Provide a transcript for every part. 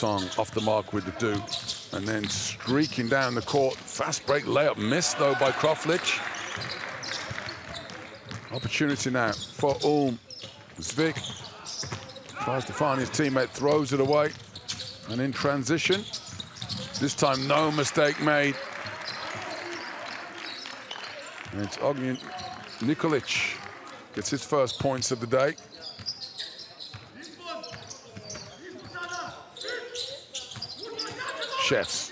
Song off the mark with the do. And then streaking down the court. Fast break layup missed, though, by Kroflich. Opportunity now for Ulm. Zvik tries to find his teammate, throws it away. And in transition, this time no mistake made. And it's Ognjen Nikolic gets his first points of the day. Chefs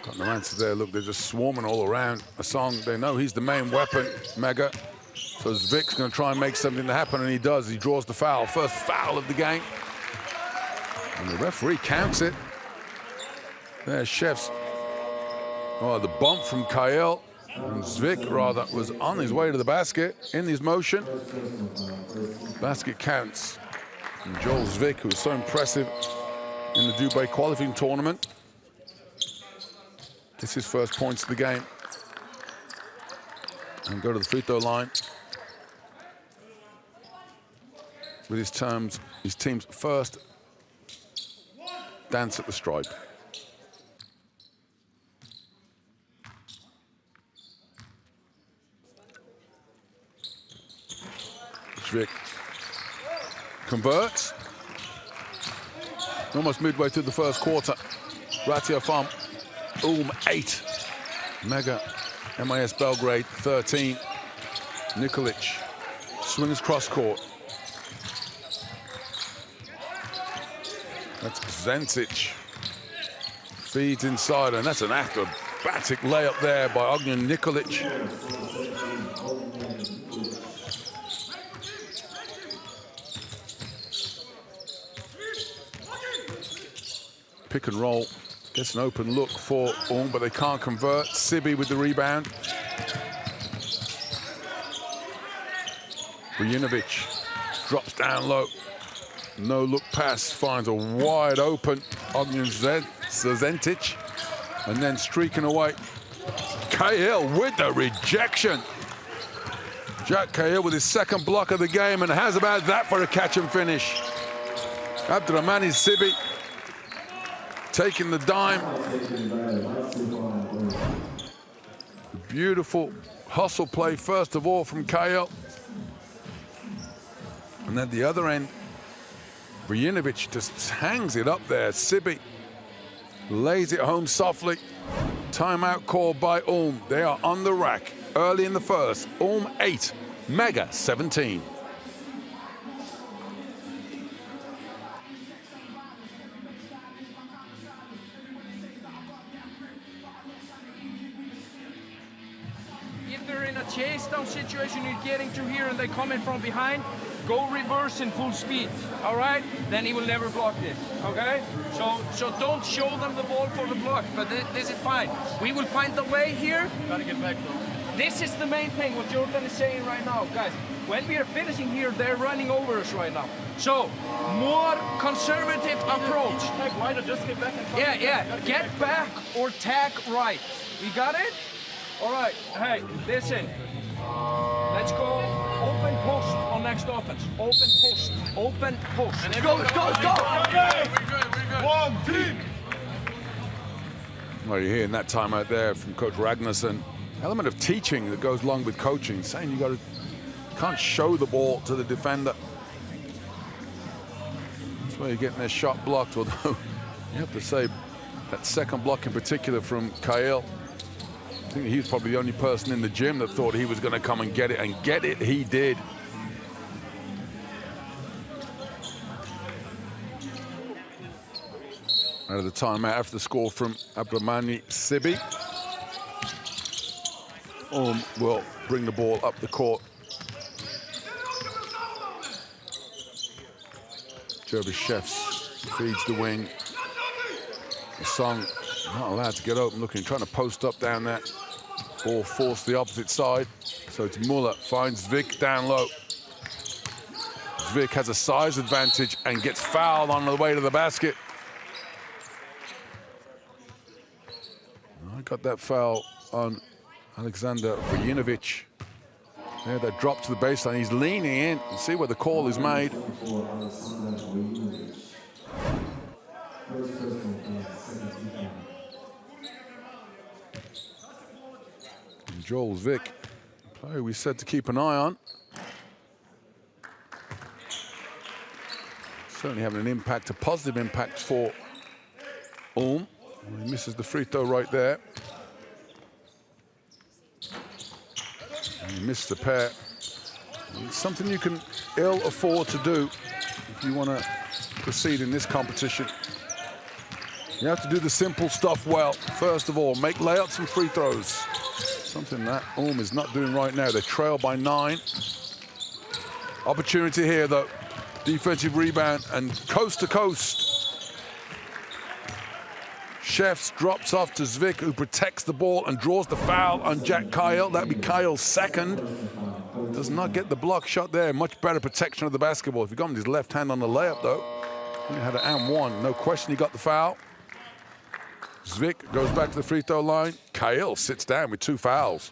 got no answer there. Look, they're just swarming all around. A Song, they know he's the main weapon, Mega. So Zvik's going to try and make something to happen, and he does. He draws the foul, first foul of the game. And the referee counts it. There's Chefs. Oh, the bump from Kael. And Zvik, rather, was on his way to the basket in his motion. Basket counts. And Joel Zvik, who was so impressive in the Dubai qualifying tournament, gets his first points of the game. And go to the free throw line with his team's first dance at the stripe. Zvik converts. Almost midway through the first quarter. Ratiopharm, Ulm 8. Mega MIS Belgrade 13. Nikolic swings cross court. That's Zentic. Feeds inside, and that's an acrobatic layup there by Ognjen Nikolic. Pick and roll, gets an open look for Ulm, but they can't convert. Sibi with the rebound. Vujinovic drops down low. No look pass, finds a wide open Ognjen Zentic, and then streaking away. Kael with the rejection. Jack Kael with his second block of the game, and has about that for a catch and finish. Abdurrahmani Sibi taking the dime. Beautiful hustle play, first of all, from Kael. And then the other end, Vujinovic just hangs it up there. Sibi lays it home softly. Timeout called by Ulm. They are on the rack early in the first. Ulm 8, Mega 17. If they're in a chase down situation you're getting to here and they come in from behind, go reverse in full speed, all right? Then he will never block this, okay? So don't show them the ball for the block, but this is fine. We will find the way here. Gotta get back though. This is the main thing, what Jordan is saying right now, guys. When we are finishing here, they're running over us right now. So, more conservative approach. Tag right or just get back and Yeah. Get back or tag right. We got it? All right, hey, listen. Let's go open post on next offense. Open post, open post. Let's go. One team. Well, you're hearing that timeout there from Coach Ragnarsson. Element of teaching that goes along with coaching, saying you can't show the ball to the defender. That's why you're getting their shot blocked, although you have to say that second block in particular from Kael. I think he was probably the only person in the gym that thought he was going to come and get it he did. Out of the timeout after the score from Abdurrahmani Sibi. Ulm will bring the ball up the court. Jervis Chefs feeds the wing. The Song not allowed to get open, trying to post up down there. Ball forced the opposite side. So it's Muller, finds Zvik down low. Zvik has a size advantage and gets fouled on the way to the basket. I got that foul on Alexander Vujinovic. Yeah, that drop to the baseline. He's leaning in. See where the call is made. And Joel Vick, player we said to keep an eye on. Certainly having an impact, a positive impact for Ulm. He misses the free throw right there. And he missed the pair. It's something you can ill afford to do if you want to proceed in this competition. You have to do the simple stuff well. First of all, make layups and free throws. Something that Ulm is not doing right now. They trail by 9. Opportunity here, though. Defensive rebound and coast to coast. Chefs drops off to Zvik, who protects the ball and draws the foul on Jack Kyle. That'd be Kyle's second. Does not get the block shot there. Much better protection of the basketball. If he got him with his left hand on the layup, though, he had an and one. No question he got the foul. Zvik goes back to the free throw line. Kyle sits down with 2 fouls.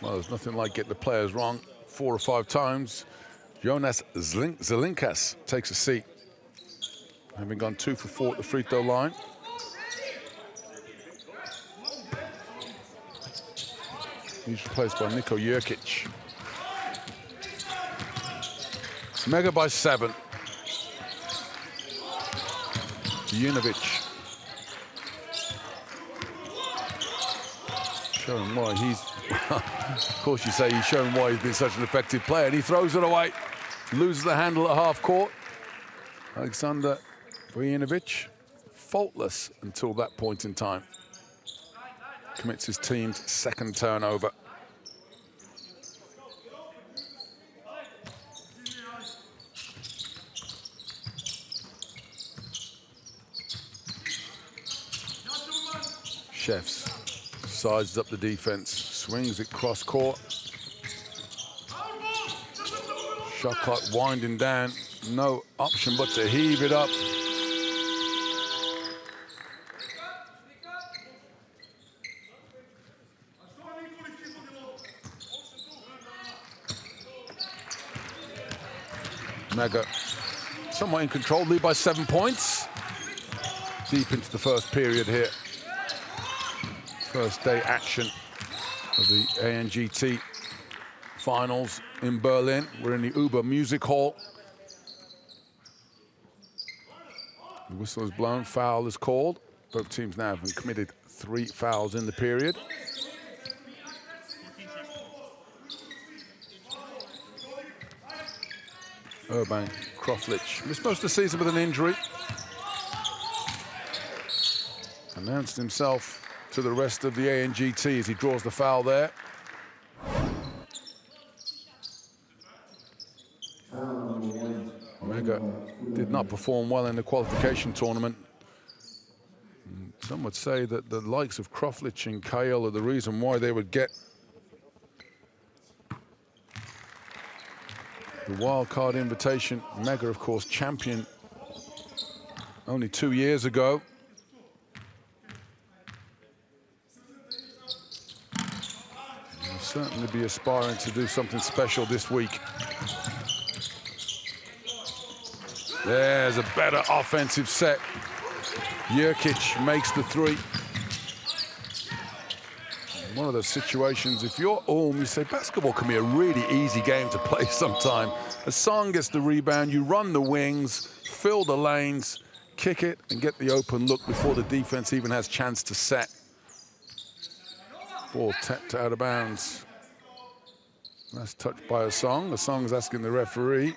Well, there's nothing like getting the players wrong 4 or 5 times. Jonas Zelinkas takes a seat, having gone 2 for 4 at the free throw line. He's replaced by Niko Jurkic. Mega by 7. Junovic. Showing why he's, of course you say he's showing why he's been such an effective player, and he throws it away. Loses the handle at half court. Alexander Vujinovic, faultless until that point in time. Commits his team's 2nd turnover. Chefs sizes up the defense, swings it cross court. Shot clock winding down, no option but to heave it up. Mega somewhat in control, lead by 7 points. Deep into the first period here. First day action of the ANGT finals in Berlin. We're in the Uber Music Hall. The whistle is blown, foul is called. Both teams now have committed 3 fouls in the period. Urban Kroflich missed most of the season with an injury. Announced himself to the rest of the ANGT as he draws the foul there. Mega did not perform well in the qualification tournament. Some would say that the likes of Kroflich and Kyle are the reason why they would get the wild card invitation. Mega, of course, champion only 2 years ago. He'll certainly be aspiring to do something special this week. There's a better offensive set. Jurkic makes the 3. One of those situations, if you're Ulm, you say basketball can be a really easy game to play sometime. A Song gets the rebound, you run the wings, fill the lanes, kick it, and get the open look before the defense even has chance to set. Ball tapped out of bounds. That's touched by a Song. The Song's asking the referee.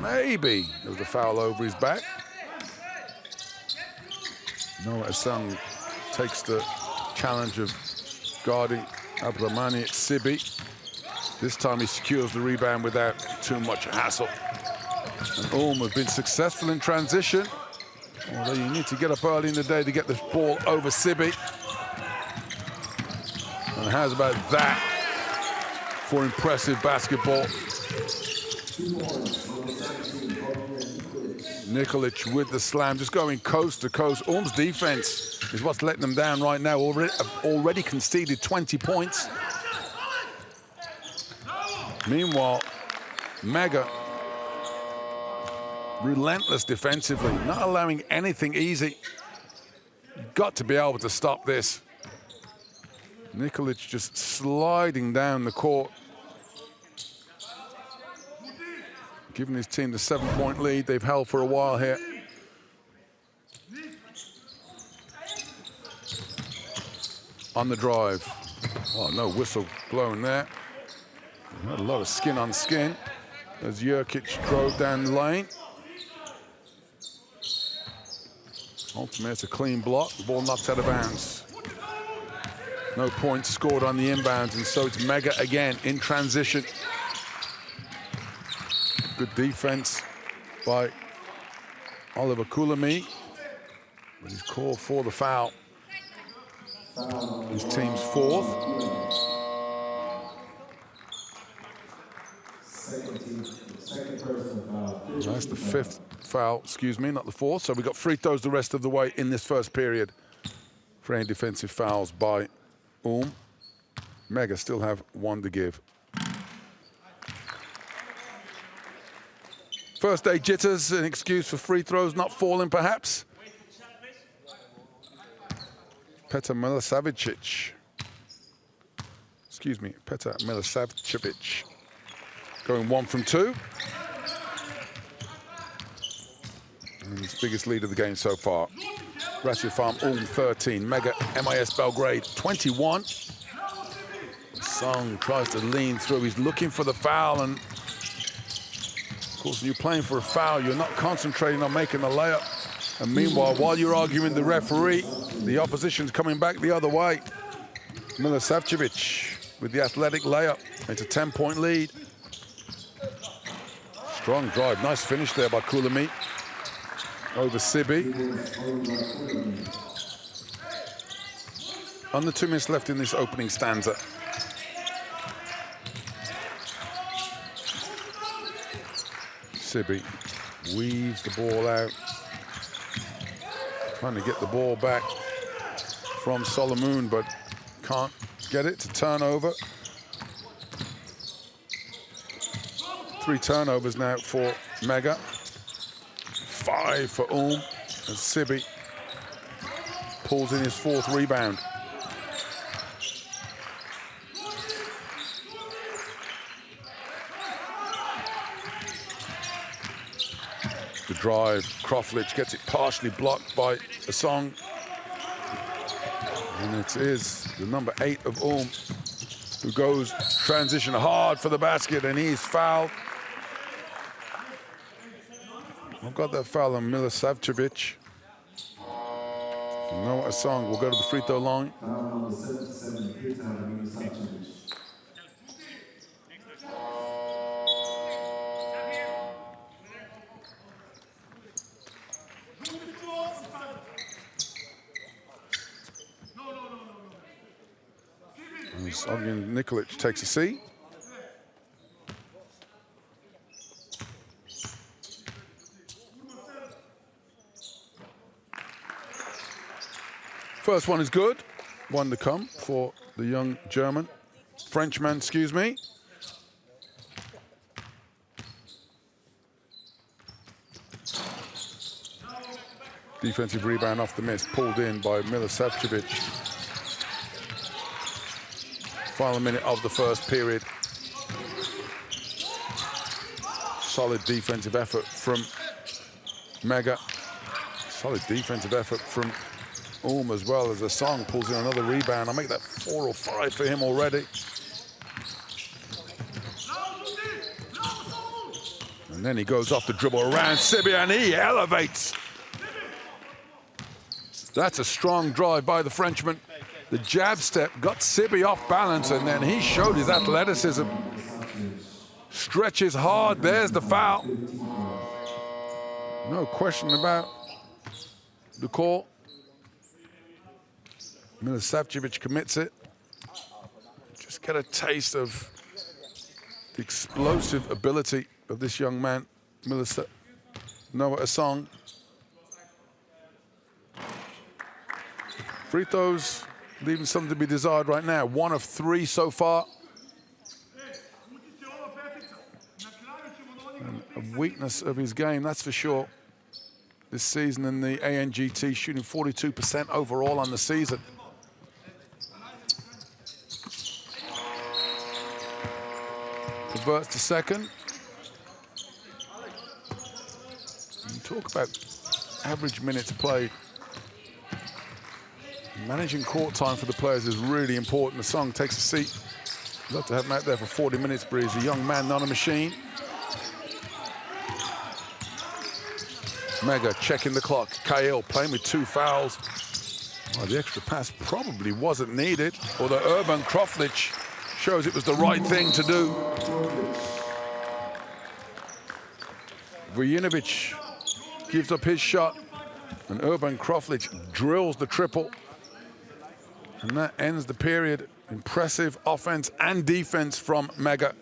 Maybe there was a foul over his back. Noah Song takes the challenge of guarding Armani Sibi. This time he secures the rebound without too much hassle. And Ulm have been successful in transition, although you need to get up early in the day to get the ball over Sibi. And how's about that for impressive basketball? Nikolic with the slam, just going coast to coast. Ulm's defense is what's letting them down right now. Already conceded 20 points. Meanwhile, Mega, relentless defensively, not allowing anything easy. You've got to be able to stop this. Nikolic just sliding down the court, giving his team the 7-point lead they've held for a while here. On the drive. Oh, no whistle blowing there. Had a lot of skin on skin as Jurkic drove down the lane. Ultimately, it's a clean block. The ball knocked out of bounds. No points scored on the inbounds, and so it's Mega again in transition. Good defense by Oliver Kulami, but he's called for the foul. His team's fourth. That's the fifth foul, excuse me, not the fourth. So we got free throws the rest of the way in this first period for any defensive fouls by Ulm. Mega still have one to give. First day jitters, an excuse for free throws not falling, perhaps. Petar Milosavljevic. Excuse me, Petar Milosavljevic. Going 1 from 2. And his biggest lead of the game so far. Ratiopharm Ulm 13, Mega MIS Belgrade 21. Song tries to lean through. He's looking for the foul, and of course, when you're playing for a foul, you're not concentrating on making a layup. And meanwhile, while you're arguing the referee, the opposition's coming back the other way. Milosavljevic with the athletic layup. It's a 10-point lead. Strong drive, nice finish there by Kulami over Sibi. Under 2 minutes left in this opening stanza. Sibi weaves the ball out, trying to get the ball back from Solomun, but can't get it to turnover. 3 turnovers now for Mega. 5 for Ulm, as Sibi pulls in his 4th rebound. The drive, Kroflic gets it partially blocked by Asong. And it is the number 8 of Ulm who goes transition hard for the basket, and he's fouled. I've got that foul on Milosavljevic. No, Asong will go to the free throw line. Ognjen Nikolic takes a seat. First one is good. One to come for the young Frenchman, excuse me. Defensive rebound off the miss, pulled in by Milosavljevic. Final minute of the first period. Solid defensive effort from Mega. Solid defensive effort from Ulm as well, as Asong pulls in another rebound. I'll make that 4 or 5 for him already. And then he goes off the dribble around Sibi, and he elevates. That's a strong drive by the Frenchman. The jab step got Sibi off balance, and then he showed his athleticism. Stretches hard, there's the foul. No question about the call. Milosavljevic commits it. Just get a taste of the explosive ability of this young man, Noah Asong. Free throws leaving something to be desired right now. 1 of 3 so far. And a weakness of his game, that's for sure. This season in the ANGT, shooting 42% overall on the season. Converts to second. And talk about average minutes played. Managing court time for the players is really important. The song takes a seat. I'd love to have him out there for 40 minutes, but he's a young man, not a machine. Mega checking the clock. Kael playing with 2 fouls. Well, the extra pass probably wasn't needed, although Urban Kroflic shows it was the right thing to do. Vujinovic gives up his shot, and Urban Kroflic drills the triple. And that ends the period. Impressive offense and defense from Mega.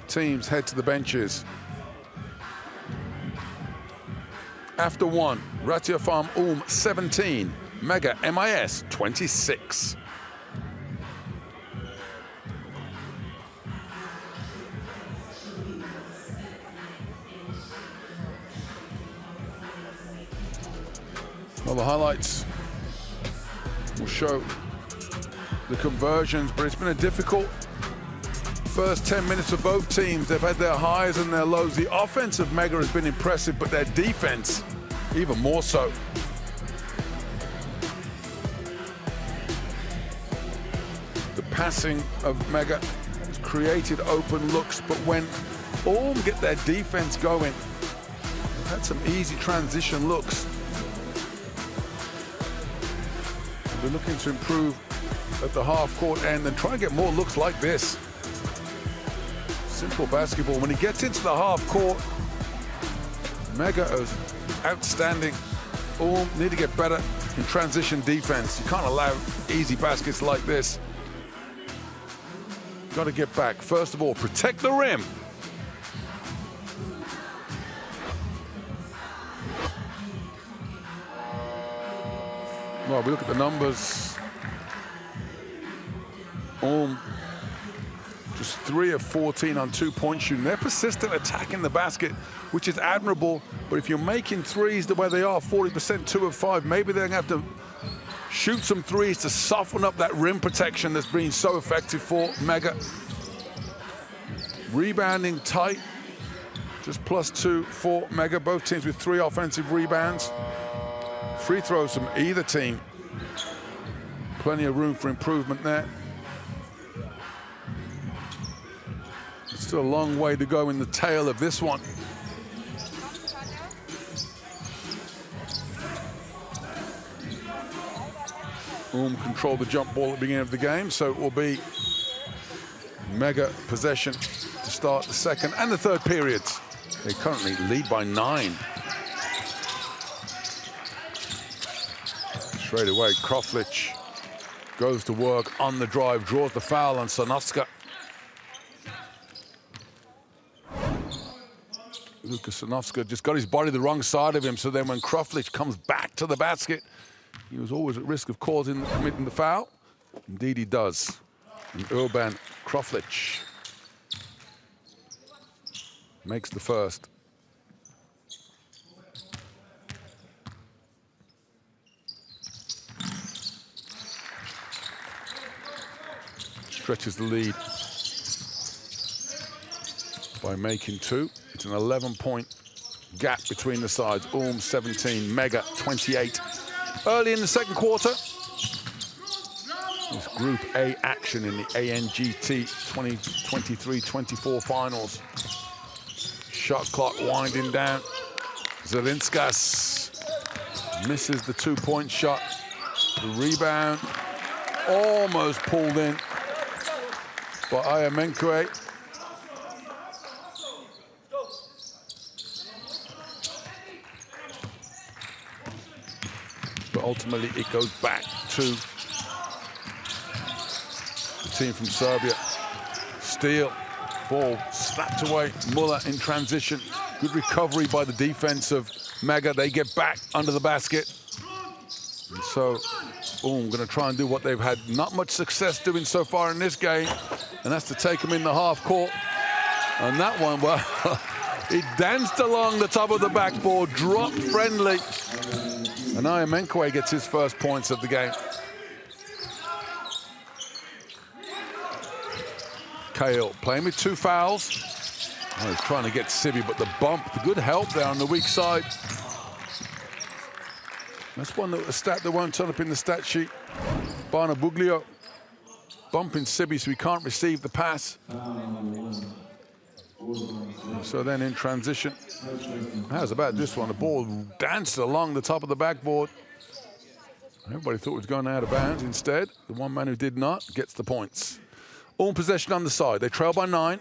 Teams head to the benches. After 1, ratiopharm Ulm 17, Mega MIS 26. Well, the highlights will show the conversions, but it's been a difficult first 10 minutes for both teams. They've had their highs and their lows. The offense of Mega has been impressive, but their defense even more so. The passing of Mega has created open looks, but when Ulm get their defense going, they've had some easy transition looks. We're looking to improve at the half-court end and try and get more looks like this. Simple basketball. When he gets into the half-court, Mega is outstanding. Ulm need to get better in transition defense. You can't allow easy baskets like this. Got to get back. First of all, protect the rim. Well, we look at the numbers. Ulm just 3 of 14 on 2-point shooting. They're persistent attacking the basket, which is admirable. But if you're making threes the way they are, 40%, 2 of 5, maybe they're going to have to shoot some threes to soften up that rim protection that's been so effective for Mega. Rebounding tight, just +2 for Mega. Both teams with 3 offensive rebounds. Free throws from either team. Plenty of room for improvement there. It's still a long way to go in the tail of this one. Ulm controlled the jump ball at the beginning of the game, so it will be Mega possession to start the second and the third periods. They currently lead by 9. Straight away, Kroflic goes to work on the drive, draws the foul on Sanovska. Lucas Sanovska just got his body the wrong side of him, so then when Kroflic comes back to the basket, he was always at risk of committing the foul. Indeed he does. And Urban Kroflic makes the first. Stretches the lead by making 2. It's an 11-point gap between the sides. Ulm 17, Mega 28. Early in the second quarter, this Group A action in the ANGT 2023-24 finals. Shot clock winding down. Zelinskas misses the 2-point shot. The rebound almost pulled in by Ayamenkwe. But ultimately it goes back to the team from Serbia. Steal Ball slapped away. Muller in transition. Good recovery by the defense of Mega. They get back under the basket. And so, Ulm going to try and do what they've had not much success doing so far in this game, and that's to take them in the half court. And that one, well, it danced along the top of the backboard, dropped friendly. And Ayamenkwe gets his first points of the game. Kale playing with 2 fouls. Oh, he's trying to get Sibi, but the bump, the good help there on the weak side. That's a stat that won't turn up in the stat sheet. Barna Buglio bumping Sibi so he can't receive the pass. So then in transition, how's about this one? The ball danced along the top of the backboard. Everybody thought it was going out of bounds. Instead, the one man who did not gets the points. All possession on the side. They trail by 9.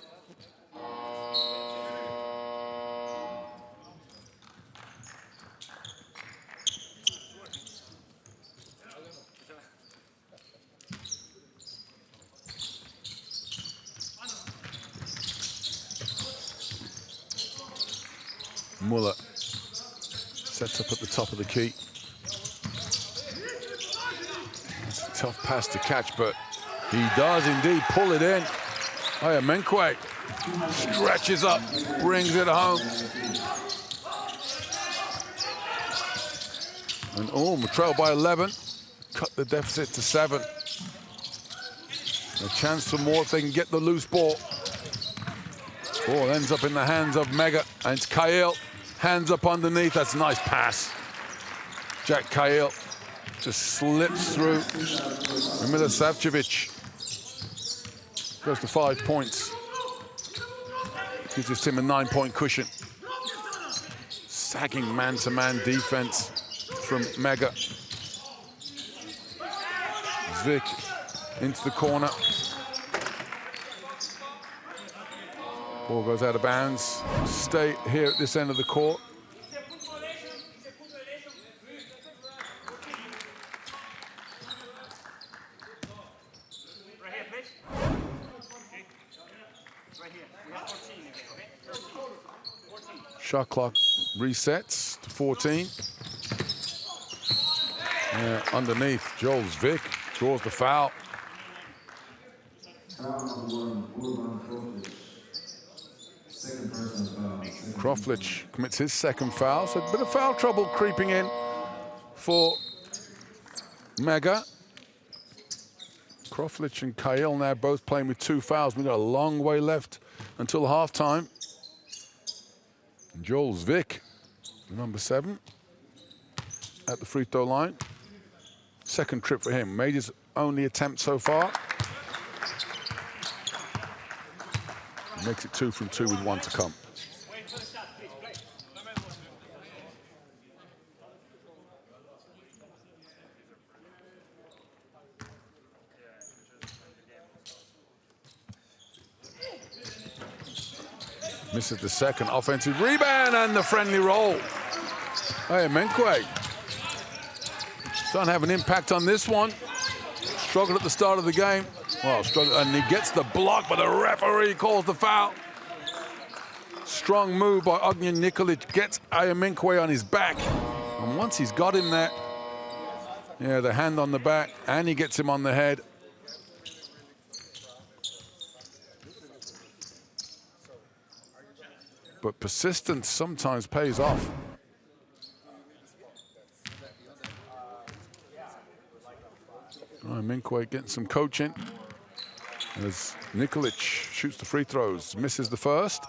Muller sets up at the top of the key. It's a tough pass to catch, but he does indeed pull it in. Ayamenkwe stretches up, brings it home. And Ulm trail by 11, cut the deficit to 7. A chance for more if they can get the loose ball. Ball ends up in the hands of Mega, and it's Kael. Hands up underneath, that's a nice pass. Jack Kael just slips through. Emil Savcevic goes to 5 points. Gives his team a 9-point cushion. Sagging man-to-man defense from Mega. Vic into the corner. Ball goes out of bounds. Stay here at this end of the court. Shot clock resets to 14. Underneath, Joel Vic draws the foul. Kroflich commits his second foul, so a bit of foul trouble creeping in for Mega. Kroflich and Kael now both playing with 2 fouls. We've got a long way left until halftime. Joel Vic, number 7, at the free throw line. Second trip for him. Made his only attempt so far. Makes it 2 from 2 with 1 to come. Misses the second offensive rebound and the friendly roll. Ayamenkwe starting to have an impact on this one. Struggled at the start of the game. Well, struggled, and he gets the block, but the referee calls the foul. Strong move by Ognjen Nikolic, gets Ayamenkwe on his back. And once he's got him there, yeah, the hand on the back, and he gets him on the head. But persistence sometimes pays off. Ayamenkwe getting some coaching. As Nikolic shoots the free throws, misses the first.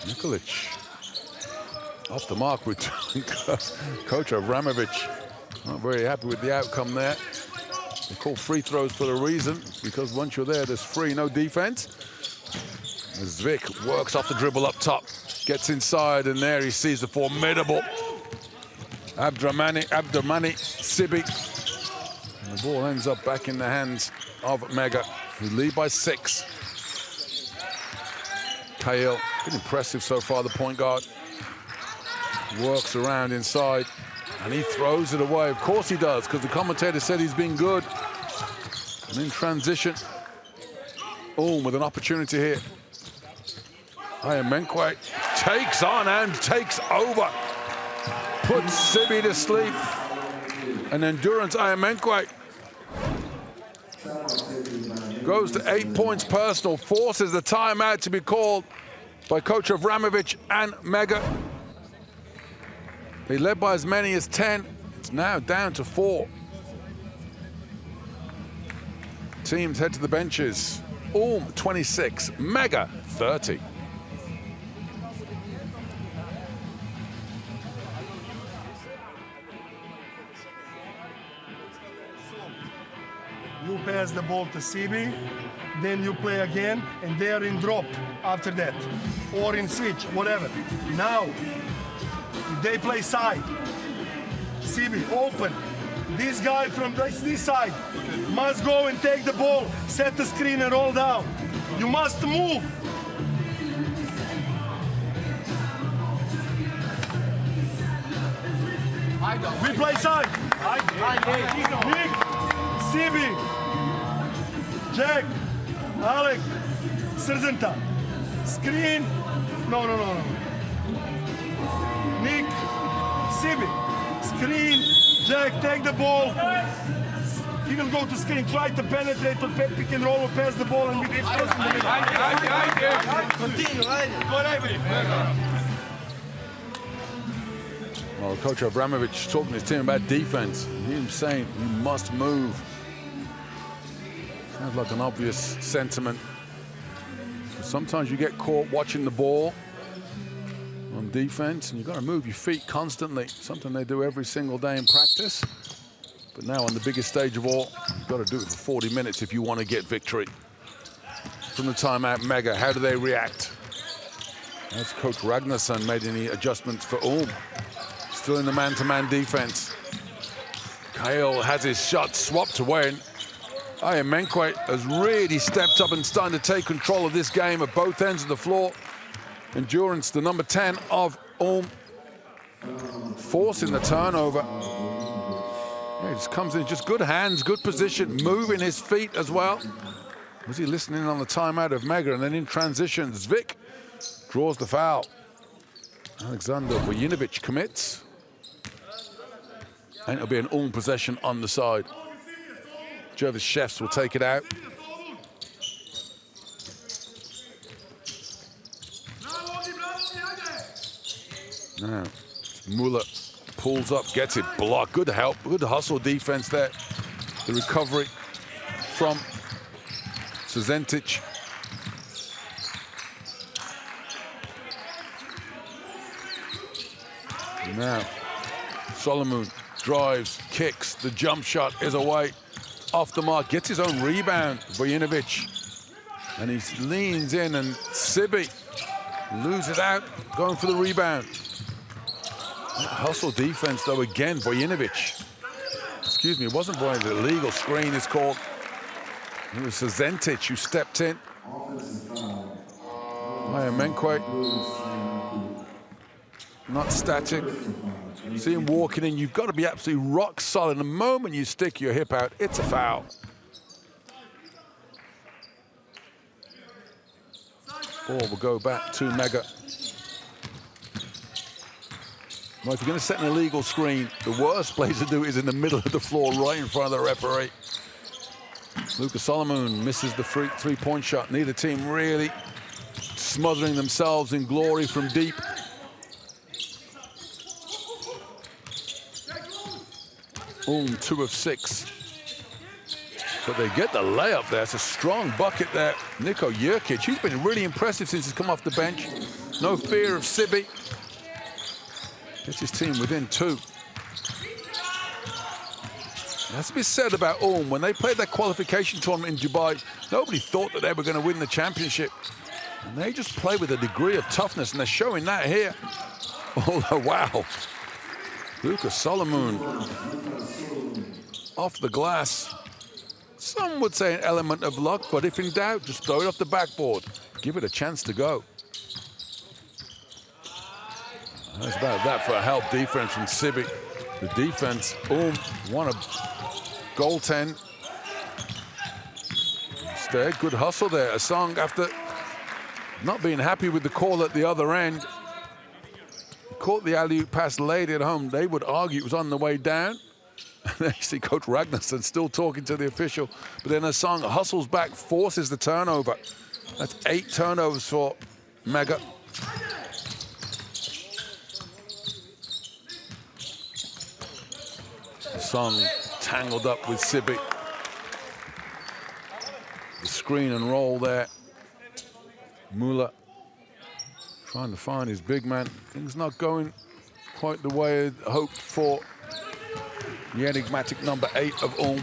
Nikolic off the mark with Coach Avramovic. Not very happy with the outcome there. They call free throws for a reason, because once you're there, there's free, no defense. As Vic works off the dribble up top, gets inside, and there he sees the formidable Abdurmani Sibi. And the ball ends up back in the hands of Mega, who lead by 6. Kyle, been impressive so far, the point guard. Works around inside, and he throws it away. Of course he does, because the commentator said he's been good. And in transition, Ulm with an opportunity here. Ayamenkwe takes on and takes over. Puts Sibi to sleep. And Endurance Ayamenkwe goes to 8 points personal, forces the timeout to be called by Coach Avramovic and Mega. They led by as many as 10. It's now down to 4. Teams head to the benches. Ulm 26, Mega 30. You pass the ball to CB, then you play again, and they're in drop after that, or in switch, whatever. Now, if they play side, CB, open. This guy from this side must go and take the ball, set the screen and roll down. You must move. We play side. Nick, CB, Jack, Alec, Srzenta. Screen. No. Nick, CB, screen. Jack, take the ball. He will go to screen, try to penetrate, to pick and roll, or pass the ball, and we get close in the middle. Continue. Well, Coach Abramovich talking to his team about defense. He's saying you must move. Sounds like an obvious sentiment. Sometimes you get caught watching the ball on defense, and you've got to move your feet constantly. Something they do every single day in practice. But now on the biggest stage of all, you've got to do it for 40 minutes if you want to get victory. From the timeout, Mega, how do they react? Has Coach Ragnarsson made any adjustments for Ulm? Still in the man-to-man defense. Kyle has his shot swapped away, and Ayamenkwe has really stepped up and starting to take control of this game at both ends of the floor. Endurance, the number 10 of Ulm, forcing the turnover. Yeah, he just comes in, just good hands, good position, moving his feet as well. Was he listening on the timeout of Mega? And then in transition, Zvik draws the foul. Alexander Vojinovic commits. And it'll be an Ulm possession on the side. Jervis Chefs will take it out. Now, Muller pulls up, gets it blocked. Good help, good hustle defense there. The recovery from Srzentic. Now, Solomon drives, kicks, the jump shot is away. Off the mark, gets his own rebound, Vojinovic. And he leans in, and Sibi loses out, going for the rebound. Hustle defense, though, again, Vojinovic. Excuse me, it wasn't Vojinovic, the illegal screen is called. It was Srzentic who stepped in. Ayamenkwe, not static. See him walking in, you've got to be absolutely rock solid. The moment you stick your hip out, it's a foul. Ball will go back to Mega. Well, if you're going to set an illegal screen, the worst place to do it is in the middle of the floor, right in front of the referee. Lucas Solomon misses the three-point shot. Neither team really smothering themselves in glory from deep. Ulm 2 of 6. But they get the layup there. It's a strong bucket there. Niko Jurkic, he's been really impressive since he's come off the bench. No fear of Sibi. Gets his team within 2. That's to be said about Ulm. When they played that qualification tournament in Dubai, nobody thought that they were going to win the championship. And they just play with a degree of toughness, and they're showing that here. Oh, wow. Lucas Solomon off the glass. Some would say an element of luck, but if in doubt, just throw it off the backboard. Give it a chance to go. That's about that for a help defense from Sibi. The defense, won a goaltend. Instead, good hustle there. Asong, after not being happy with the call at the other end, caught the alley-oop pass, laid it home. They would argue it was on the way down. And then you see Coach Ragnarsson still talking to the official. But then Asong hustles back, forces the turnover. That's 8 turnovers for Mega. Asong tangled up with Sibi. The screen and roll there. Muller trying to find his big man. Things not going quite the way hoped for the enigmatic number 8 of Ulm.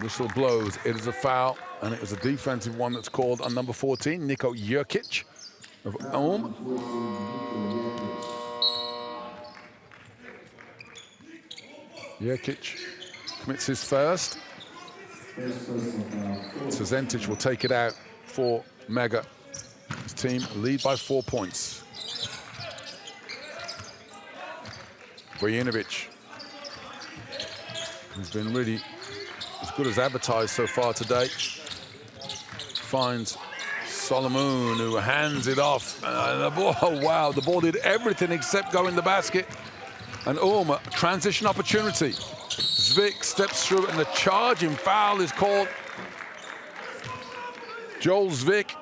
Whistle blows. It is a foul, and it was a defensive one that's called on number 14, Niko Jurkic of Ulm. Jurkic commits his first. Cezentic will take it out for Mega. His team lead by 4 points. Vojinovic, who's been really as good as advertised so far today, finds Solomon, who hands it off. And the ball, oh wow, the ball did everything except go in the basket. And Ulm, transition opportunity. Zvik steps through and the charging foul is called. Joel Zvik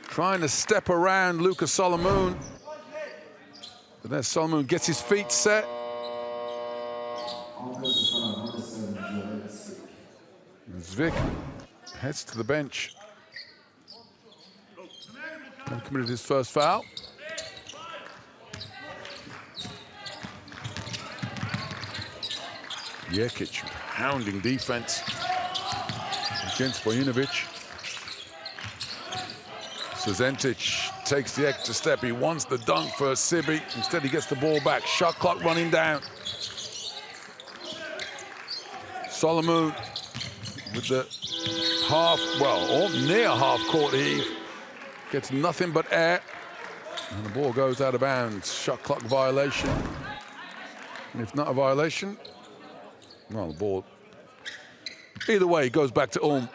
trying to step around Lucas Solomon. But then Solomon gets his feet set. Zvik heads to the bench. And committed his first foul. Jurkic pounding defense against Vojinovic. Cezentic takes the extra step. He wants the dunk for Sibi. Instead, he gets the ball back. Shot clock running down. Solomon with the or near half-court heave. Gets nothing but air. And the ball goes out of bounds. Shot clock violation. And if not a violation, well, the ball, either way, goes back to Ulm.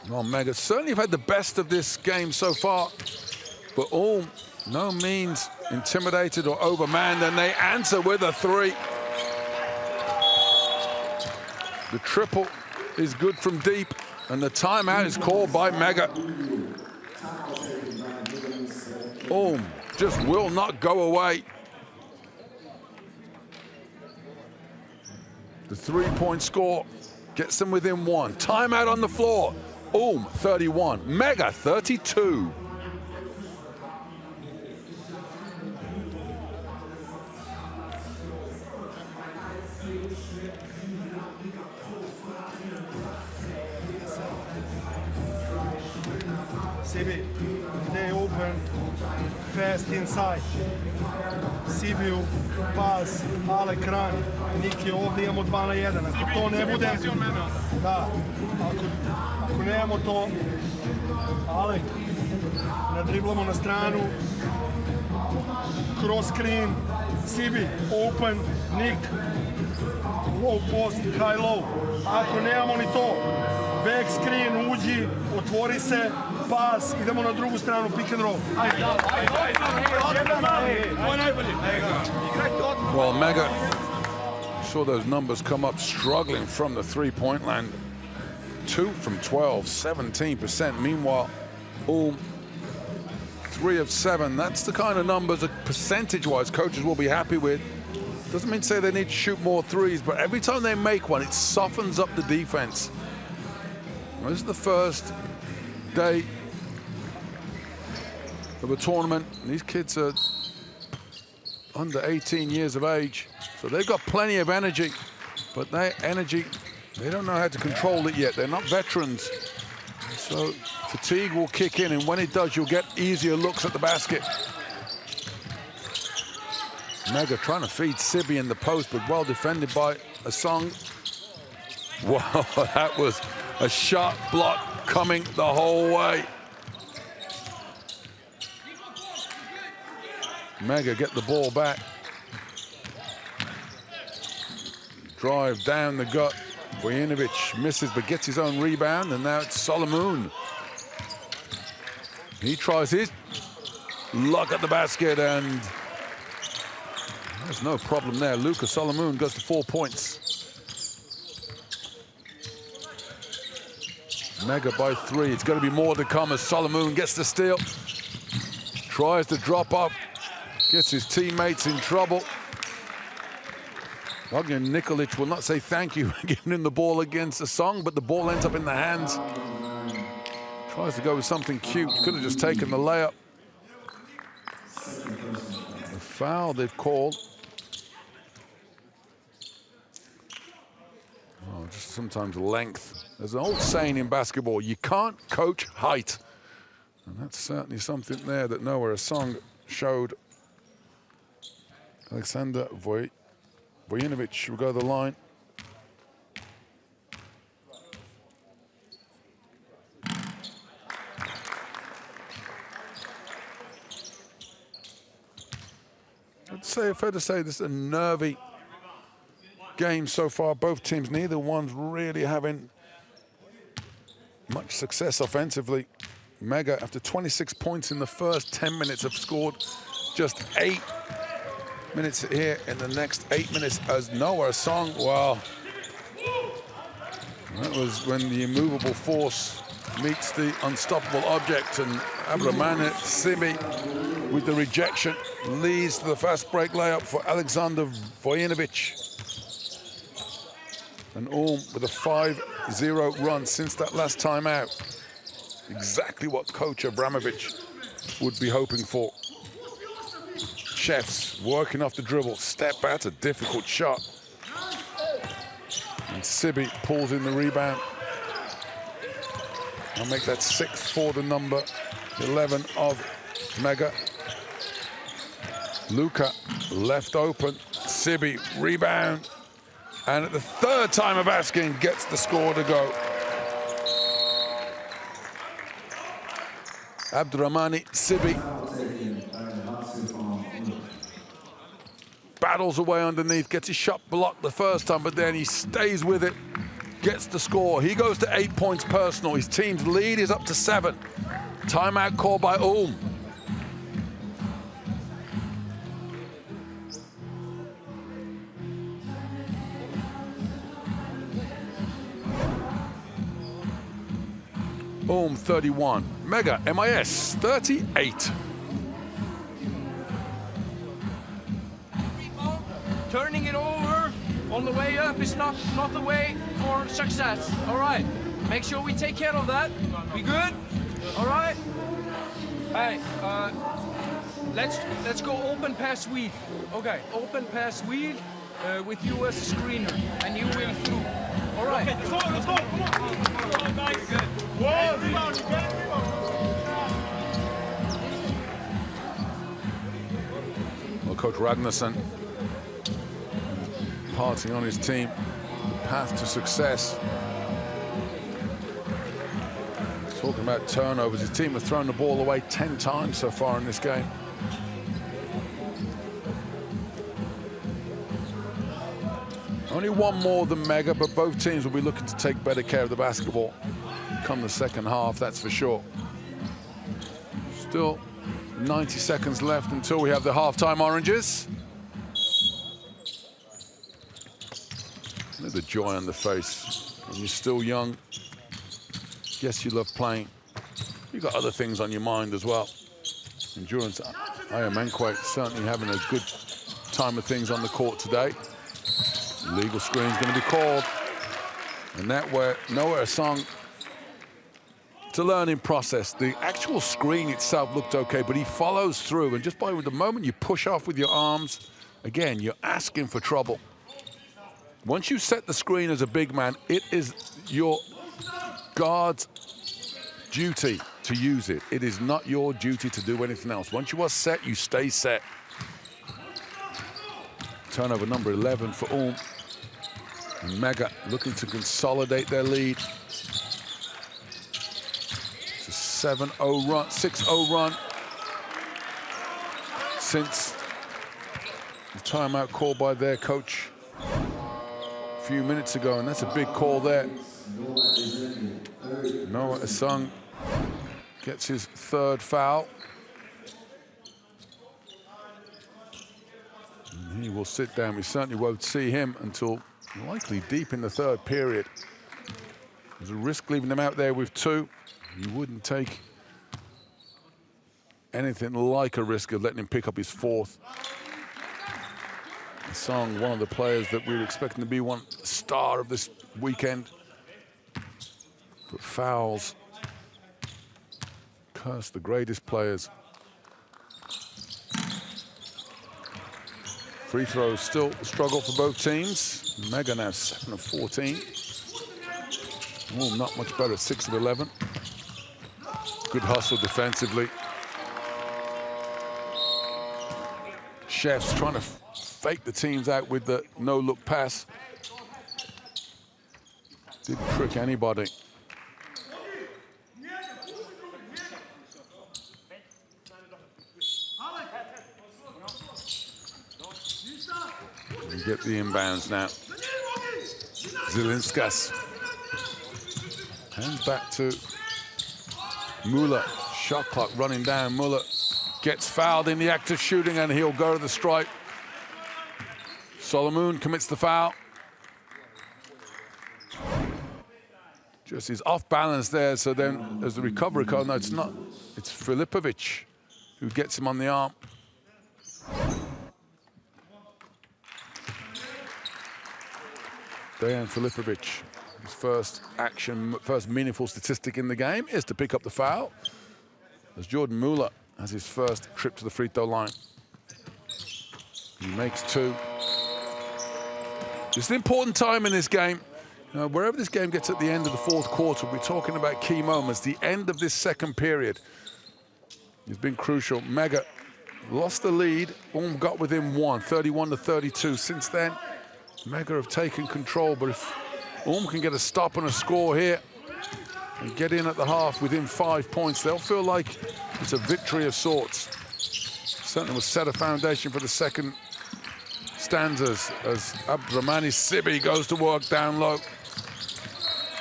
Well, Mega certainly have had the best of this game so far, but Ulm, no means intimidated or overmanned, and they answer with a 3. The triple is good from deep, and the timeout is called by Mega. Ulm just will not go away. The 3-point score gets them within 1. Timeout on the floor. Ulm 31, Mega 32. Sibi, they open fast inside. Sibiu, pas, Ale Kranj, Niki, ovdje imamo 2 na 1. Ako to ne bude, da, ako nemamo to, Ale, nadriblamo na stranu, cross screen, Sibi, open, Nik, low post, high low. Ako nemamo ni to, back screen, uđi, otvori se, pas, idemo na drugu stranu, pick and roll. Well, Mega saw those numbers come up, struggling from the 3-point line. 2 from 12, 17%. Meanwhile, Ulm, 3 of 7. That's the kind of numbers that percentage-wise coaches will be happy with. Doesn't mean to say they need to shoot more threes, but every time they make one, it softens up the defense. Well, this is the first day of a tournament. These kids are under 18 years of age, so they've got plenty of energy, but their energy, they don't know how to control it yet. They're not veterans, so fatigue will kick in, and when it does, you'll get easier looks at the basket. Mega trying to feed Sibi in the post, but well defended by Asong. Wow, that was A shot block coming the whole way. Mega get the ball back. Drive down the gut. Vojinovic misses but gets his own rebound, and now it's Solomon. He tries his luck at the basket, and there's no problem there. Luka Solomon goes to 4 points. Mega by 3. It's going to be more to come as Solomon gets the steal. Tries to drop off. Gets his teammates in trouble. Bogdan Nikolic will not say thank you for giving him the ball against the song, but the ball ends up in the hands. Tries to go with something cute. Could have just taken the layup. The foul they've called. Oh, just sometimes length. There's an old saying in basketball, you can't coach height. And that's certainly something there that Noah Asong showed. Alexander Vojinovic will go to the line. I'd say, fair to say, this is a nervy game so far. Both teams, neither one's really having much success offensively. Mega, after 26 points in the first 10 minutes, have scored just 8 minutes here in the next 8 minutes as Noah Song. Well, that was when the immovable force meets the unstoppable object, and Abdurrahman Sibi with the rejection leads to the fast break layup for Alexander Vojinovic. And Ulm with a 5-0 run since that last time out. Exactly what Coach Abramovich would be hoping for. Chefs working off the dribble, step back, a difficult shot. And Sibi pulls in the rebound. I'll make that 6 for the number 11 of Mega. Luka left open, Sibi rebound. And at the third time of asking, gets the score to go. Abdurrahmani Sibi battles away underneath, gets his shot blocked the first time, but then he stays with it, gets the score. He goes to 8 points personal. His team's lead is up to 7. Timeout called by Ulm. Ulm 31, Mega MIS 38. Turning it over on the way up is not the way for success. All right, make sure we take care of that. We good? All right. Hey, let's go open pass wheel. Okay, open pass wheel with you as a screener, and you will through. All right. Okay, let's go. Come on, guys. Good. Whoa, rebound, Well, Coach Ragnarsson parting on his team, the path to success. Talking about turnovers, his team have thrown the ball away 10 times so far in this game. Only one more than Mega, but both teams will be looking to take better care of the basketball come the second half, that's for sure. Still 90 seconds left until we have the halftime oranges. Look at the joy on the face. When you're still young, yes, you love playing. You've got other things on your mind as well. Endurance, Ayamenkwe certainly having a good time of things on the court today. Legal screen's going to be called. And that where Noah Asong, it's a learning process. The actual screen itself looked okay, but he follows through. And just by the moment you push off with your arms, again, you're asking for trouble. Once you set the screen as a big man, it is your guard's duty to use it. It is not your duty to do anything else. Once you are set, you stay set. Turnover number 11 for Ulm. Mega looking to consolidate their lead. 7-0 run, 6-0 run since the timeout called by their coach a few minutes ago, and that's a big call there. Noah Asung gets his third foul. And he will sit down. We certainly won't see him until likely deep in the third period. There's a risk leaving him out there with two. You wouldn't take anything like a risk of letting him pick up his fourth. Asung, one of the players that we were expecting to be one star of this weekend. But fouls curse the greatest players. Free throws still a struggle for both teams. Mega now 7 of 14. Oh, not much better, 6 of 11. Good hustle defensively. Chefs trying to fake the teams out with the no-look pass. Didn't trick anybody. We get the inbounds now. Zilinskas. Hands back to Muller. Shot clock running down. Muller gets fouled in the act of shooting, and he'll go to the stripe. Solomon commits the foul. Just he's off balance there, so then as the recovery call, no, it's not. It's Filipovic who gets him on the arm. Dejan Filipovic, his first action, first meaningful statistic in the game is to pick up the foul, as Jordan Muller has his first trip to the free throw line. He makes two. It's an important time in this game. Wherever this game gets at the end of the fourth quarter, we're talking about key moments. The end of this second period has been crucial. Mega lost the lead. Ulm got within one, 31-32. Since then, Mega have taken control, but if Ulm can get a stop and a score here and get in at the half within 5 points, they'll feel like it's a victory of sorts. Certainly will set a foundation for the second stanzas as Abdurrahmani Sibi goes to work down low.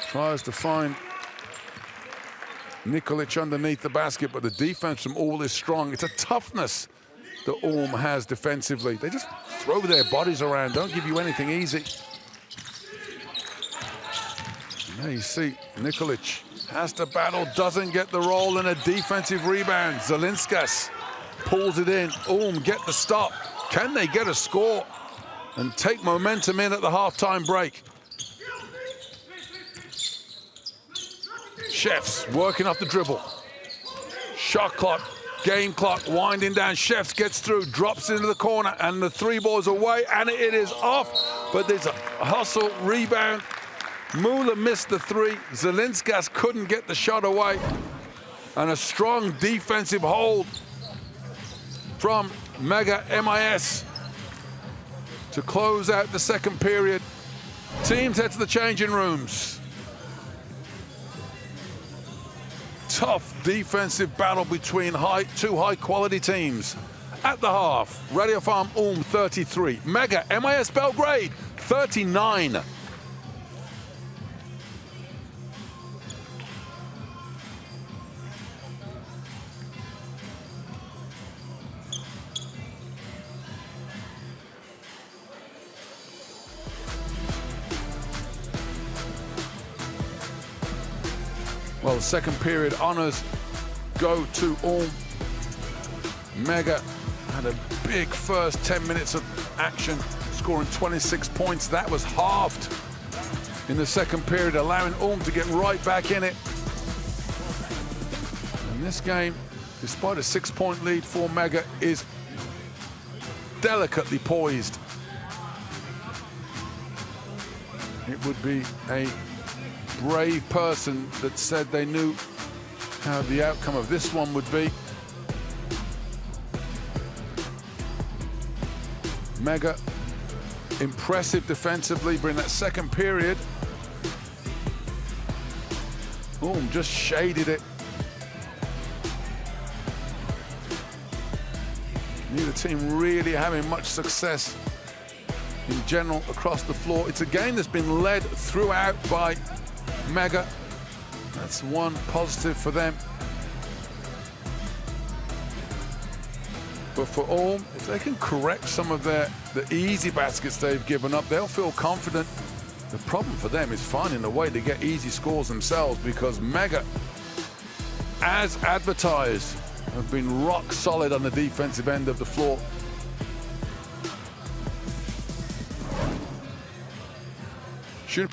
Tries to find Nikolic underneath the basket, but the defense from Ulm is strong. It's a toughness that Ulm has defensively. They just throw their bodies around, don't give you anything easy. Now you see Nikolic has to battle, doesn't get the roll, and a defensive rebound. Zilinskas pulls it in. Ulm get the stop. Can they get a score and take momentum in at the halftime break? Chefs working off the dribble. Shot clock, game clock winding down. Chefs gets through, drops into the corner, and the three ball's away, and it is off. But there's a hustle, rebound. Muller missed the three. Zilinskas couldn't get the shot away. And a strong defensive hold from Mega MIS to close out the second period. Teams head to the changing rooms. Tough defensive battle between two high-quality teams. At the half, ratiopharm Ulm 33, Mega MIS Belgrade 39. Well, the second period honors go to Ulm. Mega had a big first 10 minutes of action, scoring 26 points. That was halved in the second period, allowing Ulm to get right back in it. And this game, despite a 6-point lead for Mega, is delicately poised. It would be a brave person that said they knew how the outcome of this one would be. Mega impressive defensively, but in that second period, Ulm just shaded it Neither team really having much success in general across the floor. It's a game that's been led throughout by Mega. That's one positive for them. But for Ulm, if they can correct some of the easy baskets they've given up, they'll feel confident. The problem for them is finding a way to get easy scores themselves, because Mega, as advertised, have been rock solid on the defensive end of the floor. Should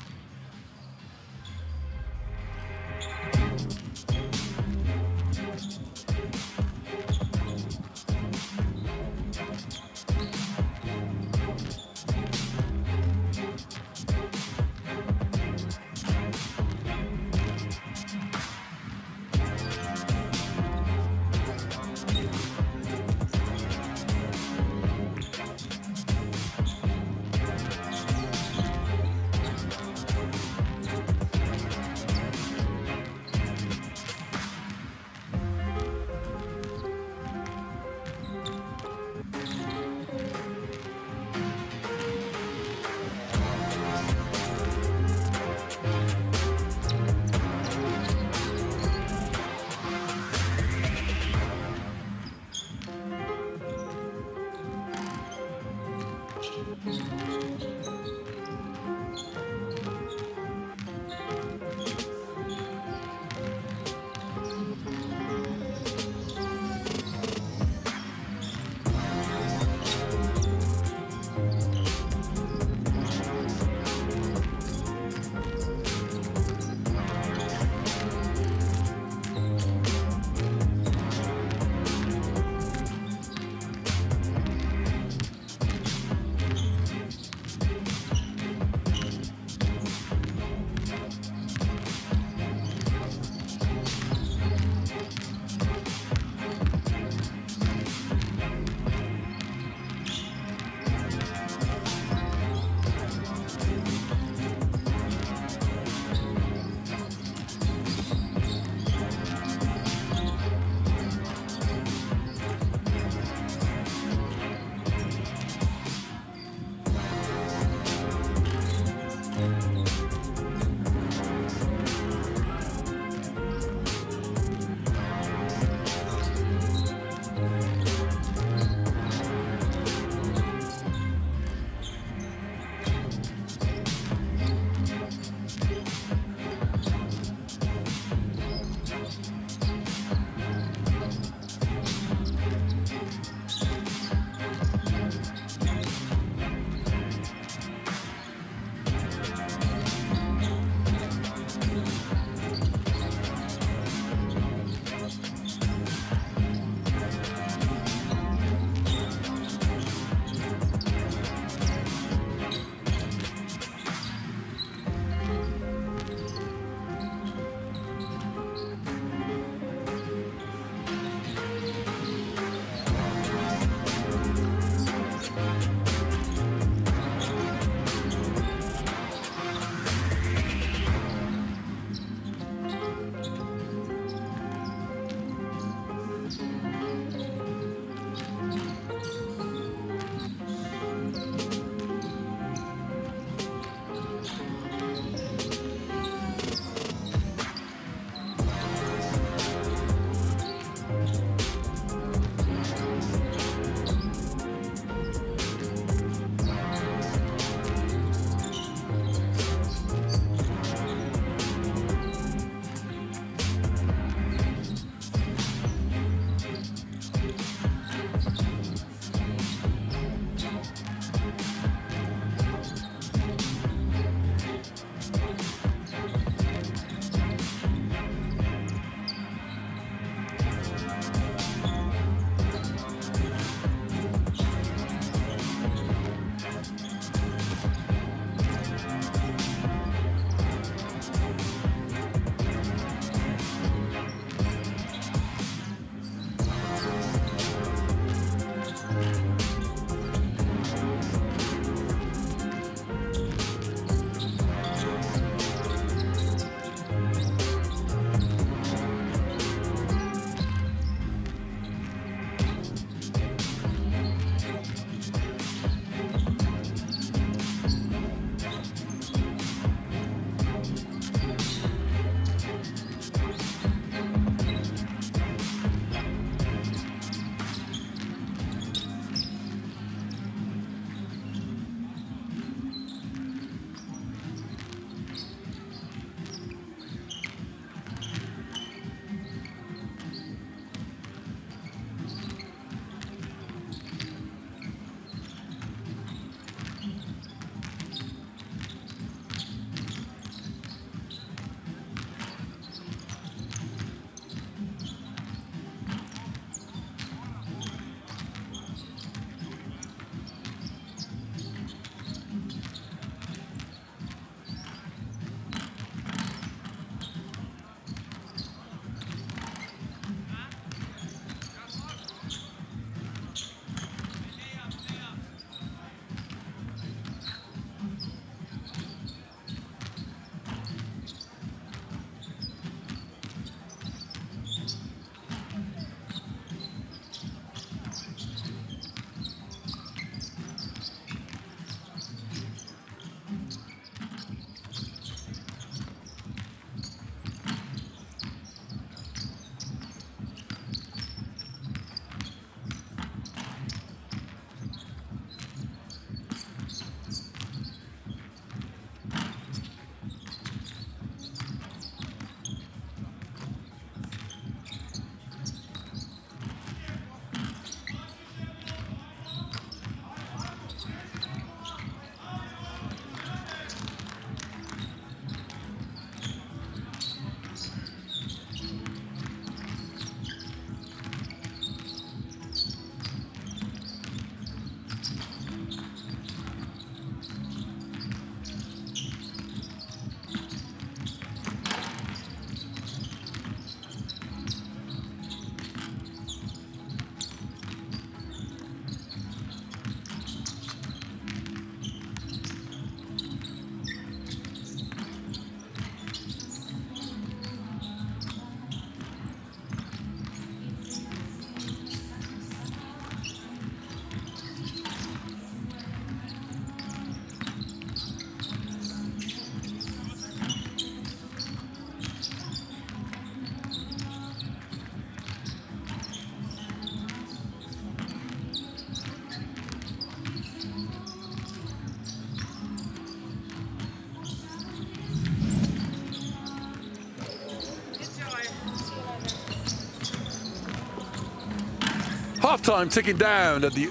Halftime ticking down at the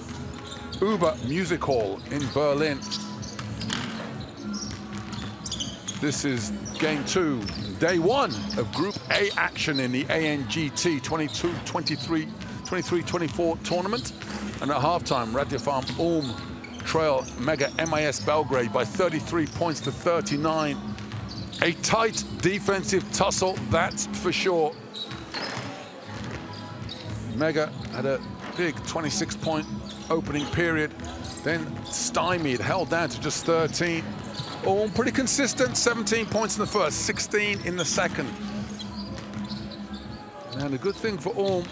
ALBA Music Hall in Berlin. This is game 2, day 1 of Group A action in the ANGT 23-24 tournament. And at halftime, ratiopharm Ulm trail Mega MIS Belgrade by 33 points to 39. A tight defensive tussle, that's for sure. Mega had a big 26-point opening period, then stymied, held down to just 13. Ulm pretty consistent, 17 points in the first, 16 in the second. And the good thing for Ulm,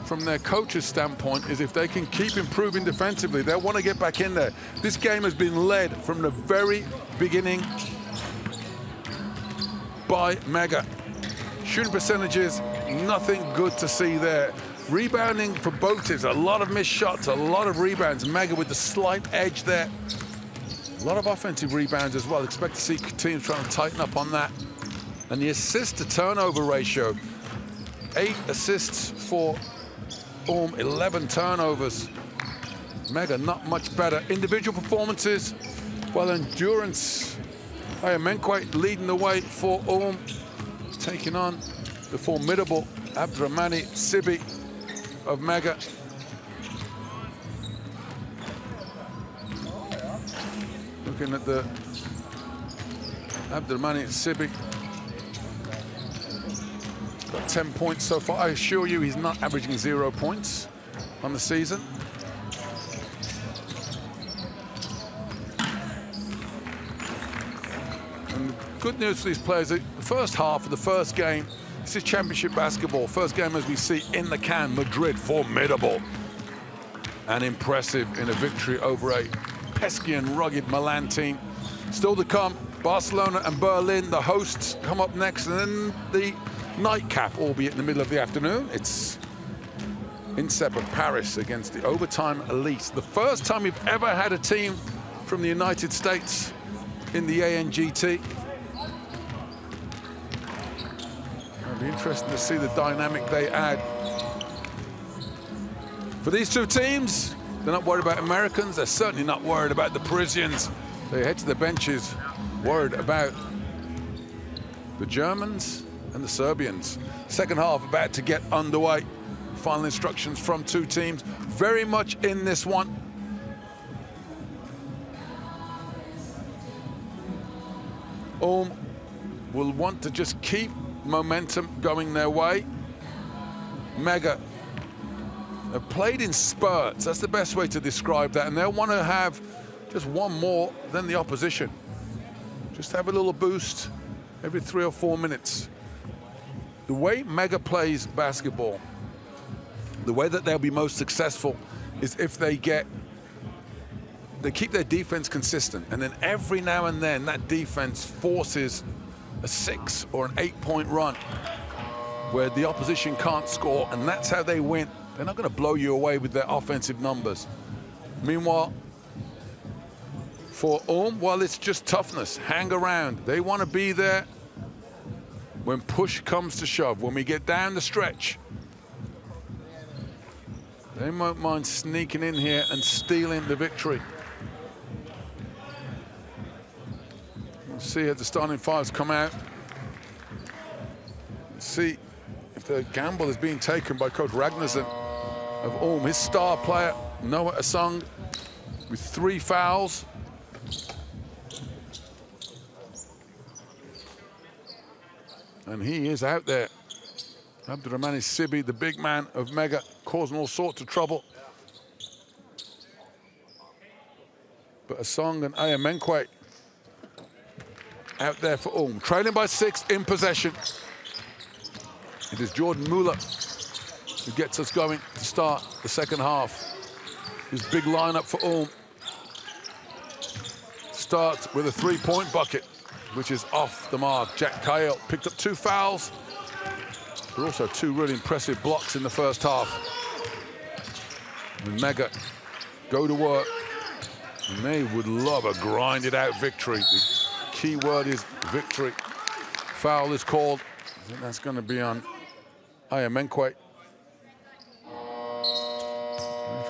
from their coach's standpoint, is if they can keep improving defensively, they'll want to get back in there. This game has been led from the very beginning by Mega. Shooting percentages, nothing good to see there. Rebounding for both teams, a lot of missed shots, a lot of rebounds. Mega with the slight edge there. A lot of offensive rebounds as well. Expect to see teams trying to tighten up on that. And the assist to turnover ratio, 8 assists for Ulm, 11 turnovers. Mega not much better. Individual performances, well, endurance. Menquite leading the way for Ulm, taking on the formidable Armani Sibi of Mega. Looking at the Armani Sibi. Got 10 points so far. I assure you he's not averaging 0 points on the season. And the good news for these players, the first half of the first game, this is championship basketball. First game, as we see in the can, Madrid, formidable and impressive in a victory over a pesky and rugged Milan team. Still to come, Barcelona and Berlin, the hosts, come up next, and then the nightcap, albeit in the middle of the afternoon. It's INSEP of Paris against the overtime elite. The first time we've ever had a team from the United States in the ANGT. It'll be interesting to see the dynamic they add. For these two teams, they're not worried about Americans. They're certainly not worried about the Parisians. They head to the benches, worried about the Germans and the Serbians. Second half about to get underway. Final instructions from two teams, very much in this one. Ulm will want to just keep momentum going their way. Mega have played in spurts. That's the best way to describe that. And they'll want to have just one more than the opposition. Just have a little boost every 3 or 4 minutes. The way Mega plays basketball, the way that they'll be most successful is if they keep their defense consistent, and then every now and then that defense forces a 6 or an 8-point run where the opposition can't score, and that's how they win. They're not going to blow you away with their offensive numbers. Meanwhile, for Ulm, well, it's just toughness. Hang around. They want to be there when push comes to shove, when we get down the stretch. They won't mind sneaking in here and stealing the victory. We'll see if the starting fives come out. Let's see if the gamble is being taken by Coach Ragnarsson of Ulm. His star player, Noah Asung, with 3 fouls. And he is out there. Armani Sibi, the big man of Mega, causing all sorts of trouble. But Asung and Menquite out there for Ulm. Trailing by 6 in possession. It is Jordan Muller who gets us going to start the second half. His big lineup for Ulm starts with a 3-point bucket, which is off the mark. Jack Kyle picked up 2 fouls, but also 2 really impressive blocks in the first half. And Mega go to work, and they would love a grinded-out victory. The key word is victory. Foul is called. I think that's going to be on Menquite.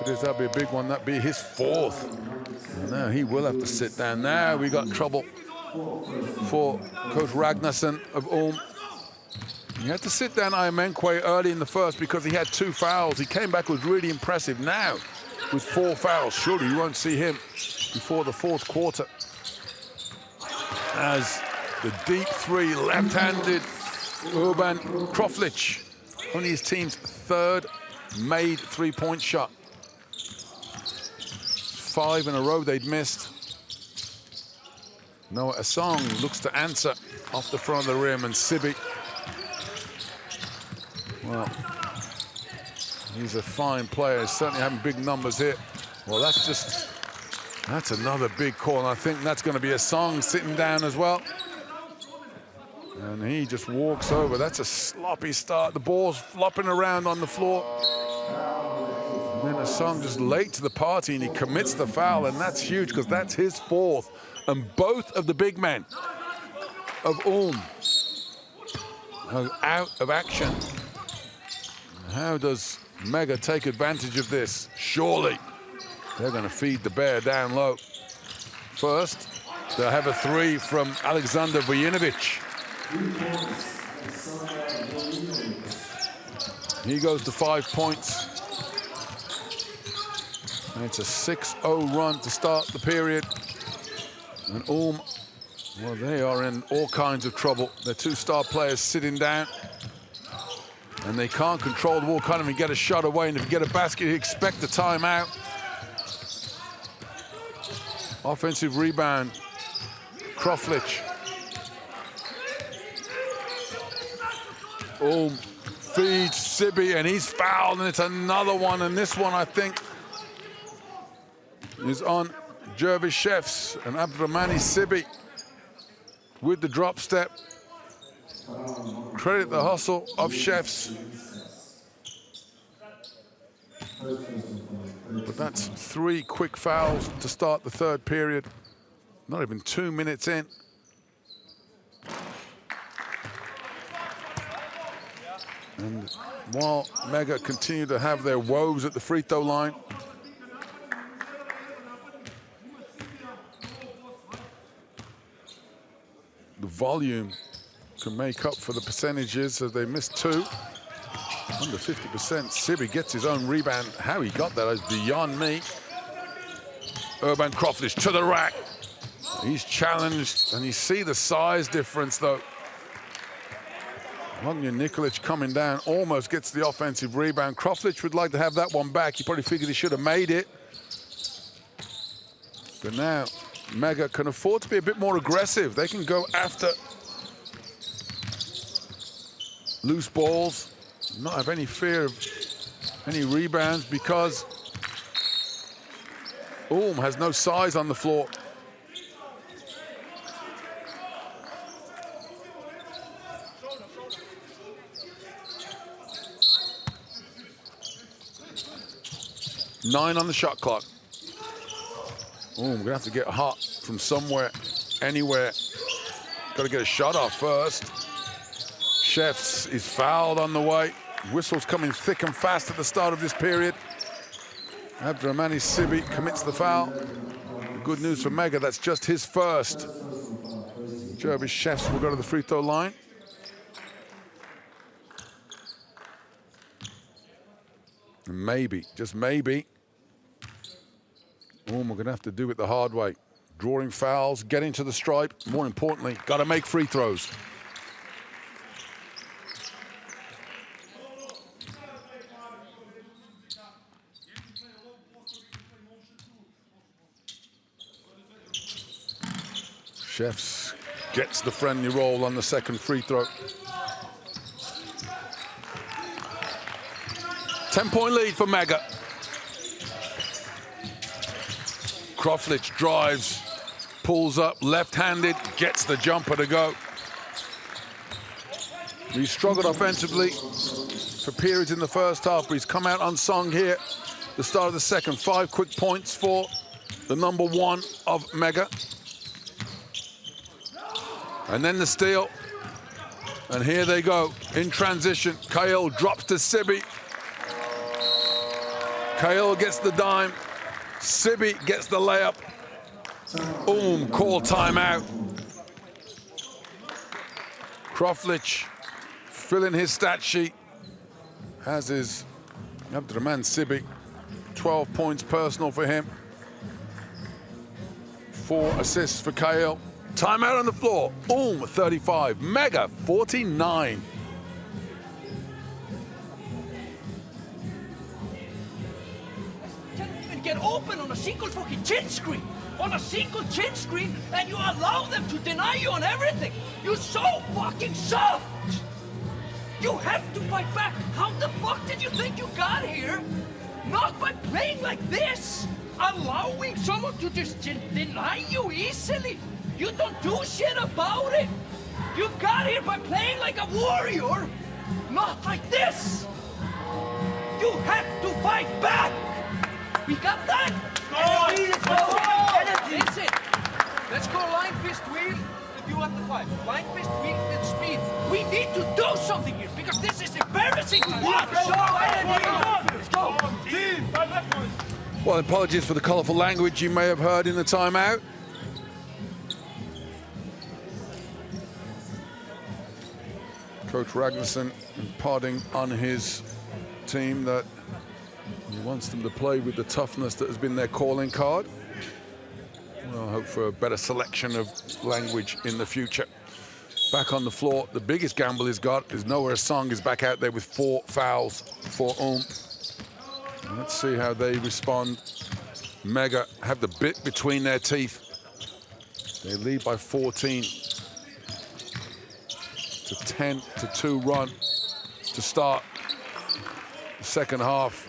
it is, that'd be a big one. That'd be his fourth. And now he will have to sit down. Now we got trouble for Coach Ragnarsson of Ulm. He had to sit down Ayamenkwe early in the first because he had 2 fouls. He came back, was really impressive. Now, with 4 fouls, surely you won't see him before the 4th quarter. As the deep 3, left-handed Urban Kroflic, only his team's 3rd made 3-point shot. 5 in a row they'd missed. Noah Asong looks to answer off the front of the rim, and Sibi, well, he's a fine player. He's certainly having big numbers here. Well, that's another big call, and I think that's going to be Asong sitting down as well. And he just walks over. That's a sloppy start. The ball's flopping around on the floor. And then Asong just late to the party, and he commits the foul, and that's huge because that's his 4th. And both of the big men of Ulm are out of action. How does Mega take advantage of this? Surely they're going to feed the bear down low. First, they'll have a 3 from Alexander Vujinovic. He goes to 5 points. And it's a 6-0 run to start the period. And Ulm, well, they are in all kinds of trouble. Their 2 star players sitting down. And they can't control the ball, can't even get a shot away. And if you get a basket, you expect a timeout. Offensive rebound, Kroflic. Ulm feeds Sibi, and he's fouled, and it's another one. And this one, I think, is on Jervis Chefs, and Abdurrahmani Sibi with the drop step. Credit the hustle of Chefs. But that's 3 quick fouls to start the 3rd period. Not even 2 minutes in. And while Mega continue to have their woes at the free throw line, the volume can make up for the percentages as they missed 2. Under 50%. Sibi gets his own rebound. How he got that is beyond me. Urban Kroflic to the rack. He's challenged, and you see the size difference, though. Mognia Nikolic coming down, almost gets the offensive rebound. Kroflic would like to have that one back. He probably figured he should have made it. But now, Mega can afford to be a bit more aggressive. They can go after loose balls, not have any fear of any rebounds, because Ulm has no size on the floor. Nine on the shot clock. Ulm gonna have to get hot from somewhere, anywhere. Got to get a shot off first. Chefs is fouled on the way. Whistles coming thick and fast at the start of this period. Abdurrahmani Sibi commits the foul. Good news for Mega, that's just his first. Jervis Chefs will go to the free throw line. And maybe, just maybe, we're gonna have to do it the hard way. Drawing fouls, getting to the stripe. More importantly, gotta make free throws. Chefs gets the friendly roll on the second free throw. 10-point lead for Mega. Kroflic drives, pulls up, left-handed, gets the jumper to go. He struggled offensively for periods in the first half, but he's come out unsung here. The start of the second, 5 quick points for the #1 of Mega. And then the steal. And here they go in transition. Kyle drops to Sibi. Kyle gets the dime. Sibi gets the layup. Call timeout. Kroflich filling his stat sheet, as is Abdurrahman Sibi. 12 points personal for him. 4 assists for Kyle. Timeout on the floor. 35, Mega 49. Can't even get open on a single fucking chin screen. On a single chin screen, and you allow them to deny you on everything. You're so fucking soft. You have to fight back. How the fuck did you think you got here? Not by playing like this. Allowing someone to just deny you easily. You don't do shit about it. You got here by playing like a warrior, not like this. You have to fight back. We got that? That's it. Let's go line fist wheel if you want the fight. Line fist wheel with speed. We need to do something here because this is embarrassing to watch. Let's go. Team, 5 left points. Well, apologies for the colourful language you may have heard in the timeout. Coach Ragnarsson imparting on his team that he wants them to play with the toughness that has been their calling card. Well, I hope for a better selection of language in the future. Back on the floor, the biggest gamble he's got is Noah Song is back out there with 4 fouls for And let's see how they respond. Mega have the bit between their teeth. They lead by 14. It's a 10-2 run to start the second half.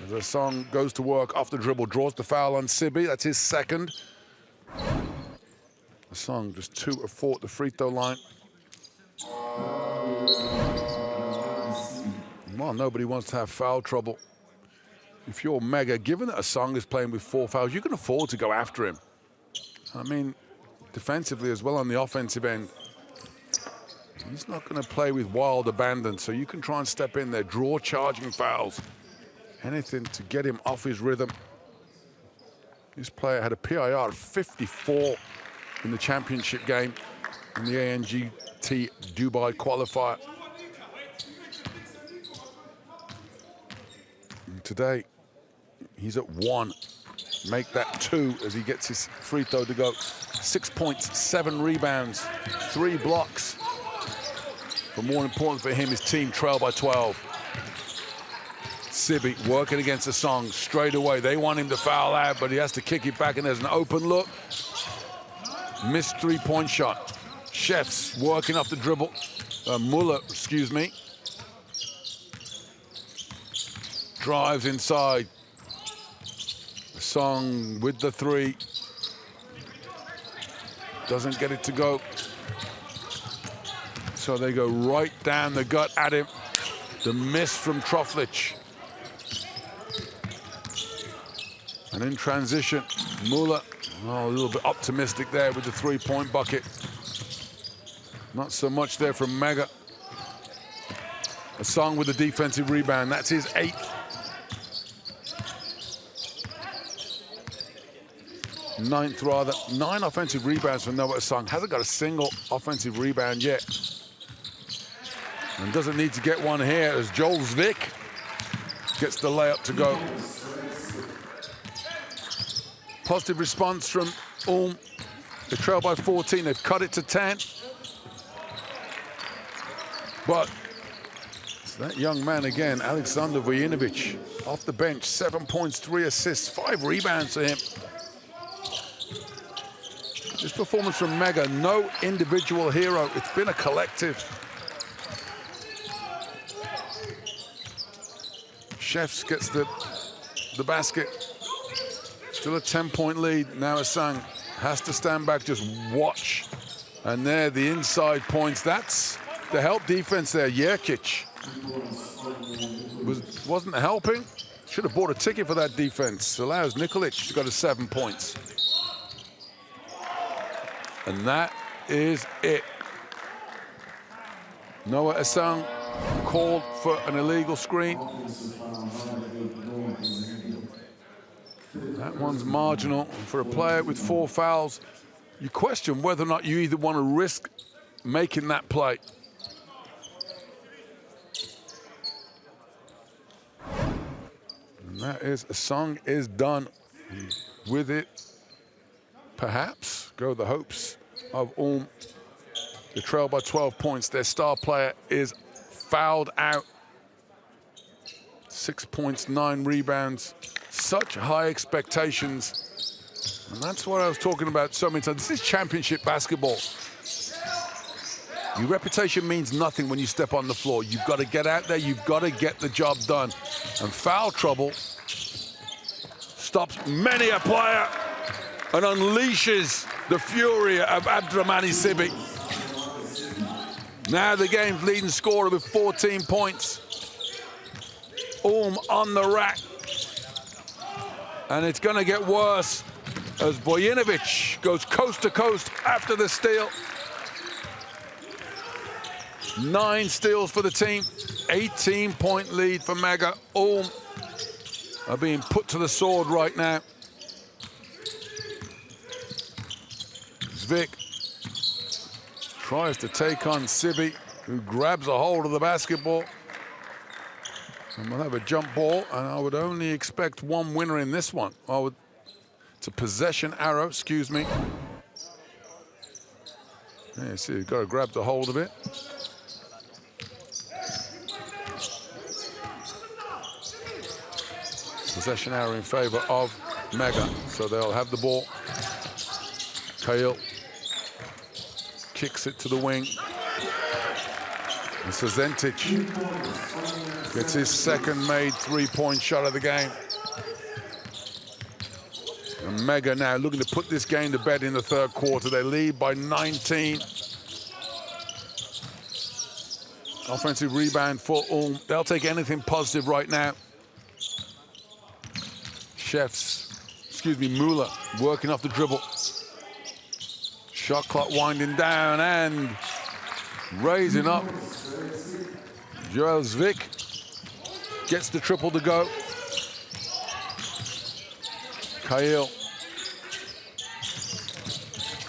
As the Song goes to work off the dribble, draws the foul on Sibi. That's his second. The Song just 2 of 4 at the free throw line. Well, nobody wants to have foul trouble. If you're Mega, given that a Song is playing with 4 fouls, you can afford to go after him. I mean, defensively as well on the offensive end. He's not going to play with wild abandon, so you can try and step in there, draw charging fouls. Anything to get him off his rhythm. This player had a PIR of 54 in the championship game in the ANGT Dubai qualifier. And today, he's at 1. Make that 2 as he gets his free throw to go. 6 points, 7 rebounds, 3 blocks. But more important for him, his team trail by 12. Sibi working against the Song straight away. They want him to foul out, but he has to kick it back, and there's an open look. Missed 3-point shot. Chefs working off the dribble. Muller, excuse me. Drives inside. Song with the 3. Doesn't get it to go. So they go right down the gut at him. The miss from Kroflich. And in transition, Muller, a little bit optimistic there with the 3-point bucket. Not so much there from Mega. A Song with the defensive rebound. That's his 8th. 9th rather. 9 offensive rebounds for Noah Song. Hasn't got a single offensive rebound yet. And doesn't need to get one here as Joel Zvik gets the layup to go. Positive response from Ulm. They trail by 14. They've cut it to 10. But it's that young man again, Alexander Vujinovic, off the bench. 7 points, 3 assists, 5 rebounds for him. This performance from Mega, no individual hero. It's been a collective. Chefs gets the basket. Still a 10-point lead. Now Asang has to stand back, just watch. And there, the inside points. That's the help defense there. Jerkic wasn't helping. Should have bought a ticket for that defense. Allows Nikolic to go to 7 points. And that is it. Noah Asang called for an illegal screen. That one's marginal. For a player with 4 fouls, you question whether or not you either want to risk making that play. And that is, a song is done. And with it, perhaps, go the hopes of Ulm. They trail by 12 points. Their star player is fouled out. 6 points, 9 rebounds. Such high expectations. And that's what I was talking about so many times. This is championship basketball. Your reputation means nothing when you step on the floor. You've got to get out there, you've got to get the job done. And foul trouble stops many a player and unleashes the fury of Abdurrahmani Sibi. Now the game's leading scorer with 14 points. Ulm on the rack. And it's going to get worse as Bojinovic goes coast to coast after the steal. 9 steals for the team, 18-point lead for Mega. Ulm are being put to the sword right now. Zvik tries to take on Sibi, who grabs a hold of the basketball. And we'll have a jump ball, and I would only expect one winner in this one. It's a possession arrow, excuse me. Yeah, see, you've got to grab the hold of it. Possession arrow in favor of Mega, so they'll have the ball. Kale kicks it to the wing. And Sazentic gets his second made 3-point shot of the game. And Mega now looking to put this game to bed in the third quarter. They lead by 19. Offensive rebound for Ulm. They'll take anything positive right now. Muller working off the dribble. Shot clock winding down and raising up. Joel Zvik gets the triple to go. Kyle.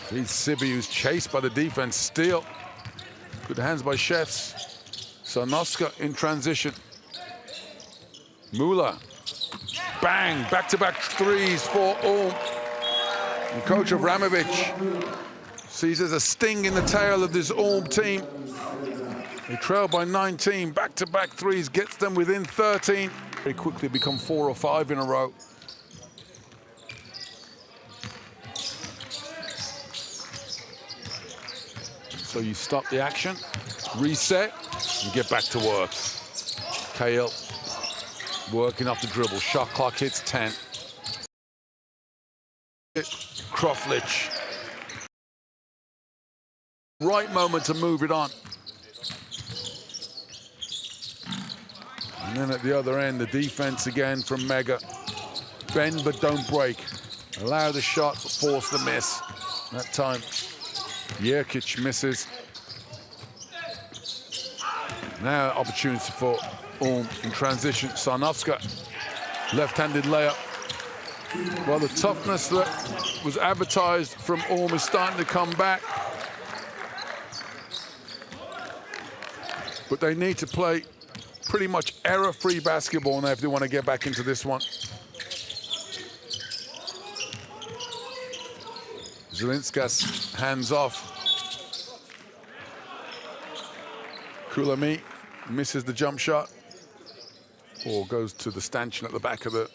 He's Sibi, who's chased by the defense. Steal. Good hands by Chefs. Sarnoska in transition. Muller. Bang, back-to-back threes for Ulm. And Coach Avramovic sees there's a sting in the tail of this Ulm team. They trail by 19, back-to-back threes, gets them within 13. Very quickly become 4 or 5 in a row. So you stop the action, reset, and get back to work. Kale working off the dribble. Shot clock hits 10. Kroflich. Right moment to move it on. And then at the other end, the defense again from Mega. Bend but don't break. Allow the shot, force the miss. That time, Jerkic misses. Now opportunity for Ulm in transition. Sarnovska, left-handed layup. Well, the toughness that was advertised from Ulm is starting to come back. But they need to play pretty much error-free basketball now if they want to get back into this one. Zelinskas hands off. Kulami misses the jump shot. Or goes to the stanchion at the back of the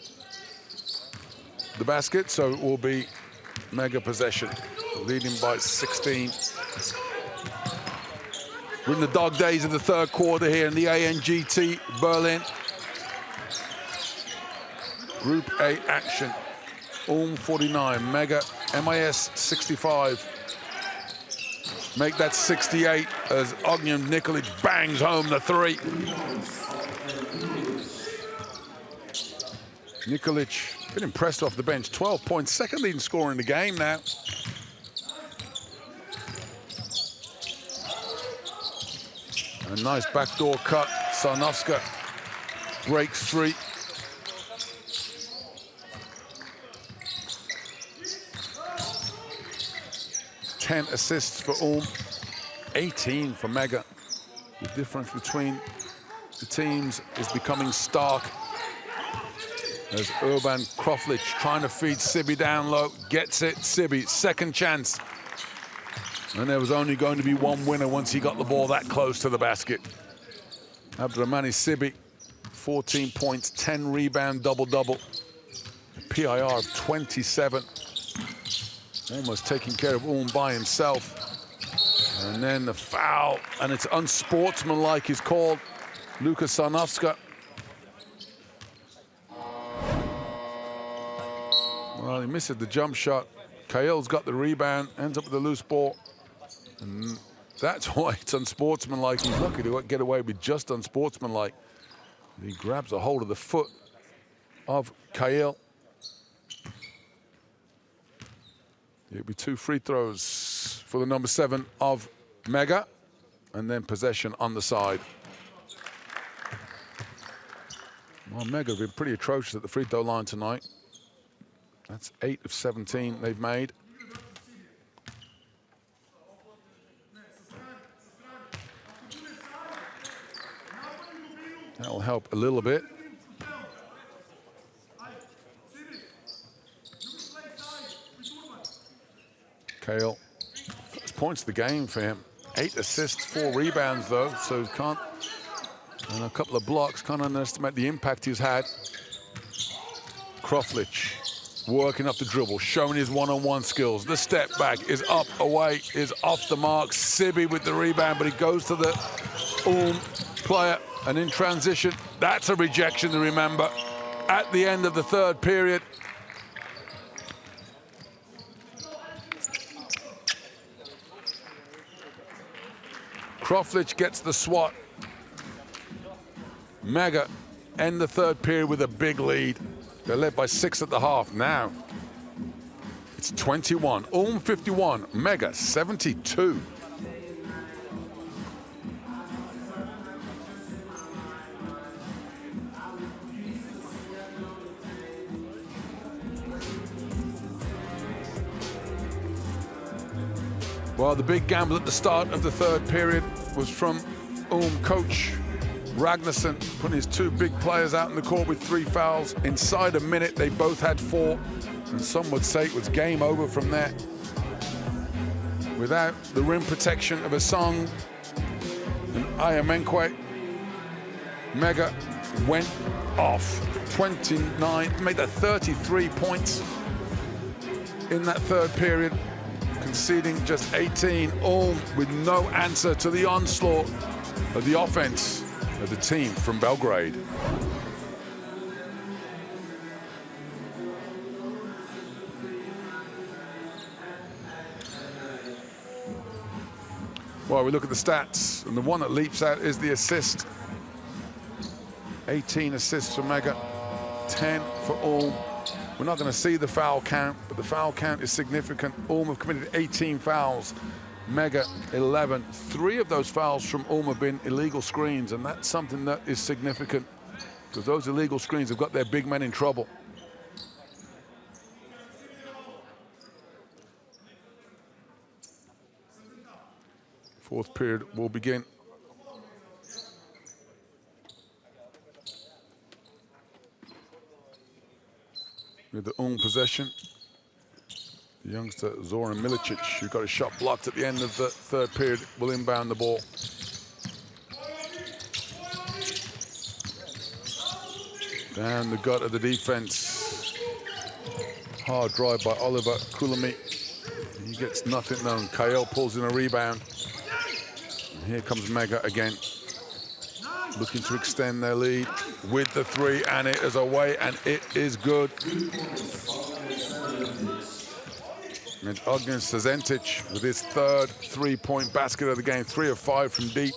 basket, so it will be Mega possession, leading by 16. We're in the dog days of the third quarter here in the ANGT Berlin. Group A action. Ulm 49, Mega MIS 65. Make that 68 as Ognjen Nikolic bangs home the 3. Nikolic, been impressed off the bench. 12 points, second leading scorer in the game now. A nice backdoor cut. Sarnovska breaks free. 10 assists for Ulm, 18 for Mega. The difference between the teams is becoming stark. There's Urban Kroflich trying to feed Sibi down low, gets it, Sibi, second chance. And there was only going to be one winner once he got the ball that close to the basket. Abdurrahmani Sibi, 14 points, 10 rebound, double-double. PIR of 27. Almost taking care of Ulm by himself. And then the foul, and it's unsportsmanlike, he's called. Lukas Sarnowska. Well, he misses the jump shot. Kael's got the rebound, ends up with the loose ball. And that's why it's unsportsmanlike. He's lucky to get away with just unsportsmanlike. He grabs a hold of the foot of Kael. It'll be 2 free throws for the number 7 of Mega, and then possession on the side. Well, Mega have been pretty atrocious at the free throw line tonight. That's 8 of 17 they've made. That'll help a little bit. Kael, first points of the game for him. 8 assists, 4 rebounds though, so can't, and a couple of blocks, can't underestimate the impact he's had. Kroflich working up the dribble, showing his one-on-one skills. The step back is up, away, is off the mark. Sibi with the rebound, but he goes to the Ulm player, and in transition, that's a rejection to remember at the end of the 3rd period. Kroflich gets the swat. Mega end the 3rd period with a big lead. They're led by 6 at the half. Now it's 21. Ulm 51, Mega 72. Well, the big gamble at the start of the 3rd period was from Ulm coach Ragnarsson, putting his 2 big players out in the court with 3 fouls. Inside a minute, they both had 4, and some would say it was game over from there. Without the rim protection of Asong and Ayamenkwe, Mega went off. 29, made that 33 points in that 3rd period, conceding just 18. Ulm with no answer to the onslaught of the offense of the team from Belgrade. Well, we look at the stats, and the one that leaps out is the assist. 18 assists for Mega, 10 for Ulm. We're not going to see the foul count, but the foul count is significant. Ulm have committed 18 fouls, Mega 11. 3 of those fouls from Ulm have been illegal screens, and that's something that is significant because those illegal screens have got their big men in trouble. Fourth period will begin. With the Ulm possession. The youngster Zoran Milicic, who got a shot blocked at the end of the 3rd period, will inbound the ball. Down the gut of the defense. Hard drive by Oliver Kulami. He gets nothing though. Kael pulls in a rebound. And here comes Mega again. Looking to extend their lead with the 3, and it is away, and it is good. And Ognjen Sazentic with his 3rd 3-point basket of the game, 3 of 5 from deep.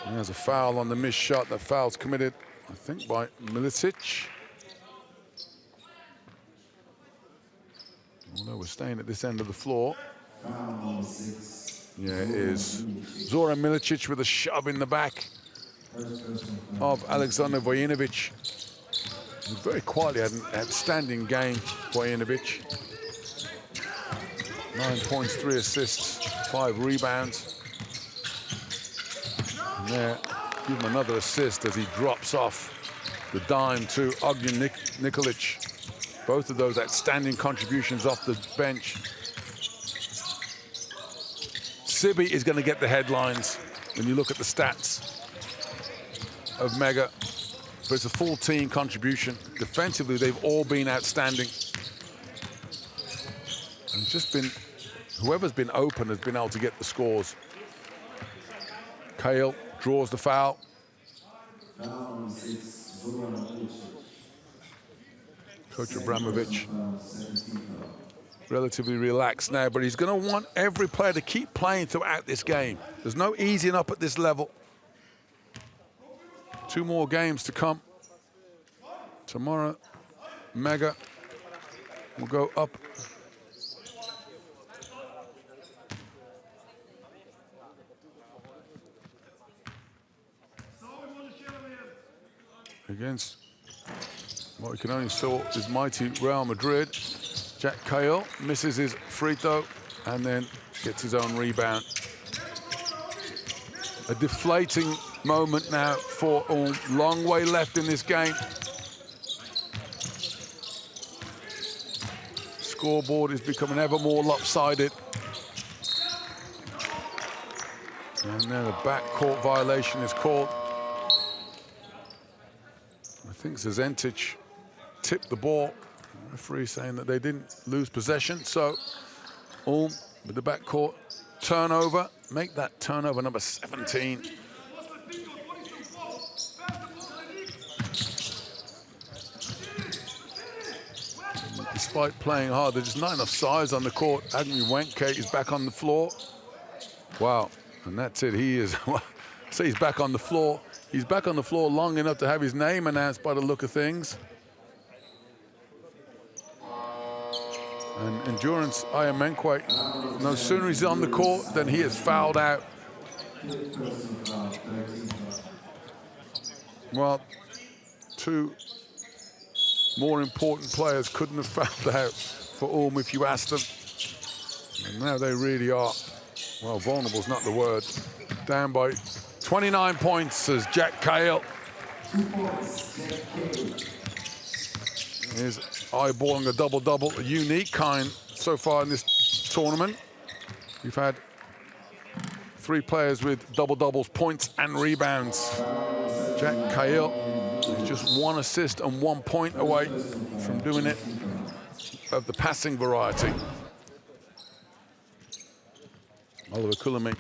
And there's a foul on the missed shot. That foul's committed, I think, by Milicic. Although we're staying at this end of the floor. Yeah, it is. Zoran Milicic with a shove in the back of Alexander Vojinovic. Very quietly had an outstanding game for Ivanovic. 9 points, 3 assists, 5 rebounds. And there, give him another assist as he drops off the dime to Ognjen Nikolic. Both of those outstanding contributions off the bench. Sibi is going to get the headlines when you look at the stats of Mega. But it's a full team contribution. Defensively, they've all been outstanding. And just been, whoever's been open has been able to get the scores. Kale draws the foul. Coach Abramovich relatively relaxed now, but he's going to want every player to keep playing throughout this game. There's no easing up at this level. 2 more games to come. Tomorrow, Mega will go up against what we can only saw is mighty Real Madrid. Jack Cahill misses his free throw and then gets his own rebound. A deflating moment now for Ulm. Long way left in this game. Scoreboard is becoming ever more lopsided. And then a backcourt violation is called. I think Zezentic tipped the ball. The referee saying that they didn't lose possession. So Ulm with the backcourt turnover. Make that turnover number 17. Despite playing hard, there's just not enough size on the court. Agnew Wenke is back on the floor. Wow, and that's it. He is, say he's back on the floor. He's back on the floor long enough to have his name announced by the look of things. And Endurance Ayamenkwe, no sooner is he on the court than he is fouled out. Well, 2 more important players couldn't have fouled out for Ulm if you asked them. And now they really are, well, vulnerable is not the word. Down by 29 points as Jack Cahill is eyeballing a double-double, a unique kind so far in this tournament. We've had 3 players with double-doubles, points and rebounds. Jack Cahill is just 1 assist and 1 point away from doing it of the passing variety. Oliver Kulami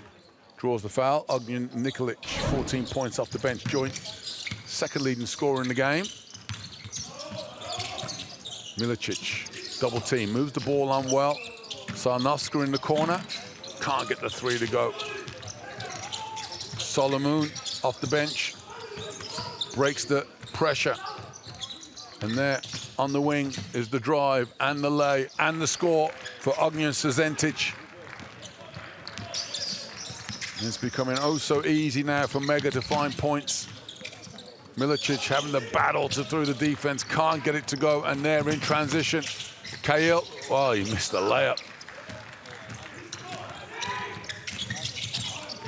draws the foul. Ognjen Nikolic, 14 points off the bench, joint second leading scorer in the game. Milicic, double team, moves the ball on well. Sarnovska in the corner, can't get the 3 to go. Solomon off the bench, breaks the pressure. And there on the wing is the drive and the lay and the score for Ognjen Zezentic. It's becoming oh so easy now for Mega to find points. Milicic having the battle through the defense, can't get it to go, and they're in transition. Cahill, oh, he missed the layup.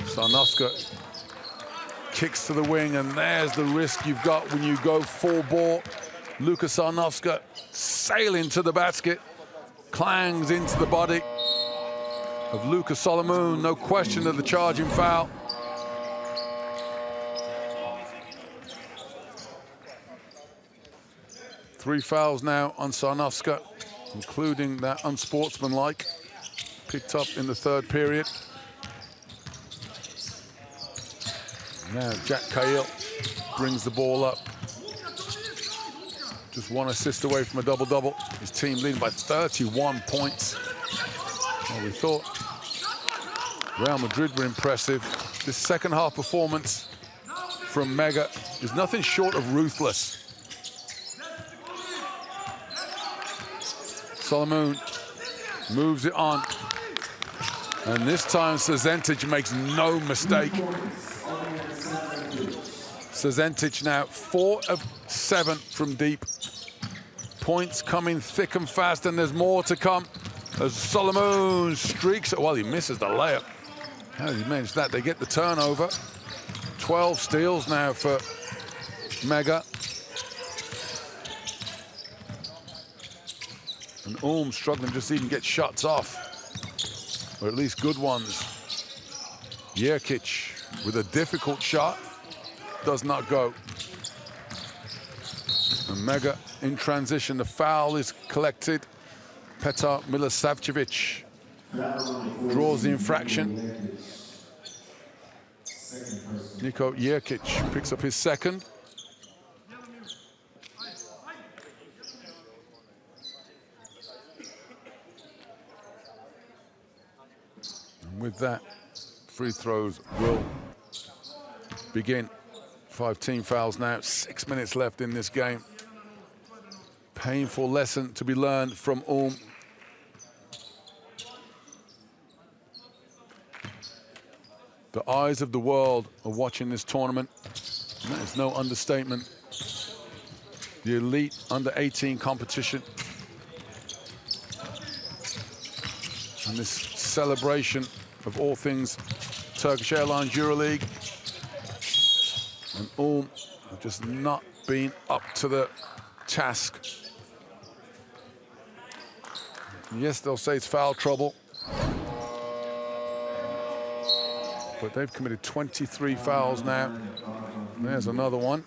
Sarnovska kicks to the wing, and there's the risk you've got when you go full ball. Luka Sarnovska sailing to the basket, clangs into the body of Luka Solomon. No question of the charging foul. Three fouls now on Sarnovska, including that unsportsmanlike picked up in the 3rd period. Now Jack Cahill brings the ball up. Just 1 assist away from a double-double. His team leading by 31 points. Well, we thought Real Madrid were impressive. This second half performance from Mega is nothing short of ruthless. Solomon moves it on. And this time Zezentic makes no mistake. Zezentic now 4 of 7 from deep. Points coming thick and fast, and there's more to come. As Solomon streaks, well, he misses the layup. How did he manage that? They get the turnover. 12 steals now for Mega. And Ulm struggling just to even get shots off, or at least good ones. Jerkic with a difficult shot, does not go. And Mega in transition, the foul is collected. Petar Milosavljevic draws the infraction. Niko Jerkic picks up his second. And with that, free throws will begin. 5 team fouls now, 6 minutes left in this game. Painful lesson to be learned from Ulm. The eyes of the world are watching this tournament, and that is no understatement. The elite under-18 competition. And this celebration of all things Turkish Airlines Euroleague. And Ulm have just not been up to the task. Yes, they'll say it's foul trouble, but they've committed 23 fouls now. There's another one.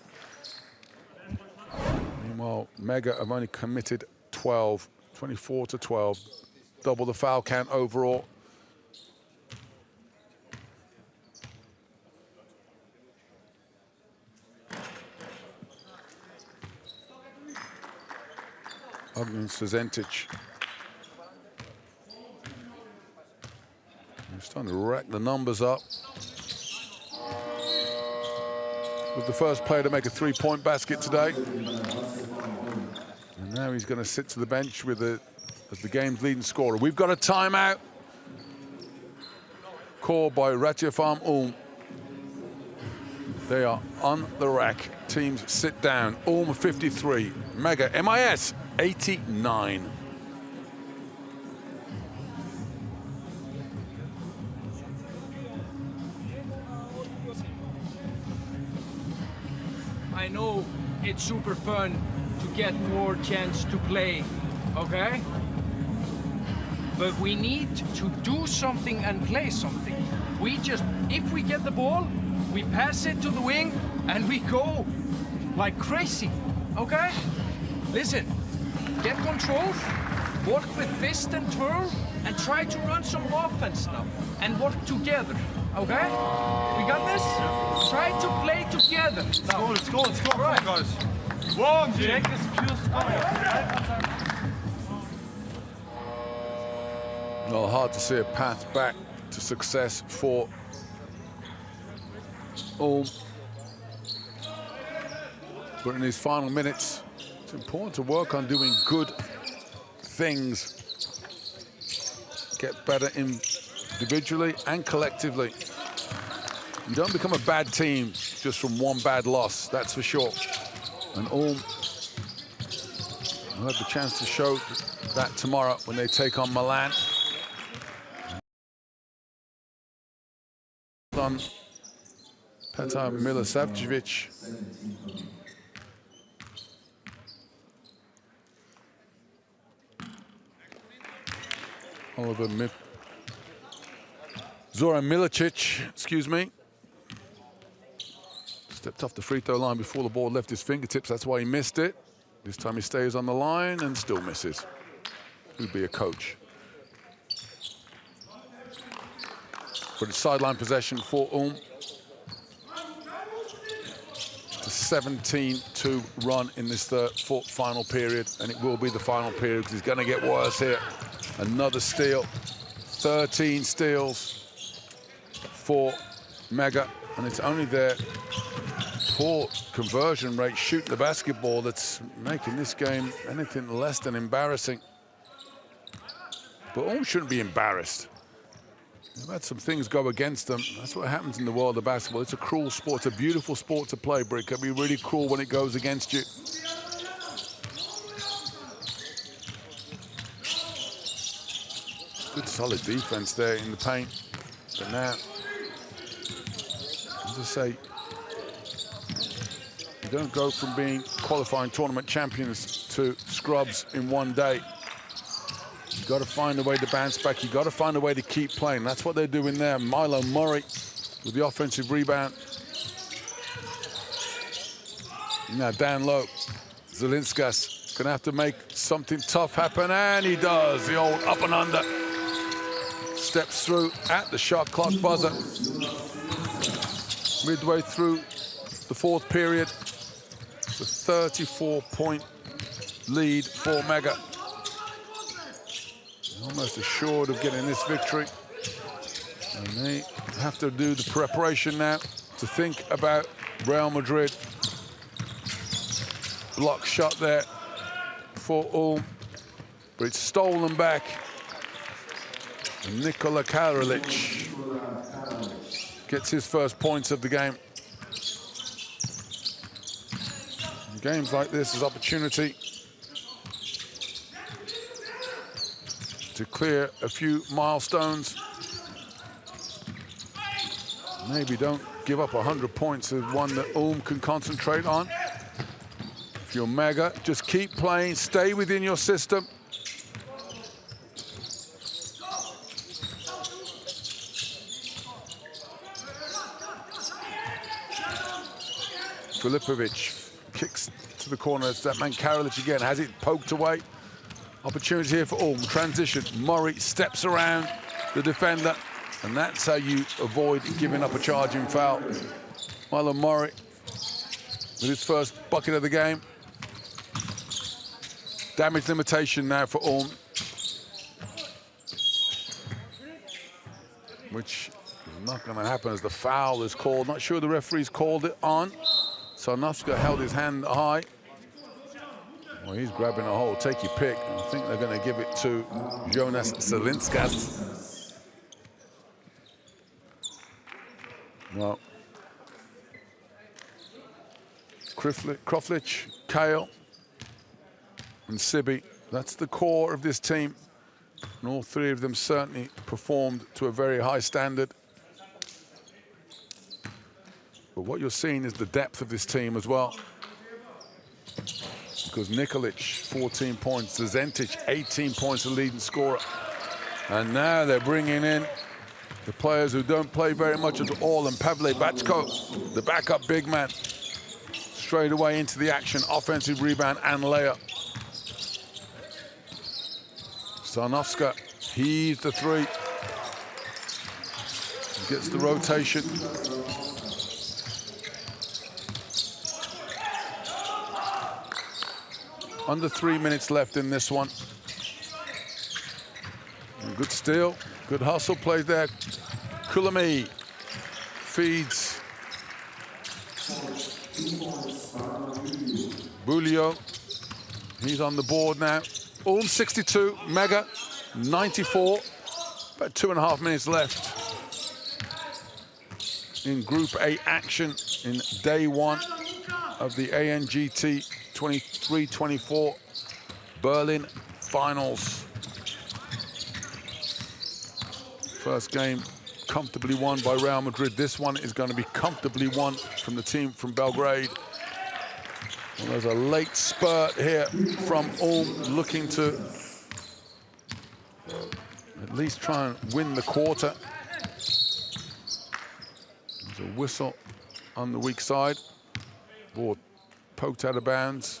Meanwhile, Mega have only committed 12, 24 to 12, double the foul count overall. Ognjen Sezentic. He's starting to rack the numbers up. Was the first player to make a three-point basket today. And now he's going to sit to the bench with as the game's leading scorer. We've got a timeout called by ratiopharm Ulm. They are on the rack. Teams sit down. Ulm 53, Mega MIS 89. I know it's super fun to get more chance to play, okay? But we need to do something and play something. If we get the ball, we pass it to the wing and we go like crazy, okay? Listen, get control, work with fist and twirl, and try to run some offense now, and work together, okay? We got this? Try to play together. Let's go, Right. guys. One, check this pure score. Well, hard to see a path back to success for Ulm. But in these final minutes, it's important to work on doing good things. Get better individually and collectively. You don't become a bad team just from one bad loss, that's for sure. And Ulm will have the chance to show that tomorrow when they take on Milan. On Petar Milosavljevic. Zoran Milicic, excuse me. Stepped off the free throw line before the ball left his fingertips. That's why he missed it. This time he stays on the line and still misses. Who'd be a coach? But it's sideline possession for Ulm. It's a 17-2 run in this final period, and it will be the final period because it's going to get worse here. Another steal, 13 steals for Mega, and it's only their poor conversion rate shooting the basketball that's making this game anything less than embarrassing. But Ulm shouldn't be embarrassed. They've had some things go against them. That's what happens in the world of basketball. It's a cruel sport. It's a beautiful sport to play, but it can be really cruel when it goes against you. Good solid defense there in the paint. But now, as I say, you don't go from being qualifying tournament champions to scrubs in one day. You've got to find a way to bounce back. You've got to find a way to keep playing. That's what they're doing there. Milo Murray with the offensive rebound. Now down low, Zelinskas gonna have to make something tough happen, and he does. The old up and under. Steps through at the shot clock buzzer. Midway through the fourth period, the 34-point lead for Mega. Almost assured of getting this victory. And they have to do the preparation now to think about Real Madrid. Block shot there for Ulm, but it's stolen back. And Nikola Karalic gets his first points of the game. In games like this is opportunity to clear a few milestones. Maybe don't give up 100 points is one that Ulm can concentrate on. If you're Mega, just keep playing, stay within your system. Filipovic kicks to the corner. It's that man Karalic again. Has it poked away. Opportunity here for Ulm. Transition. Murray steps around the defender. And that's how you avoid giving up a charging foul. Milo Murray with his first bucket of the game. Damage limitation now for Ulm, which is not going to happen as the foul is called. Not sure the referee's called it on. Sarnowska held his hand high. Well, he's grabbing a hold. Take your pick. I think they're going to give it to Jonas Zelinskas. Well, Kroflich, Kale, and Sibi, that's the core of this team. And all three of them certainly performed to a very high standard. But what you're seeing is the depth of this team as well. Because Nikolic, 14 points, Zezentic, 18 points, the leading scorer. And now they're bringing in the players who don't play very much at all, and Pavle Batko, the backup big man, straight away into the action, offensive rebound and layup. Sarnowska heaves the three. Gets the rotation. Under 3 minutes left in this one. And good steal, good hustle play there. Kulami feeds Bulio. He's on the board now. Ulm 62, Mega 94. About 2.5 minutes left in Group A action in day one of the ANGT 23-24 Berlin finals. First game comfortably won by Real Madrid. This one is going to be comfortably won from the team from Belgrade. Well, there's a late spurt here from Ulm, looking to at least try and win the quarter. There's a whistle on the weak side. Ball poked out of bounds.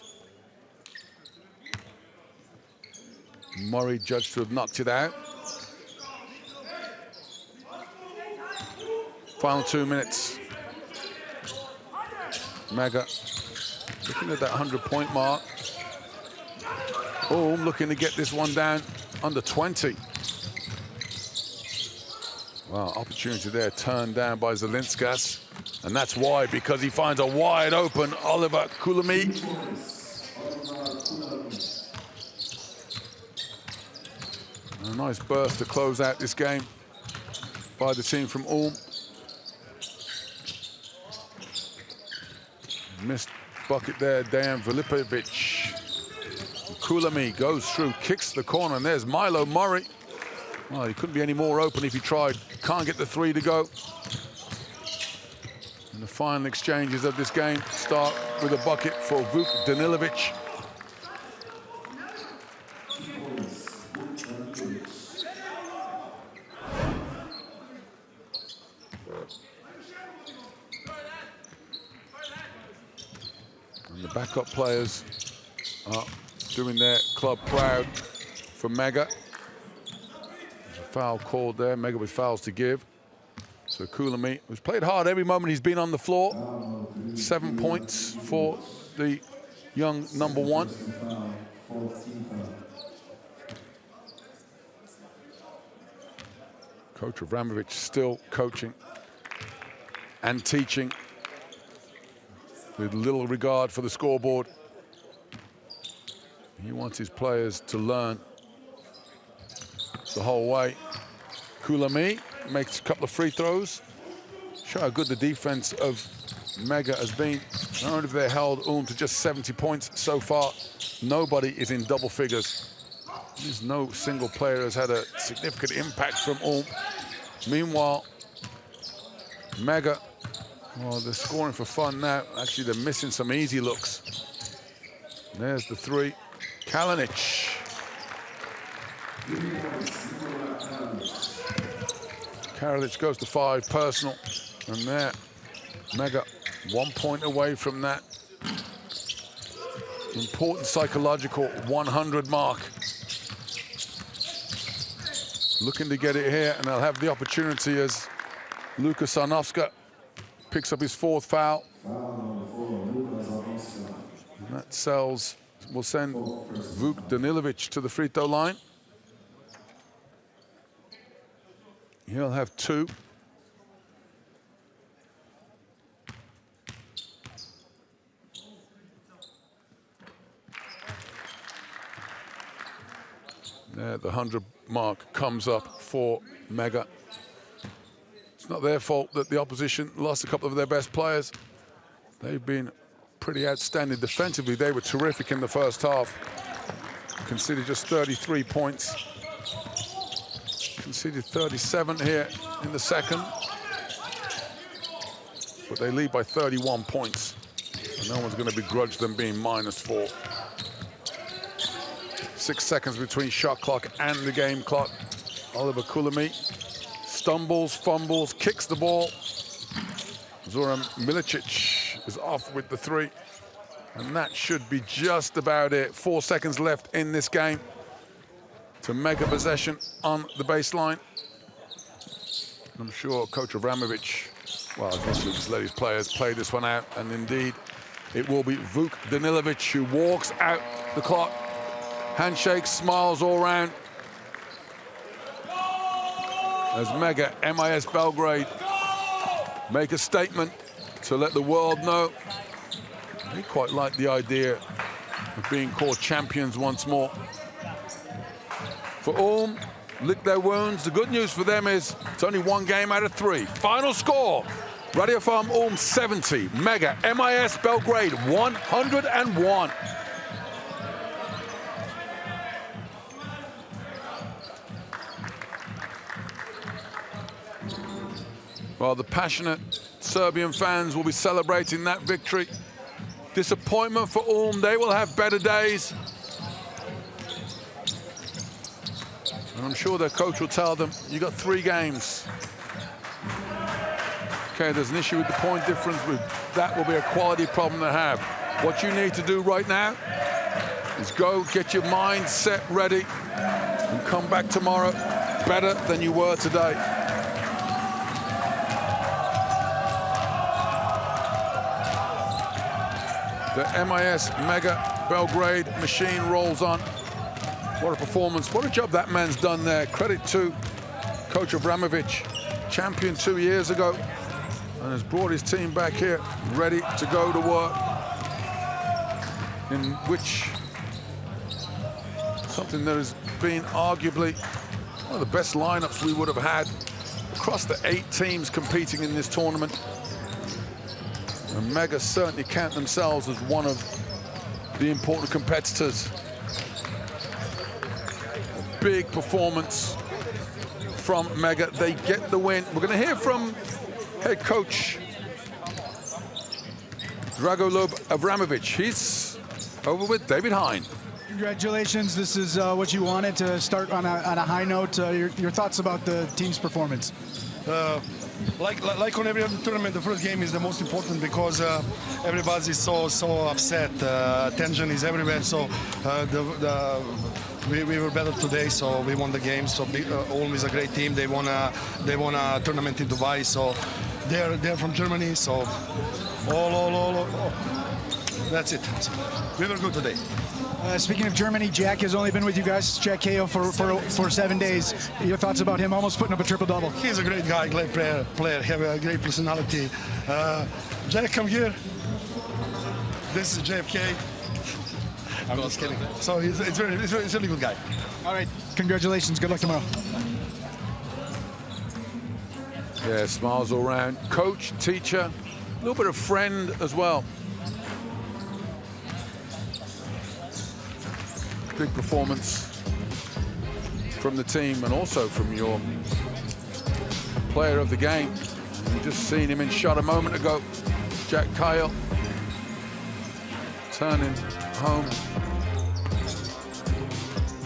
Murray judged to have knocked it out. Final 2 minutes. Mega looking at that 100-point mark. Ulm looking to get this one down under 20. Wow, opportunity there turned down by Zelinskas. And that's why, because he finds a wide open Oliver Kulami. A nice burst to close out this game by the team from Ulm. Missed bucket there, Dejan Filipovic. Kulami goes through, kicks the corner, and there's Milo Murray. Well, he couldn't be any more open if he tried. Can't get the three to go. And the final exchanges of this game start with a bucket for Vuk Danilovic. And the backup players are doing their club proud for Mega. There's a foul called there, Mega with fouls to give. So Kulami, who's played hard every moment he's been on the floor. 7 points for the young number one. Coach Avramovic still coaching and teaching with little regard for the scoreboard. He wants his players to learn the whole way. Kulami makes a couple of free throws. Show how good the defense of Mega has been. Not only have they held Ulm to just 70 points so far, nobody is in double figures. There's no single player has had a significant impact from Ulm. Meanwhile, Mega, well, they're scoring for fun now. Actually, they're missing some easy looks. There's the three. Kalinic. Kalinic goes to 5, personal. And there, Mega 1 point away from that important psychological 100 mark. Looking to get it here, and they'll have the opportunity as Luka Sarnowska picks up his 4th foul. And that will send Vuk Danilovic to the free throw line. He'll have 2. There, the 100 mark comes up for Mega. It's not their fault that the opposition lost a couple of their best players. They've been pretty outstanding defensively. They were terrific in the first half. Conceded just 33 points. Conceded 37 here in the second. But they lead by 31 points. And no one's going to begrudge them being -4. 6 seconds between shot clock and the game clock. Oliver Kulami stumbles, fumbles, kicks the ball. Zoran Milicic is off with the 3. And that should be just about it. 4 seconds left in this game to Mega possession on the baseline. I'm sure Coach Avramovic, well, I guess he'll just let his players play this one out. And indeed, it will be Vuk Danilovic who walks out the clock. Handshakes, smiles all around. As Mega MIS Belgrade make a statement to let the world know they quite like the idea of being called champions once more. For Ulm, lick their wounds. The good news for them is it's only 1 game out of 3. Final score, ratiopharm Ulm 70, Mega MIS Belgrade 101. Well, the passionate Serbian fans will be celebrating that victory. Disappointment for Ulm, they will have better days. And I'm sure their coach will tell them, you got 3 games. Okay, there's an issue with the point difference, but that will be a quality problem to have. What you need to do right now is go get your mind set ready and come back tomorrow better than you were today. The MIS Mega Belgrade machine rolls on. What a performance. What a job that man's done there. Credit to Coach Avramovic, champion 2 years ago, and has brought his team back here ready to go to work. In which something that has been arguably one of the best lineups we would have had across the 8 teams competing in this tournament. And Mega certainly count themselves as one of the important competitors. A big performance from Mega. They get the win. We're going to hear from head coach Dragoljub Avramovic. He's over with David Hein. Congratulations. This is what you wanted to start on a high note. Your thoughts about the team's performance? Like on every other tournament, the first game is the most important because everybody's so upset. Tension is everywhere. So we were better today, so we won the game. So Ulm is a great team. They won a tournament in Dubai. So they're from Germany. So all. That's it. So we were good today. Speaking of Germany, Jack has only been with you guys, Jack Cahill, for 7 days. Your thoughts about him almost putting up a triple-double? He's a great guy, great player, have a great personality. Jack, come here. This is JFK. I'm just kidding. So he's a really good guy. All right, congratulations. Good luck tomorrow. Yeah, smiles all around. Coach, teacher, a little bit of friend as well. Big performance from the team and also from your player of the game. You just seen him in shot a moment ago. Jack Cahill turning home.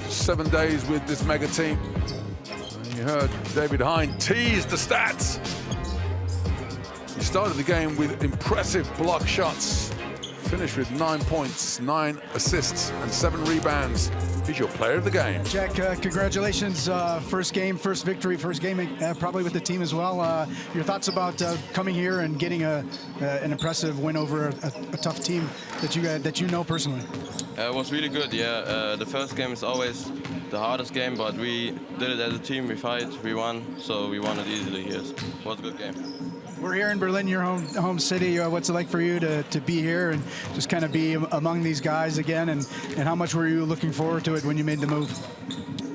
7 days with this Mega team. And you heard David Hein tease the stats. He started the game with impressive block shots. Finished with 9 points, 9 assists, and 7 rebounds. He's your player of the game. Jack, congratulations. First game, first victory, first game probably with the team as well. Your thoughts about coming here and getting an impressive win over a tough team that you know personally? It was really good, yeah. The first game is always the hardest game, but we did it as a team. We fight, we won, so we won it easily. Yes, it was a good game. We're here in Berlin, your home city. What's it like for you to be here and just kind of be among these guys again? And how much were you looking forward to it when you made the move?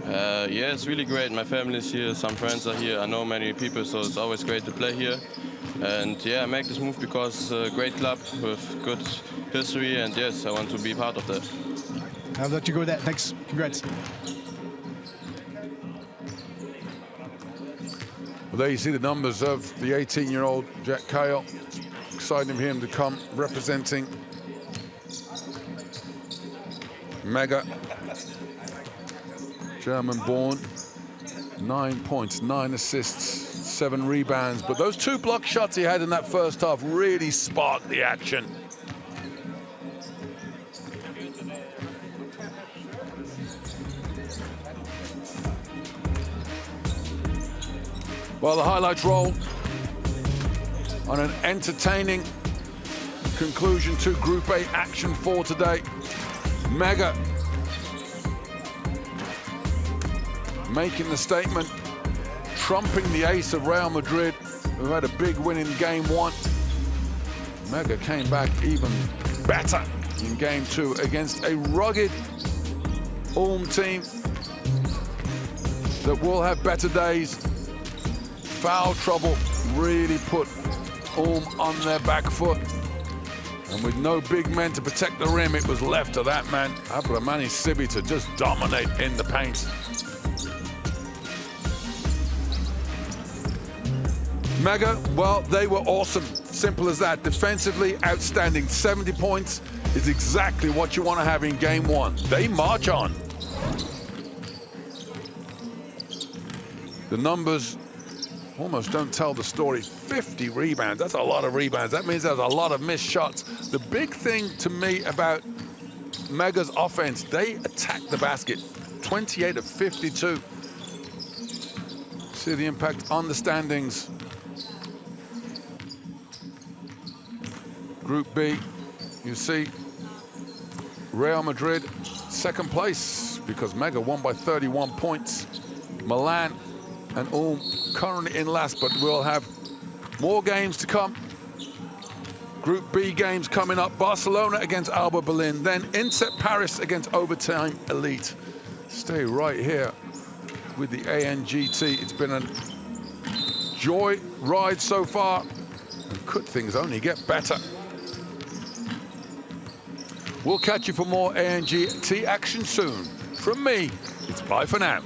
Yeah, it's really great. My family is here. Some friends are here. I know many people, so it's always great to play here. And yeah, I make this move because a great club with good history. And yes, I want to be part of that. I'll let you go with that. Thanks. Congrats. Well, there you see the numbers of the 18-year-old Jack Cahill. Exciting for him to come representing Mega. German-born. 9 points, 9 assists, 7 rebounds. But those 2 block shots he had in that first half really sparked the action. Well, the highlights roll on an entertaining conclusion to Group A action for today. Mega making the statement, trumping the ace of Real Madrid, who had a big win in Game 1. Mega came back even better in Game 2 against a rugged Ulm team that will have better days. Foul trouble really put Ulm on their back foot. And with no big men to protect the rim, it was left to that man, Armani Sibi, to just dominate in the paint. Mega, well, they were awesome. Simple as that. Defensively, outstanding. 70 points is exactly what you want to have in Game 1. They march on. The numbers almost don't tell the story. 50 rebounds, that's a lot of rebounds. That means there's a lot of missed shots. The big thing to me about Mega's offense, they attack the basket. 28 of 52. See the impact on the standings. Group B, you see Real Madrid second place because Mega won by 31 points. Milan and Ulm currently in last, but we'll have more games to come. Group B games coming up. Barcelona against ALBA Berlin, then INSEP Paris against Overtime Elite. Stay right here with the ANGT. It's been a joy ride so far, and could things only get better? We'll catch you for more ANGT action soon. From me, it's bye for now.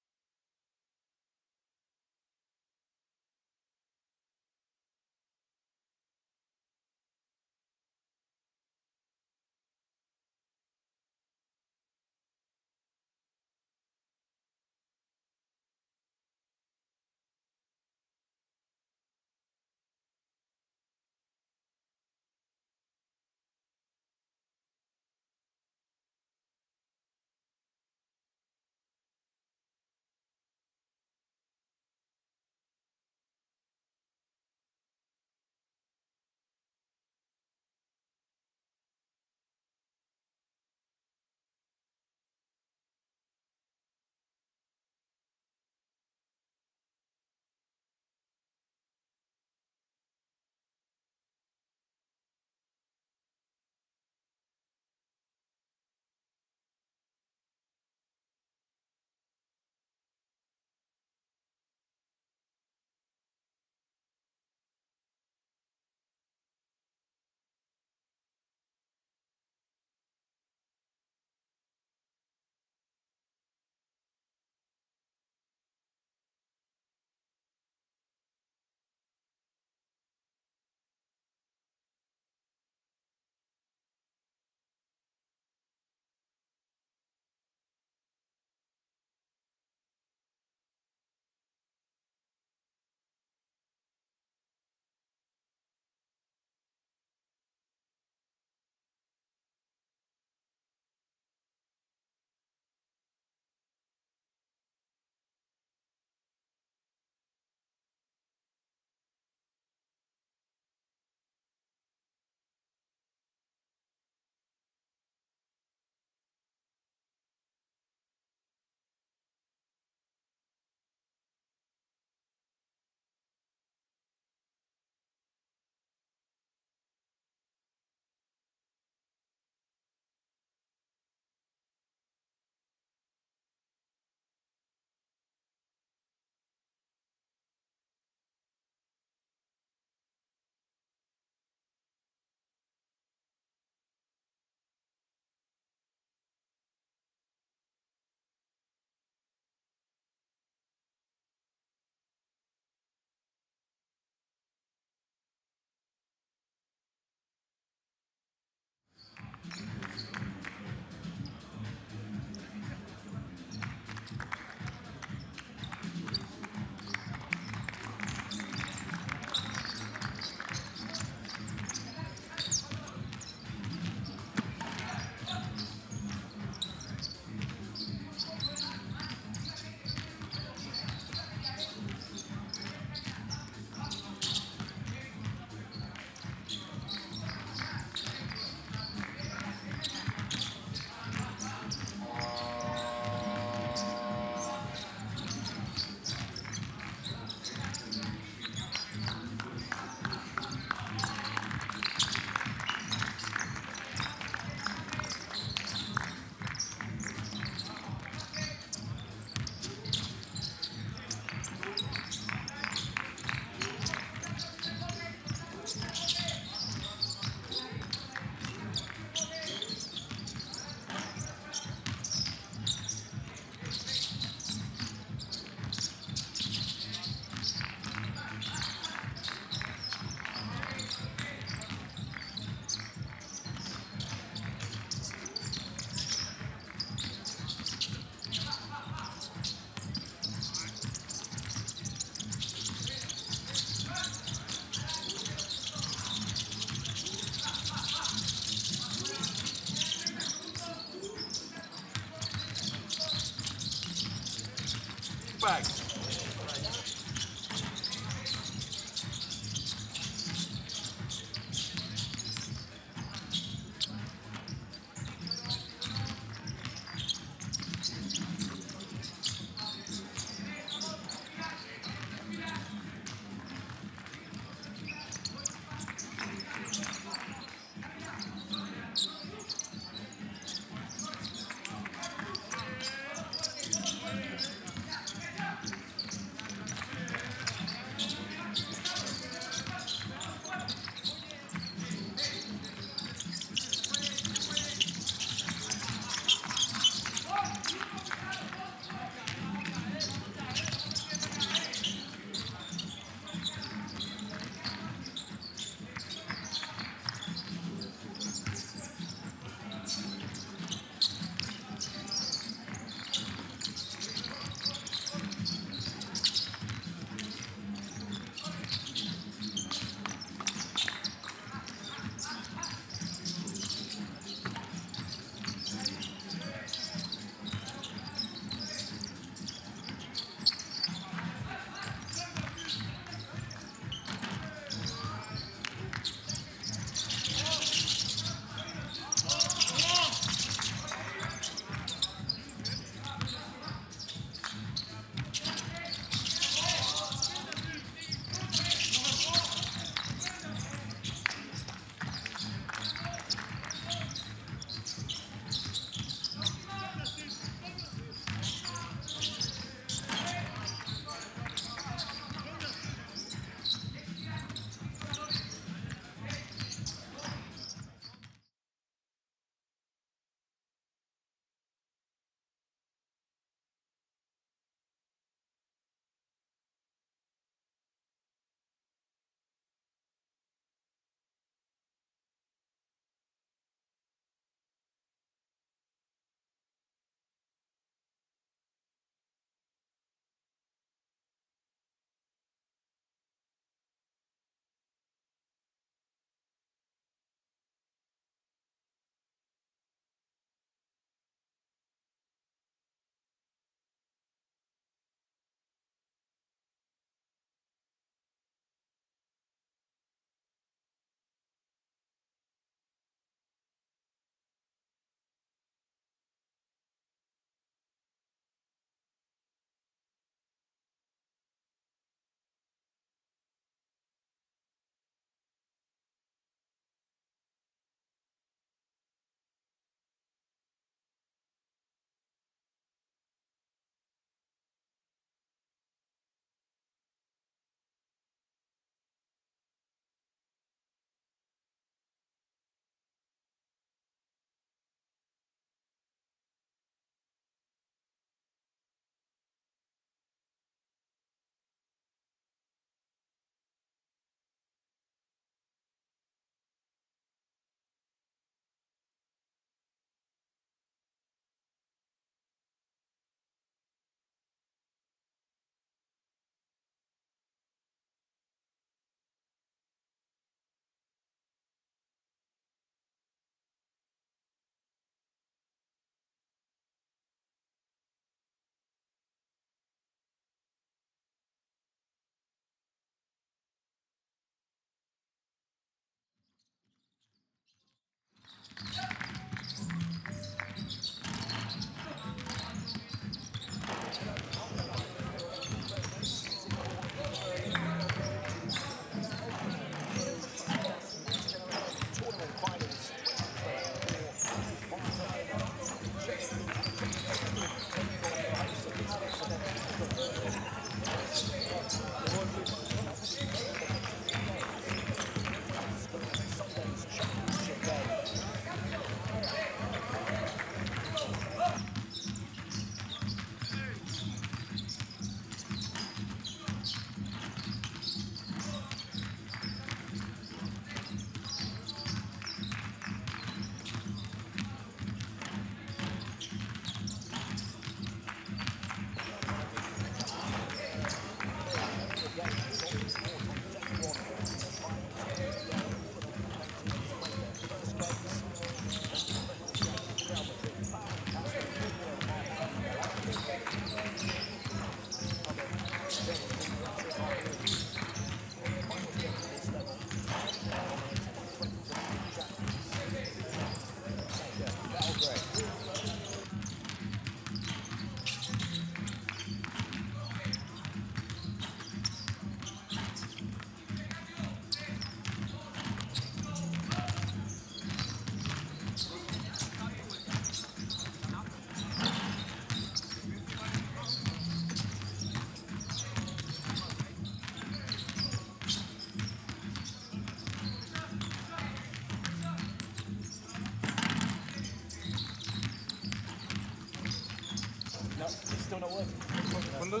Sekunde.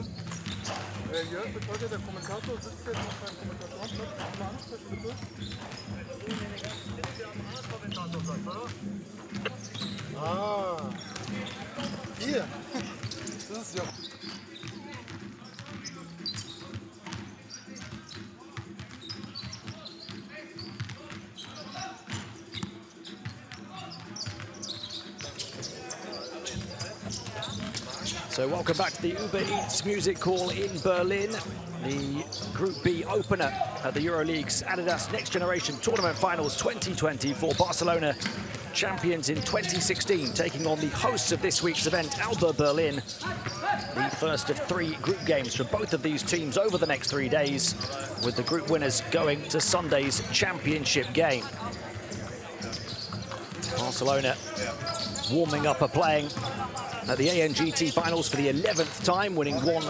Jörg, bitte, der Kommentator sitzt jetzt auf seinem Kommentatorplatz. Mal ansprechen, bitte. Ah, hier. Das ist ja. So welcome back to the Uber Eats Music Hall in Berlin, the Group B opener at the Euroleague's ADIDAS Next Generation Tournament Finals 2020 for Barcelona, champions in 2016, taking on the hosts of this week's event, ALBA Berlin. The first of 3 group games for both of these teams over the next 3 days, with the group winners going to Sunday's championship game. Barcelona warming up, playing at the ANGT finals for the 11th time, winning 1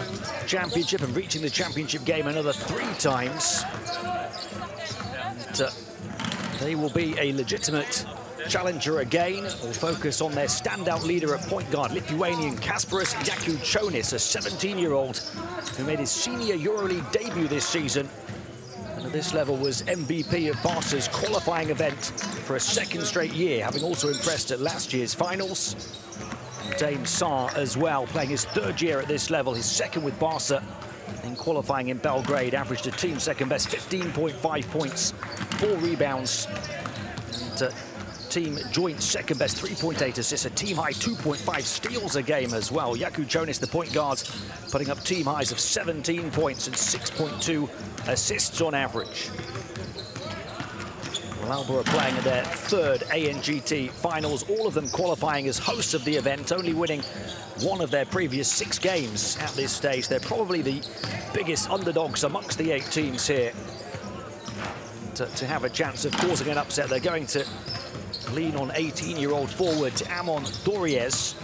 championship and reaching the championship game another 3 times. And, they will be a legitimate challenger again. Will focus on their standout leader at point guard, Lithuanian Kasparas Jakučionis, a 17-year-old who made his senior EuroLeague debut this season. And at this level was MVP of Barca's qualifying event for a 2nd straight year, having also impressed at last year's finals. Dame Saar as well, playing his 3rd year at this level, his 2nd with Barca in qualifying in Belgrade, averaged a team 2nd best, 15.5 points, 4 rebounds, and team joint 2nd best, 3.8 assists, a team high 2.5 steals a game as well. Jakučionis, the point guard, putting up team highs of 17 points and 6.2 assists on average. ALBA are playing at their 3rd ANGT finals, all of them qualifying as hosts of the event, only winning 1 of their previous 6 games at this stage. They're probably the biggest underdogs amongst the 8 teams here to have a chance of causing an upset. They're going to lean on 18-year-old forward Amon Doriez.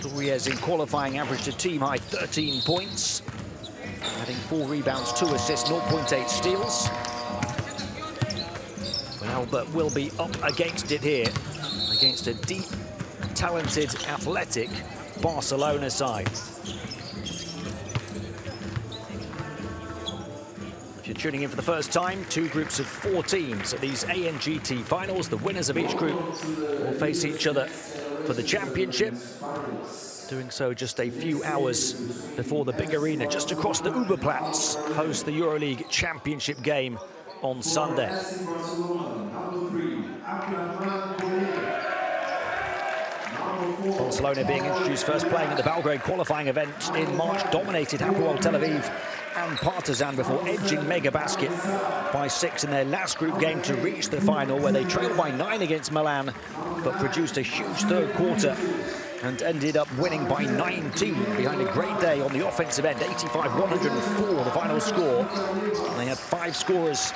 Doriez in qualifying averaged a team high 13 points, adding 4 rebounds, 2 assists, 0.8 steals. ALBA will be up against it here, against a deep, talented, athletic Barcelona side. If you're tuning in for the first time, 2 groups of 4 teams at these ANGT finals. The winners of each group will face each other for the championship, doing so just a few hours before the big arena just across the Uberplatz hosts the EuroLeague championship game on Sunday. Barcelona being introduced first, playing at the Belgrade qualifying event in March, dominated Hapoel Tel Aviv and Partizan before edging Mega Basket by 6 in their last group game to reach the final, where they trailed by 9 against Milan, but produced a huge 3rd quarter and ended up winning by 19 behind a great day on the offensive end, 85-104 the final score. And they had 5 scorers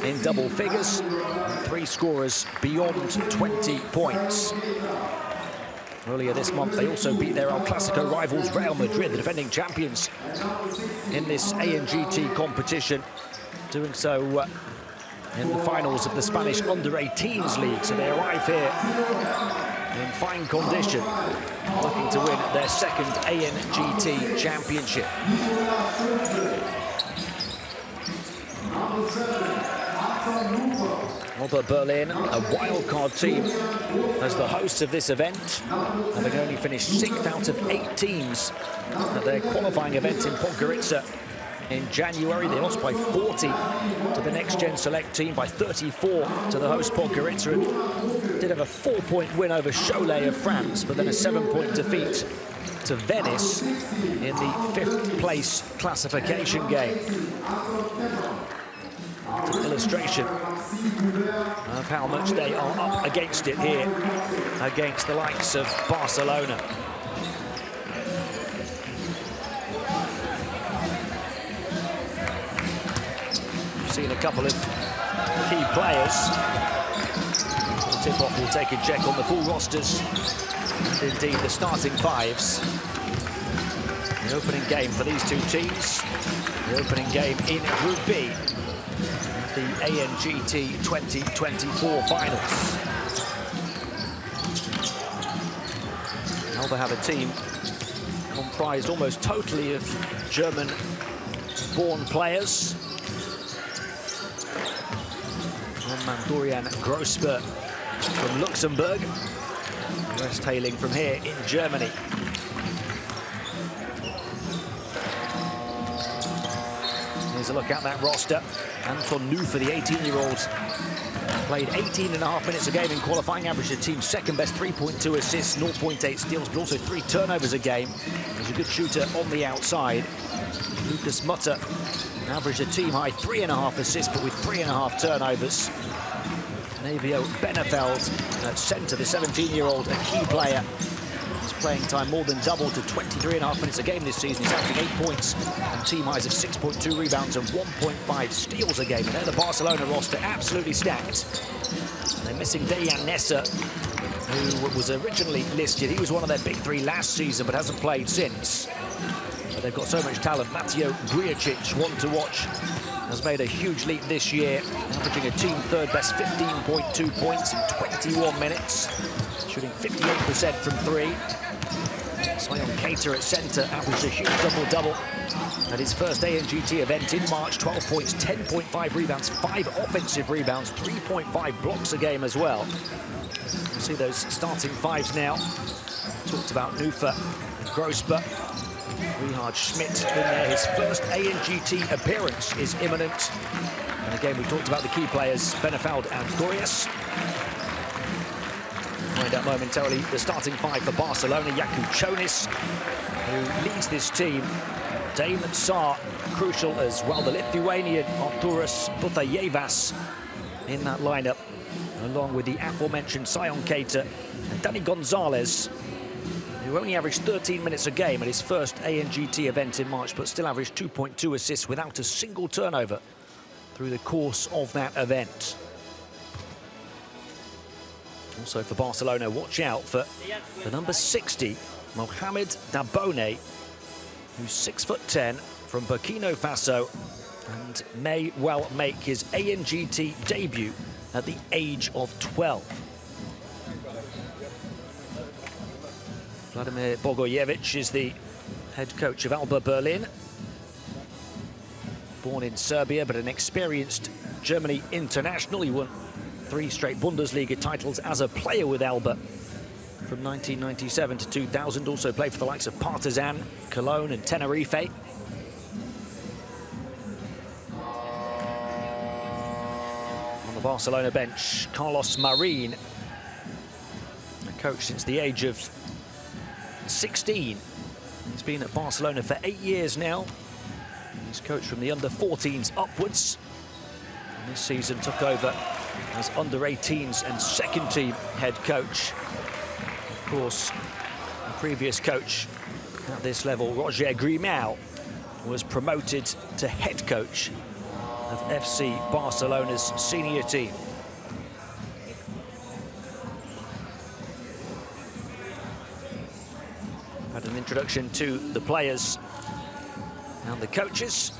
in double figures, and 3 scorers beyond 20 points. Earlier this month, they also beat their El Clasico rivals Real Madrid, the defending champions in this ANGT competition, doing so in the finals of the Spanish Under-18s League. So they arrive here in fine condition, looking to win their 2nd ANGT championship. ALBA Berlin, a wildcard team as the hosts of this event, having only finished 6th out of 8 teams at their qualifying event in Podgorica in January. They lost by 40 to the Next Gen Select team, by 34 to the host Podgorica, and did have a 4-point win over Cholet of France, but then a 7-point defeat to Venice in the 5th place classification game. It's an illustration of how much they are up against it here, against the likes of Barcelona. We've seen a couple of key players. The tip-off will take a check on the full rosters, and indeed the starting 5s. The opening game for these 2 teams, the opening game in Group B, the ANGT 2024 finals. ALBA have a team comprised almost totally of German-born players. One-man Dorian Grosper from Luxembourg, the rest hailing from here in Germany. Here's a look at that roster. Anton Nufer, the 18-year-old, played 18.5 minutes a game in qualifying, averaged the team's second best, 3.2 assists, 0.8 steals, but also 3 turnovers a game. He's a good shooter on the outside. Lucas Mutter averaged a team-high 3.5 assists, but with 3.5 turnovers. Navio Benefeld at centre, the 17-year-old, a key player. His playing time more than doubled to 23.5 minutes a game this season. He's averaging 8 points and team highs of 6.2 rebounds and 1.5 steals a game. And they're the Barcelona roster, absolutely stacked. And they're missing Dejan Nessa, who was originally listed. He was one of their big three last season, but hasn't played since. But they've got so much talent. Mateo Grujic, one to watch, has made a huge leap this year, averaging a team third best 15.2 points in 21 minutes, shooting 58% from 3. Sion Cater at centre averaged a huge double-double at his first ANGT event in March. 12 points, 10.5 rebounds, 5 offensive rebounds, 3.5 blocks a game as well. You'll see those starting fives now. Talked about Nufer and Grosper. Richard Schmidt in there. His first ANGT appearance is imminent. And again, we talked about the key players, Benefeld and Gorias. Find out momentarily the starting five for Barcelona. Jakub Chonis, who leads this team. Dame Saar, crucial as well. The Lithuanian Arturas Butajevas in that lineup, along with the aforementioned Sion Cater and Danny Gonzalez, who only averaged 13 minutes a game at his first ANGT event in March, but still averaged 2.2 assists without a single turnover through the course of that event. Also for Barcelona, watch out for the number 60, Mohamed Dabone, who's 6'10", from Burkina Faso, and may well make his ANGT debut at the age of 12. Vladimir Bogojevic is the head coach of ALBA Berlin. Born in Serbia, but an experienced Germany international. He won 3 straight Bundesliga titles as a player with ALBA from 1997 to 2000. Also played for the likes of Partizan, Cologne and Tenerife. On the Barcelona bench, Carlos Marin, a coach since the age of 16. He's been at Barcelona for 8 years now. He's coached from the under-14s upwards. And this season took over as under-18s and second-team head coach. Of course, the previous coach at this level, Roger Grimau, was promoted to head coach of FC Barcelona's senior team. Had an introduction to the players and the coaches.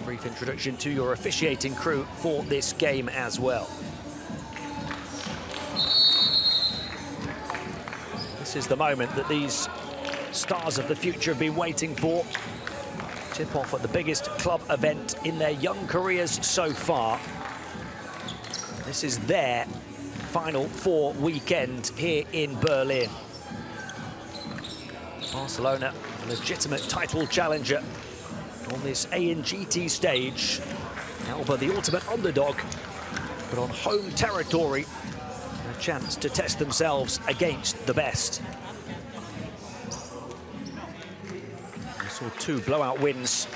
A brief introduction to your officiating crew for this game as well. This is the moment that these stars of the future have been waiting for. Tip off at the biggest club event in their young careers so far. This is their Final Four weekend here in Berlin. Barcelona, a legitimate title challenger on this ANGT stage. ALBA, the ultimate underdog, but on home territory, a chance to test themselves against the best. We saw 2 blowout wins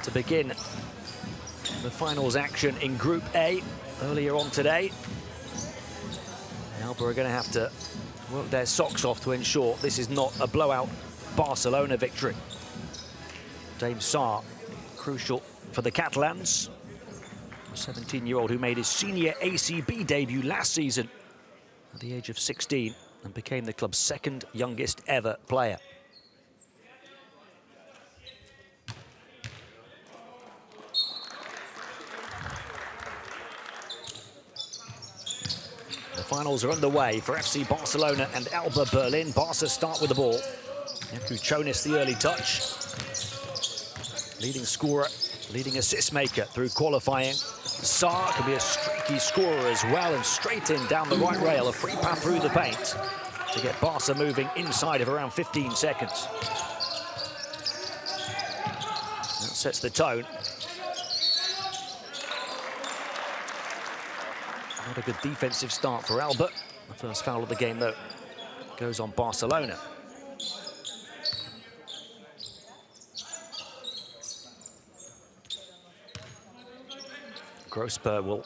to begin the finals action in Group A earlier on today. ALBA are going to have to work their socks off to ensure this is not a blowout Barcelona victory. Dame Saar, crucial for the Catalans. A 17-year-old who made his senior ACB debut last season at the age of 16 and became the club's 2nd youngest ever player. The finals are underway for FC Barcelona and ALBA Berlin. Barca start with the ball. Jakučionis, the early touch. Leading scorer, leading assist maker through qualifying. Saar can be a streaky scorer as well, and straight in down the right rail, a free path through the paint to get Barca moving inside of around 15 seconds. That sets the tone. Not a good defensive start for ALBA. The first foul of the game, though, goes on Barcelona. Grosberg will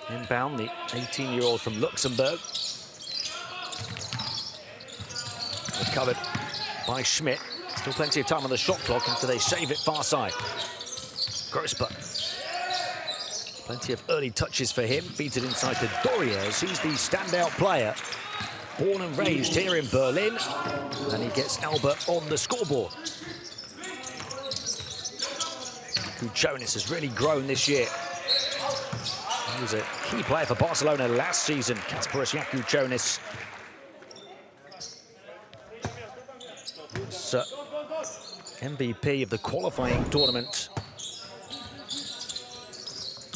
inbound, the 18-year-old from Luxembourg. Recovered by Schmidt. Still plenty of time on the shot clock until they save it far side. Grosberg. Plenty of early touches for him. Feeds it inside to Doriez. He's the standout player. Born and raised here in Berlin. And he gets ALBA on the scoreboard. Jakučionis has really grown this year. He was a key player for Barcelona last season, Kasparas Jakučionis. MVP of the qualifying tournament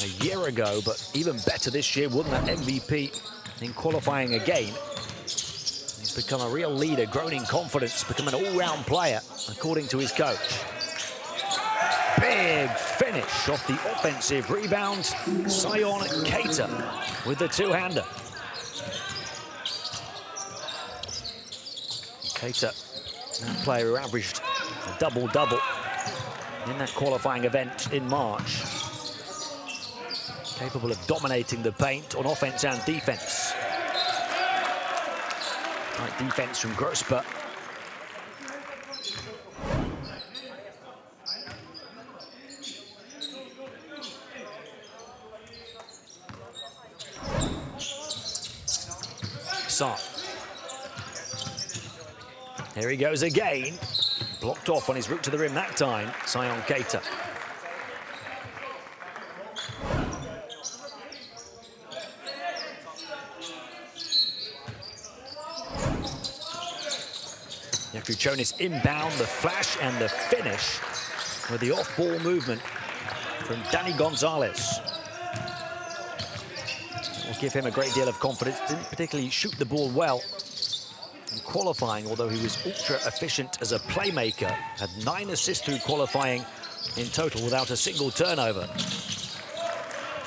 a year ago, but even better this year, won that MVP in qualifying again. He's become a real leader, grown in confidence, become an all-round player, according to his coach. Big finish off the offensive rebound. Sion Keita with the two-hander. Keita, that player who averaged a double-double in that qualifying event in March. Capable of dominating the paint on offense and defense. Right defense from Grosberg. Saar. Here he goes again. Blocked off on his route to the rim that time, Sion Keita. Jakučionis inbound, the flash and the finish with the off-ball movement from Danny Gonzalez. Will give him a great deal of confidence. Didn't particularly shoot the ball well in qualifying, although he was ultra efficient as a playmaker. Had 9 assists through qualifying in total without a single turnover.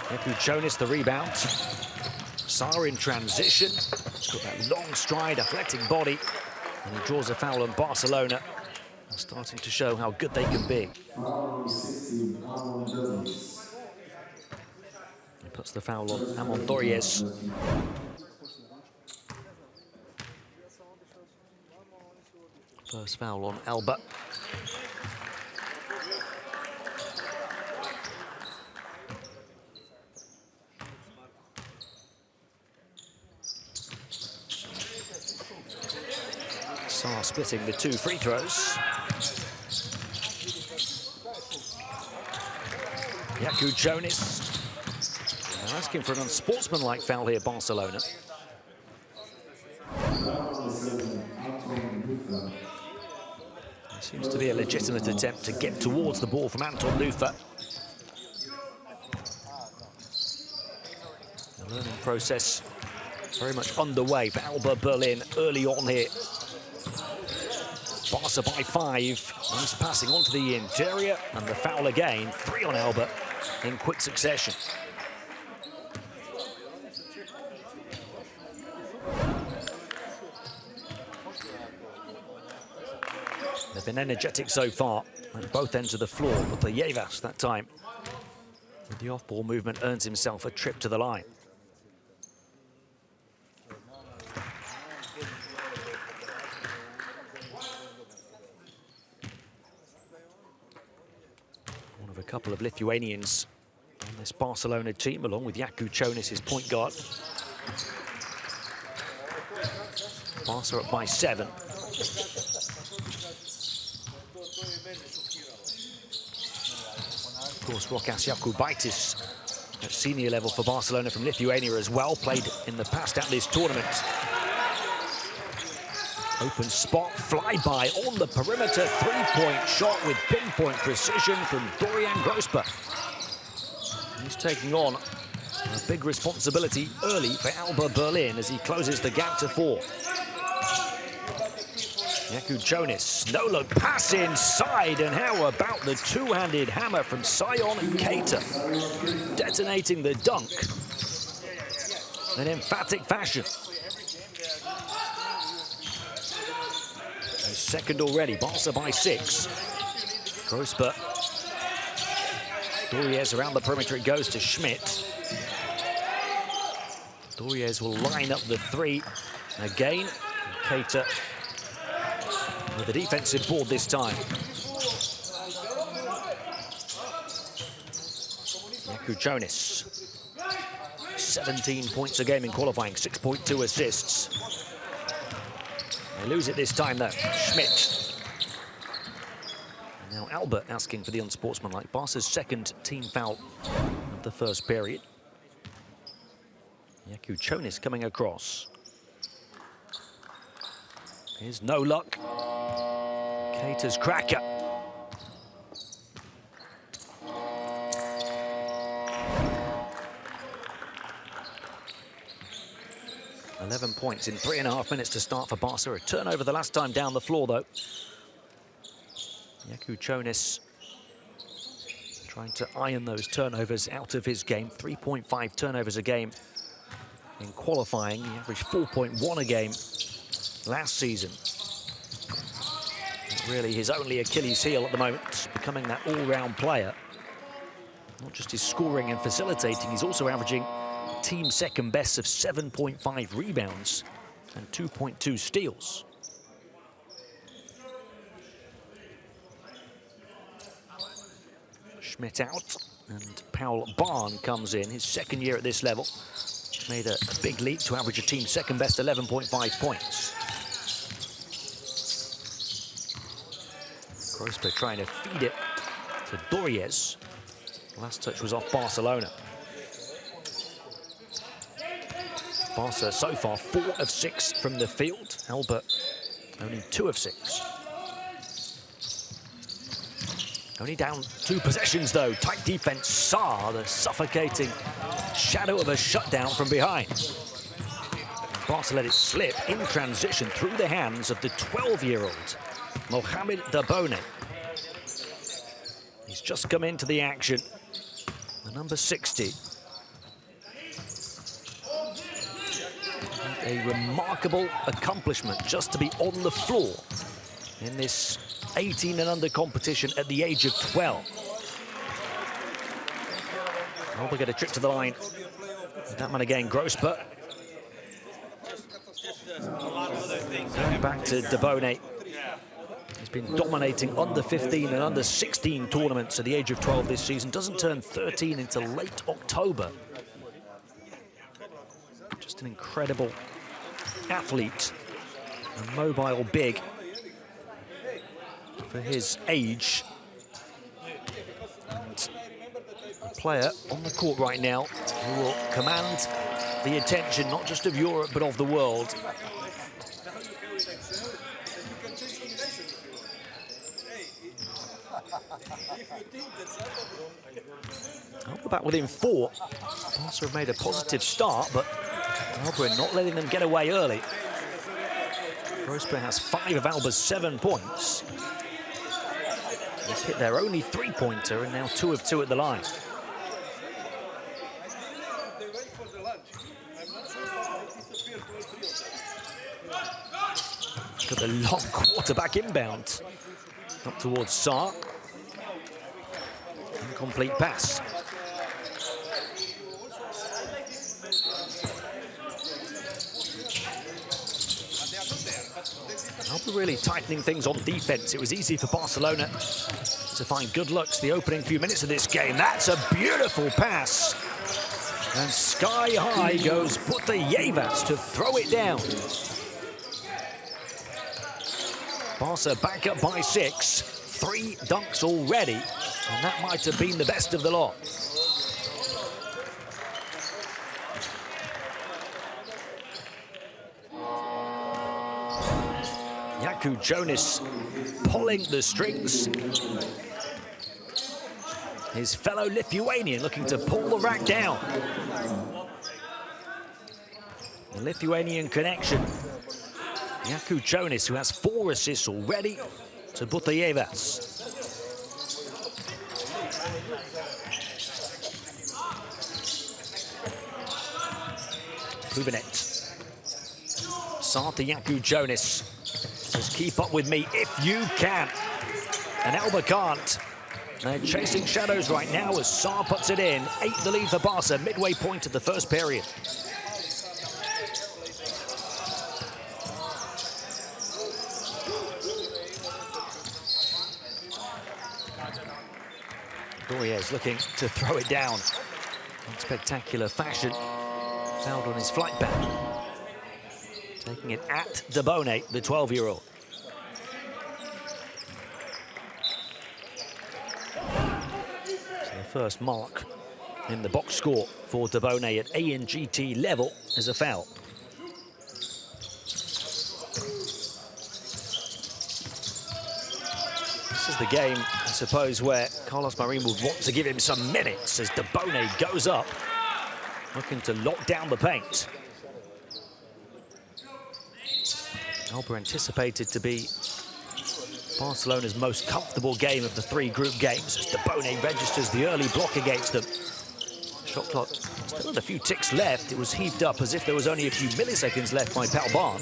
Jakučionis the rebound. Saar in transition. He's got that long stride, athletic body. And he draws a foul on Barcelona, starting to show how good they can be. He puts the foul on Amon Doriez. First foul on ALBA. Saar splitting the 2 free throws. Jakučionis. They're asking for an unsportsmanlike foul here, Barcelona. It seems to be a legitimate attempt to get towards the ball from Anton Luther. The learning process very much underway for ALBA Berlin early on here. Barca by 5. Nice passing onto the interior, and the foul again. 3 on ALBA in quick succession. They've been energetic so far at both ends of the floor, but Yevas that time with the off-ball movement earns himself a trip to the line. One of a couple of Lithuanians on this Barcelona team, along with Jakučionis, his point guard. Barca up by 7. Of course, Rokas Jokubaitis at senior level for Barcelona from Lithuania as well, played in the past at this tournament. Open spot, flyby on the perimeter, three-point shot with pinpoint precision from Dorian Grosper. He's taking on a big responsibility early for ALBA Berlin as he closes the gap to 4. Jaku Jonas, no look pass inside, and how about the two-handed hammer from Sion Keita, detonating the dunk in emphatic fashion. His second already, Barca by 6. Grosper, Doriez around the perimeter, it goes to Schmidt. Doriez will line up the 3 again. Keita with the defensive board this time. Jaku Jonas, 17 points a game in qualifying, 6.2 assists. They lose it this time though. Schmidt. Now Albert asking for the unsportsmanlike. Barca's second team foul of the first period. Jaku Jonas coming across. Here's no luck. Keita's cracker. $11 points in 3.5 minutes to start for Barca. A turnover the last time down the floor, though. Jaku Jonas trying to iron those turnovers out of his game. 3.5 turnovers a game in qualifying. He averaged 4.1 a game last season. Really his only Achilles heel at the moment, becoming that all-round player. Not just his scoring and facilitating, he's also averaging team second best of 7.5 rebounds and 2.2 steals. Schmidt out, and Paul Barn comes in, his second year at this level. Made a big leap to average a team second best 11.5 points. Grosper trying to feed it to Doriez. Last touch was off Barcelona. Barca so far 4 of 6 from the field. ALBA only 2 of 6. Only down 2 possessions though. Tight defense. Saar, the suffocating shadow of a shutdown from behind. Barca let it slip in transition through the hands of the 12-year-old Mohamed Dabone. He's just come into the action. The number 60. A remarkable accomplishment just to be on the floor in this 18 and under competition at the age of 12. Oh, we get a trip to the line. That man again, Grosper. Going back to Dabone. He's been dominating under 15 and under 16 tournaments at the age of 12 this season. Doesn't turn 13 until late October. Just an incredible athlete, a mobile big for his age. And a player on the court right now who will command the attention not just of Europe but of the world. ALBA back within 4. Barca have made a positive start, but ALBA not letting them get away early. Grosper has 5 of ALBA's 7 points. He's hit their only 3-pointer and now 2 of 2 at the line. Look at the long quarterback inbound. Up towards Saar. Incomplete pass. ALBA really tightening things on defense. It was easy for Barcelona to find good looks the opening few minutes of this game. That's a beautiful pass. And sky high goes Butayevas to throw it down. Barca back up by 6. 3 dunks already, and that might have been the best of the lot. Jaakko Jonas pulling the strings. His fellow Lithuanian looking to pull the rack down. The Lithuanian connection. Jaakko Jonas, who has 4 assists already, to Butejevas. Klubenet. Saar to Jaakko Jonas. Says, keep up with me if you can. And ALBA can't. They're chasing shadows right now as Saar puts it in. 8 the lead for Barca, midway point of the first period. Doriez looking to throw it down in spectacular fashion. Fouled on his flight back. Taking it at Debone, the 12-year-old. So the first mark in the box score for Debone at ANGT level is a foul. This is the game, I suppose, where Carlos Marin would want to give him some minutes as Debone goes up, looking to lock down the paint. ALBA anticipated to be Barcelona's most comfortable game of the 3 group games as Debone registers the early block against them. Shot clock still had a few ticks left. It was heaved up as if there was only a few milliseconds left by Palban.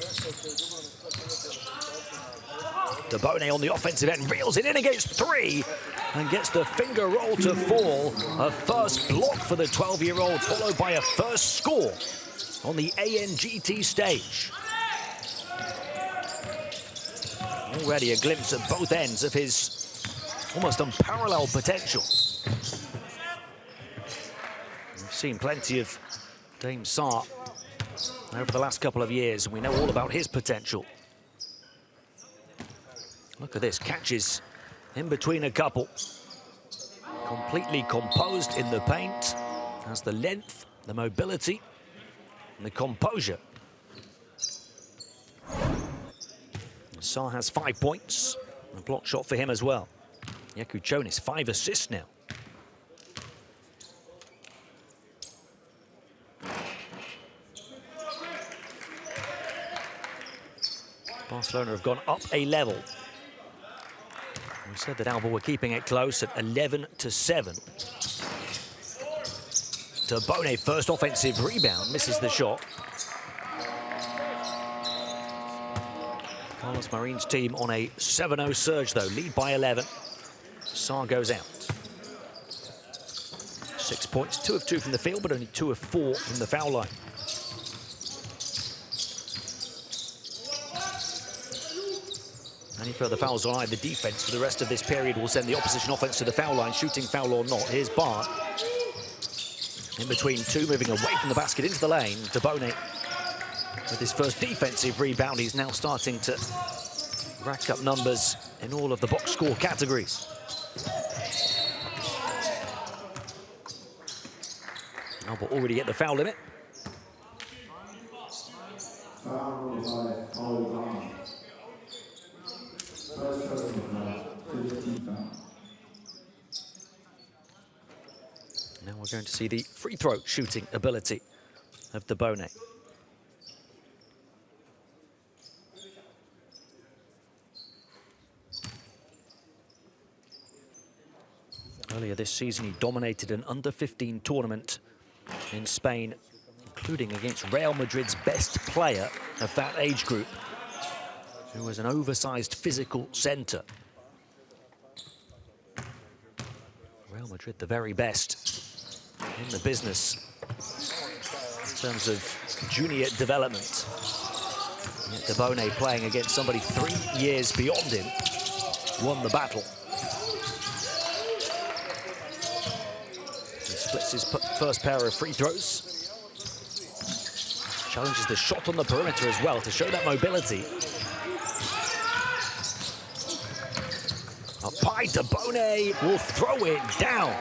Debone on the offensive end reels it in against 3 and gets the finger roll to fall. A first block for the 12-year-old, followed by a first score on the ANGT stage. Already a glimpse at both ends of his almost unparalleled potential. We've seen plenty of Dame Saar over the last couple of years, and we know all about his potential. Look at this, catches in between a couple. Completely composed in the paint. Has the length, the mobility, and the composure. Saar has 5 points. A block shot for him as well. Jaakko Jonas, 5 assists now. Barcelona have gone up a level. We said that ALBA were keeping it close at 11-7. Debone, first offensive rebound, misses the shot. Carlos Marin's team on a 7-0 surge, though, lead by 11. Saar goes out. 6 points, 2 of 2 from the field, but only 2 of 4 from the foul line. Any further fouls on either defense for the rest of this period will send the opposition offense to the foul line, shooting foul or not. Here's Bart. In between 2, moving away from the basket into the lane. Debone with his first defensive rebound. He's now starting to rack up numbers in all of the box score categories. ALBA already at the foul limit. Now we're going to see the free throw shooting ability of Debone. Earlier this season, he dominated an under-15 tournament in Spain, including against Real Madrid's best player of that age group, who was an oversized physical center. Real Madrid, the very best in the business in terms of junior development. Yet Debone, playing against somebody 3 years beyond him, won the battle. He splits his first pair of free throws. Challenges the shot on the perimeter as well to show that mobility. Up high, Debone will throw it down.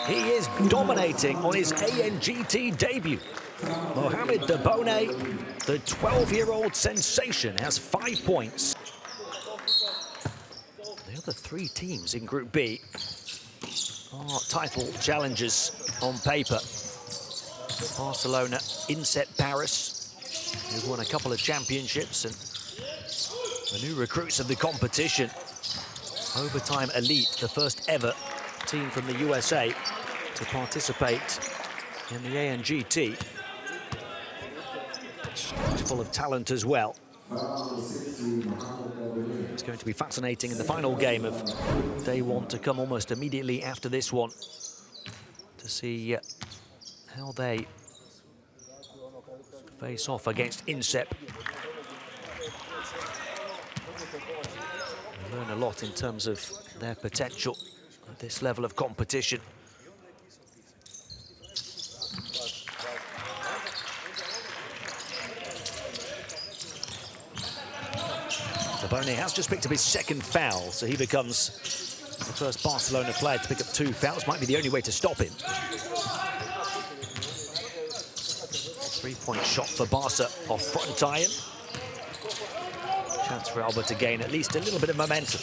He is dominating on his ANGT debut. Mohamed Dabone, the 12-year-old sensation, has 5 points. The other 3 teams in Group B are title challengers on paper. Barcelona, INSEP Paris, who've won a couple of championships, and the new recruits of the competition. Overtime Elite, the first ever team from the USA to participate in the ANGT. It's full of talent as well. It's going to be fascinating in the final game of day 1 to come almost immediately after this one to see how they face off against INSEP. We learn a lot in terms of their potential at this level of competition. Dabone has just picked up his second foul, so he becomes the first Barcelona player to pick up 2 fouls. Might be the only way to stop him. 3-point shot for Barca off front iron. Chance for ALBA to gain at least a little bit of momentum.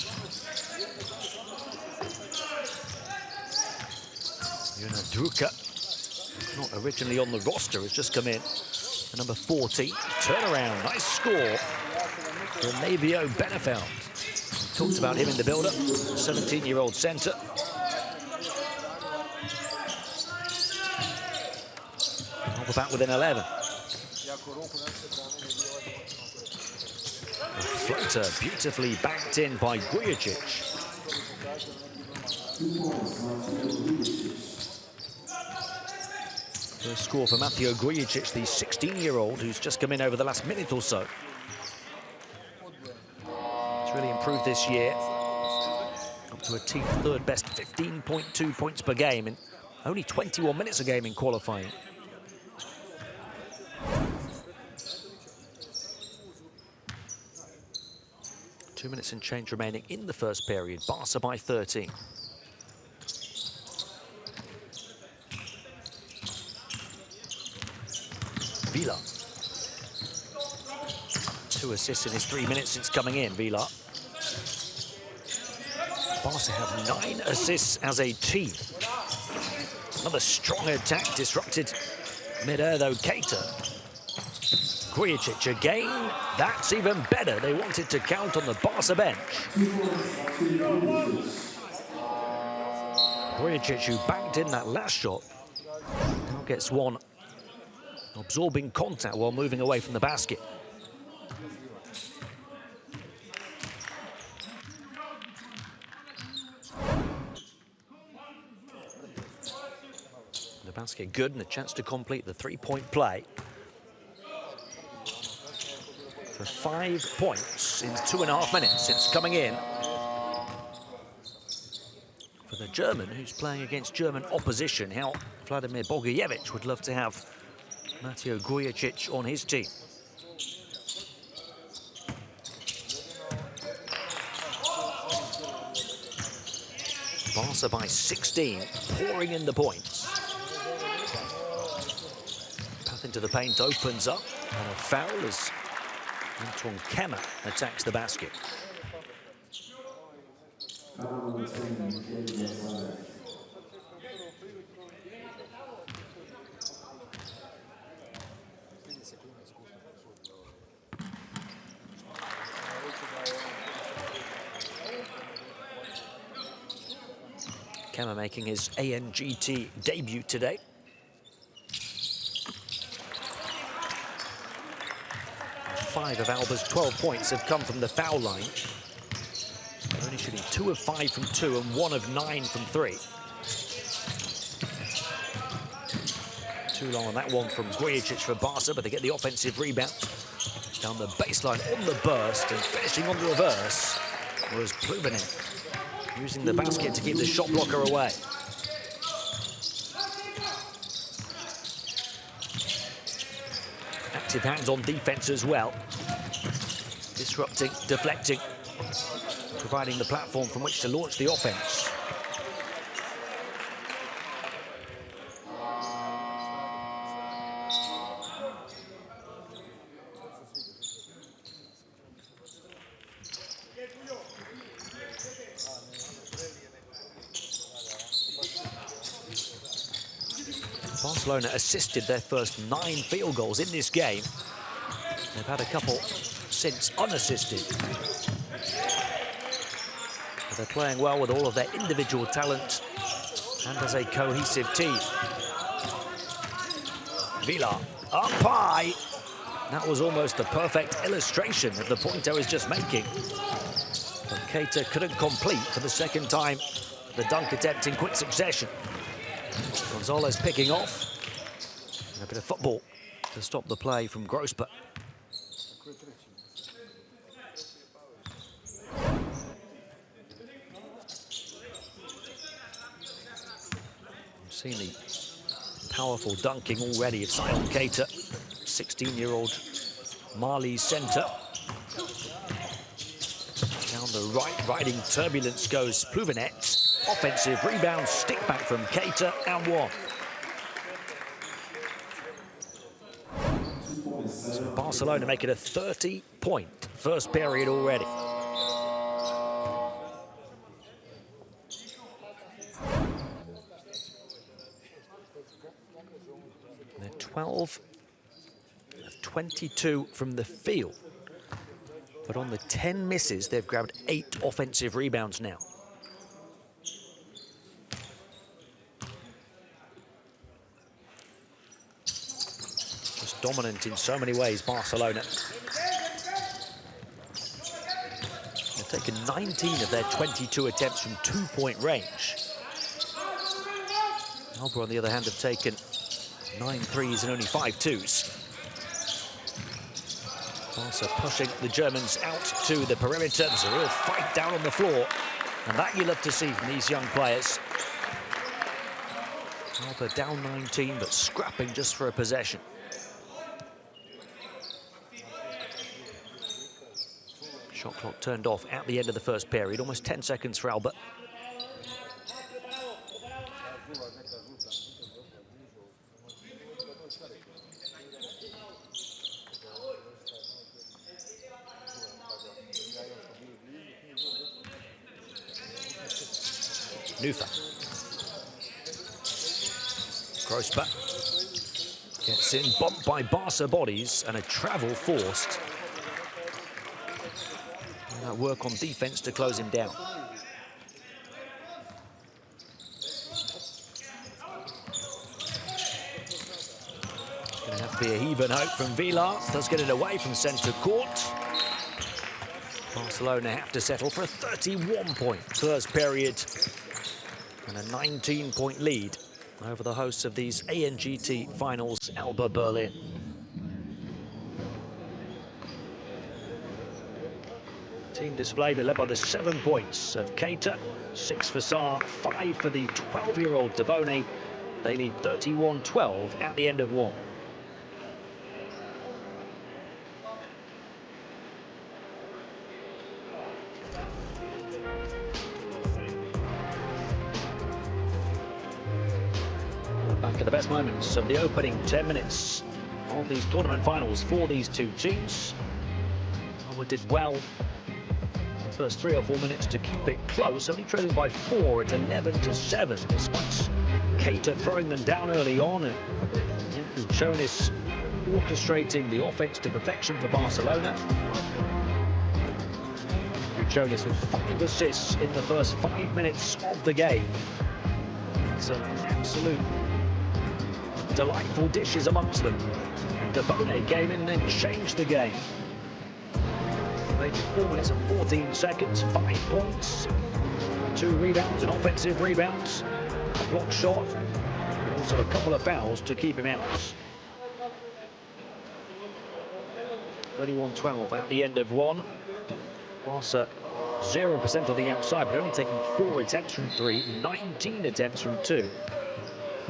Yuna Druka, not originally on the roster, has just come in. The number 14, turnaround, nice score for Navio Benefeld. Talked about him in the build-up, 17-year-old centre. ALBA back within 11. The floater beautifully backed in by Grujic. First score for Mateo Grujic, the 16-year-old who's just come in over the last minute or so. He's really improved this year, up to a team third best, 15.2 points per game in only 21 minutes a game in qualifying. Two minutes and change remaining in the first period. Barca by 13. Vila. 2 assists in his 3 minutes since coming in, Vila. Barca have 9 assists as a team. Another strong attack disrupted mid-air though, Keita. Grujic again, that's even better. They wanted to count on the Barca bench. Grujic, who banked in that last shot, now gets one absorbing contact while moving away from the basket. The basket good and a chance to complete the 3-point play. For 5 points in 2.5 minutes since coming in. For the German, who's playing against German opposition, how Vladimir Bogijevic would love to have Mateo Grujic on his team. Barca by 16, pouring in the points. Path into the paint opens up, and a foul as Antoine Kemmer attacks the basket. Kemmer making his ANGT debut today. Five of ALBA's 12 points have come from the foul line. They're only shooting 2 of 5 from 2 and 1 of 9 from 3. Too long on that one from Grujic for Barca, but they get the offensive rebound. Down the baseline on the burst and finishing on the reverse was Plubenin, using the basket to keep the shot blocker away. Active hands on defense as well. Disrupting, deflecting, providing the platform from which to launch the offense. Barcelona assisted their first 9 field goals in this game. They've had a couple since unassisted. But they're playing well with all of their individual talent and as a cohesive team. Vila up high. That was almost the perfect illustration of the point I was just making. But Keita couldn't complete for the second time the dunk attempt in quick succession. Gonzalez picking off. And a bit of football to stop the play from Grospa. We've seen the powerful dunking already of Sion Keita, 16-year-old Mali centre. Down the right, riding turbulence goes Pluvinet. Offensive rebound, stick back from Keita, and one. So Barcelona make it a 30-point first period already. They're 12 of 22 from the field. But on the 10 misses, they've grabbed 8 offensive rebounds now. Just dominant in so many ways, Barcelona. They've taken 19 of their 22 attempts from 2-point range. ALBA, on the other hand, have taken 9 threes and only 5 twos. Also pushing the Germans out to the perimeter. There's a real fight down on the floor. And that you love to see from these young players. ALBA down 19, but scrapping just for a possession. Shot clock turned off at the end of the first period. Almost 10 seconds for ALBA. Nufa. Grospa gets in, bumped by Barca bodies, and a travel forced. And that work on defense to close him down. Going to have to be a heave and hope from Vila. Does get it away from centre court. Barcelona have to settle for a 31-point first period. And a 19-point lead over the hosts of these ANGT finals, ALBA Berlin. Team display led by the 7 points of Keita, 6 for Sarr, 5 for the 12-year-old Devone. They lead 31-12 at the end of one. Back at the best moments of the opening 10 minutes of these tournament finals for these two teams. ALBA did well the first 3 or 4 minutes to keep it close, only trailing by 4 at 11-7, despite Keita throwing them down early on, and Jonas orchestrating the offense to perfection for Barcelona. Jonas with 5 assists in the first 5 minutes of the game. It's an absolute delightful dishes amongst them. Devone came in and changed the game. Played 4 minutes and 14 seconds, 5 points, 2 rebounds and offensive rebounds, a block shot, and also a couple of fouls to keep him out. 31-12 at the end of one. Barca 0% on the outside, but only taking 4 attempts from 3, 19 attempts from 2,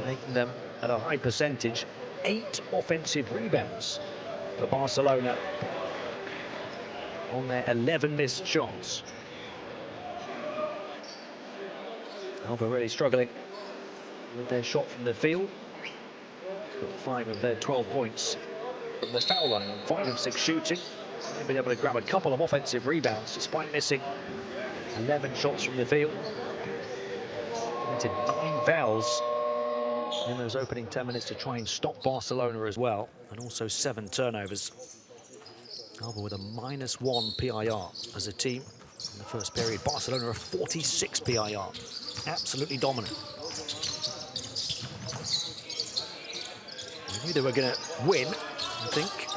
making them at a high percentage, 8 offensive rebounds for Barcelona on their 11 missed shots. ALBA really struggling with their shot from the field. Got 5 of their 12 points from the foul line, 5 of 6 shooting. They've been able to grab a couple of offensive rebounds despite missing 11 shots from the field. Committed 9 fouls in those opening 10 minutes to try and stop Barcelona as well, and also 7 turnovers. ALBA with a -1 PIR as a team in the first period. Barcelona a 46 PIR, absolutely dominant. We knew they were going to win, I think,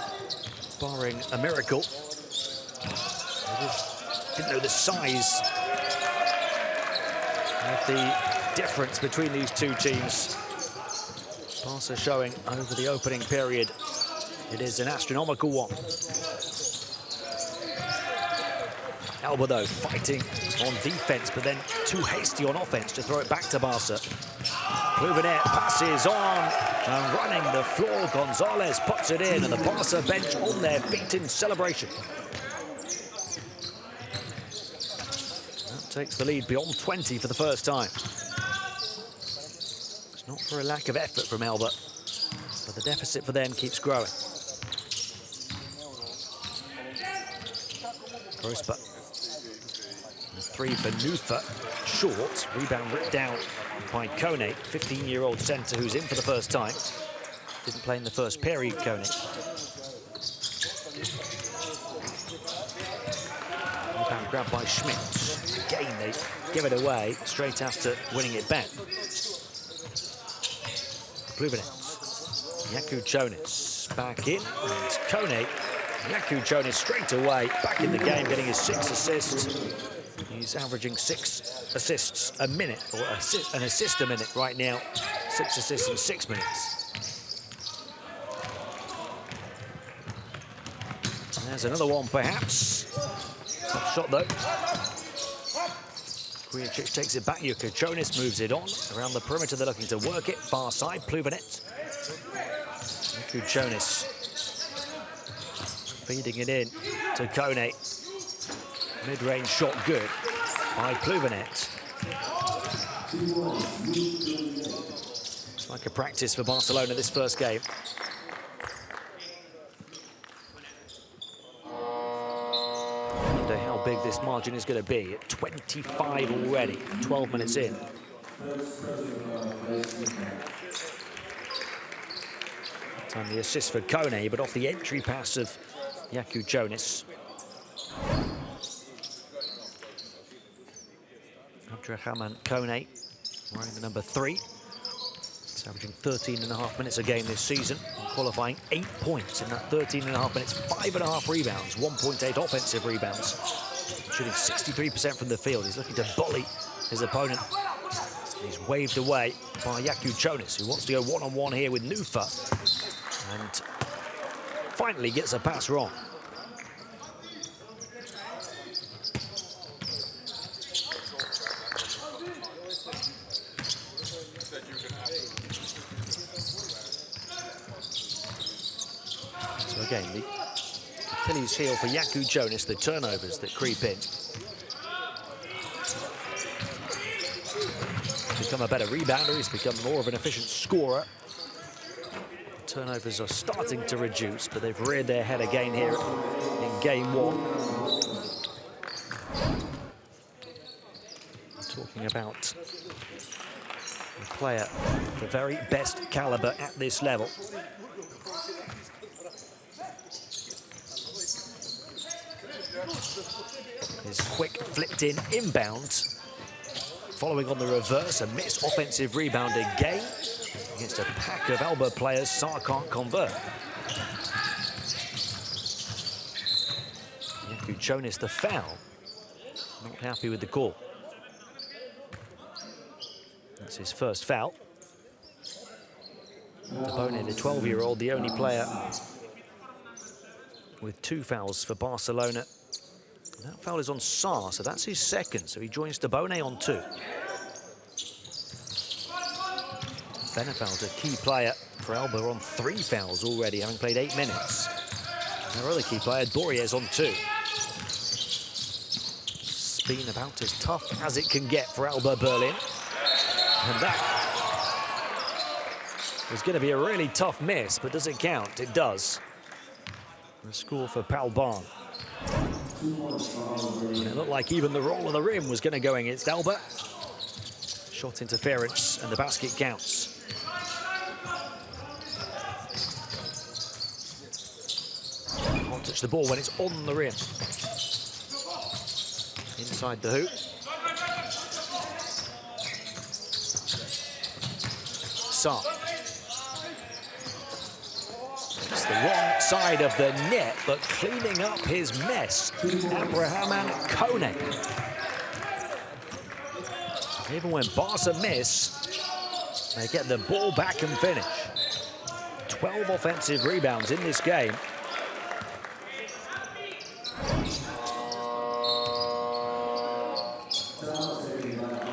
barring a miracle. They just didn't know the size of the difference between these two teams. Barca showing over the opening period it is an astronomical one. ALBA, though, fighting on defense, but then too hasty on offense to throw it back to Barca. Kluivert passes on, and running the floor, Gonzalez puts it in, and the Barca bench on their feet in celebration. That takes the lead beyond 20 for the first time. It's not for a lack of effort from ALBA, but the deficit for them keeps growing. Prosper. 3 for Nufa, short. Rebound ripped down by Kone, 15-year-old centre who's in for the first time. Didn't play in the first period, Kone. Rebound grabbed by Schmidt. Again, they give it away straight after winning it back. Kluivert. Jaku Jonas back in, and Kone. Jaku Jonas straight away back in the game, getting his 6 assists. He's averaging 6 assists a minute, or an assist a minute right now. 6 assists in 6 minutes. And there's another one, perhaps. Tough shot, though. Kujicic takes it back. Jaku Jonas moves it on. Around the perimeter, they're looking to work it. Far side, Kluivert. Jaku Jonas feeding it in to Kone. Mid-range shot good by Kluivert. It's like a practice for Barcelona this first game. I wonder how big this margin is going to be at 25 already, 12 minutes in. Time the assist for Kone, but off the entry pass of Jaku Jonas. Abdurrahman Kone, wearing the number 3. He's averaging 13.5 minutes a game this season, qualifying 8 points in that 13.5 minutes, 5.5 rebounds, 1.8 offensive rebounds, shooting 63% from the field. He's looking to bully his opponent. He's waved away by Jaku Jonas, who wants to go one-on-one here with Nufa, and finally gets a pass wrong. Again, the Achilles heel for Jaku Jonas, the turnovers that creep in. He's become a better rebounder, he's become more of an efficient scorer. The turnovers are starting to reduce, but they've reared their head again here in game 1. I'm talking about a player of the very best caliber at this level. His quick flipped in inbound, following on the reverse, a missed offensive rebound again against a pack of ALBA players. Sarr can't convert. Jaku Jonas the foul, not happy with the call. That's his first foul. Debone, the 12-year-old, the only player with 2 fouls for Barcelona. That foul is on Sarr, so that's his second, so he joins Debone on 2. Benefeld, a key player for ALBA, on 3 fouls already, having played 8 minutes. Their other key player, Borges, on 2. It's been about as tough as it can get for ALBA Berlin. And that was going to be a really tough miss, but does it count? It does. The score for Palban. And it looked like even the roll of the rim was going to go against ALBA. Shot interference, and the basket counts. Can't touch the ball when it's on the rim. Inside the hoop. Saar. It's the wrong side of the net, but cleaning up his mess, Abraham Kone. Even when Barca miss, they get the ball back and finish. 12 offensive rebounds in this game.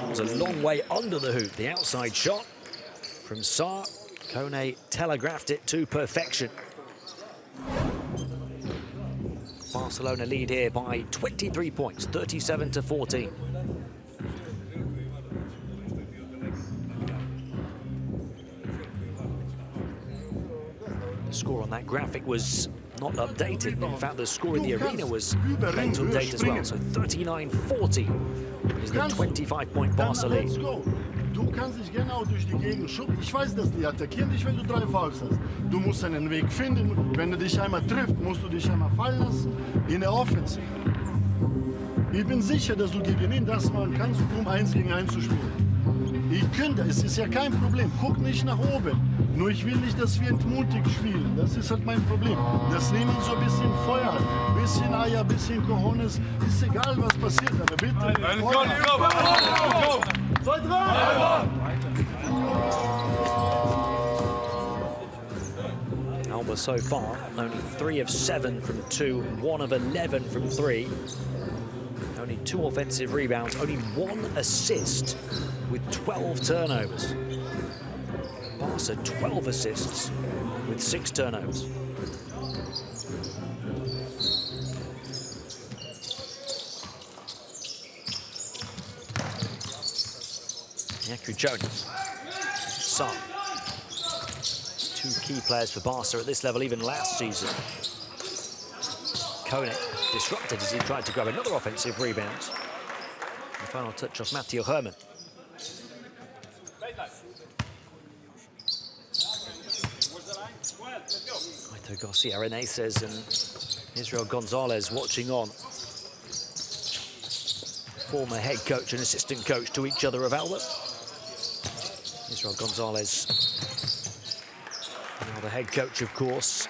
It was a long way under the hoop. The outside shot from Saar. Kone telegraphed it to perfection. Barcelona lead here by 23 points, 37-14. The score on that graphic was not updated. In fact, the score in the arena was late to update as well. So 39-40 is the 25-point Barca lead. Du kannst dich genau durch die Gegend schubsen. Ich weiß, dass die attackieren dich, wenn du 3 Fouls hast. Du musst einen Weg finden. Wenn du dich einmal trifft, musst du dich einmal fallen lassen. In der Offensive. Ich bin sicher, dass du gegen ihn das machen kannst, um 1 gegen 1 zu spielen. Ich könnte, es ist ja kein Problem. Guck nicht nach oben. Nur ich will nicht, dass wir entmutigt spielen. Das ist halt mein Problem. Das nehmen so ein bisschen Feuer, ein bisschen Eier, ein bisschen Cojones. Ist egal, was passiert, aber bitte. ALBA so far, only 3 of 7 from 2, 1 of 11 from 3. Only 2 offensive rebounds, only 1 assist with 12 turnovers. Barca 12 assists with 6 turnovers. Yaku Jonas, Saar. 2 key players for Barca at this level, even last season. Kone disrupted as he tried to grab another offensive rebound. The final touch off Matteo Herman. Aito Garcia Reneses and Israel Gonzalez watching on. Former head coach and assistant coach to each other of ALBA. Israel Gonzalez, now the head coach, of course,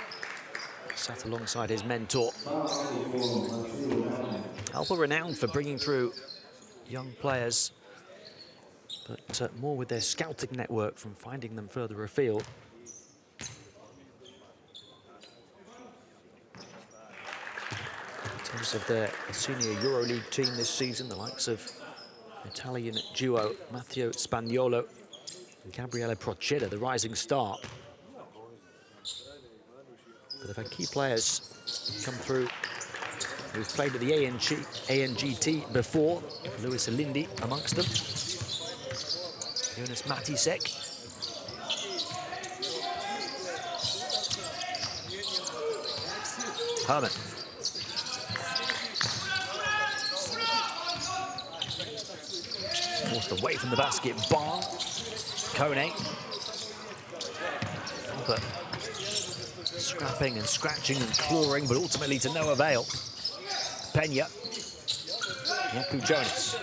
sat alongside his mentor. ALBA renowned for bringing through young players, but more with their scouting network from finding them further afield. In terms of their senior Euroleague team this season, the likes of Italian duo Matteo Spagnolo and Gabriele Procida, the rising star. But they've had key players come through who've played at the ANGT before. Luis Alindi amongst them. Jonas Matisek. Herman. Forced away from the basket, Barr. Kone. But scrapping and scratching and clawing, but ultimately to no avail. Pena. Yaku Jonas.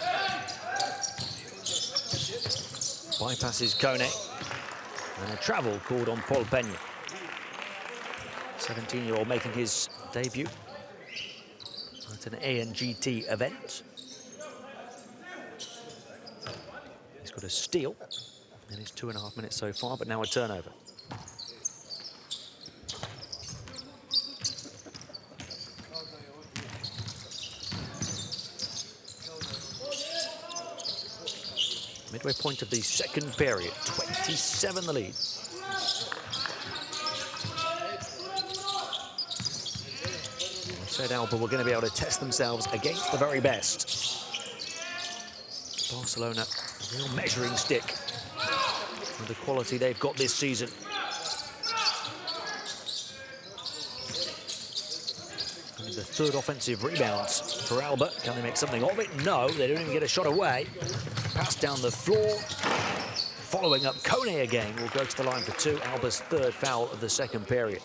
Bypasses Kone. And a travel called on Paul Pena. 17-year-old making his debut at an ANGT event. He's got a steal in his 2.5 minutes so far, but now a turnover. Midway point of the second period, 27 the lead. I said ALBA were going to be able to test themselves against the very best. Barcelona, a real measuring stick with the quality they've got this season. Only the 3rd offensive rebounds for ALBA. Can they make something of it? No, they don't even get a shot away. Pass down the floor. Following up, Kone again will go to the line for 2. ALBA's 3rd foul of the second period.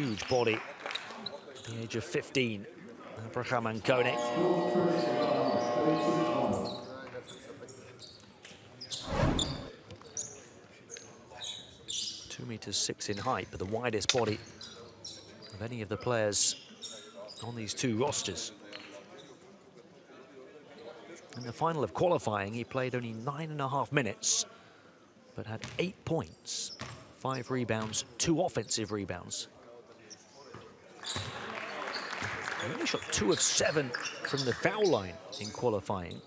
huge body at the age of 15. Abraham and Kone. 2 meters 6 in height, but the widest body of any of the players on these two rosters. In the final of qualifying, he played only 9.5 minutes, but had 8 points, 5 rebounds, 2 offensive rebounds. He only shot 2 of 7 from the foul line in qualifying.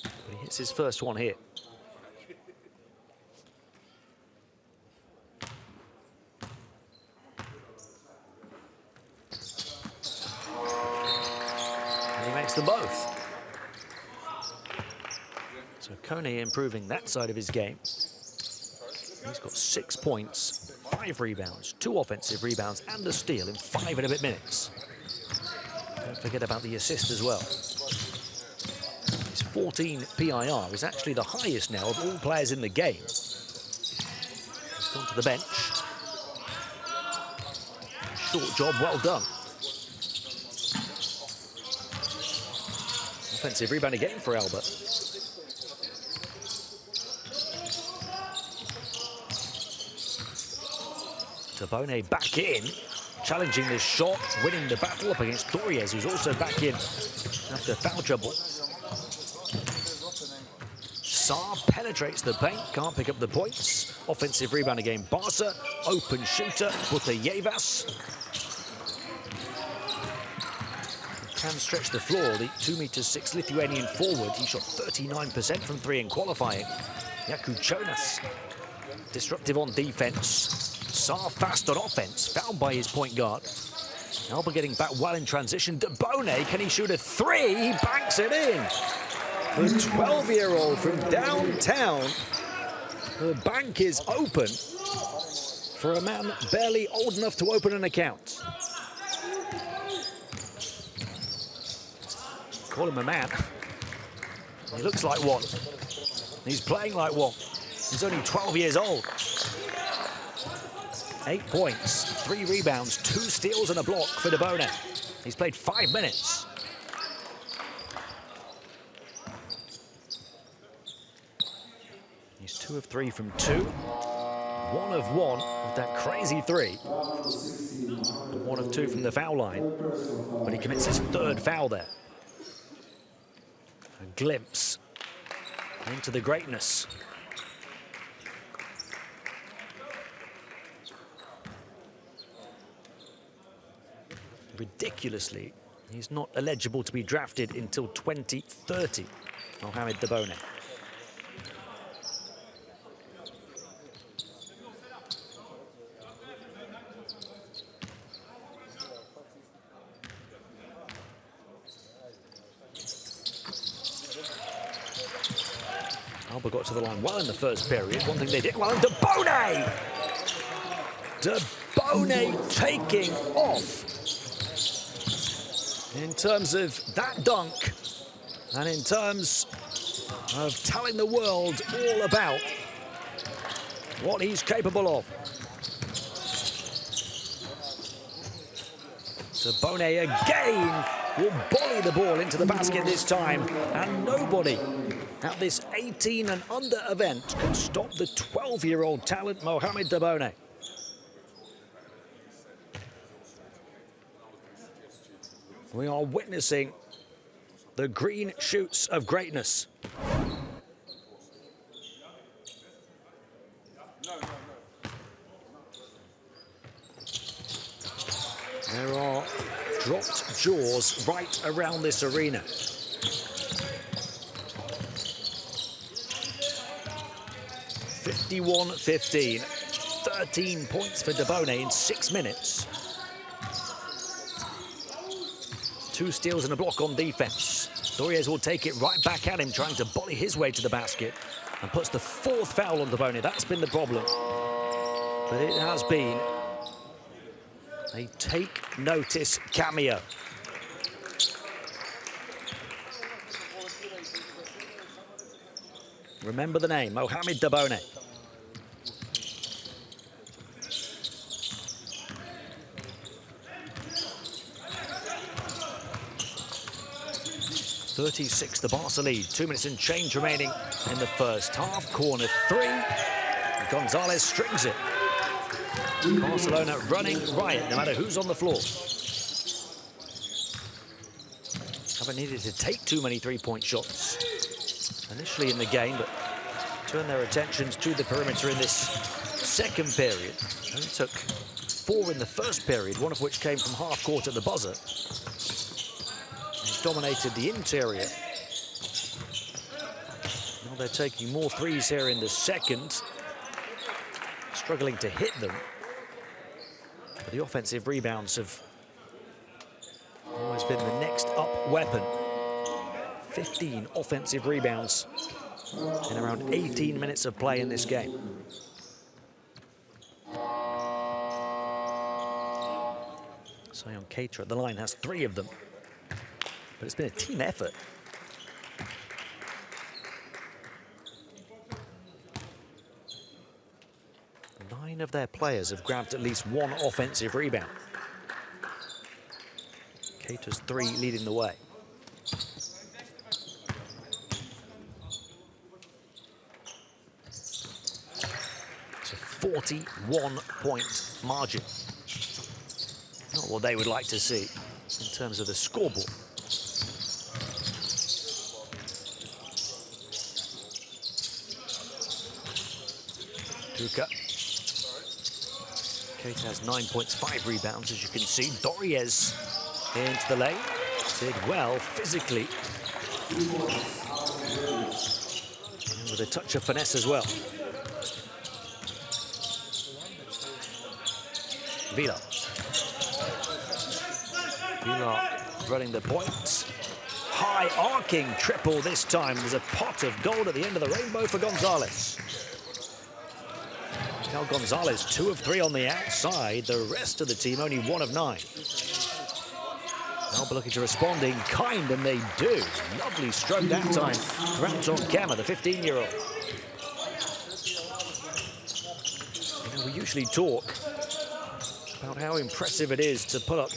But he hits his first one here. And he makes them both. So Kone improving that side of his game. He's got 6 points, 5 rebounds, 2 offensive rebounds, and a steal in 5 and a bit minutes. Don't forget about the assist as well. His 14 PIR is actually the highest now of all players in the game. He's gone to the bench. Short job, well done. Offensive rebound again for ALBA. Tabone back in, challenging this shot, winning the battle up against Doriez, who's also back in after foul trouble. Saar penetrates the paint, can't pick up the points. Offensive rebound again, Barca. Open shooter, Butayevas. Can stretch the floor, the 2 meters 6 Lithuanian forward. He shot 39% from 3 in qualifying. Jakučionis, disruptive on defense. Saar fast on offense, fouled by his point guard. ALBA getting back well in transition. Tabone, can he shoot a 3? He banks it in. The 12-year-old from downtown. The bank is open for a man barely old enough to open an account. Call him a man. He looks like one. He's playing like one. He's only 12 years old. 8 points, 3 rebounds, 2 steals and a block for Tabone. He's played 5 minutes. He's 2 of 3 from 2. 1 of 1 with that crazy 3. 1 of 2 from the foul line. But he commits his 3rd foul there. A glimpse into the greatness. Ridiculously, he's not eligible to be drafted until 2030, Mohamed Tabone. ALBA got to the line well in the first period. One thing they did well, and Tabone! Tabone taking off. In terms of that dunk, and in terms of telling the world all about what he's capable of. Tabone again will volley the ball into the basket this time, and nobody at this 18 and under event can stop the 12-year-old talent, Mohamed Tabone. We are witnessing the green shoots of greatness. There are dropped jaws right around this arena. (51-15), 13 points for Tabone in 6 minutes. 2 steals and a block on defense. Doriez will take it right back at him, trying to volley his way to the basket, and puts the 4th foul on Tabone. That's been the problem. But it has been a take notice cameo. Remember the name, Mohamed Tabone. 36 the Barca lead. 2 minutes and change remaining in the first half. Corner 3. Gonzalez strings it. Barcelona running riot no matter who's on the floor. Haven't needed to take too many three-point shots initially in the game, but turn their attentions to the perimeter in this second period. Only took 4 in the first period, one of which came from half court at the buzzer. They dominated the interior. Now they're taking more threes here in the second, struggling to hit them. But the offensive rebounds have always been the next up weapon. 15 offensive rebounds in around 18 minutes of play in this game. Sion Cater at the line has 3 of them, but it's been a team effort. Nine of their players have grabbed at least 1 offensive rebound. Cater's 3 leading the way. It's a 41-point margin. Not what they would like to see in terms of the scoreboard. Duca. Cater has 9 points, 5 rebounds, as you can see. Doriez into the lane. Did well physically. And with a touch of finesse as well. Vila. Vila running the point. High arcing triple this time. There's a pot of gold at the end of the rainbow for Gonzalez. Now Gonzalez 2 of 3 on the outside. The rest of the team only 1 of 9. ALBA looking to respond in kind, and they do. Lovely stroke that time for Anton Kemmer, the 15-year-old. You know, we usually talk about how impressive it is to put up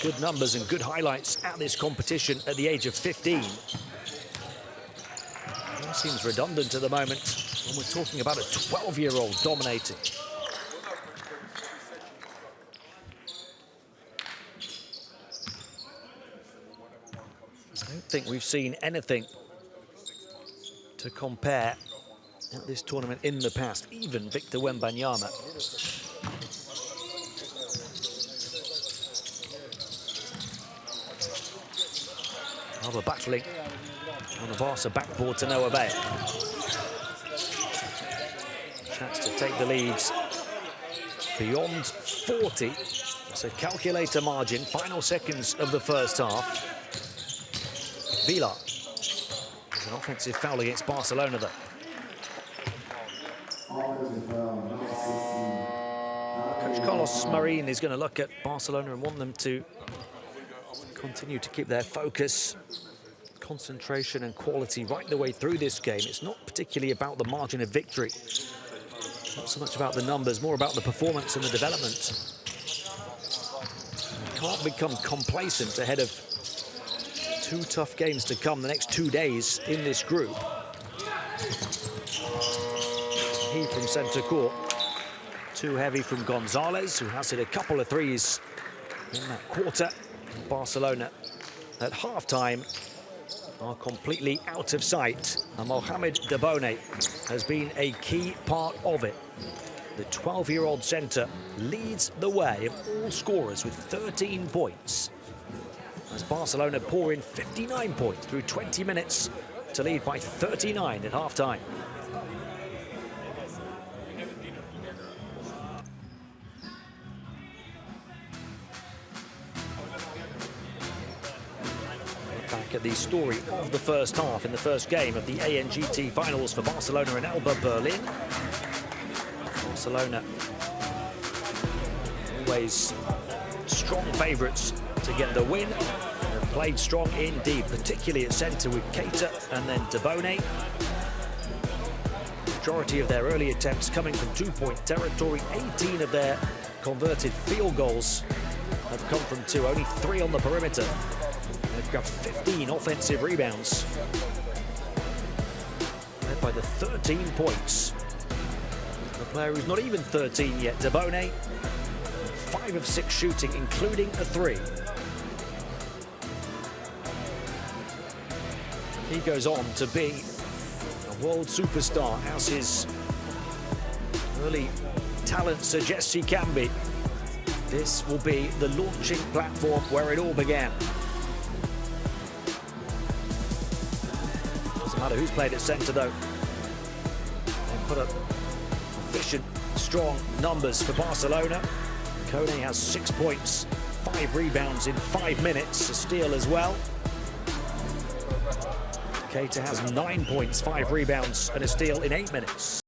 good numbers and good highlights at this competition at the age of 15. It all seems redundant at the moment when we're talking about a 12-year-old dominating. I don't think we've seen anything to compare at this tournament in the past, even Victor Wembanyama. ALBA battling on the Barca backboard to no avail. Chance to take the leads beyond 40. It's a calculator margin, final seconds of the first half. Vila. An offensive foul against Barcelona though. Coach Carlos Marin is going to look at Barcelona and want them to continue to keep their focus, concentration and quality right the way through this game. It's not particularly about the margin of victory. Not so much about the numbers, more about the performance and the development. You can't become complacent ahead of 2 tough games to come the next 2 days in this group. He from centre court. Too heavy from Gonzalez, who has hit a couple of threes in that quarter. Barcelona at half-time are completely out of sight. And Mohamed Debone has been a key part of it. The 12-year-old centre leads the way of all scorers with 13 points. As Barcelona pour in 59 points through 20 minutes to lead by 39 at half-time. Back at the story of the first half in the first game of the ANGT finals for Barcelona and ALBA Berlin. Barcelona always strong favourites to get the win. They've played strong indeed, particularly at centre with Cater and then Debone. Majority of their early attempts coming from 2-point territory. 18 of their converted field goals have come from 2, only 3 on the perimeter. They've got 15 offensive rebounds. Led by the 13 points. The player who's not even 13 yet, Dabone. 5 of 6 shooting, including a 3. He goes on to be a world superstar, as his early talent suggests he can be. This will be the launching platform where it all began. Doesn't matter who's played at centre though. They put up efficient, strong numbers for Barcelona. Kone has 6 points, 5 rebounds in 5 minutes, a steal as well. Keita has 9 points, 5 rebounds and a steal in 8 minutes.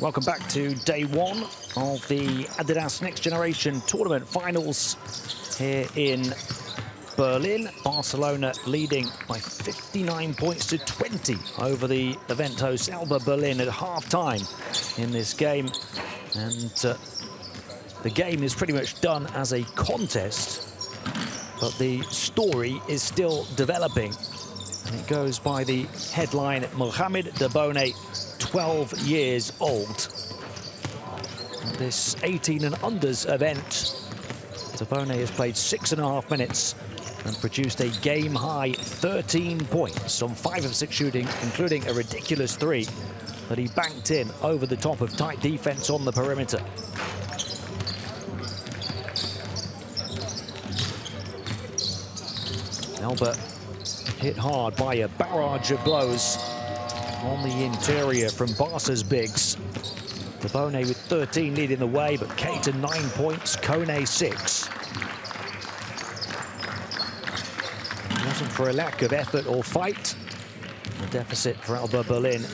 Welcome back to day one of the ADIDAS Next Generation Tournament Finals here in Berlin. Barcelona leading by 59 points to 20 over the event hosts ALBA Berlin at half-time in this game. And the game is pretty much done as a contest, but the story is still developing. And it goes by the headline, Mohamed Debone, 12 years old. And this 18 and unders event, Debone has played 6.5 minutes and produced a game-high 13 points on 5 of 6 shooting, including a ridiculous 3 that he banked in over the top of tight defense on the perimeter. ALBA hit hard by a barrage of blows on the interior from Barca's bigs. Debone with 13 leading the way, but Keita 9 points, Kone 6. It wasn't for a lack of effort or fight. The deficit for ALBA Berlin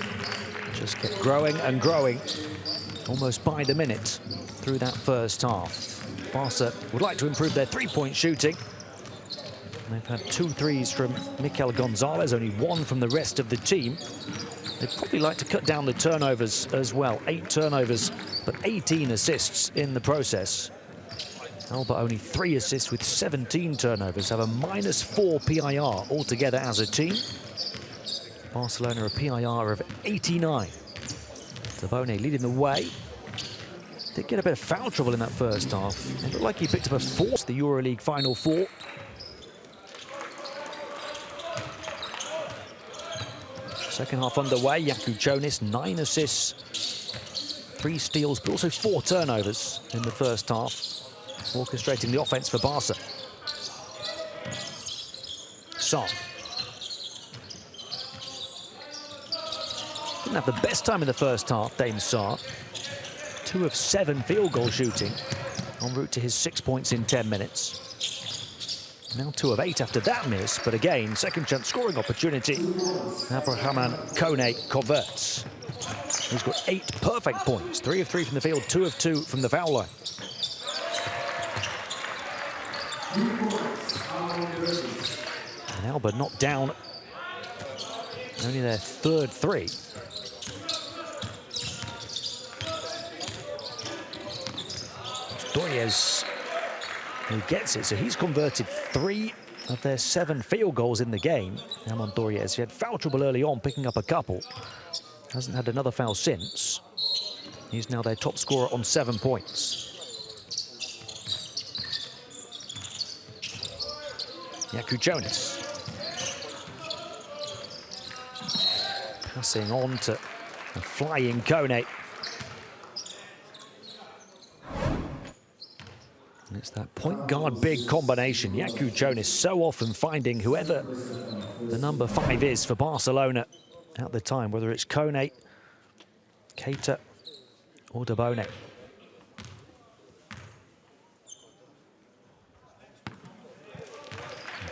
just kept growing and growing, almost by the minute through that first half. Barca would like to improve their three-point shooting. They've had 2 threes from Mikel Gonzalez, only 1 from the rest of the team. They'd probably like to cut down the turnovers as well. 8 turnovers, but 18 assists in the process. ALBA only 3 assists with 17 turnovers, have a -4 PIR altogether as a team. Barcelona a PIR of 89. Debone leading the way. Did get a bit of foul trouble in that first half. It looked like he picked up a 4, the Euroleague Final 4. Second half underway, Jakub Jonas, 9 assists, 3 steals, but also 4 turnovers in the first half, orchestrating the offense for Barca. Son. Didn't have the best time in the first half, Dane Sarr. 2 of 7 field goal shooting, en route to his 6 points in 10 minutes. Now 2 of 8 after that miss, but again, second chance scoring opportunity. Abrahaman Kone converts. He's got 8 perfect points, 3 of 3 from the field, 2 of 2 from the foul line. And ALBA knocked down only their 3rd 3. Doyes who gets it, so he's converted 3 of their 7 field goals in the game. Amon Doyes, he had foul trouble early on, picking up a couple. Hasn't had another foul since. He's now their top scorer on 7 points. Jakub Jonas. Passing on to a flying Kone. And it's that point guard big combination. Jakub Jonas so often finding whoever the number 5 is for Barcelona at the time, whether it's Kone, Keita or Debone.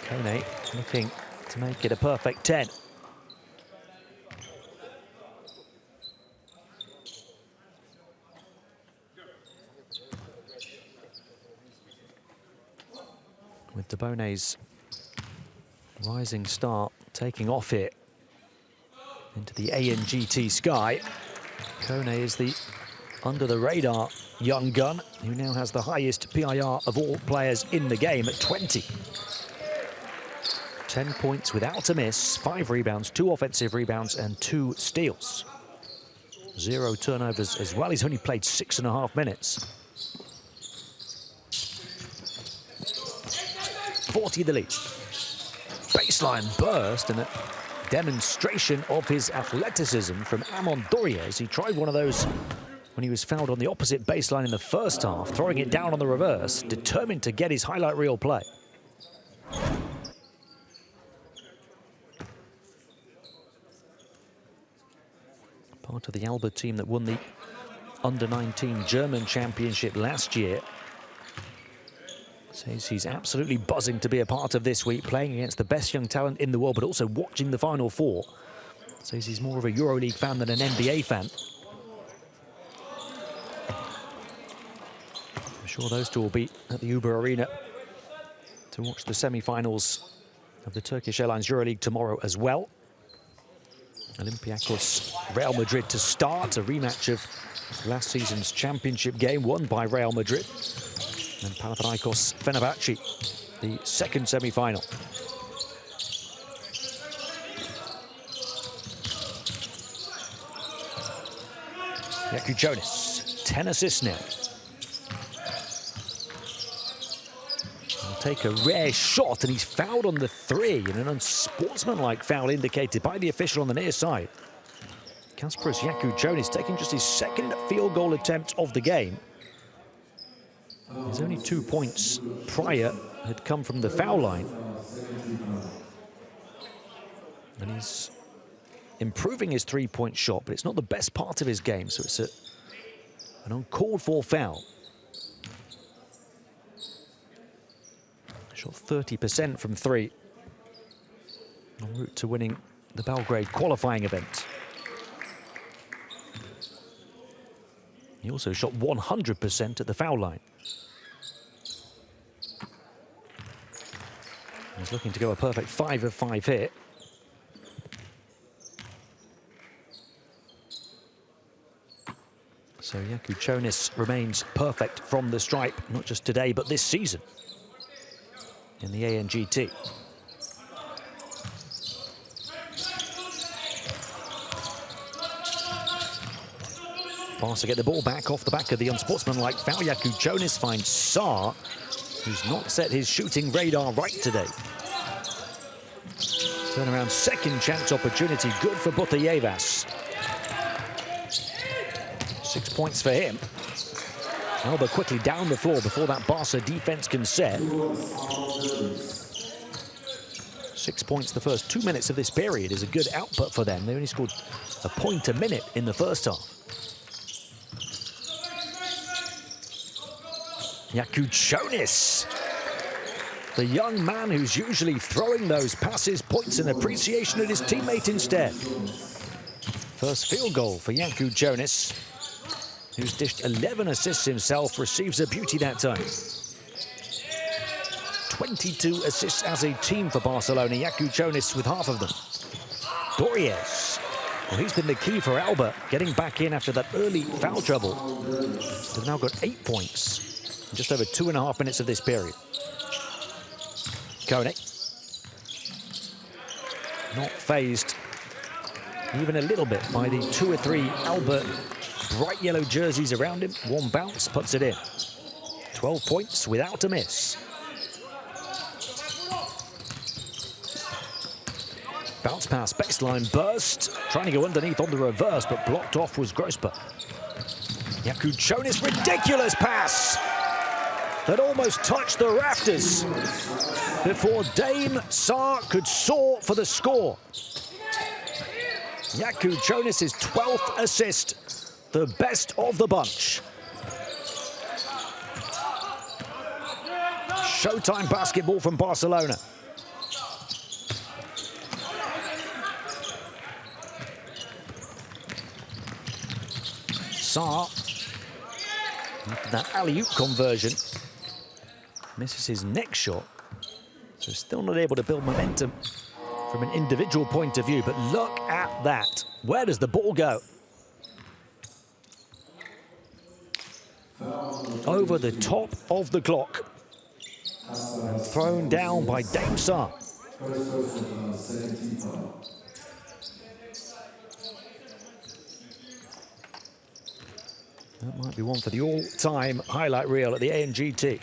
Kone looking to make it a perfect 10. With Debone's rising start taking off here into the ANGT sky, Kone is the under-the-radar young gun who now has the highest PIR of all players in the game at 20. 10 points without a miss, 5 rebounds, 2 offensive rebounds and 2 steals. 0 turnovers as well. He's only played 6.5 minutes. 40 the lead. Baseline burst and a demonstration of his athleticism from Amon Doyes. He tried one of those when he was fouled on the opposite baseline in the first half, throwing it down on the reverse, determined to get his highlight reel play. Part of the ALBA team that won the Under-19 German Championship last year. Says he's absolutely buzzing to be a part of this week, playing against the best young talent in the world, but also watching the Final Four. Says he's more of a Euroleague fan than an NBA fan. sure those two will be at the Uber Arena to watch the semi-finals of the Turkish Airlines Euroleague tomorrow as well. Olympiacos, Real Madrid to start, a rematch of last season's championship game won by Real Madrid. And Panathinaikos, Fenerbahce, the second semi-final. Jonas, 10 assists now. He'll take a rare shot, and he's fouled on the three, and an unsportsmanlike foul indicated by the official on the near side. Kasparas Jonas taking just his second field goal attempt of the game. His only 2 points prior had come from the foul line. And he's improving his three-point shot, but it's not the best part of his game, so it's an uncalled-for foul. Shot 30% from three, en route to winning the Belgrade qualifying event. He also shot 100% at the foul line. He's looking to go a perfect 5 of 5 here. So Jonas remains perfect from the stripe, not just today, but this season in the ANGT. Barca get the ball back off the back of the unsportsmanlike foul. Jonas finds Saar, who's not set his shooting radar right today. Turnaround second chance opportunity, good for Butayevas. 6 points for him. ALBA quickly down the floor before that Barca defense can set. 6 points the first 2 minutes of this period is a good output for them. They only scored a point a minute in the first half. Jonas, the young man who's usually throwing those passes, points an appreciation at his teammate instead. First field goal for Jonas, who's dished 11 assists himself, receives a beauty that time. 22 assists as a team for Barcelona, Jonas with half of them. Doriez, well, he's been the key for ALBA, getting back in after that early foul trouble. They've now got 8 points in just over 2.5 minutes of this period. Kone, not fazed even a little bit by the 2 or 3 ALBA bright yellow jerseys around him. One bounce, puts it in. 12 points without a miss. Bounce pass, baseline burst. Trying to go underneath on the reverse, but blocked off was Grospa. Jonas, ridiculous pass that almost touched the rafters before Dame Saar could soar for the score. Jonas' 12th assist, the best of the bunch. Showtime basketball from Barcelona. Saar, after that alley-oop conversion, misses his next shot. So still not able to build momentum from an individual point of view, but look at that. Where does the ball go? Over the top of the clock. And thrown down by Dame Saar. That might be one for the all-time highlight reel at the ANGT.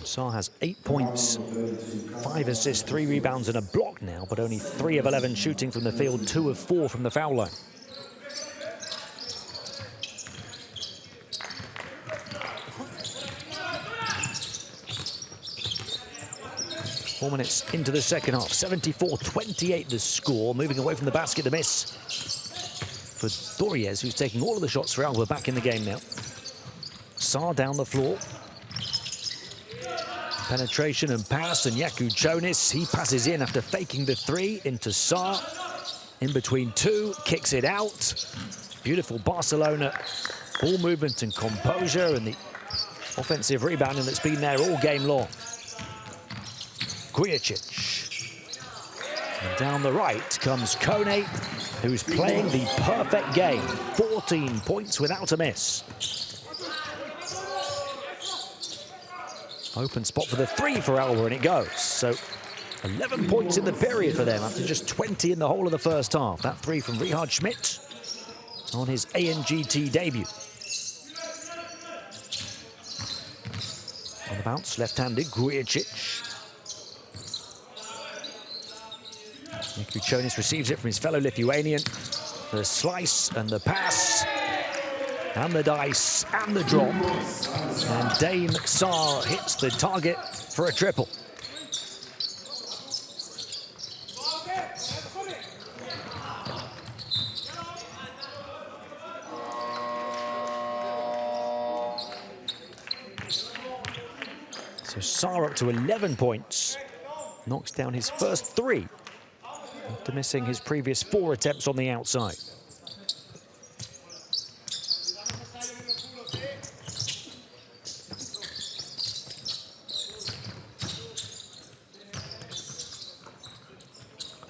Saar has 8 points, 5 assists, 3 rebounds and a block now, but only 3 of 11 shooting from the field, 2 of 4 from the foul line. Four minutes into the second half, 74-28 the score, moving away from the basket to miss for Doriez, who's taking all of the shots for ALBA back in the game now. Saar down the floor. Penetration and pass, and Jonas, he passes in after faking the three into Saar. in between two, kicks it out. Beautiful Barcelona ball movement and composure, and the offensive rebounding that's been there all game long. Gujicic. And down the right comes Kone, who's playing the perfect game. 14 points without a miss. Open spot for the three for ALBA, and it goes. So 11 points in the period for them after just 20 in the whole of the first half. That three from Richard Schmidt on his ANGT debut. On the bounce, left-handed, Gujicic. Jakučionis receives it from his fellow Lithuanian. The slice and the pass, and the dice, and the drop. And Dame Saar hits the target for a triple. So Saar up to 11 points. Knocks down his first three after missing his previous 4 attempts on the outside.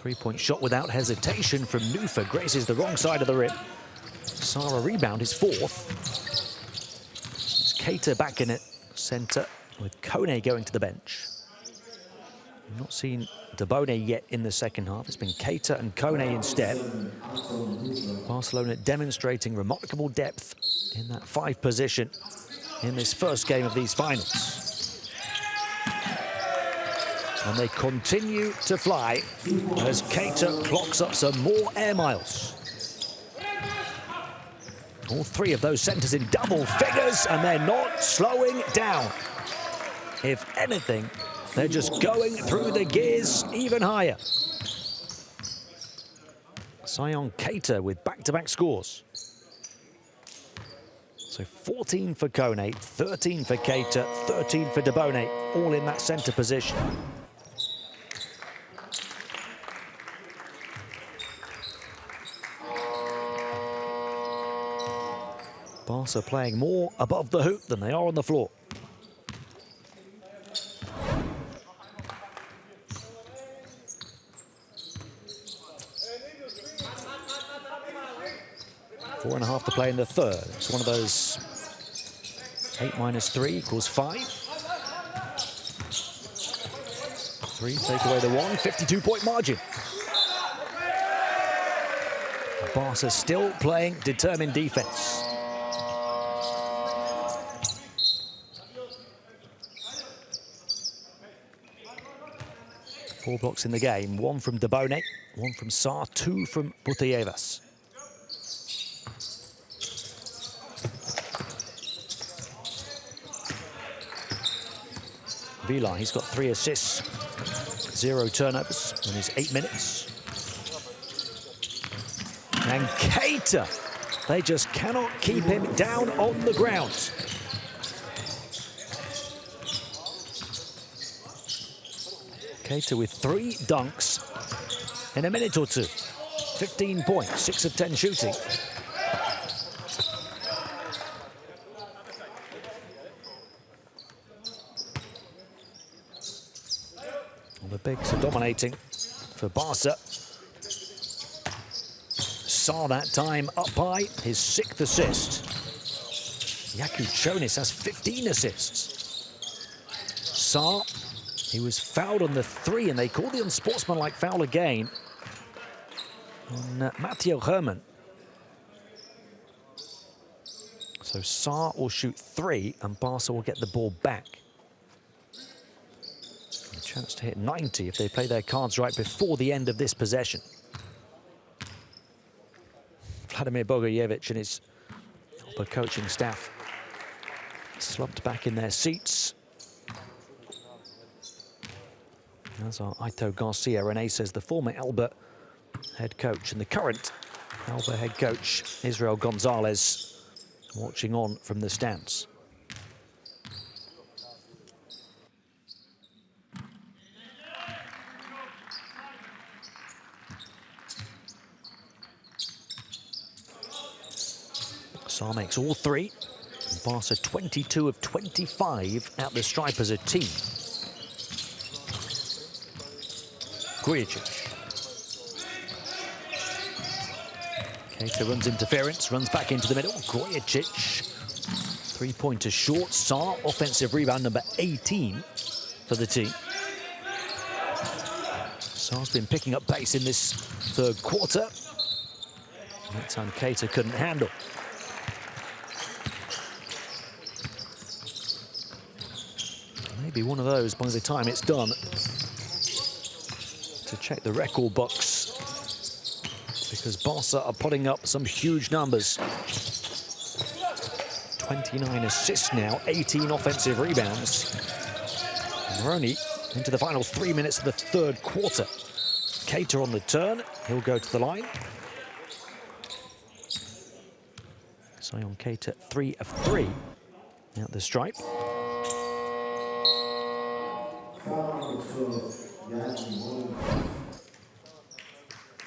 Three-point shot without hesitation from Nufa graces the wrong side of the rim. Saar rebound, his 4th. It's Keita back in it, center, with Kone going to the bench. We've not seen Debone yet in the second half. It's been Keita and Kone instead. Barcelona demonstrating remarkable depth in that 5 position in this first game of these finals. And they continue to fly as Keita clocks up some more air miles. All 3 of those centers in double figures, and they're not slowing down. If anything, they're just going through the gears even higher. Sion Keita with back-to-back scores. So 14 for Kone, 13 for Keita, 13 for Debone, all in that center position. Barca playing more above the hoop than they are on the floor. Four and a half to play in the third. It's one of those 8 minus 3 equals 5. 3, take away the 1, 52-point margin. Barca still playing determined defense. Four blocks in the game, 1 from Debone, 1 from Saar, 2 from Butejevas. Milan, he's got 3 assists, 0 turnovers in his 8 minutes. And Keita, they just cannot keep him down on the ground. Keita with 3 dunks in a minute or two. 15 points, 6 of 10 shooting. The bigs are dominating for Barca. Saar that time up high, his 6th assist. Jakučionis has 15 assists. Saar, he was fouled on the 3, and they called the unsportsmanlike foul again on Matteo Herman. So Saar will shoot 3, and Barca will get the ball back. Chance to hit 90 if they play their cards right before the end of this possession. Vladimir Bogojevic and his ALBA coaching staff slumped back in their seats. As are Aito Garcia Reneses, the former ALBA head coach, and the current ALBA head coach, Israel Gonzalez, watching on from the stands. Saar makes all three. And Barca 22 of 25 at the stripe as a team. Grujic. Keita runs interference, runs back into the middle. Grujic, three-pointer short. Saar, offensive rebound number 18 for the team. Saar's been picking up pace in this third quarter. That time Keita couldn't handle. Maybe one of those by the time it's done. To check the record books, because Barca are putting up some huge numbers. 29 assists now, 18 offensive rebounds. And we're only into the final 3 minutes of the third quarter. Keita on the turn, he'll go to the line. Zion Keita, 3 of 3 at the stripe.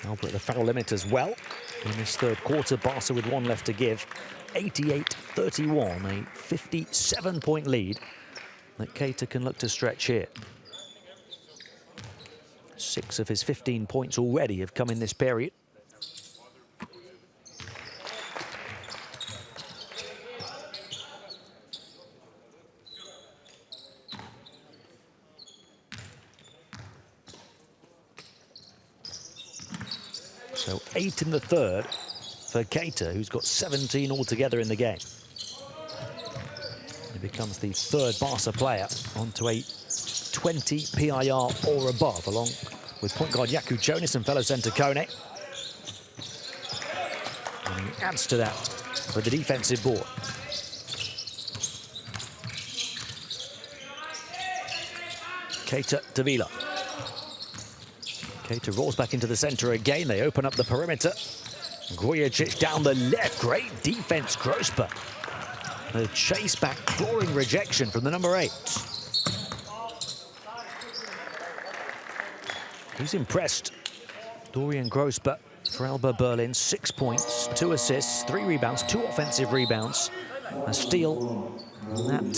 ALBA at the foul limit as well in this third quarter. Barca with one left to give. 88-31, a 57-point lead that Keita can look to stretch here. 6 of his 15 points already have come in this period. So 8 in the third for Keita, who's got 17 altogether in the game. He becomes the third Barca player onto a 20 PIR or above, along with point guard Jaku Jonas and fellow centre Kone. And he adds to that with the defensive board. Keita to Vila. Keita rolls back into the centre again. They open up the perimeter. Grujic down the left. Great defense, Grosper. The chase back, clawing rejection from the number 8. He's impressed. Dorian Grosper for ALBA Berlin. 6 points, 2 assists, 3 rebounds, 2 offensive rebounds, a steal, and that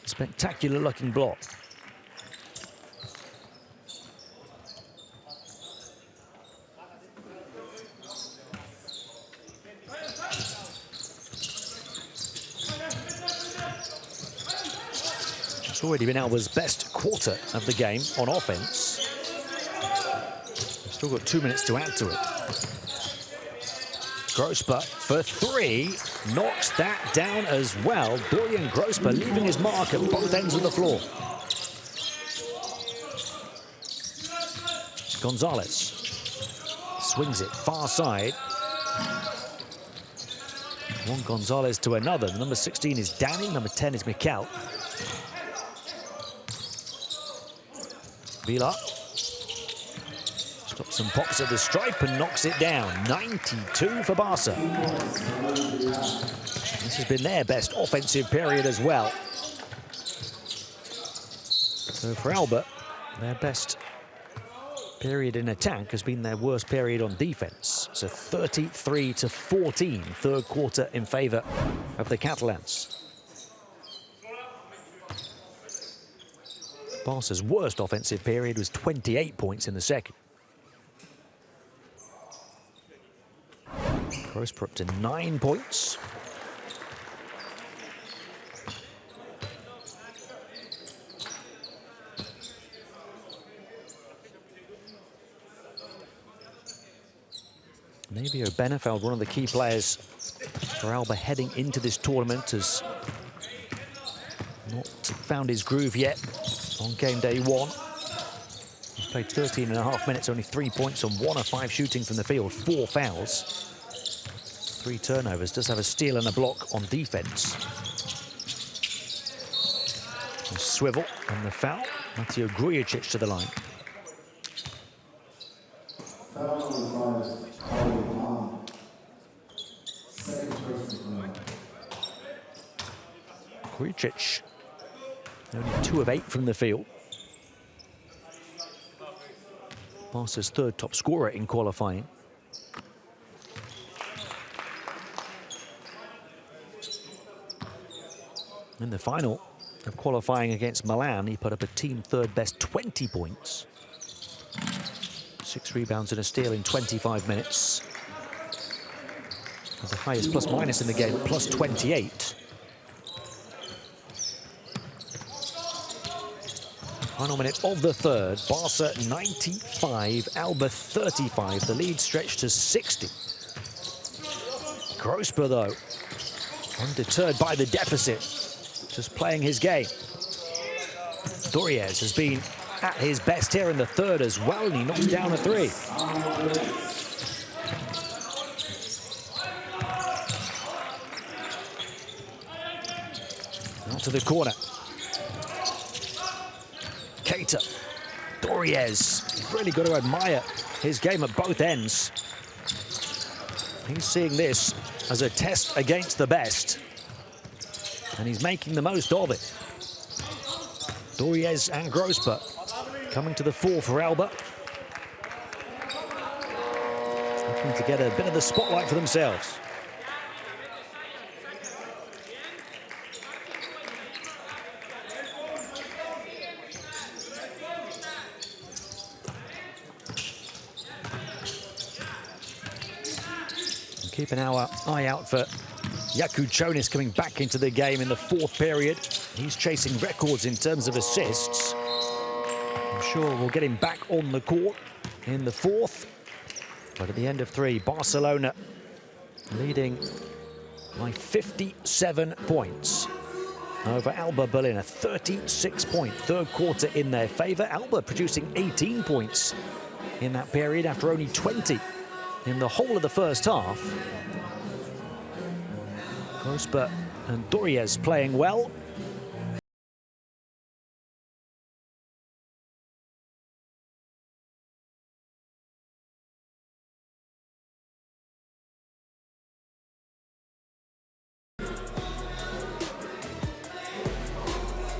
spectacular looking block. It's already been ALBA's best quarter of the game on offense. We've still got 2 minutes to add to it. Grosper for 3, knocks that down as well. Dorian Grosper leaving his mark at both ends of the floor. Gonzalez swings it far side. One Gonzalez to another. The number 16 is Danny, number 10 is Mikel. Vila stops and pops at the stripe and knocks it down. 92 for Barca. This has been their best offensive period as well. So for ALBA, their best period in attack has been their worst period on defense. So 33-14, third quarter in favor of the Catalans. Barca's worst offensive period was 28 points in the second. Grosper up to 9 points. Maybe Benefeld, one of the key players for ALBA heading into this tournament, has not found his groove yet on game day 1. He's played 13.5 minutes, only 3 points on 1 of 5 shooting from the field, 4 fouls, 3 turnovers, does have a steal and a block on defense. And swivel on the foul, Mateo Grujic to the line. Grujic, only 2 of 8 from the field. Barca's third top scorer in qualifying. In the final of qualifying against Milan, he put up a team third best 20 points. 6 rebounds and a steal in 25 minutes. The highest plus-minus in the game, plus 28. Final minute of the third. Barca 95, ALBA 35. The lead stretched to 60. Grosper, though, undeterred by the deficit, just playing his game. Doriez has been at his best here in the third as well, and he knocks down a three. Out to the corner. Keita. Doriez. Really got to admire his game at both ends. He's seeing this as a test against the best, and he's making the most of it. Doriez and Grosper coming to the fore for ALBA. Looking to get a bit of the spotlight for themselves. Keeping our eye out for Jakub Čonis coming back into the game in the fourth period. He's chasing records in terms of assists. I'm sure we'll get him back on the court in the fourth. But at the end of three, Barcelona leading by 57 points over ALBA Berlin. A 36-point third quarter in their favor. ALBA producing 18 points in that period after only 20 in the whole of the first half. Grosper and Doriez playing well.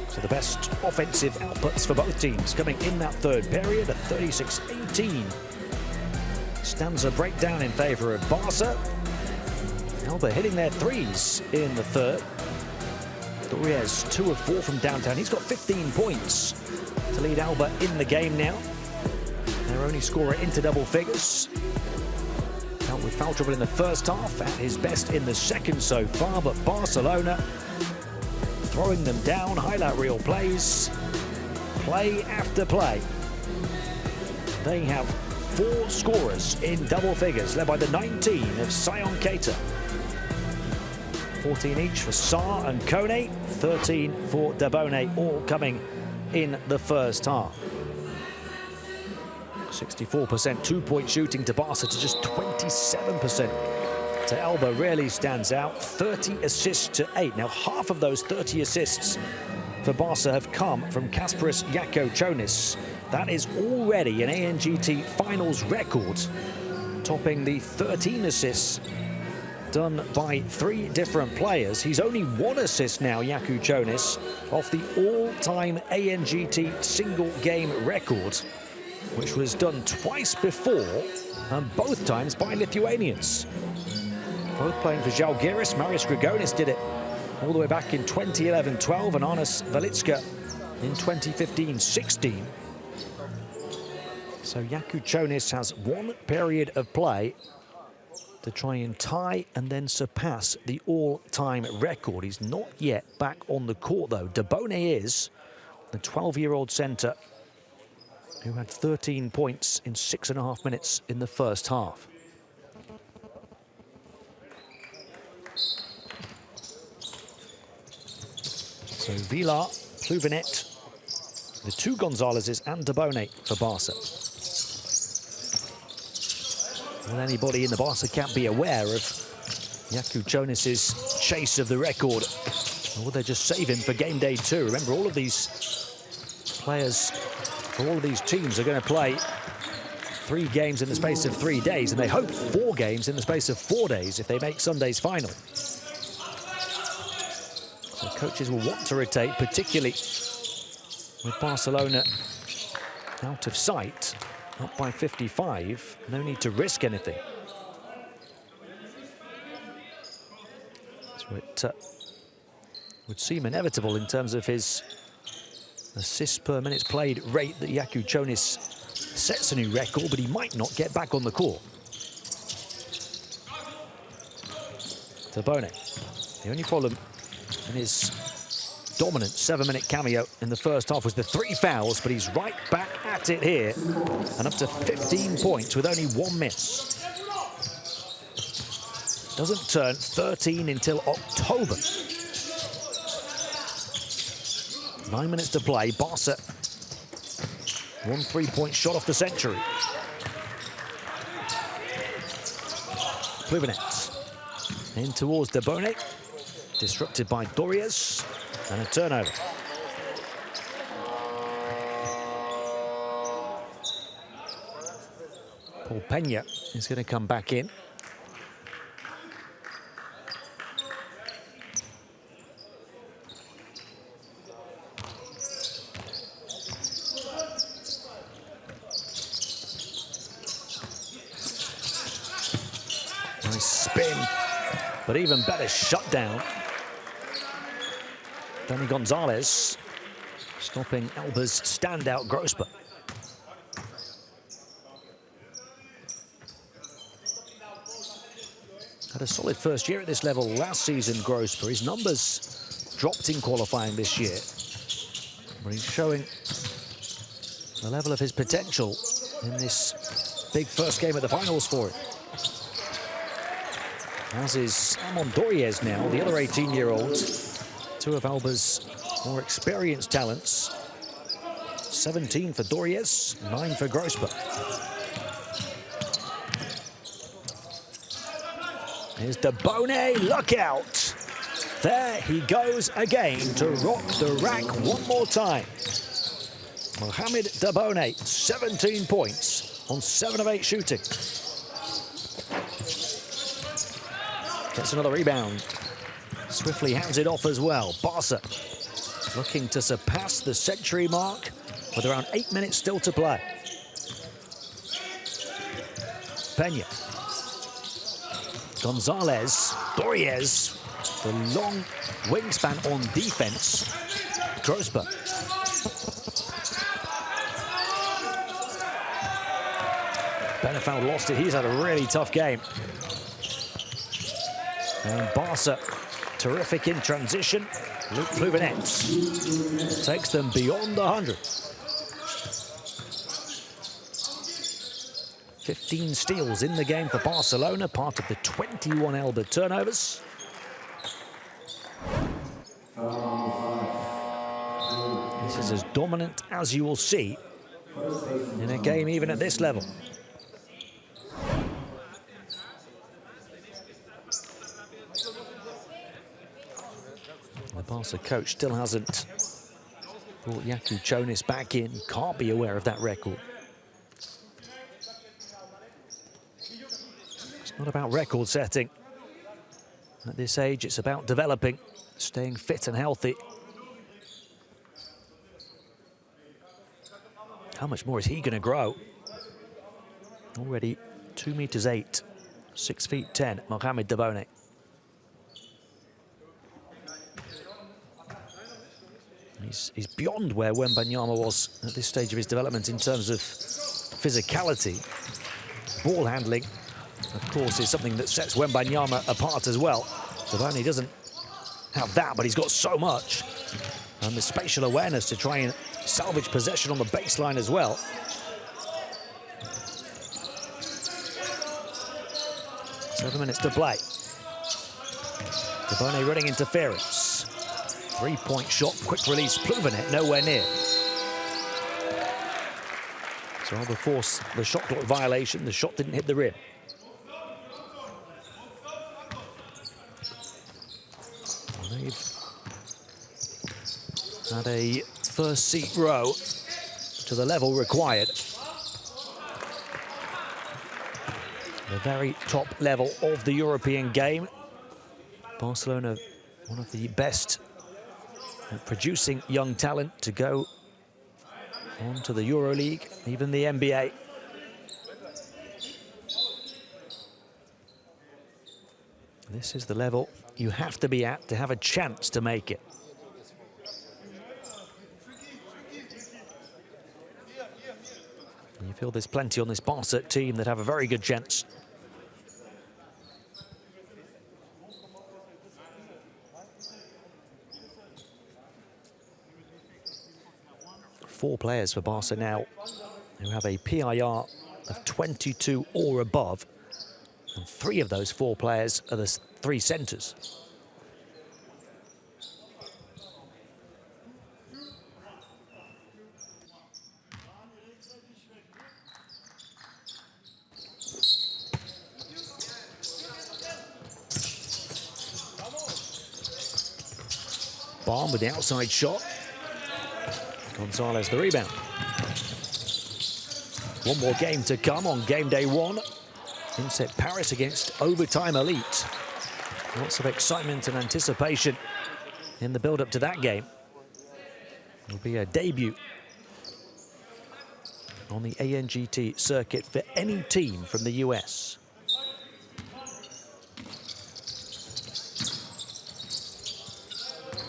So the best offensive outputs for both teams coming in that third period. A 36-18 stanza breakdown in favor of Barca. ALBA hitting their threes in the third. Doriez 2 of 4 from downtown. He's got 15 points to lead ALBA in the game now. Their only scorer into double figures. Dealt with foul trouble in the first half, at his best in the second so far, but Barcelona throwing them down. Highlight reel plays, play after play. They have 4 scorers in double figures, led by the 19 of Sion Keita. 14 each for Sarr and Kone, 13 for Dabone, all coming in the first half. 64% two-point shooting to Barca to just 27% to ALBA really stands out. 30 assists to 8. Now, half of those 30 assists for Barca have come from Kasparis Jakub Čonis. That is already an ANGT finals record, topping the 13 assists done by 3 different players. He's only 1 assist now, Jakub Čonis, off the all-time ANGT single game record, which was done twice before, and both times by Lithuanians. Both playing for Žalgiris. Marius Grigonis did it all the way back in 2011-12, and Arnas Velitska in 2015-16. So Jakub Čonis has 1 period of play to try and tie and then surpass the all-time record. He's not yet back on the court, though. Dabone is, the 12-year-old centre who had 13 points in 6.5 minutes in the first half. So Vilar, Pluvinet, the 2 Gonzalez's and Dabone for Barca. Will anybody in the Barca camp be aware of Jakub Čonis's chase of the record? Or will they just save him for game day 2? Remember, all of these players for all of these teams are going to play 3 games in the space of 3 days, and they hope 4 games in the space of 4 days if they make Sunday's final. So coaches will want to rotate, particularly with Barcelona out of sight. Up by 55, no need to risk anything. So it would seem inevitable in terms of his assists per minutes played rate that Jaakko Jonis sets a new record, but he might not get back on the court. Tabone. The only problem in his dominant 7-minute cameo in the first half was the 3 fouls, but he's right back at it here and up to 15 points with only 1 miss. Doesn't turn 13 until October. 9 minutes to play. Barca, 1 3-point shot off the century. Pluvinets in towards Tabone, disrupted by Dorias, and a turnover. Paul Peña is going to come back in. Nice spin, but even better shutdown. Danny Gonzalez stopping ALBA's standout Grosper. Had a solid first year at this level last season, Grosper. His numbers dropped in qualifying this year, but he's showing the level of his potential in this big first game of the finals for him. As is Amon Dorias now, the other 18-year-old. 2 of ALBA's more experienced talents. 17 for Dorias, 9 for Grosper. Here's Tabone, look out! There he goes again to rock the rack one more time. Mohamed Tabone, 17 points on 7 of 8 shooting. Gets another rebound. Swiftly hands it off as well. Barca looking to surpass the century mark with around 8 minutes still to play. Peña. Gonzalez. Dorias. The long wingspan on defense. Grosper. Benefeld lost it. He's had a really tough game. And Barca, terrific in transition. Luke Pluvinets takes them beyond 100. 15 steals in the game for Barcelona, part of the 21 ALBA turnovers. This is as dominant as you will see in a game even at this level. The Barca coach still hasn't brought Jaakko Jonis back in. He can't be aware of that record. It's not about record setting. At this age, it's about developing, staying fit and healthy. How much more is he going to grow? Already 2 meters 8, 6 feet 10, Mohamed Tabone. He's beyond where Wembanyama was at this stage of his development in terms of physicality. Ball handling, of course, is something that sets Wembanyama apart as well. Tabone doesn't have that, but he's got so much. And the spatial awareness to try and salvage possession on the baseline as well. Seven minutes to play. Tabone running interference. 3-point shot, quick release, Pluvinet nowhere near. So ALBA forced the shot clock violation. The shot didn't hit the rim. And they've had a first seat row to the level required. The very top level of the European game. Barcelona, one of the best at producing young talent to go on to the Euroleague, even the NBA. This is the level you have to be at to have a chance to make it. You feel there's plenty on this Barca team that have a very good chance. Four players for Barca now who have a PIR of 22 or above. And three of those four players are the three centres. Barm with the outside shot. Gonzalez the rebound. One more game to come on game day one. INSEP Paris against Overtime Elite. Lots of excitement and anticipation in the build-up to that game. It'll be a debut on the ANGT circuit for any team from the US.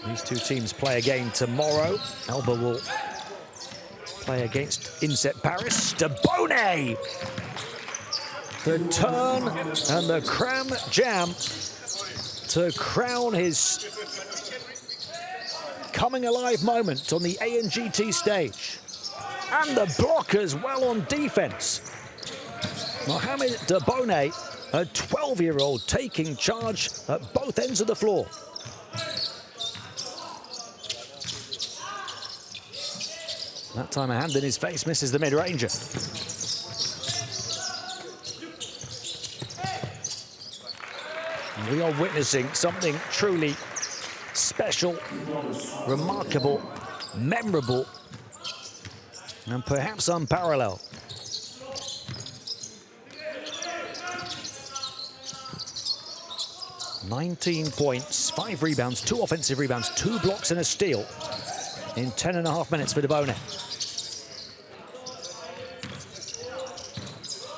These two teams play again tomorrow. ALBA will play against INSEP Paris. Debone! The turn and the cram jam to crown his coming alive moment on the ANGT stage. And the blockers well on defense. Mohamed Debone, a 12-year-old, taking charge at both ends of the floor. That time a hand in his face, misses the mid-ranger. We are witnessing something truly special, remarkable, memorable, and perhaps unparalleled. "19 points, 5 rebounds, 2 offensive rebounds, 2 blocks and a steal in 10.5 minutes for Debone.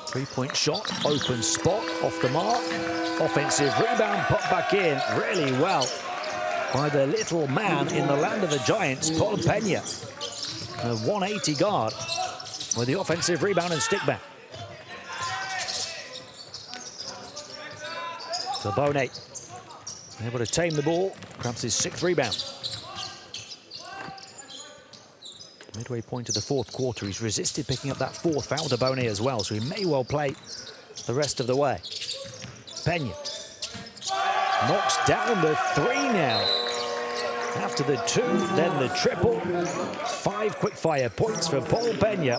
3-point shot, open spot, off the mark. Offensive rebound, put back in really well by the little man in the land of the giants, Paul Pena. A 180 guard with the offensive rebound and stick back. Debone able to tame the ball, grabs his 6th rebound. Midway point of the 4th quarter, he's resisted picking up that 4th foul, Debone as well, so he may well play the rest of the way. Pena knocks down the 3 now. After the 2, then the triple. 5 quick-fire points for Paul Pena.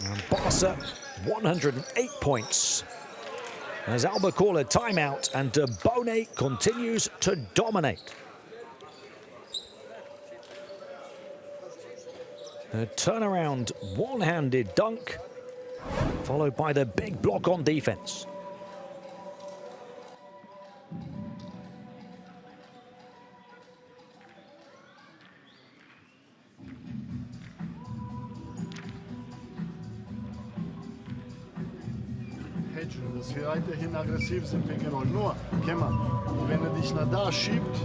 And Barca, 108 points. As ALBA call a timeout, and Debone continues to dominate. A turnaround, one-handed dunk, followed by the big block on defense. Dass wir weiterhin aggressiv sind, wir genau. Nur, Kemmer, wenn dich nach da schiebt,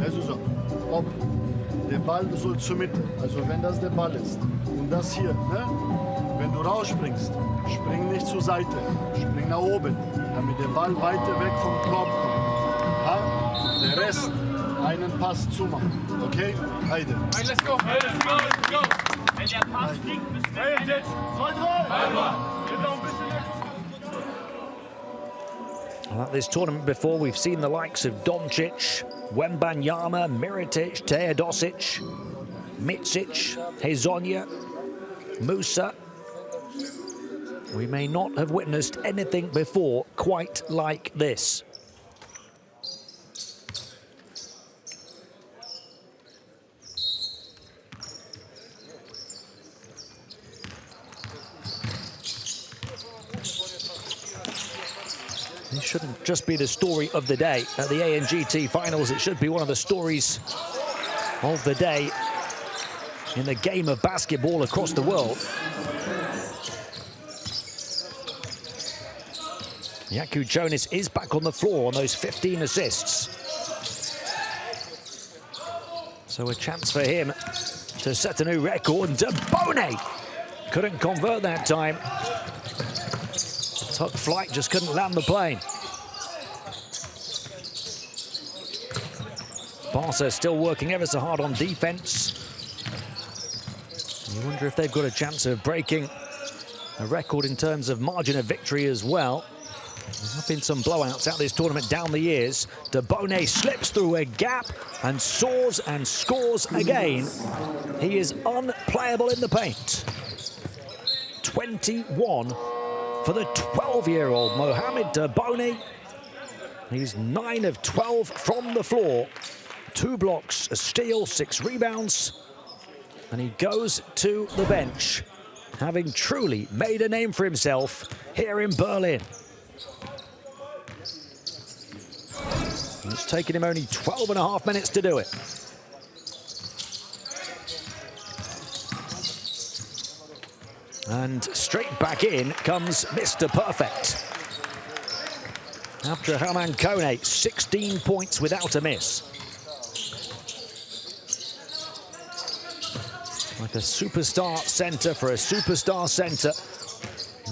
also so, ob der Ball soll zur Mitte, also wenn das der Ball ist und das hier, ne? Wenn du rausspringst, spring nicht zur Seite, spring nach oben, damit der Ball weiter weg vom Korb kommt. Ja? Der Rest, einen Pass zumachen, okay? Heide. Hey, let's go, let's go, let's go. Wenn der Pass fliegt, müssen wir jetzt 2, 3. Well, at this tournament before, we've seen the likes of Doncic, Wembanyama, Mirotic, Teodosic, Micic, Hezonja, Musa. We may not have witnessed anything before quite like this. This shouldn't just be the story of the day at the ANGT finals. It should be one of the stories of the day in the game of basketball across the world. Jaku Jonas is back on the floor on those 15 assists. So a chance for him to set a new record. Debone couldn't convert that time. The tuck flight just couldn't land the plane. Barca still working ever so hard on defense. You wonder if they've got a chance of breaking a record in terms of margin of victory as well. There have been some blowouts out this tournament down the years. Debone slips through a gap and soars and scores again. He is unplayable in the paint. 21 for the 12-year-old Mohamed Debone. He's 9 of 12 from the floor. 2 blocks, a steal, 6 rebounds. And he goes to the bench, having truly made a name for himself here in Berlin. It's taken him only 12.5 minutes to do it. And straight back in comes Mr. Perfect. Abdurrahman Kone, 16 points without a miss. Like a superstar center for a superstar center.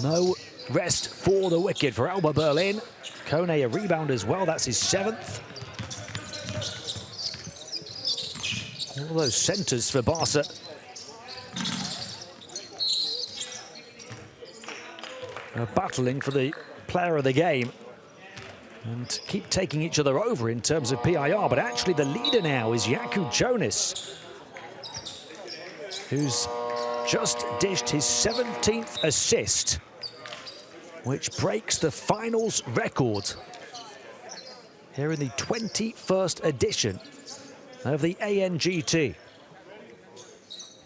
No rest for the wicked for ALBA Berlin. Kone a rebound as well, that's his 7th. All those centers for Barca. Are battling for the player of the game and keep taking each other over in terms of PIR, but actually the leader now is Jaku Jonas, who's just dished his 17th assist, which breaks the finals record here in the 21st edition of the ANGT.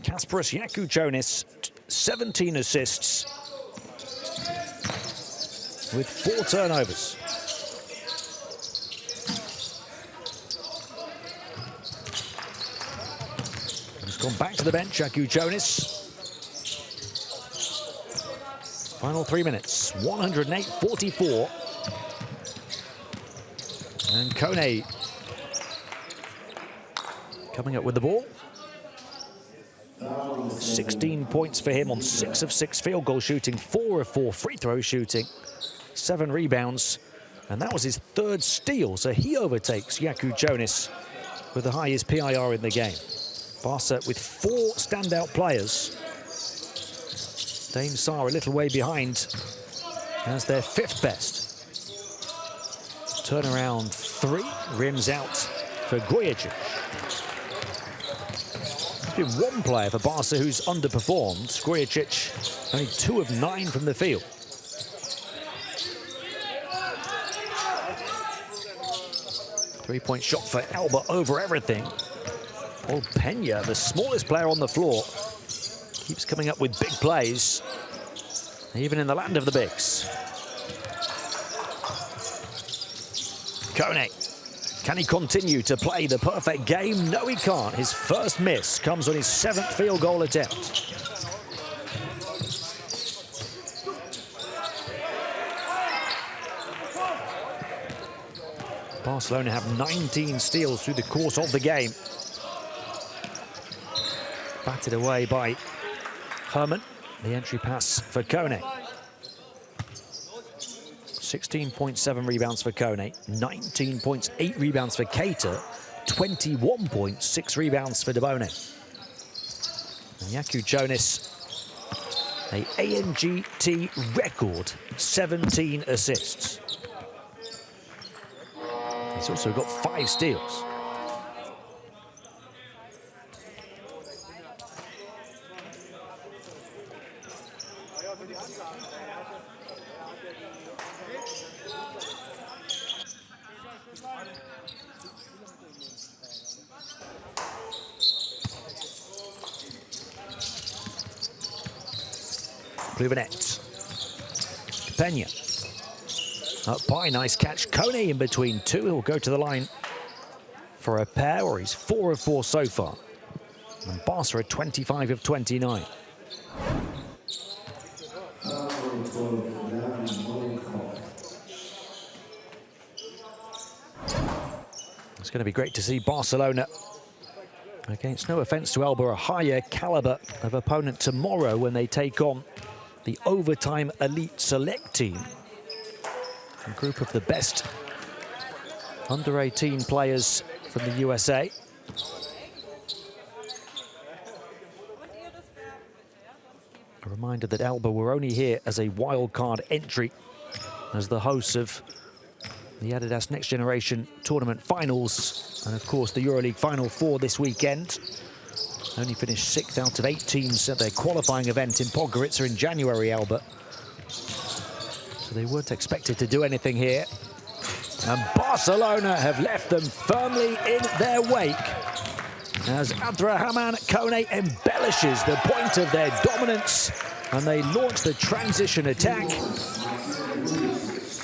Kasparas Jaku Jonas, 17 assists with 4 turnovers. He's gone back to the bench, Jaku Jonas. Final 3 minutes, 108-44. And Kone coming up with the ball. 16 points for him on 6 of 6 field goal shooting, 4 of 4 free throw shooting, 7 rebounds, and that was his 3rd steal, so he overtakes Jaku Jonas with the highest PIR in the game. Barca with 4 standout players. Dame Sarr a little way behind as their 5th best. Turnaround 3, rims out for Goyecic. There's been 1 player for Barca who's underperformed. Goyecic, only 2 of 9 from the field. Three-point shot for ALBA over everything. Paul Pena, the smallest player on the floor, keeps coming up with big plays, even in the land of the bigs. Kone, can he continue to play the perfect game? No, he can't. His first miss comes on his 7th field goal attempt. Barcelona have 19 steals through the course of the game. Batted away by Herman. The entry pass for Kone. 16.7 rebounds for Kone, 19 points, 8 rebounds for Keita, 21 points, 6 rebounds for Debone. And Jaku Jonas, a ANGT record, 17 assists. He's also got 5 steals. Pluvinet. Pena. Up by, nice catch. Kone in between 2. He'll go to the line for a pair, or he's 4 of 4 so far. And Barca are 25 of 29. going to be great to see Barcelona against, no offence to ALBA, a higher calibre of opponent tomorrow when they take on the Overtime Elite Select team. A group of the best under-18 players from the USA. A reminder that ALBA were only here as a wildcard entry as the hosts of the ADIDAS Next Generation Tournament Finals, and of course the Euroleague Final 4 this weekend. Only finished 6th out of 8 teams at their qualifying event in Podgorica in January, ALBA. So they weren't expected to do anything here. And Barcelona have left them firmly in their wake as Abdurrahman Kone embellishes the point of their dominance, and they launch the transition attack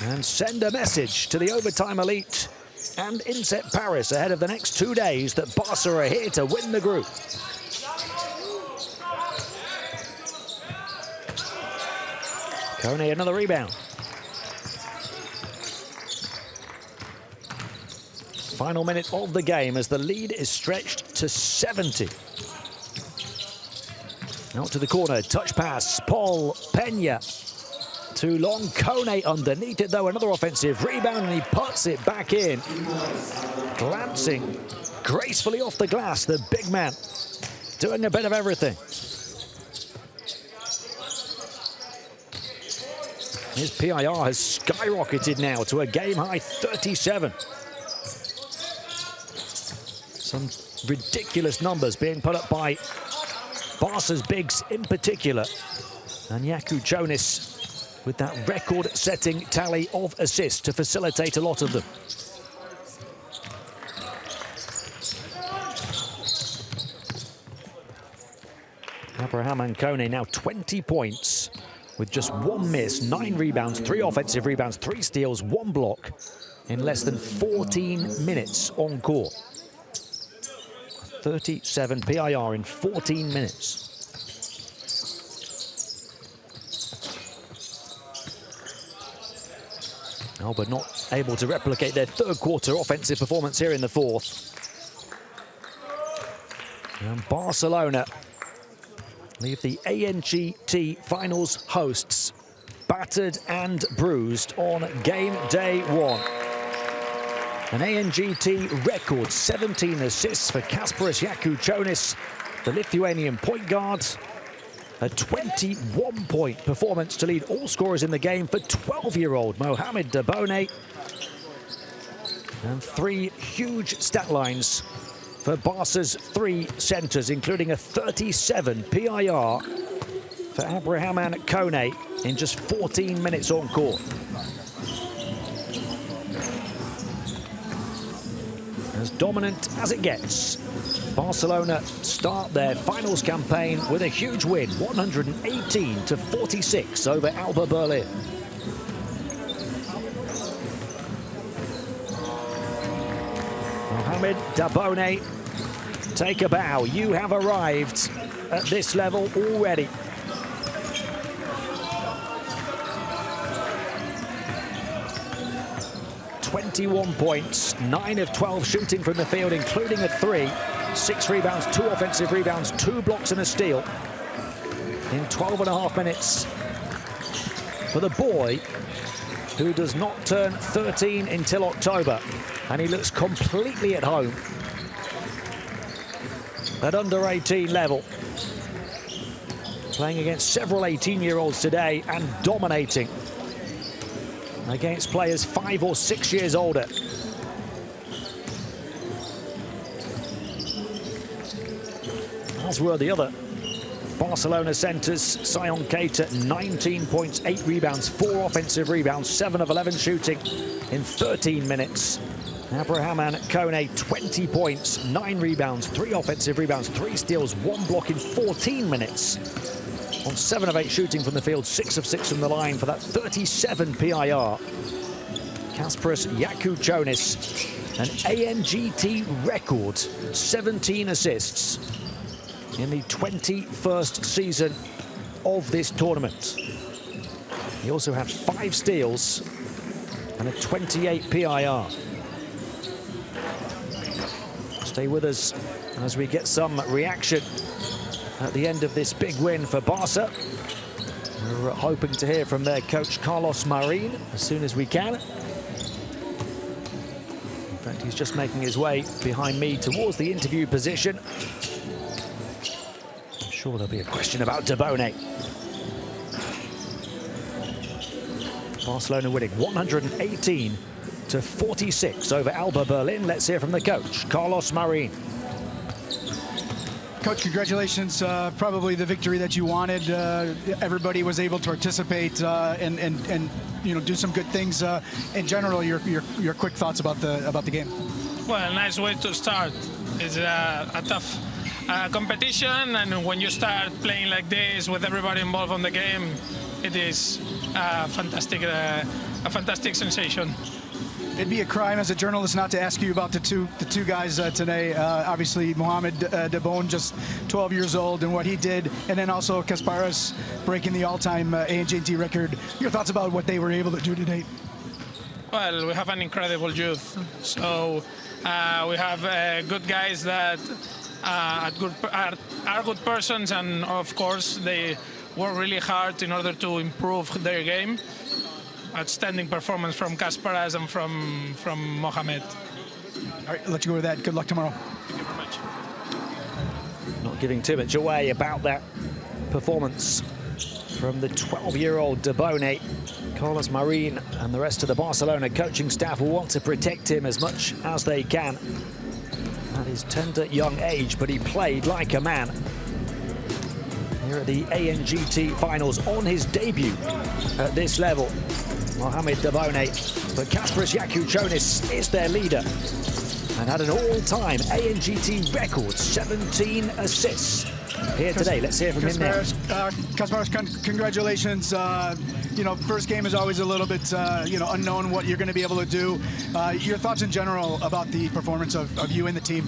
and send a message to the Overtime Elite and INSEP Paris ahead of the next 2 days that Barca are here to win the group. Kone, another rebound. Final minute of the game as the lead is stretched to 70. Out to the corner, touch pass, Paul Pena. Too long, Kone underneath it though, another offensive rebound, and he puts it back in. Glancing gracefully off the glass, the big man, doing a bit of everything. His PIR has skyrocketed now to a game-high 37. Some ridiculous numbers being put up by Barca's bigs in particular. And Jaku Jonas with that record-setting tally of assists to facilitate a lot of them. Abdurrahman Kone now 20 points with just 1 miss, 9 rebounds, 3 offensive rebounds, 3 steals, 1 block in less than 14 minutes on court. 37 PIR in 14 minutes. ALBA not able to replicate their third quarter offensive performance here in the fourth. And Barcelona leave the ANGT Finals hosts battered and bruised on game day 1. An ANGT record 17 assists for Kasparas Jakučionis, the Lithuanian point guard. A 21-point performance to lead all scorers in the game for 12-year-old Mohamed Dabone. And 3 huge stat lines for Barca's 3 centres, including a 37 PIR for Abdurrahman Kone in just 14 minutes on court. As dominant as it gets, Barcelona start their finals campaign with a huge win, 118-46 over ALBA Berlin. Mohamed Dabone, take a bow. You have arrived at this level already. .21 points, 9 of 12 shooting from the field, including a 3. 6 rebounds, 2 offensive rebounds, 2 blocks and a steal in 12.5 minutes for the boy who does not turn 13 until October, and he looks completely at home at under 18 level, playing against several 18-year-olds today and dominating against players 5 or 6 years older. As were the other Barcelona centres. Sion Keita, 19 points, 8 rebounds, 4 offensive rebounds, 7 of 11 shooting in 13 minutes. Abdurrahman Kone, 20 points, 9 rebounds, 3 offensive rebounds, 3 steals, 1 block in 14 minutes. On 7 of 8 shooting from the field, 6 of 6 from the line for that 37 PIR. Kasparas Jakučionis, an ANGT record, 17 assists in the 21st season of this tournament. He also had 5 steals and a 28 PIR. Stay with us as we get some reaction at the end of this big win for Barca. We're hoping to hear from their coach, Carlos Marin, as soon as we can. In fact, he's just making his way behind me towards the interview position. I'm sure there'll be a question about Debone. Barcelona winning 118-46 over ALBA Berlin. Let's hear from the coach, Carlos Marin. Coach, congratulations. Probably the victory that you wanted. Everybody was able to participate and you know, do some good things. In general, your quick thoughts about the game. Well, nice way to start. It's a tough competition, and when you start playing like this with everybody involved on the game, it is a fantastic sensation. It'd be a crime as a journalist not to ask you about the two guys today. Obviously, Mohamed Debone, just 12 years old, and what he did, and then also Kasparas breaking the all-time ANJT record. Your thoughts about what they were able to do today? Well, we have an incredible youth, so we have good guys that are good persons, and of course they work really hard in order to improve their game. Outstanding performance from Kasparas and from Mohamed. All right, I'll let you go with that. Good luck tomorrow. Thank you very much. Not giving too much away about that performance from the 12-year-old Debone. Carlos Marin and the rest of the Barcelona coaching staff will want to protect him as much as they can at his tender young age, but he played like a man here at the ANGT finals on his debut at this level. Mohamed Debone, but Kasparas Yakuchonis is their leader and had an all-time ANGT record, 17 assists here today. Let's hear from him now. Kasparas, congratulations. You know, first game is always a little bit, you know, unknown what you're going to be able to do. Your thoughts in general about the performance of you and the team?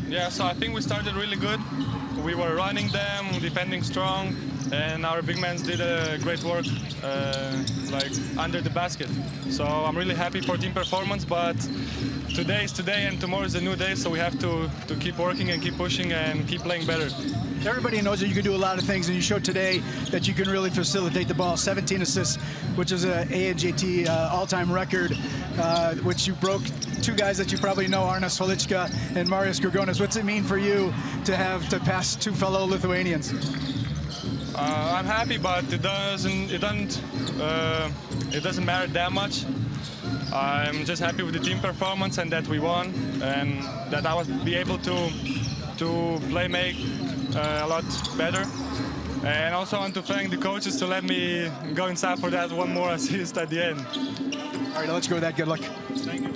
Yeah, so I think we started really good. We were running them, defending strong, and our big men did a great work like under the basket. So I'm really happy for team performance, but today is today and tomorrow is a new day, so we have to keep working and keep pushing and keep playing better. Everybody knows that you can do a lot of things, and you showed today that you can really facilitate the ball. 17 assists, which is an ANJT all-time record, which you broke. Two guys that you probably know, Arnas Felička and Marius Grigonis. What's it mean for you to have to pass two fellow Lithuanians? I'm happy, but it doesn't matter that much. I'm just happy with the team performance and that we won, and that I was be able to make a lot better. And also want to thank the coaches to let me go inside for that one more assist at the end. All right, let's go with that. Good luck. Thank you.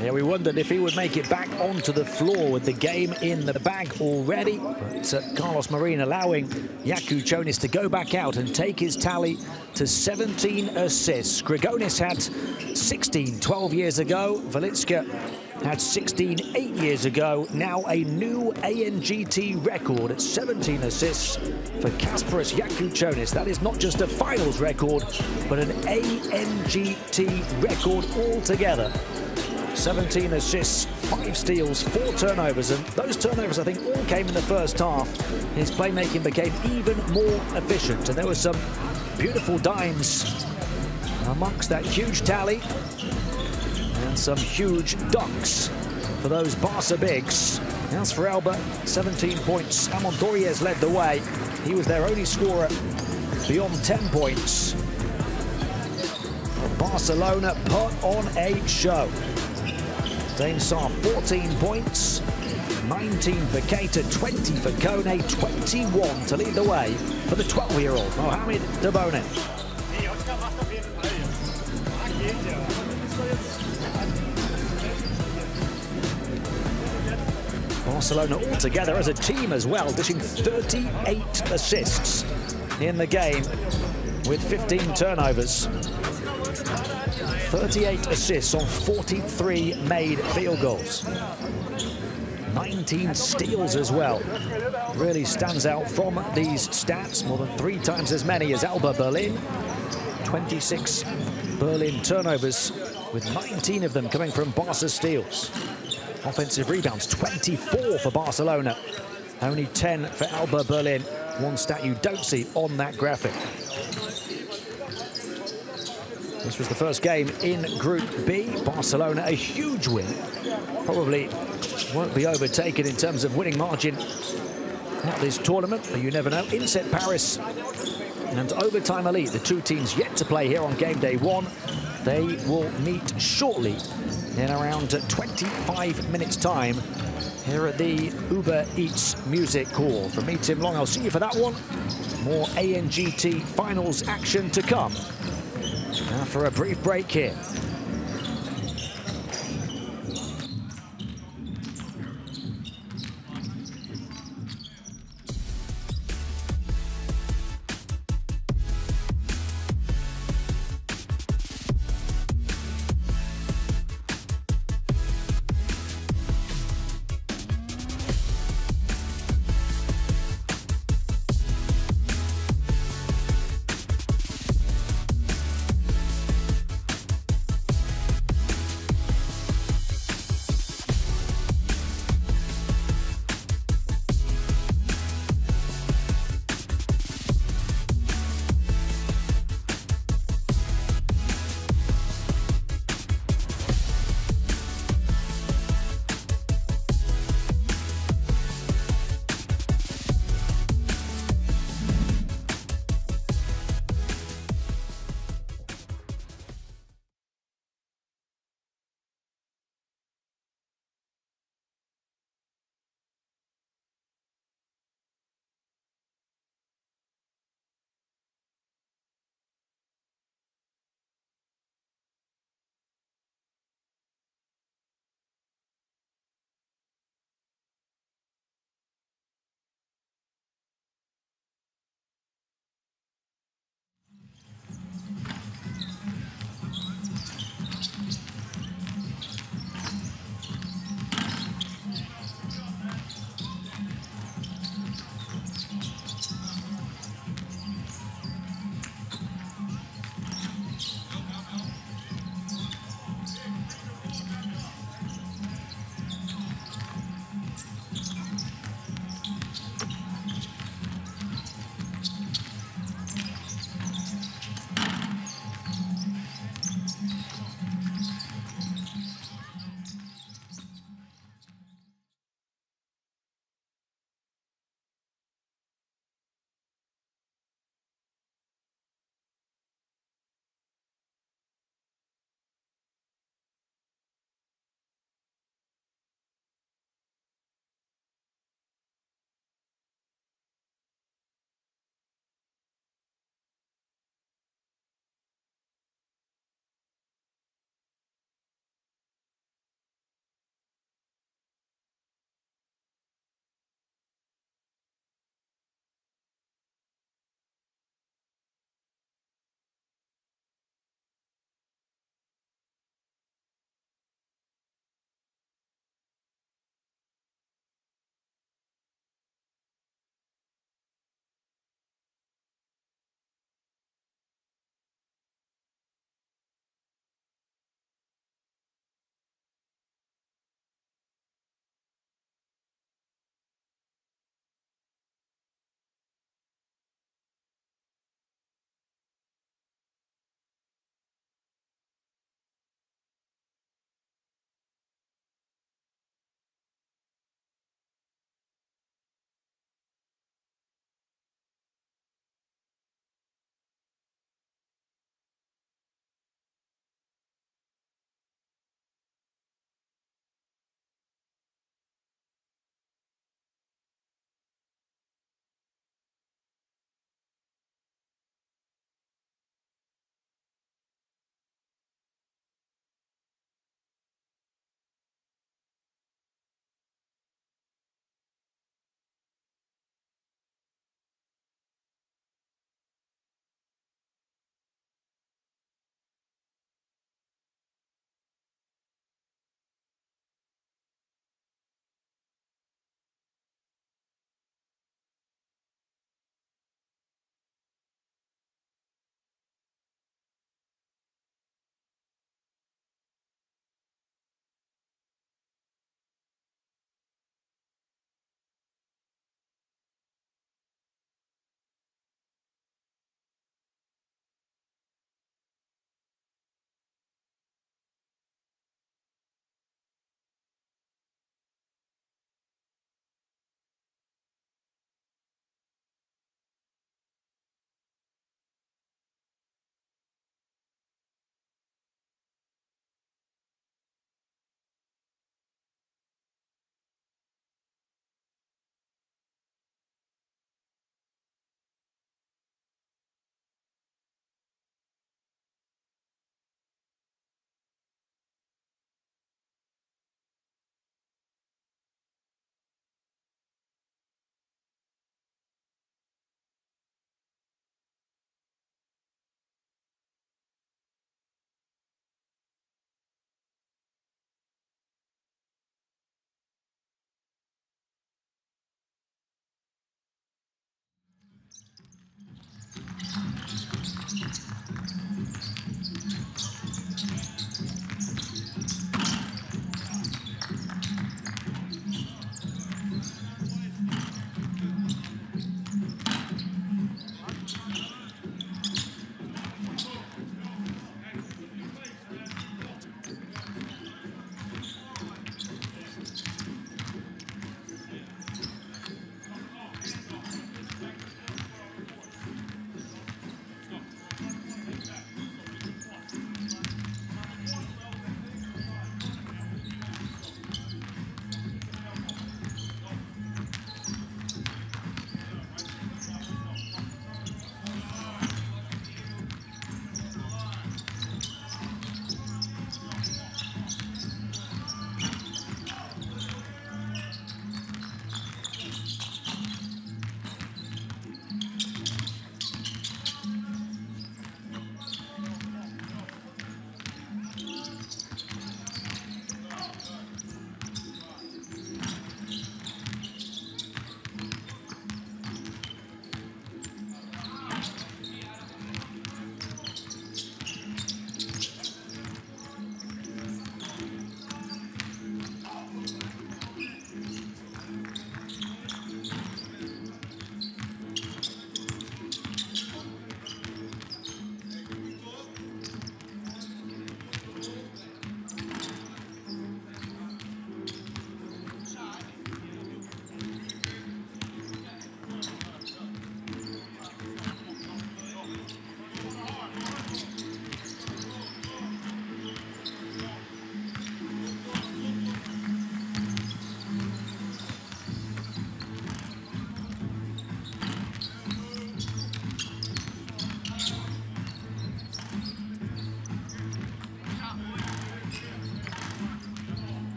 Yeah, we wondered if he would make it back onto the floor with the game in the bag already. But Carlos Marin allowing Yakuchonis to go back out and take his tally to 17 assists. Grigonis had 16 12 years ago. Felička had 16 8 years ago. Now a new ANGT record at 17 assists for Kasparas Yakuchonis. That is not just a finals record, but an ANGT record altogether. 17 assists, 5 steals, 4 turnovers, and those turnovers I think all came in the first half. His playmaking became even more efficient, and there were some beautiful dimes amongst that huge tally, and some huge dunks for those Barca bigs. As for ALBA, 17 points. Amon Doriez led the way. He was their only scorer beyond 10 points. Barcelona put on a show. Dame Saar, 14 points, 19 for Keita, 20 for Kone, 21 to lead the way for the 12-year-old Mohamed Debone. Barcelona altogether as a team as well, dishing 38 assists in the game with 15 turnovers. 38 assists on 43 made field goals. 19 steals as well. Really stands out from these stats, more than 3 times as many as ALBA Berlin. 26 Berlin turnovers, with 19 of them coming from Barca steals. Offensive rebounds, 24 for Barcelona. Only 10 for ALBA Berlin. One stat you don't see on that graphic. This was the first game in Group B. Barcelona, a huge win. Probably won't be overtaken in terms of winning margin at this tournament, but you never know. INSEP Paris and Overtime Elite, the two teams yet to play here on game day 1. They will meet shortly in around 25 minutes time here at the Uber Eats Music Hall. From me, Tim Long, I'll see you for that one. More ANGT finals action to come after a brief break here.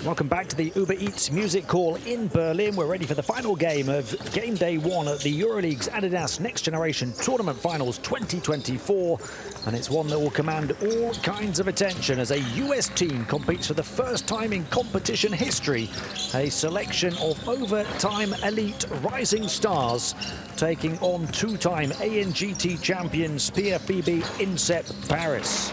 Welcome back to the Uber Eats Music Hall in Berlin. We're ready for the final game of game day 1 at the Euroleague's ADIDAS Next Generation Tournament Finals 2024. And it's one that will command all kinds of attention as a US team competes for the first time in competition history. A selection of overtime elite rising stars taking on two-time ANGT champions PFBB INSEP Paris.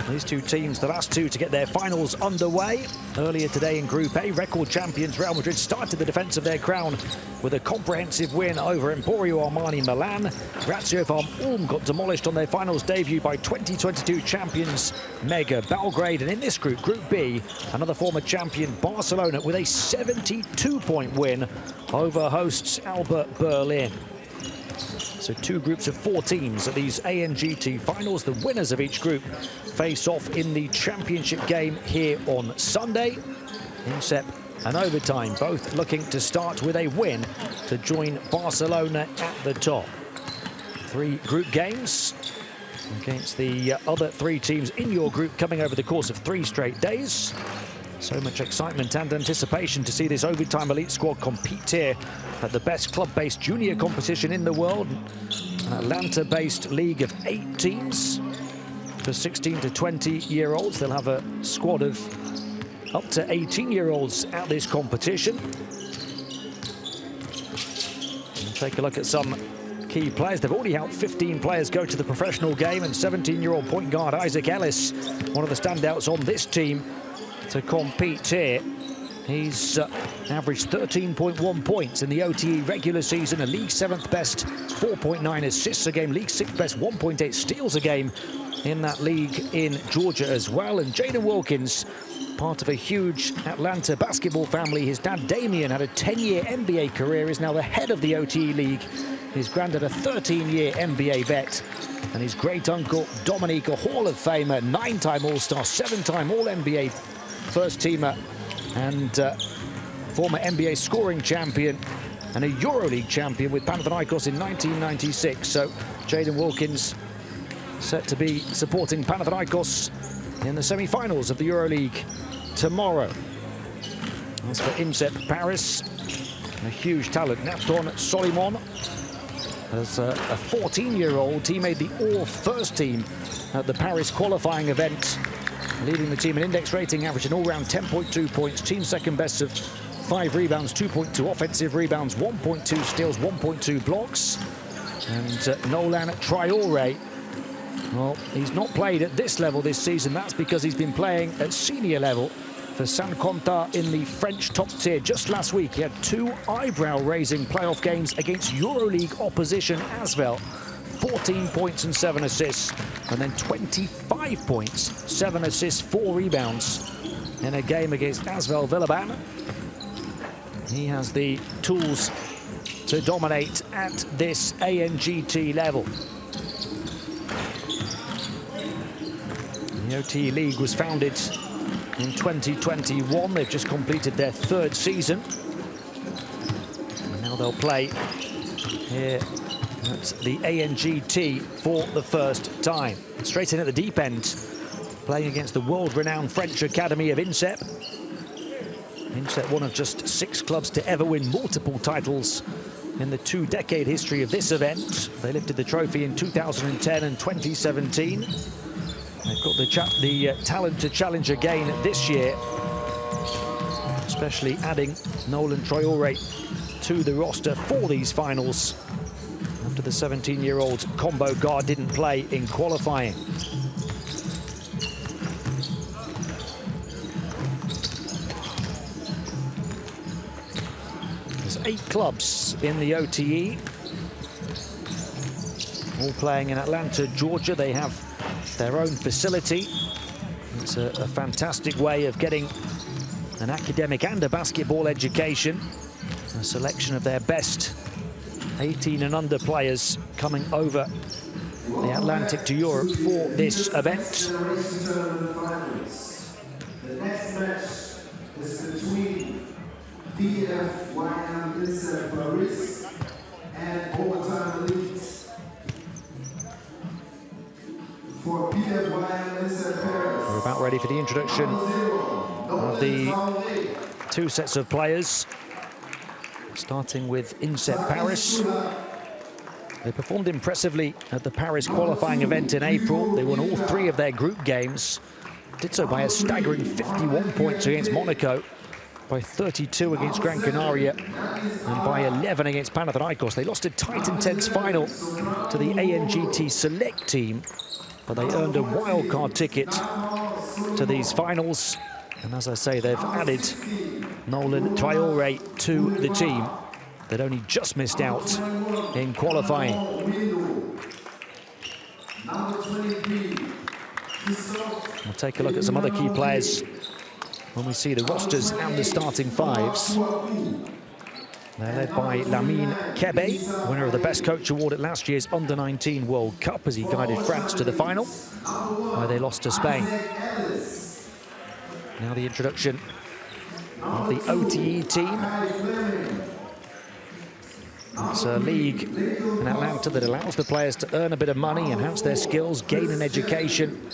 These two teams, the last two to get their finals underway. Earlier today in Group A, record champions Real Madrid started the defense of their crown with a comprehensive win over Emporio Armani Milan. Ratiopharm Ulm got demolished on their finals debut by 2022 champions Mega Belgrade. And in this group, Group B, another former champion Barcelona with a 72-point win over hosts ALBA Berlin. So two groups of 4 teams at these ANGT finals. The winners of each group face off in the championship game here on Sunday. INSEP and overtime, both looking to start with a win to join Barcelona at the top. 3 group games against the other 3 teams in your group coming over the course of 3 straight days. So much excitement and anticipation to see this overtime elite squad compete here at the best club-based junior competition in the world. An Atlanta-based league of 8 teams. For 16 to 20-year-olds, they'll have a squad of up to 18-year-olds at this competition. We'll take a look at some key players. They've already helped 15 players go to the professional game, and 17-year-old point guard Isaac Ellis, one of the standouts on this team, to compete here. He's averaged 13.1 points in the OTE regular season, a league 7th best 4.9 assists a game, league 6th best 1.8 steals a game in that league in Georgia as well. And Jaden Wilkins, part of a huge Atlanta basketball family. His dad Damian had a 10-year NBA career, is now the head of the OTE league. His granddad a 13-year NBA vet, and his great uncle Dominique, a Hall of Famer, 9-time All-Star, 7-time All-NBA first teamer, and former NBA scoring champion and a Euroleague champion with Panathinaikos in 1996. So Jaden Wilkins set to be supporting Panathinaikos in the semi-finals of the Euroleague tomorrow. As for INSEP Paris, a huge talent, Nathan Solimon, as a 14-year-old, he made the all-first team at the Paris qualifying event, leading the team in index rating, averaging all-round 10.2 points, team second best of 5 rebounds, 2.2 offensive rebounds, 1.2 steals, 1.2 blocks. And Nolan Traore, well, he's not played at this level this season. That's because he's been playing at senior level for Saint-Quentin in the French top tier. Just last week, he had 2 eyebrow-raising playoff games against Euroleague opposition Asvel. 14 points and 7 assists, and then 25 points, 7 assists, 4 rebounds in a game against Asvel Villeurbanne. He has the tools to dominate at this ANGT level. The OT League was founded in 2021. They've just completed their 3rd season. And now they'll play here at the ANGT for the first time. Straight in at the deep end, playing against the world-renowned French Academy of INSEP. INSEP, one of just 6 clubs to ever win multiple titles in the 2-decade history of this event. They lifted the trophy in 2010 and 2017. They've got the talent to challenge again this year, especially adding Nolan Traore to the roster for these finals after the 17-year-old combo guard didn't play in qualifying. There's 8 clubs in the OTE, all playing in Atlanta, Georgia. They have their own facility. It's a fantastic way of getting an academic and a basketball education. A selection of their best 18 and under players coming over the Atlantic to Europe for this event. The next match is between PFBB INSEP Paris and overtime elite for PFBB INSEP Paris. We're about ready for the introduction of the two sets of players, starting with INSEP Paris. They performed impressively at the Paris qualifying event in April. They won all 3 of their group games. Did so by a staggering 51 points against Monaco, by 32 against Gran Canaria, and by 11 against Panathinaikos. They lost a tight, intense final to the ANGT Select team, but they earned a wildcard ticket to these finals. And as I say, they've added Nolan Traore to the team that only just missed out in qualifying. We'll take a look at some other key players when we see the rosters and the starting fives. They're led by Lamine Kebe, winner of the Best Coach Award at last year's Under-19 World Cup, as he guided France to the final, where they lost to Spain. Now the introduction of the OTE team. It's a league in Atlanta that allows the players to earn a bit of money, enhance their skills, gain an education.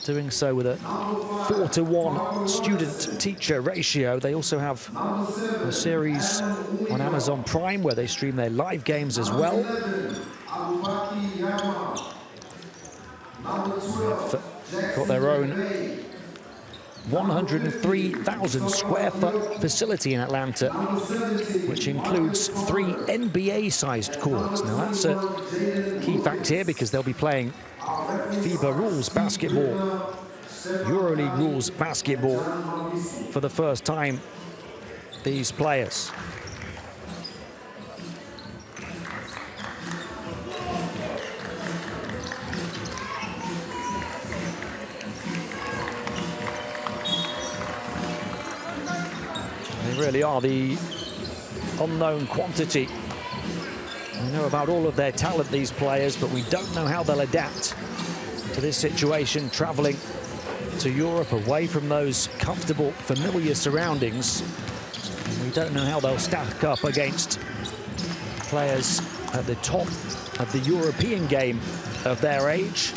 Doing so with a 4-to-1 student-teacher ratio. They also have a series on Amazon Prime where they stream their live games as well. They've got their own 103,000 square foot facility in Atlanta, which includes 3 NBA-sized courts. Now that's a key fact here because they'll be playing FIBA rules basketball, Euroleague rules basketball for the first time, these players. They really are the unknown quantity. We know about all of their talent, these players, but we don't know how they'll adapt to this situation, traveling to Europe away from those comfortable, familiar surroundings. And we don't know how they'll stack up against players at the top of the European game of their age.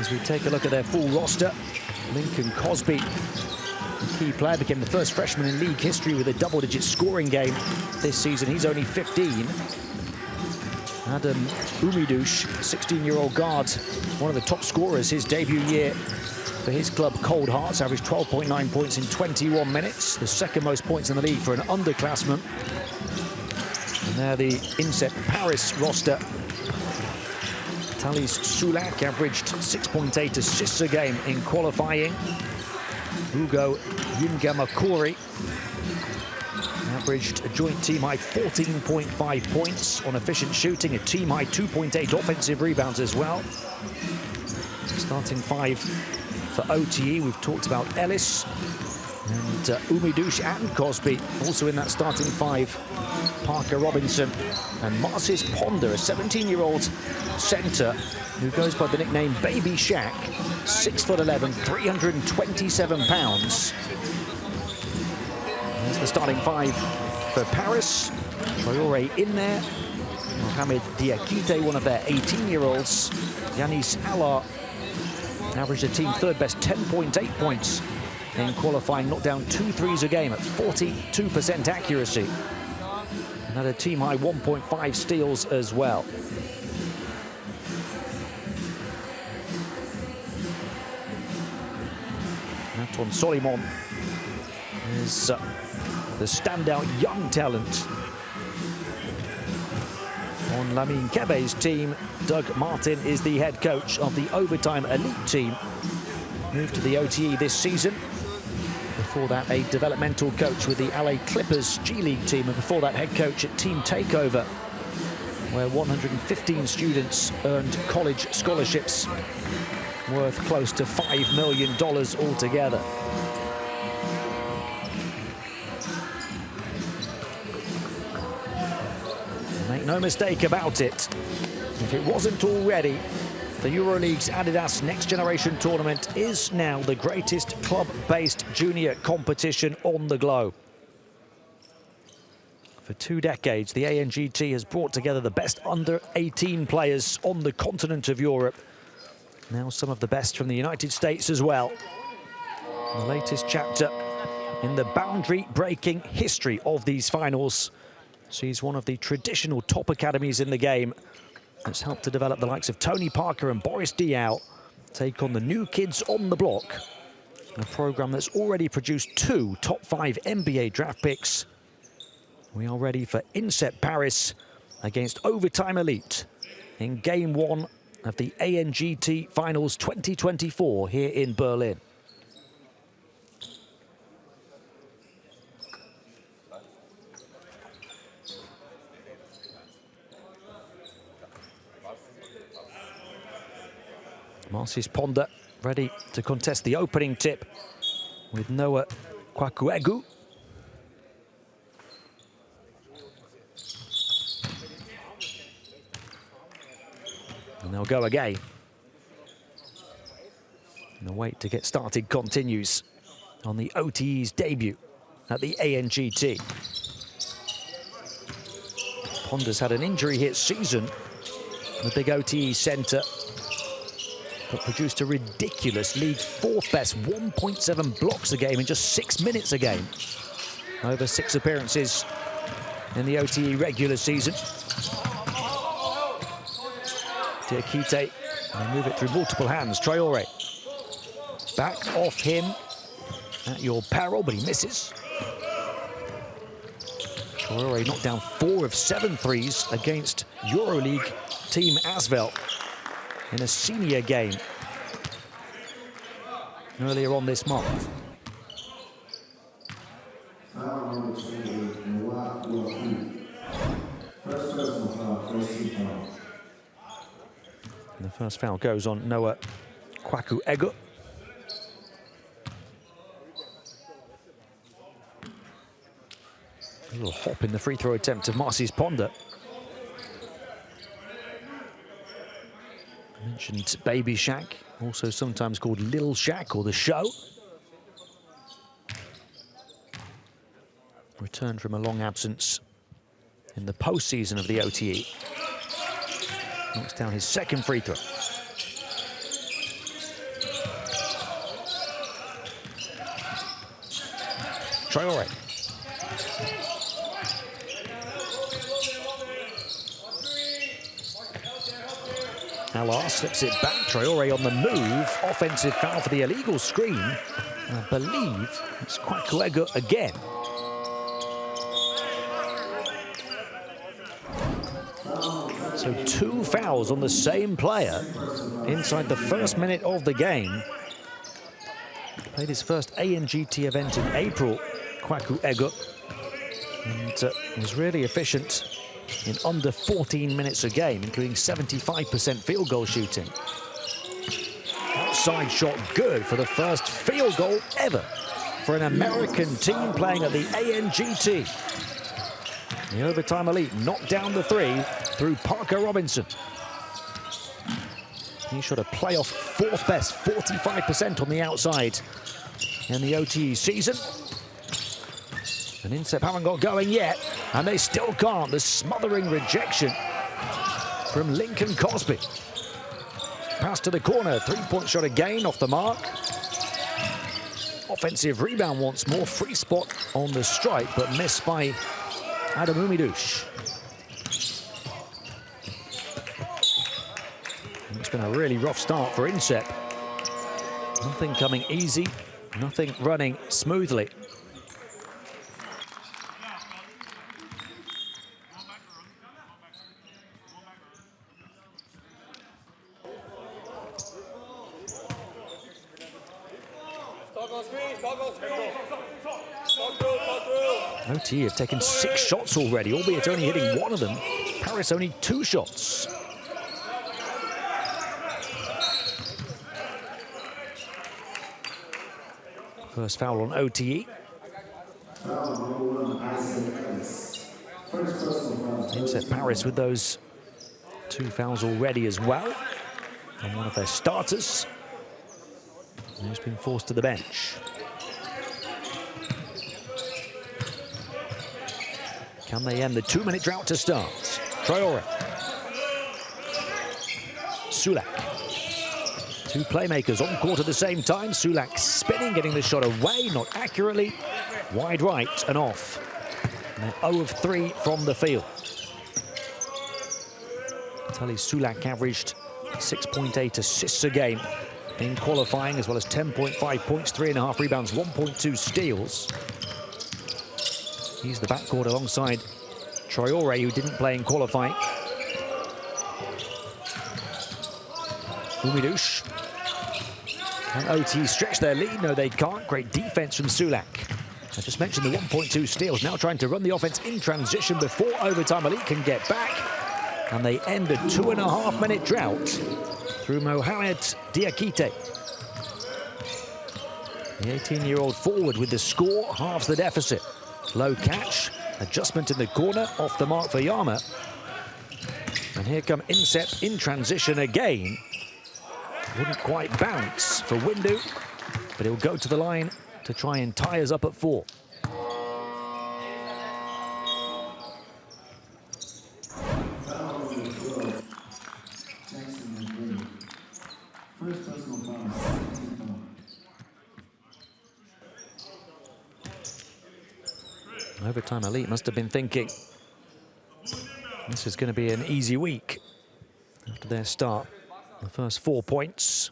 As we take a look at their full roster, Lincoln Cosby, the key player, became the first freshman in league history with a double-digit scoring game this season. He's only 15. Adam Umidush, 16-year-old guard, one of the top scorers his debut year for his club Cold Hearts, averaged 12.9 points in 21 minutes, the second most points in the league for an underclassman. And there the INSEP Paris roster. Thalys Sulak averaged 6.8 assists a game in qualifying. Hugo Yungamakori averaged a joint team-high 14.5 points on efficient shooting, a team-high 2.8 offensive rebounds as well. Starting 5 for OTE, we've talked about Ellis and Umidush and Cosby, also in that starting 5. Parker Robinson and Marcis Ponder, a 17-year-old centre who goes by the nickname Baby Shaq, 6'11", 327 pounds. There's the starting 5 for Paris. Traore in there. Mohamed Diakite, one of their 18-year-olds. Yanis Allar averaged a team third best 10.8 points in qualifying, knocked down 2 threes a game at 42% accuracy. And had a team high 1.5 steals as well. Anton Solimon is the standout young talent on Lamine Kebe's team. Doug Martin is the head coach of the Overtime Elite team. Moved to the OTE this season. Before that, a developmental coach with the LA Clippers G League team, and before that, head coach at Team Takeover, where 115 students earned college scholarships worth close to $5 million altogether. Make no mistake about it, if it wasn't already, the Euroleague's ADIDAS Next Generation Tournament is now the greatest club-based junior competition on the globe. For 2 decades, the ANGT has brought together the best under-18 players on the continent of Europe. Now some of the best from the United States as well. The latest chapter in the boundary-breaking history of these finals. She's one of the traditional top academies in the game. It's helped to develop the likes of Tony Parker and Boris Diaw, take on the new kids on the block. A program that's already produced 2 top 5 NBA draft picks. We are ready for INSEP Paris against Overtime Elite in Game 1 of the ANGT Finals 2024 here in Berlin. Marcis Ponder ready to contest the opening tip with Noah Kwakuegu. And they'll go again. And the wait to get started continues on the OTE's debut at the ANGT. Ponder's had an injury-hit season, the big OTE centre, but produced a ridiculous league 4th best 1.7 blocks a game in just 6 minutes a game. Over 6 appearances in the OTE regular season. Diakite, and move it through multiple hands. Traore, back off him at your peril, but he misses. Traore knocked down 4 of 7 threes against Euroleague team Asvel in a senior game earlier on this month. And the first foul goes on Noah Kwakuegu. A little hop in the free throw attempt of Marcis Ponder. I mentioned Baby Shaq, also sometimes called Lil Shaq or The Show. Returned from a long absence in the postseason of the OTE. Knocks down his second free throw. Traore. Alar slips it back. Traore on the move. Offensive foul for the illegal screen. I believe it's Kwakuegu again. So 2 fouls on the same player inside the first minute of the game. Played his first ANGT event in April, Kwakuegu, and was really efficient in under 14 minutes a game, including 75% field goal shooting. Outside shot good for the first field goal ever for an American team playing at the ANGT. The Overtime Elite knocked down the 3 through Parker Robinson. He shot a playoff 4th best, 45% on the outside in the OTE season. And INSEP haven't got going yet, and they still can't. The smothering rejection from Lincoln Cosby. Pass to the corner, 3-point shot again off the mark. Offensive rebound once more, free spot on the strike, but missed by Adam Umidouche. It's been a really rough start for INSEP. Nothing coming easy, nothing running smoothly. OT have taken 6 shots already, albeit only hitting 1 of them. Paris only 2 shots. First foul on OTE. INSEP Paris with those 2 fouls already as well. And one of their starters, who's been forced to the bench. Can they end the 2-minute drought to start? Traore. Sulak. Two playmakers on court at the same time. Sulak spinning, getting the shot away, not accurately. Wide right and off. And 0 of 3 from the field. Vitaly Sulak averaged 6.8 assists a game in qualifying, as well as 10.5 points, 3.5 rebounds, 1.2 steals. He's the backcourt alongside Traore, who didn't play in qualifying. Umidouche. Can OT stretch their lead? No, they can't. Great defense from Sulak. I just mentioned the 1.2 steals, now trying to run the offense in transition before overtime. Elite can get back, and they end a 2.5-minute drought through Mohamed Diakite. The 18-year-old forward with the score halves the deficit. Low catch, adjustment in the corner, off the mark for Yama. And here come INSEP in transition again. Wouldn't quite bounce for Windu, but he'll go to the line to try and tie us up at 4. Overtime Elite must have been thinking this is going to be an easy week after their start. The first 4 points.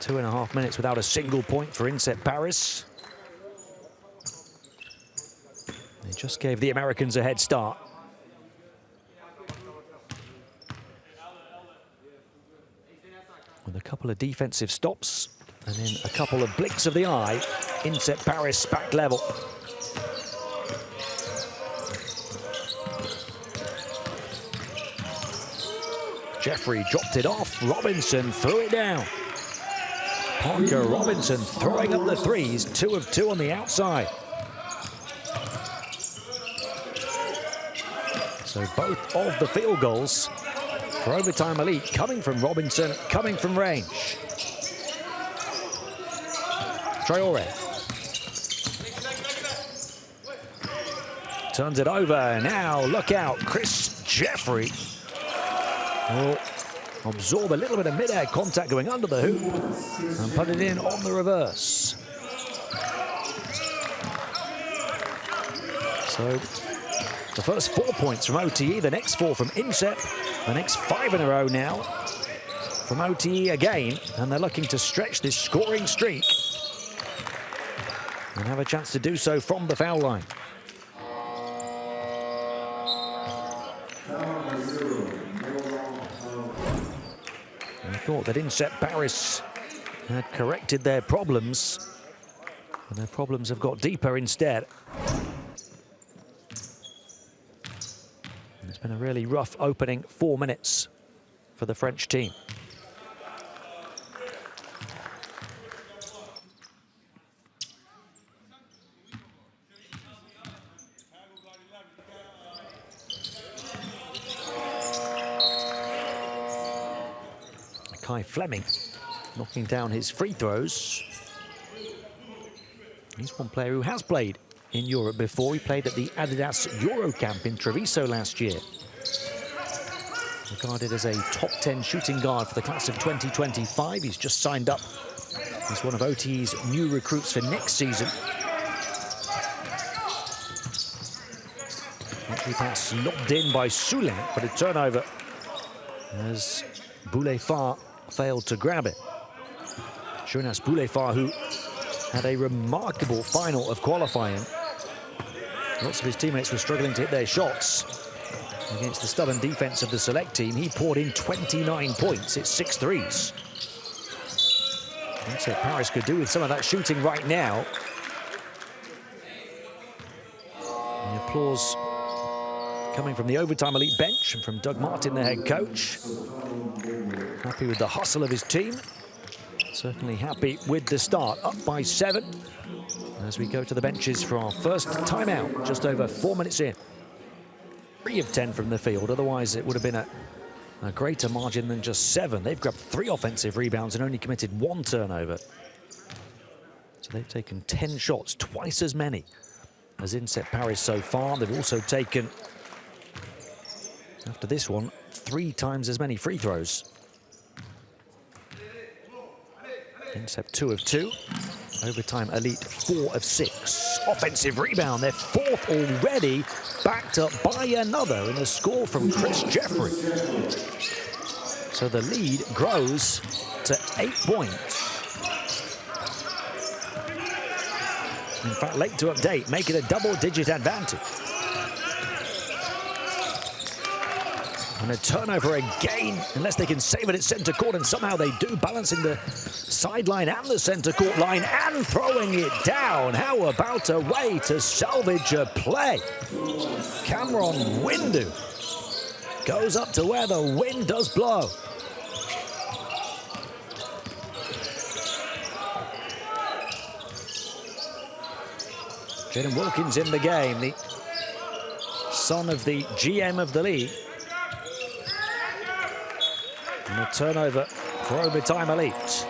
2.5 minutes without a single point for INSEP Paris. They just gave the Americans a head start. With a couple of defensive stops and then a couple of blinks of the eye, INSEP Paris back level. Jeffrey dropped it off, Robinson threw it down. Parker Robinson throwing up the threes, 2 of 2 on the outside. So both of the field goals for overtime Elite coming from Robinson, coming from range. Traore. Turns it over, now look out, Chris Jeffrey. Will absorb a little bit of mid-air contact going under the hoop and put it in on the reverse. So the first 4 points from OTE, the next 4 from INSEP, the next 5 in a row now from OTE again, and they're looking to stretch this scoring streak and have a chance to do so from the foul line. I thought that INSEP Paris had corrected their problems, and their problems have got deeper instead. It's been a really rough opening 4 minutes for the French team. Kai Fleming knocking down his free throws. He's one player who has played in Europe before. He played at the ADIDAS Euro Camp in Treviso last year. Regarded as a top 10 shooting guard for the class of 2025. He's just signed up as one of OTE's new recruits for next season. Entry pass lobbed in by Sulak, but a turnover as Boulefard failed to grab it. Jonas Boulefard, who had a remarkable final of qualifying. Lots of his teammates were struggling to hit their shots against the stubborn defense of the select team. He poured in 29 points. It's 6 threes. And so Paris could do with some of that shooting right now. The applause coming from the overtime Elite bench and from Doug Martin, the head coach. Happy with the hustle of his team. Certainly happy with the start, up by 7. As we go to the benches for our first timeout, just over 4 minutes in. 3 of 10 from the field, otherwise it would have been a greater margin than just 7. They've grabbed 3 offensive rebounds and only committed 1 turnover. So they've taken 10 shots, twice as many as INSEP Paris so far. They've also taken, after this one, 3 times as many free throws. INSEP 2 of 2. Overtime Elite 4 of 6. Offensive rebound, their 4th already, backed up by another in a score from Chris Jeffrey. So the lead grows to 8 points. In fact, late to update, make it a double-digit advantage. And a turnover again, unless they can save it at centre court, and somehow they do, balancing the sideline and the centre court line and throwing it down. How about a way to salvage a play? Cameron Windu goes up to where the wind does blow. Jaden Wilkins in the game, the son of the GM of the league. And a turnover for Overtime Elite.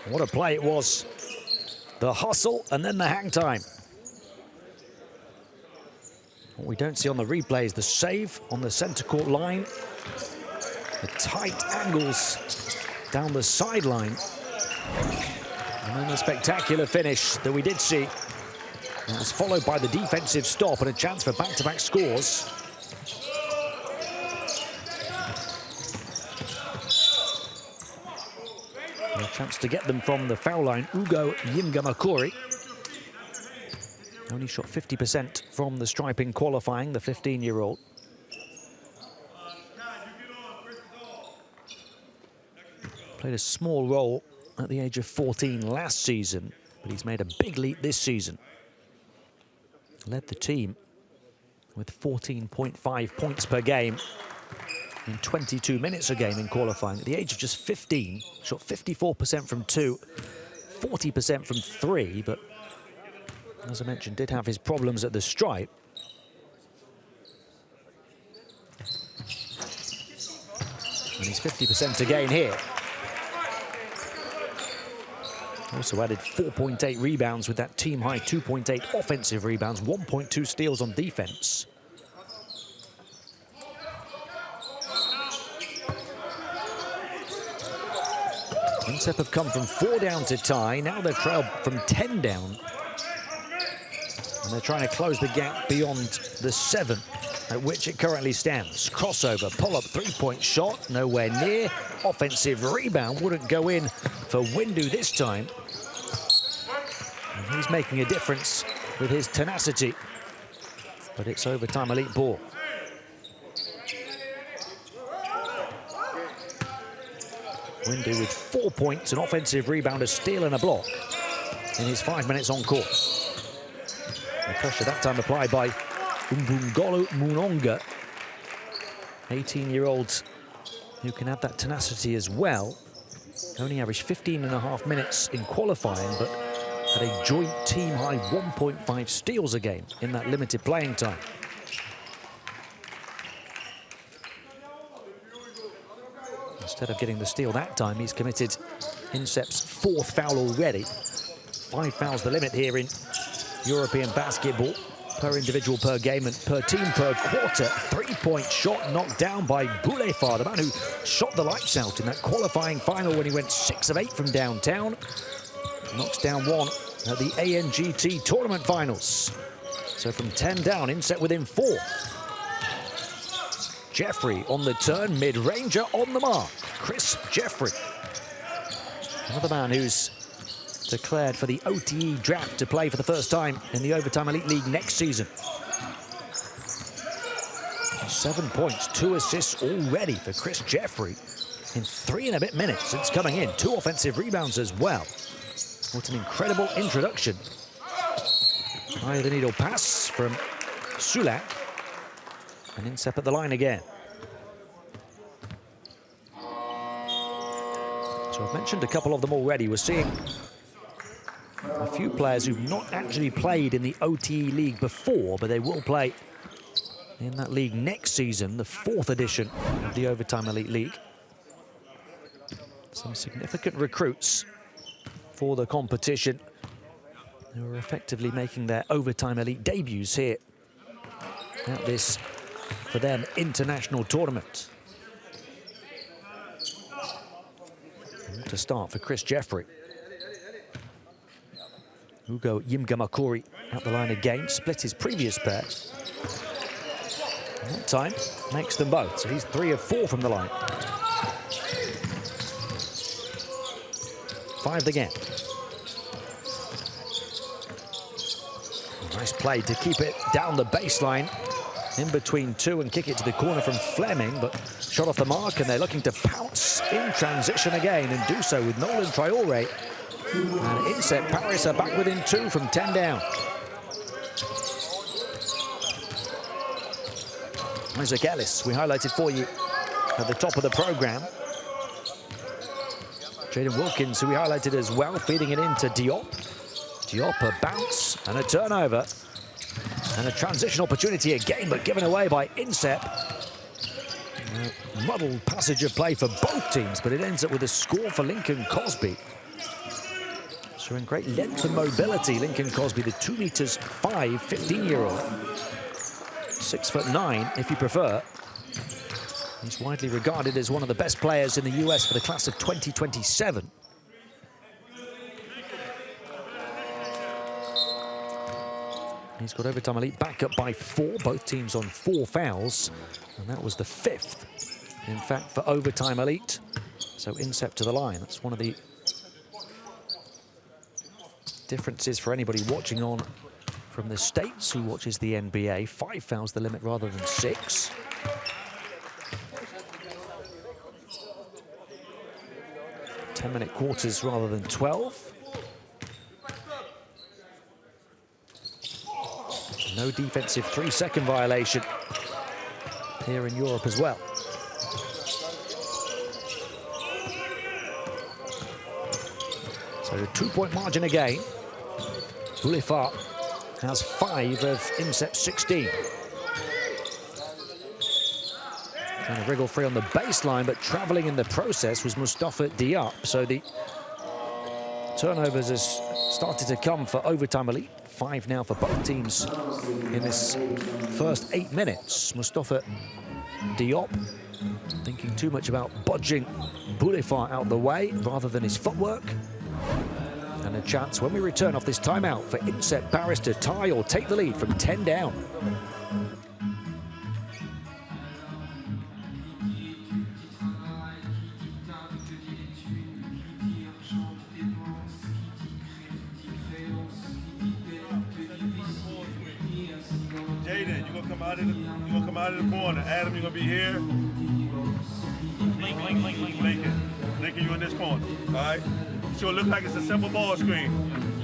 What a play it was. The hustle and then the hang time. What we don't see on the replay is the save on the centre court line. The tight angles down the sideline. And then the spectacular finish that we did see. It was followed by the defensive stop and a chance for back-to-back scores. And a chance to get them from the foul line, Ugo Yimgamakori. Only shot 50% from the stripe in qualifying, the 15-year-old. Played a small role at the age of 14 last season, but he's made a big leap this season. Led the team with 14.5 points per game in 22 minutes a game in qualifying. At the age of just 15, shot 54% from 2, 40% from 3, but as I mentioned, did have his problems at the stripe. And he's 50% again here. Also added 4.8 rebounds with that team-high 2.8 offensive rebounds, 1.2 steals on defense. INSEP have come from 4 down to tie. Now they've trailed from 10 down. And they're trying to close the gap beyond the 7 at which it currently stands. Crossover, pull-up, 3-point shot, nowhere near. Offensive rebound wouldn't go in for Windu this time. And he's making a difference with his tenacity. But it's Overtime Elite ball. Windu with 4 points, an offensive rebound, a steal and a block in his 5 minutes on court. The pressure that time applied by Umbungolo Munonga. 18-year-olds who can have that tenacity as well. Only averaged 15.5 minutes in qualifying, but had a joint team-high 1.5 steals a game in that limited playing time. Instead of getting the steal that time, he's committed INSEP's 4th foul already. 5 fouls the limit here in European basketball, per individual, per game, and per team, per quarter. 3-point shot knocked down by Boulefard, the man who shot the lights out in that qualifying final when he went 6 of 8 from downtown. Knocks down 1 at the ANGT tournament finals. So from 10 down, INSEP within 4. Jeffrey on the turn, mid-ranger on the mark. Chris Jeffrey. Another man who's declared for the OTE draft to play for the first time in the Overtime Elite League next season. 7 points, 2 assists already for Chris Jeffrey in 3 and a bit minutes since coming in. 2 offensive rebounds as well. What an incredible introduction. High the needle pass from Sulak. And INSEP at the line again. So I've mentioned a couple of them already. We're seeing a few players who've not actually played in the OTE League before, but they will play in that league next season, the 4th edition of the Overtime Elite League. Some significant recruits for the competition who are effectively making their Overtime Elite debuts here at this, for them, international tournament. To start for Chris Jeffrey. Ugo Yimgamakuri out the line again, split his previous pair. And that time makes them both, so he's 3 of 4 from the line. 5 again. Nice play to keep it down the baseline, in between 2 and kick it to the corner from Fleming, but shot off the mark, and they're looking to pounce in transition again and do so with Nolan Traore. And INSEP Paris are back within 2 from 10 down. Isaac Ellis, we highlighted for you at the top of the program. Jaden Wilkins, who we highlighted as well, feeding it into Diop. Diop, a bounce and a turnover. And a transition opportunity again, but given away by INSEP. Muddled passage of play for both teams, but it ends up with a score for Lincoln Cosby. Showing great length and mobility, Lincoln Cosby, the 2 meters 5, 15-year-old. 6'9", if you prefer. He's widely regarded as one of the best players in the US for the class of 2027. He's got Overtime Elite back up by 4, both teams on 4 fouls, and that was the 5th, in fact, for Overtime Elite. So INSEP to the line. That's one of the differences for anybody watching on from the States who watches the NBA. 5 fouls the limit rather than 6. Ten-minute quarters rather than 12. No defensive 3-second violation here in Europe as well. So a 2-point margin again. Boulifard has 5 of INSEP's 16. Trying to wriggle free on the baseline, but travelling in the process was Mustafa Diop. So the turnovers has started to come for Overtime Elite. 5 now for both teams in this first 8 minutes. Mustafa Diop thinking too much about budging Boulifard out the way rather than his footwork. And a chance when we return off this timeout for INSEP Paris to tie or take the lead from 10 down. Jaden, you're gonna come out of the corner. Adam, you're gonna be here. Lincoln, you in this corner. All right. So it looks like it's a simple ball screen.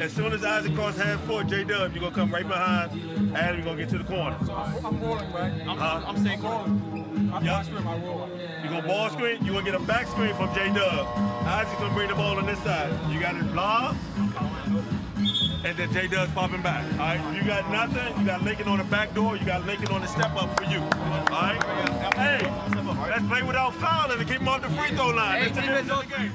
As soon as Isaac cross half court, J-Dub, you're gonna come right behind Adam, you're gonna get to the corner. So I'm rolling, right? I'm staying rolling. I'm back screen, I'm rolling. You're gonna ball screen, you're gonna get a back screen from J-Dub. Isaac's gonna bring the ball on this side. You got it blob, and then J-Dub's popping back. All right, if you got nothing, you got Lincoln on the back door, you got Lincoln on the step up for you. All right? Hey, let's play without fouling and keep him off the free throw line. That's the end of the game.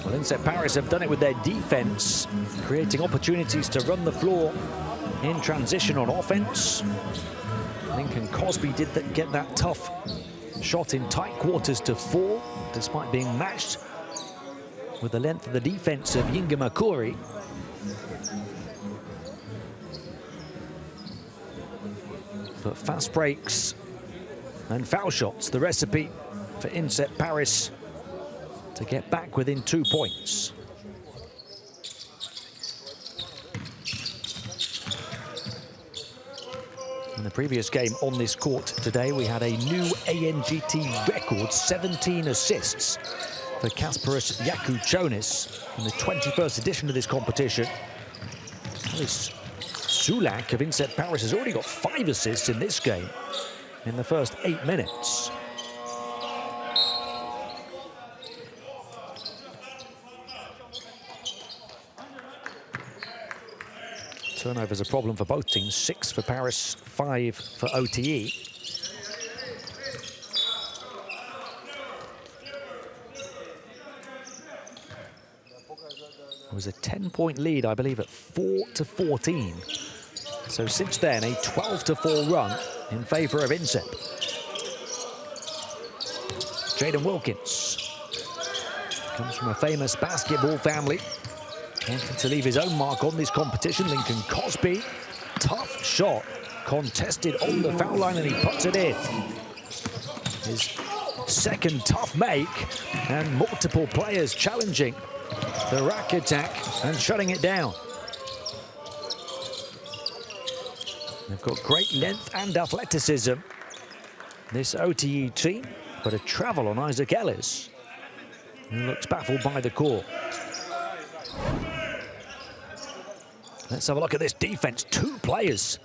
Well, INSEP Paris have done it with their defense, creating opportunities to run the floor in transition on offense. Lincoln Cosby did get that tough shot in tight quarters to fall, despite being matched with the length of the defense of Yingamakuri. But fast breaks and foul shots, the recipe for INSEP Paris to get back within 2 points. In the previous game on this court today, we had a new ANGT record, 17 assists for Kasparas Yakuchonis in the 21st edition of this competition. This Sulak of INSEP Paris has already got 5 assists in this game in the first 8 minutes. Turnovers a problem for both teams. 6 for Paris, 5 for OTE. It was a 10-point lead, I believe, at 4-14. So since then, a 12-4 run in favour of INSEP. Jaden Wilkins. Comes from a famous basketball family. Wanting to leave his own mark on this competition. Lincoln Cosby, tough shot. Contested on the foul line and he puts it in. His second tough make, and multiple players challenging the rack attack and shutting it down. They've got great length and athleticism, this OTE team, but a travel on Isaac Ellis, who looks baffled by the call. Let's have a look at this defense. 2 players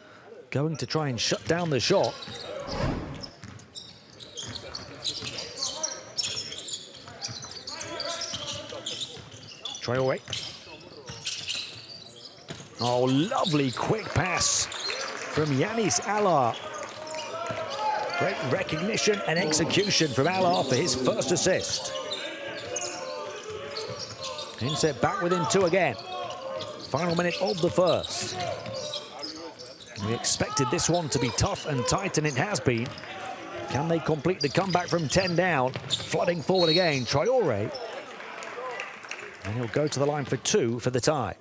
going to try and shut down the shot. Traore. Oh, lovely quick pass from Yanis Alar. Great recognition and execution from Alar for his first assist. INSEP back within 2 again. Final minute of the first. We expected this one to be tough and tight, and it has been. Can they complete the comeback from 10 down? Flooding forward again, Traore. And he'll go to the line for 2 for the tie.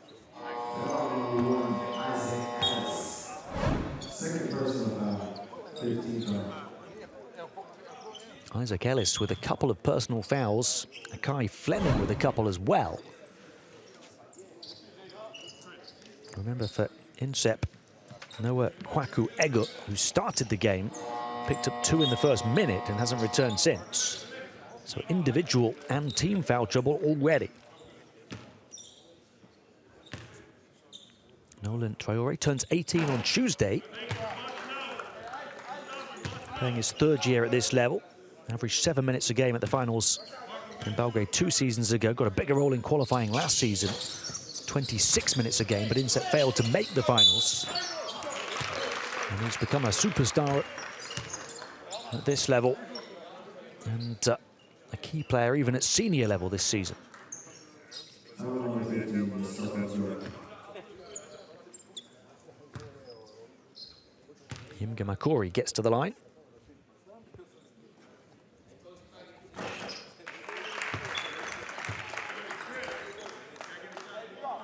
Isaac Ellis with a couple of personal fouls. Akai Fleming with a couple as well. Remember, for INSEP, Noah Kwaku Egut, who started the game, picked up 2 in the first minute and hasn't returned since. So individual and team foul trouble already. Nolan Traore turns 18 on Tuesday. Playing his 3rd year at this level. Averaged 7 minutes a game at the finals in Belgrade 2 seasons ago. Got a bigger role in qualifying last season. 26 minutes a game, but INSEP failed to make the finals. And he's become a superstar at this level. And a key player even at senior level this season. Imga Makori gets to the line.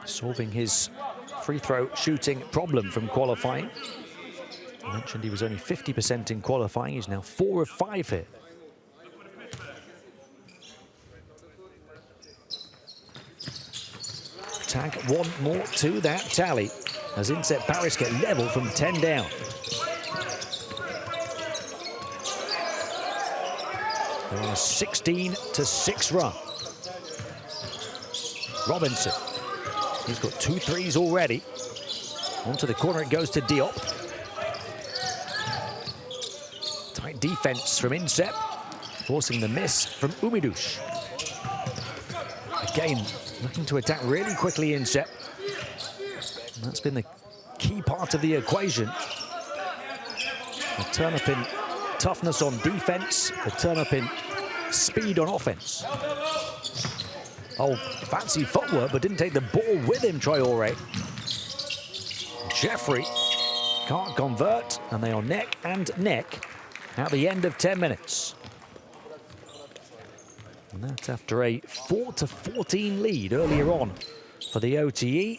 Solving his free throw shooting problem from qualifying. I mentioned he was only 50% in qualifying. He's now 4 of 5 here. Tag 1 more to that tally as INSEP Paris get level from 10 down. They're on a 16-6 run. Robinson. He's got 2 threes already. Onto the corner it goes to Diop. Tight defense from INSEP, forcing the miss from Umidush. Again, looking to attack really quickly INSEP. And that's been the key part of the equation. A turn up in toughness on defense, a turn up in speed on offense. Oh, fancy footwork, but didn't take the ball with him, Traore. Jeffrey can't convert, and they are neck and neck at the end of 10 minutes. And that's after a 4-14 lead earlier on for the OTE.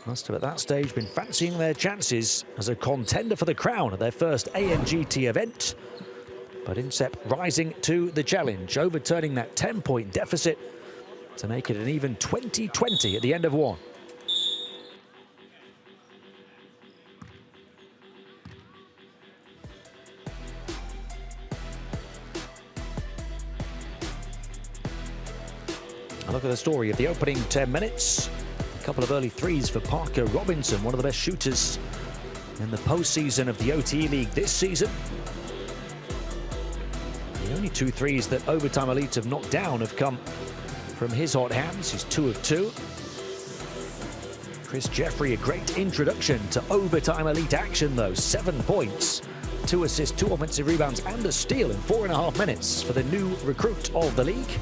Must have at that stage been fancying their chances as a contender for the crown at their first ANGT event. But INSEP rising to the challenge, overturning that 10-point deficit to make it an even 20-20 at the end of 1. A look at the story of the opening 10 minutes. A couple of early threes for Parker Robinson, one of the best shooters in the postseason of the OTE League this season. The only 2 threes that Overtime Elite have knocked down have come from his hot hands. He's 2 of 2. Chris Jeffrey, a great introduction to Overtime Elite action though. 7 points, 2 assists, 2 offensive rebounds and a steal in 4.5 minutes for the new recruit of the league.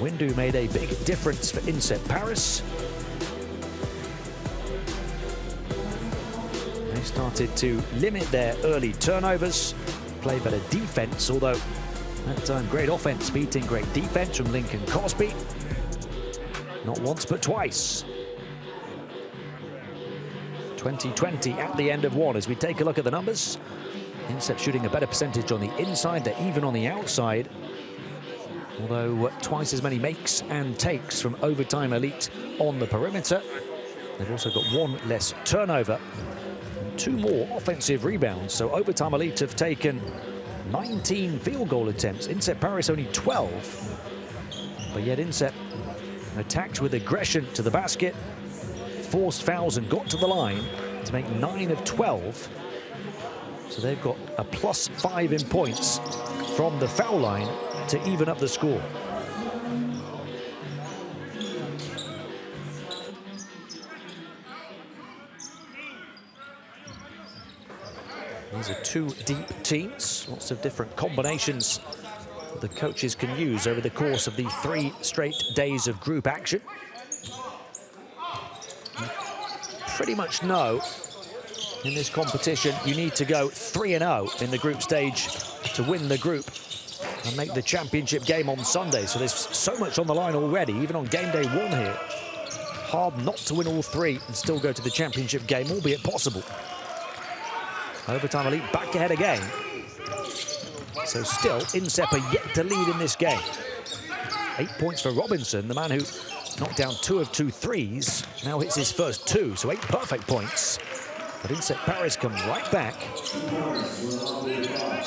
Windu made a big difference for INSEP Paris. They started to limit their early turnovers. play better defense, although that time great offense beating great defense from Lincoln Cosby. Not once, but twice. 20-20 at the end of one. As we take a look at the numbers, INSEP shooting a better percentage on the inside, they're even on the outside. Although twice as many makes and takes from Overtime Elite on the perimeter. They've also got one less turnover and 2 more offensive rebounds. So Overtime Elite have taken 19 field goal attempts. INSEP Paris only 12. But yet INSEP attacked with aggression to the basket, forced fouls and got to the line to make 9 of 12. So they've got a +5 in points from the foul line to even up the score. These are 2 deep teams, lots of different combinations that the coaches can use over the course of the 3 straight days of group action. Pretty much know in this competition you need to go 3-0 in the group stage to win the group and make the championship game on Sunday. So there's so much on the line already, even on game day 1 here. Hard not to win all 3 and still go to the championship game, albeit possible. Overtime Elite back ahead again. So still, INSEP are yet to lead in this game. 8 points for Robinson, the man who knocked down 2 of 2 threes, now hits his first 2, so 8 perfect points. But INSEP Paris come right back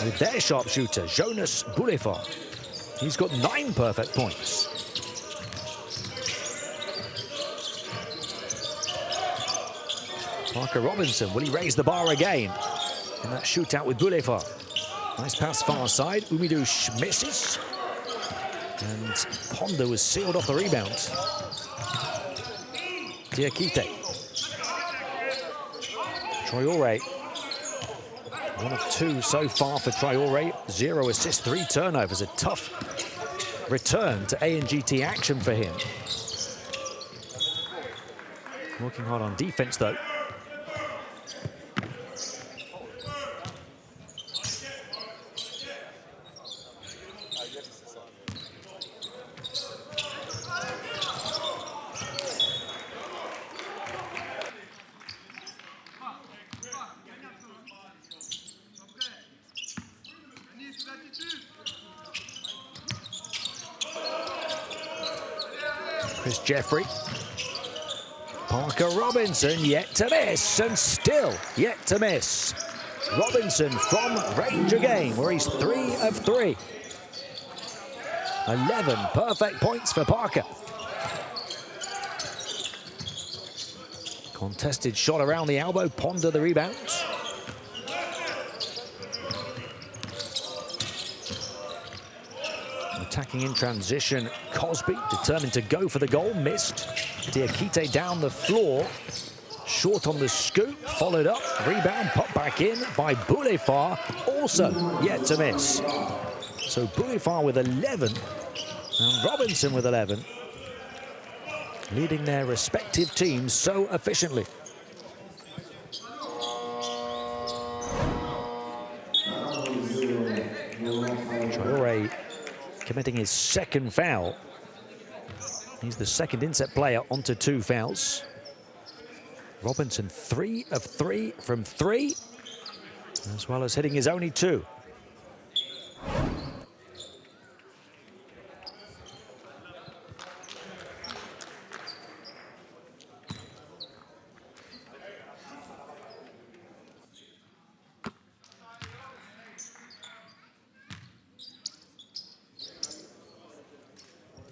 with their sharpshooter, Jonas Boulevard. He's got 9 perfect points. Parker Robinson, will he raise the bar again in that shootout with Boulevard? Nice pass far side, Umidush misses. And Pondo was sealed off the rebound. Diakite. Traore. 1 of 2 so far for Traore. 0 assists, 3 turnovers. A tough return to ANGT action for him. Working hard on defense though. Chris Jeffrey. Parker Robinson yet to miss, and still yet to miss. Robinson from range again, where he's 3 of 3. 11 perfect points for Parker. Contested shot around the elbow, Ponder the rebound. Attacking in transition, Cosby determined to go for the goal, missed. Diakite down the floor, short on the scoop, followed up, rebound, put back in by Boulevard, also yet to miss. So Boulevard with 11, and Robinson with 11, leading their respective teams so efficiently. Traore committing his 2nd foul. He's the 2nd INSEP player onto 2 fouls. Robinson 3 of 3 from 3, as well as hitting his only 2.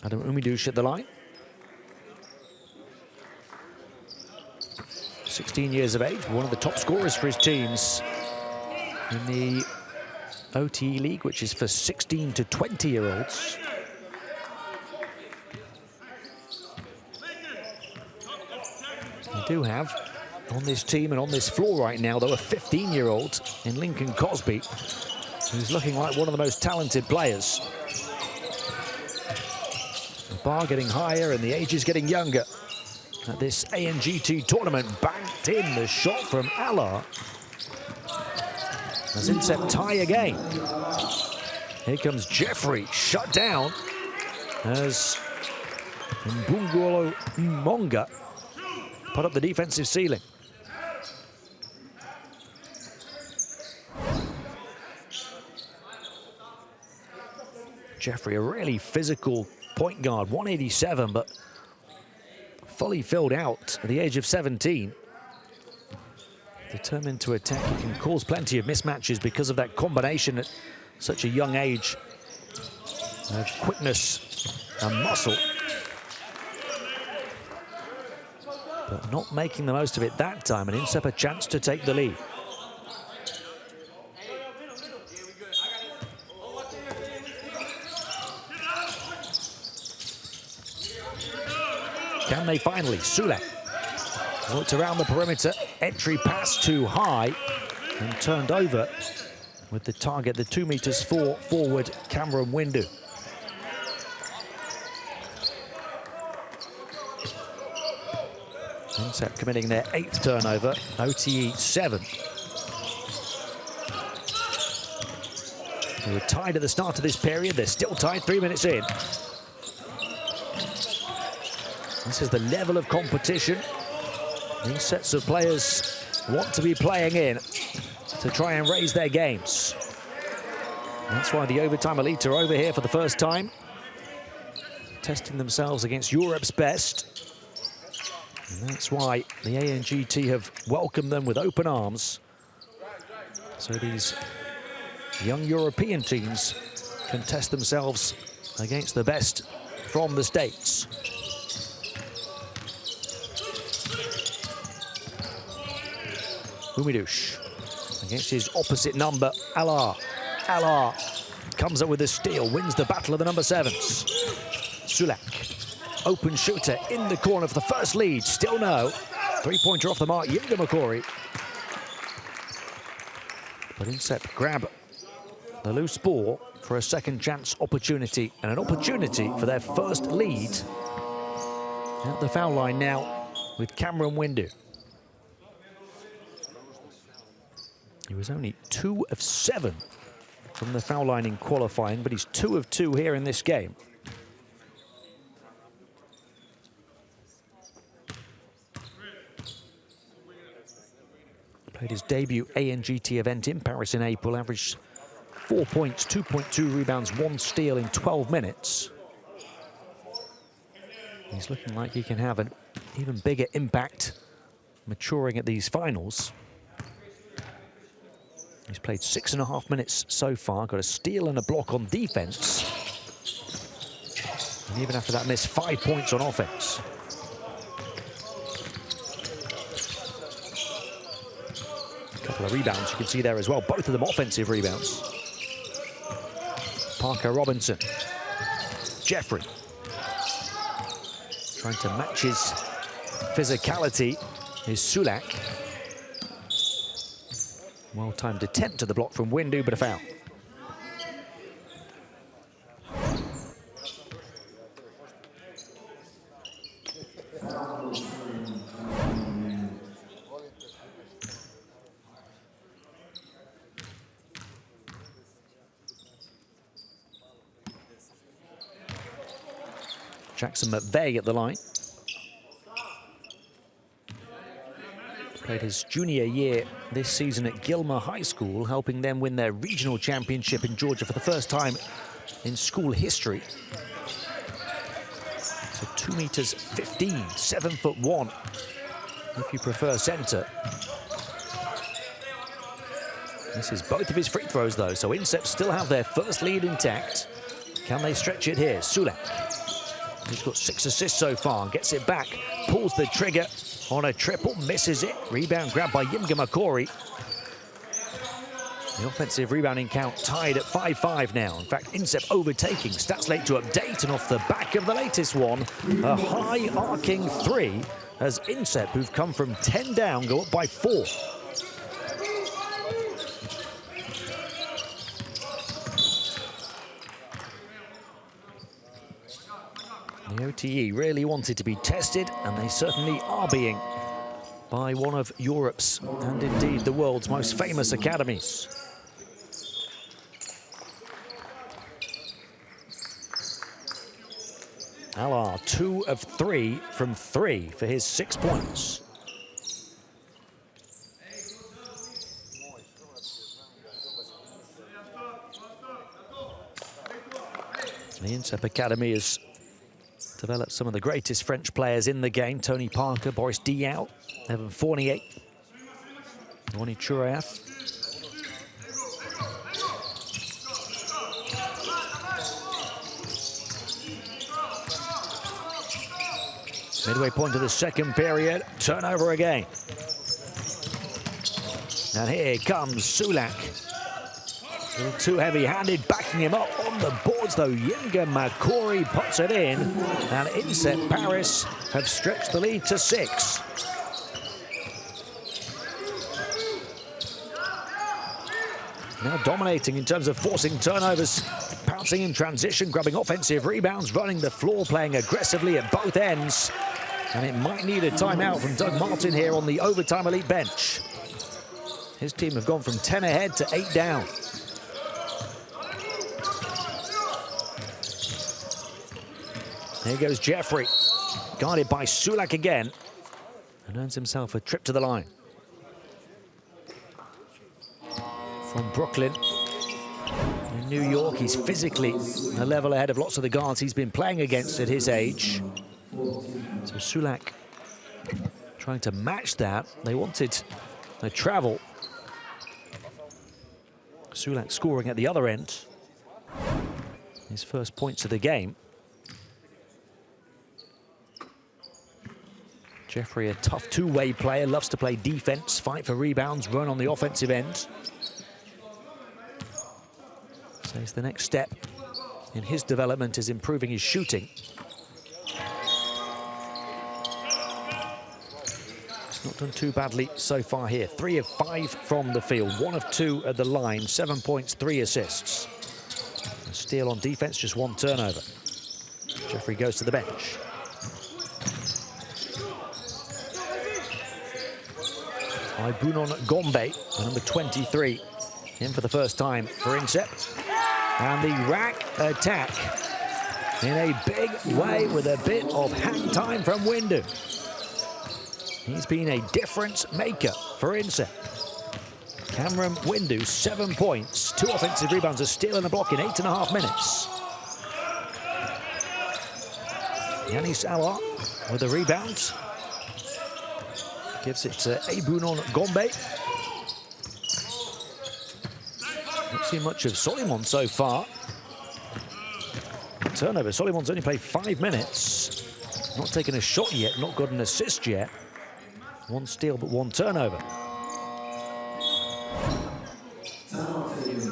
Adam Umidush at the line. 16 years of age, one of the top scorers for his teams in the OTE League, which is for 16 to 20-year-olds. They do have on this team and on this floor right now, though, a 15-year-old in Lincoln Cosby, who's looking like one of the most talented players. The bar getting higher and the age is getting younger. At this ANGT tournament, banked in the shot from Allah. As INSEP tie again. Here comes Jeffrey, shut down as Mbungolo-Monga put up the defensive ceiling. Jeffrey, a really physical point guard, 187, but fully filled out at the age of 17. Determined to attack, he can cause plenty of mismatches because of that combination at such a young age of quickness and muscle. But not making the most of it that time, and INSEP a chance to take the lead. Can they finally? Sulek looked around the perimeter, entry pass too high and turned over with the target, the 2 meters 4 forward Cameron Windu. INSEP committing their 8th turnover, OTE 7. They were tied at the start of this period, they're still tied 3 minutes in. This is the level of competition these sets of players want to be playing in to try and raise their games. That's why the overtime elite are over here for the first time, testing themselves against Europe's best. And that's why the ANGT have welcomed them with open arms. So these young European teams can test themselves against the best from the States. Umidush against his opposite number, Alar. Alar comes up with a steal, wins the battle of the number 7s. Sulek, open shooter in the corner for the first lead, still no. 3-pointer off the mark, Yinga Makori. But INSEP grab the loose ball for a second chance opportunity, and an opportunity for their first lead. At the foul line now with Cameron Windu. He was only 2 of 7 from the foul line in qualifying, but he's 2 of 2 here in this game. Played his debut ANGT event in Paris in April, averaged 4 points, 2.2 rebounds, 1 steal in 12 minutes. He's looking like he can have an even bigger impact maturing at these finals. He's played 6.5 minutes so far, got a steal and a block on defense. And even after that, missed 5 points on offense. A couple of rebounds you can see there as well, both of them offensive rebounds. Parker Robinson. Jeffrey. Trying to match his physicality is Sulek. Well-timed attempt to the block from Windu, but a foul. Jackson McVeigh at the line. Played his junior year this season at Gilmer High School, helping them win their regional championship in Georgia for the first time in school history. So 2 meters 15, 7'1", if you prefer center. Misses both of his free throws though, so INSEP still have their first lead intact. Can they stretch it here? Sulek. He's got 6 assists so far, gets it back, pulls the trigger on a triple, misses it. Rebound grabbed by Yinga Makori. The offensive rebounding count tied at 5-5 now. In fact, INSEP overtaking. Stats late to update, and off the back of the latest one, a high arcing 3 as INSEP, who've come from 10 down, go up by 4. The OTE really wanted to be tested, and they certainly are being, by one of Europe's and indeed the world's most famous academies. Alar, 2 of 3 from 3 for his 6 points. The INSEP Academy has developed some of the greatest French players in the game. Tony Parker, Boris Diaw, Evan Fournier, Ronnie Churaeff. Midway point of the second period, turnover again. And here comes Sulak. A little too heavy-handed, backing him up on the boards, though. Yinga Makori puts it in, and INSEP Paris have stretched the lead to 6. Now dominating in terms of forcing turnovers, pouncing in transition, grabbing offensive rebounds, running the floor, playing aggressively at both ends. And it might need a timeout from Doug Martin here on the Overtime Elite bench. His team have gone from 10 ahead to 8 down. Here goes Jeffrey, guarded by Sulak again, and earns himself a trip to the line. From Brooklyn, in New York, he's physically a level ahead of lots of the guards he's been playing against at his age. So Sulak trying to match that. They wanted a travel. Sulak scoring at the other end. His first points of the game. Jeffrey, a tough two-way player, loves to play defense, fight for rebounds, run on the offensive end. Says the next step in his development is improving his shooting. He's not done too badly so far here. 3 of 5 from the field, 1 of 2 at the line, 7 points, 3 assists. A steal on defense, just 1 turnover. Jeffrey goes to the bench. Ibunon Gombe, the number 23, in for the first time for INSEP. And the rack attack in a big way with a bit of hang time from Windu. He's been a difference maker for INSEP. Cameron Windu, 7 points, 2 offensive rebounds, a steal and a block in 8.5 minutes. Yanis Alar with a rebound. Gives it to Ibunon Gombe. Not seen much of Solimon so far. Turnover. Solimon's only played 5 minutes. Not taken a shot yet, not got an assist yet. 1 steal, but 1 turnover.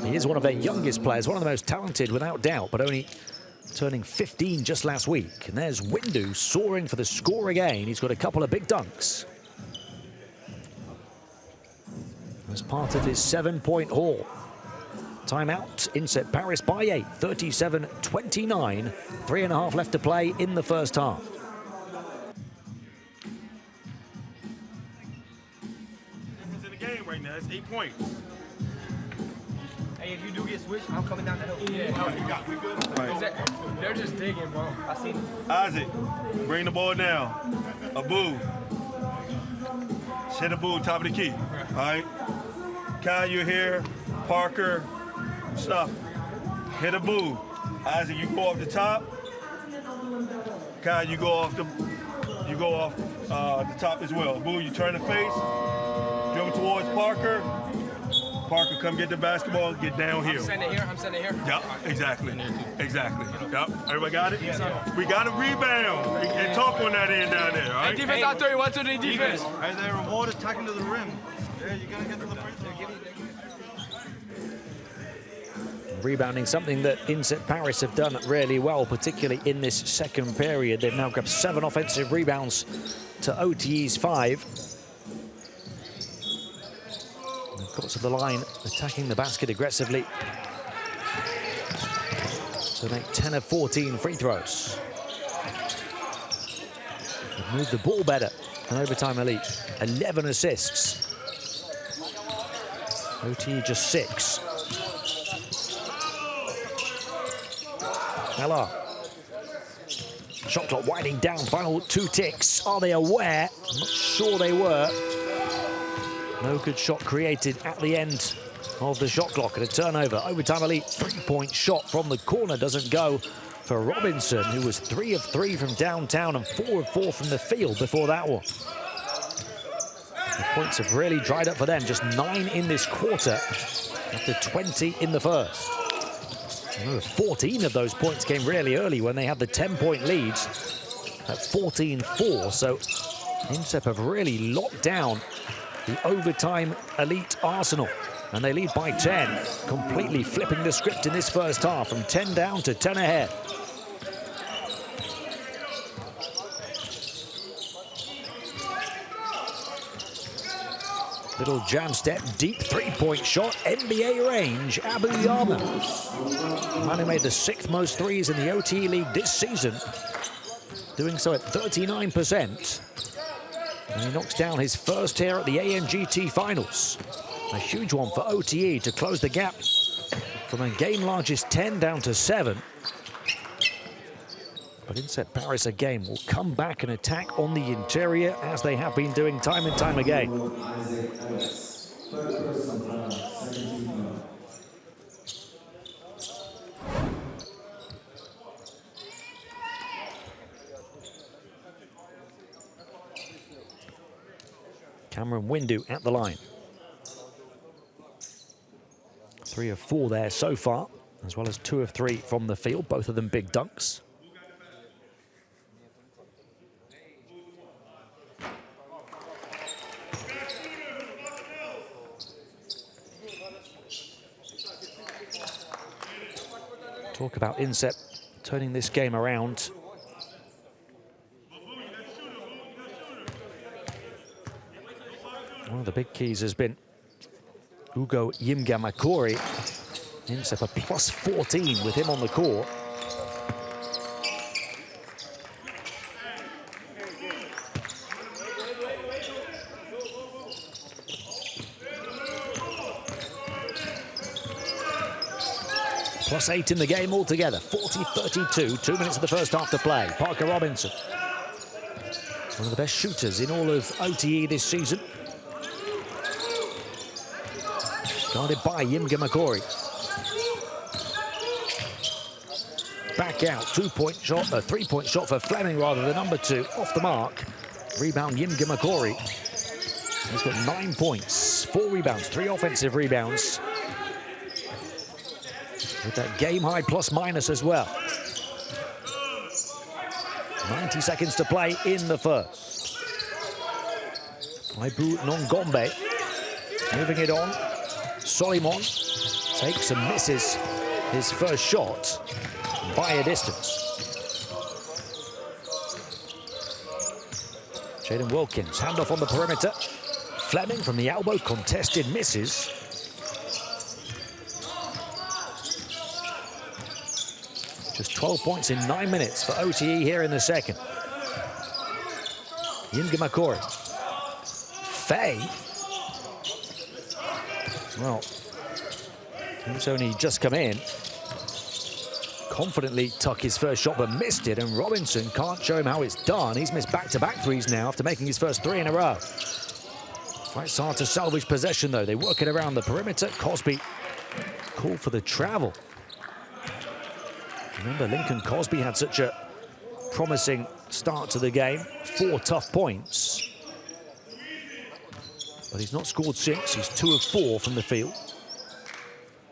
He is one of their youngest players, one of the most talented without doubt, but only turning 15 just last week. And there's Windu soaring for the score again. He's got a couple of big dunks. As part of his 7-point haul. Timeout, INSEP Paris by 8, 37-29. 3.5 left to play in the first half. Difference in the game right now, it's 8 points. Hey, if you do get switched, I'm coming down to help. Yeah, we good. Right. They're just digging, bro. I see them. Isaac, bring the ball down. Abu. Hit Abu, top of the key. All right. Kyle, you're here. Parker, stuff. Hit Abu. Isaac, you go off the top. Kyle, you go off the top as well. Abu, you turn the face. Dribble towards Parker. Parker, come get the basketball, get downhill. I'm sending here, I'm sending here. Yep, exactly. Exactly. Yep. Everybody got it? Yeah. We got a rebound. And talk on that end down there, all right? Hey, defense out there, what's the defense? As they reward attacking to the rim. Yeah, you gotta get to the free throw. Rebounding, something that INSEP Paris have done really well, particularly in this second period. They've now grabbed 7 offensive rebounds to OTE's 5. They've got to the line, attacking the basket aggressively to make 10 of 14 free throws. They've moved the ball better than Overtime Elite. 11 assists. OTE just 6. Alar. Shot clock winding down, final 2 ticks. Are they aware? I'm not sure they were. No good shot created at the end of the shot clock, and a turnover. Overtime elite 3-point shot from the corner doesn't go for Robinson, who was 3 of 3 from downtown and 4 of 4 from the field before that one. The points have really dried up for them, just 9 in this quarter after 20 in the first. 14 of those points came really early when they had the 10-point leads at 14-4, so INSEP have really locked down the overtime elite arsenal, and they lead by 10, completely flipping the script in this first half from 10 down to 10 ahead. Little jam step, deep 3-point shot, NBA range, Abu Yama. The man who made the 6th most threes in the OTE League this season, doing so at 39%. And he knocks down his first here at the ANGT Finals. A huge one for OTE to close the gap from a game largest 10 down to 7. But INSEP Paris again will come back and attack on the interior as they have been doing time and time again. Cameron Windu at the line. 3 of 4 there so far, as well as 2 of 3 from the field, both of them big dunks. Talk about INSEP turning this game around. One of the big keys has been Ugo Yimgamakori. INSEP a plus 14 with him on the court. Plus 8 in the game altogether, 40-32, 2 minutes of the first half to play. Parker Robinson, one of the best shooters in all of OTE this season. Guarded by Yimgamakori. Back out, 2-point shot, a 3-point shot for Fleming rather, the number 2, off the mark. Rebound Yimgamakori. He's got 9 points, 4 rebounds, 3 offensive rebounds. With that game-high plus-minus as well. 90 seconds to play in the first. Ibu Nongombe moving it on. Solimon takes and misses his first shot by a distance. Jaden Wilkins, handoff on the perimeter. Fleming from the elbow, contested, misses. Just 12 points in 9 minutes for OTE here in the second. Yimgamakori. Faye. Well, he's only just come in. Confidently tuck his first shot, but missed it, and Robinson can't show him how it's done. He's missed back-to-back threes now after making his first 3 in a row. Quite hard to salvage possession, though. They work it around the perimeter. Cosby called for the travel. Remember, Lincoln Cosby had such a promising start to the game. 4 tough points. But he's not scored since. He's 2 of 4 from the field.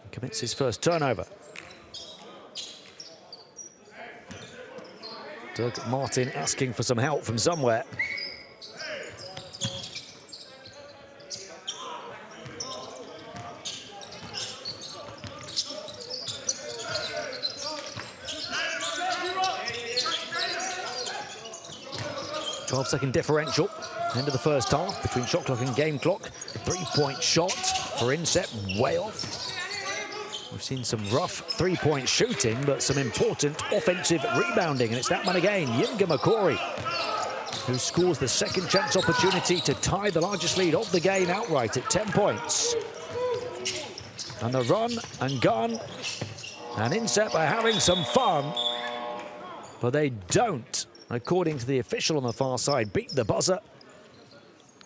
He commits his first turnover. Doug Martin asking for some help from somewhere. Second differential, end of the first half between shot clock and game clock. 3-point shot for INSEP, way off. We've seen some rough 3-point shooting, but some important offensive rebounding, and it's that man again, Yimgamakori, who scores the second chance opportunity to tie the largest lead of the game outright at 10 points. And the run and gun, and INSEP are having some fun. but they don't, according to the official on the far side, beat the buzzer.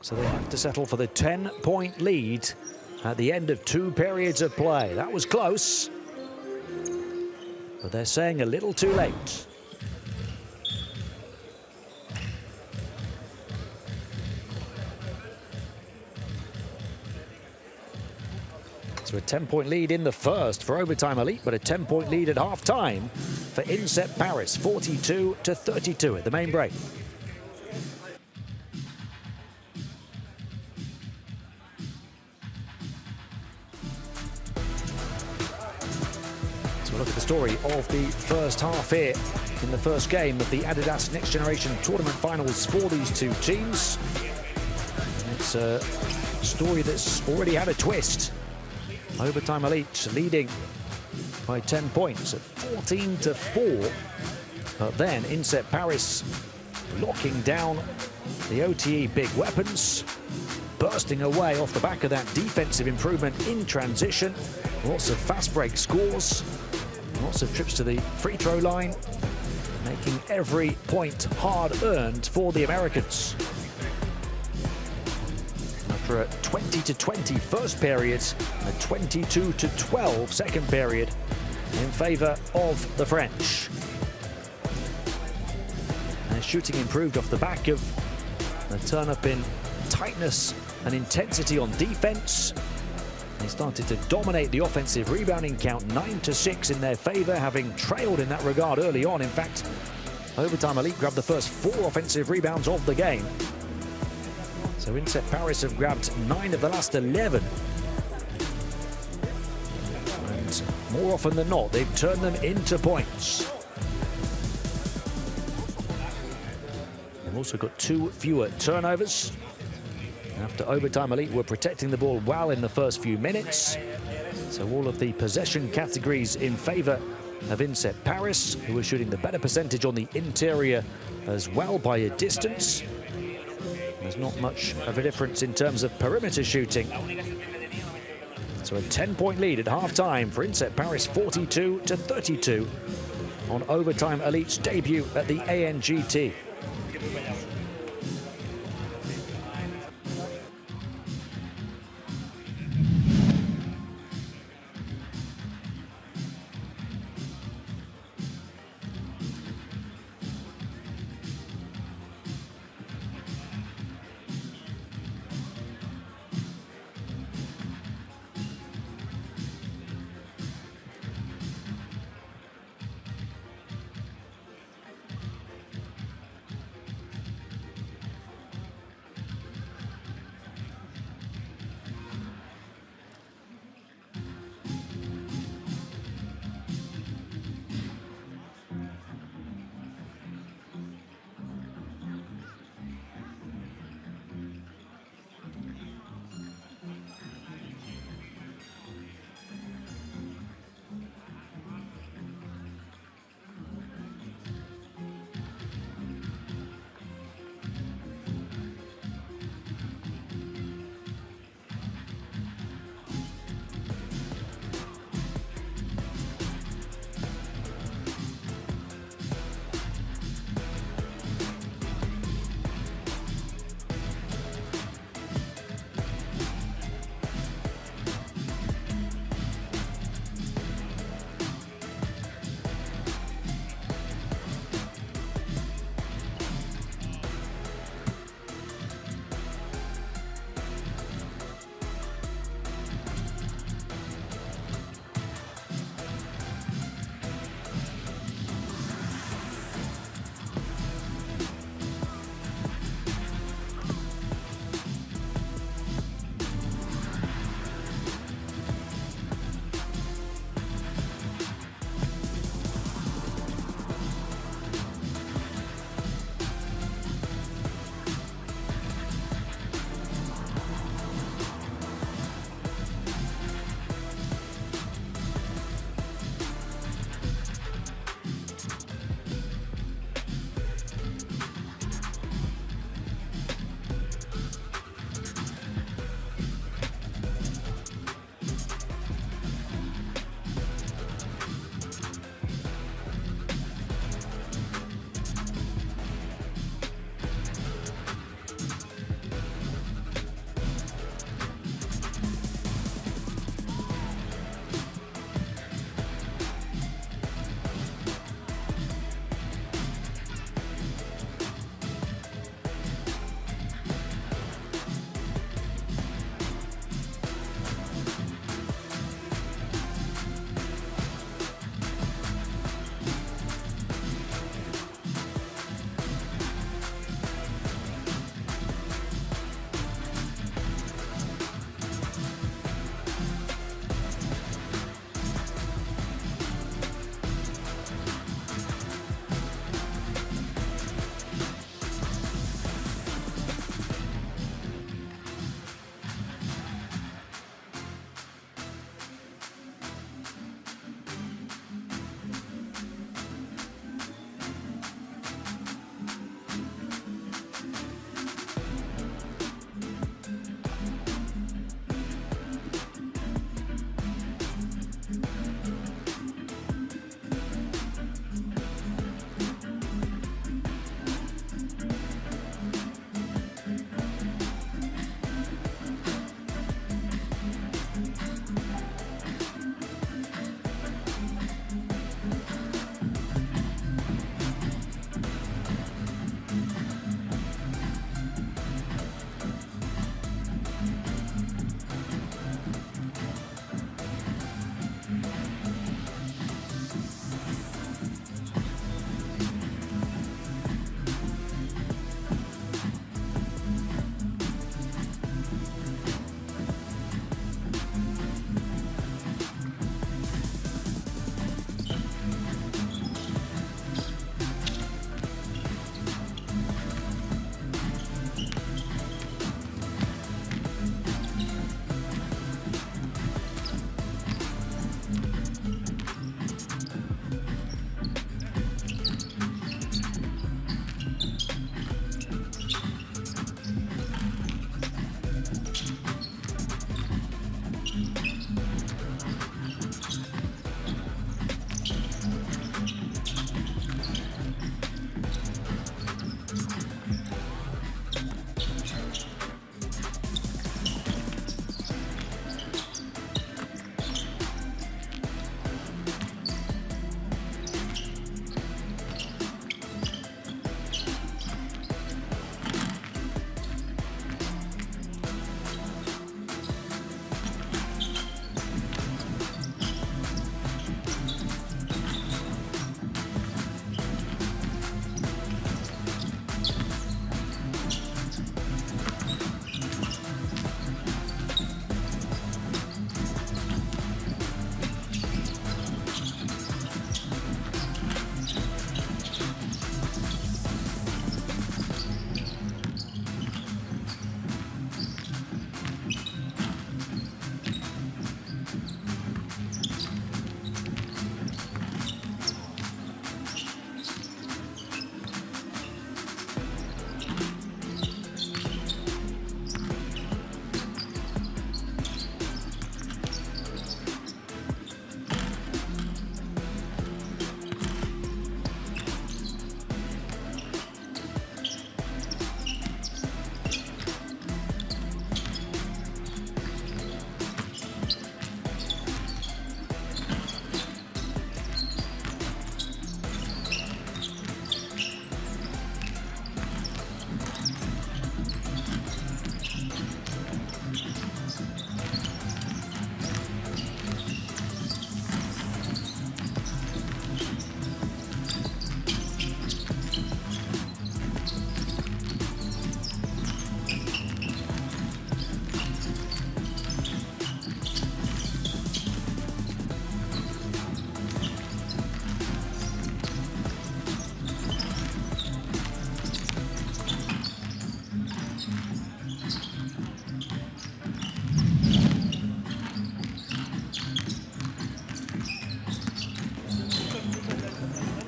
So they have to settle for the 10-point lead at the end of 2 periods of play. That was close, but they're saying a little too late. So a 10-point lead in the first for Overtime Elite, but a 10-point lead at half-time for INSEP Paris, 42-32 at the main break. So look at the story of the first half here in the first game of the ADIDAS Next Generation Tournament Finals for these two teams. It's a story that's already had a twist. Overtime Elite leading by 10 points at 14-4. But then INSEP Paris locking down the OTE big weapons, bursting away off the back of that defensive improvement in transition. Lots of fast break scores, lots of trips to the free throw line, making every point hard earned for the Americans. After a 20-20 first period, a 22-12 second period in favor of the French. And shooting improved off the back of the turn up in tightness and intensity on defense. They started to dominate the offensive rebounding count, 9-6 in their favor, having trailed in that regard early on. In fact, Overtime Elite grabbed the first 4 offensive rebounds of the game. So INSEP Paris have grabbed 9 of the last 11. And more often than not, they've turned them into points. They've also got 2 fewer turnovers. After Overtime Elite were protecting the ball well in the first few minutes. So all of the possession categories in favor of INSEP Paris, who are shooting the better percentage on the interior as well by a distance. There's not much of a difference in terms of perimeter shooting. So a 10-point lead at half-time for INSEP Paris, 42-32 on Overtime Elite's debut at the ANGT.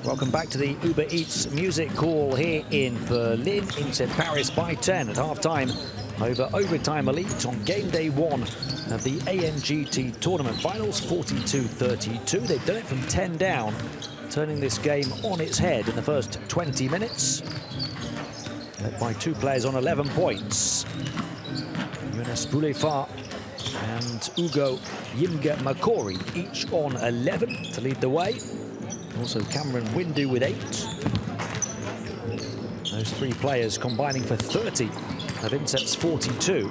Welcome back to the Uber Eats Music Hall here in Berlin. INSEP Paris by 10 at half-time over Overtime Elite on game day 1 of the ANGT tournament finals, 42-32. They've done it from 10 down, turning this game on its head in the first 20 minutes. Led by 2 players on 11 points. Jonas Boulefa and Ugo Yimga Makori, each on 11 to lead the way. Also Cameron Windu with 8. Those 3 players combining for 30 of INSEP's 42.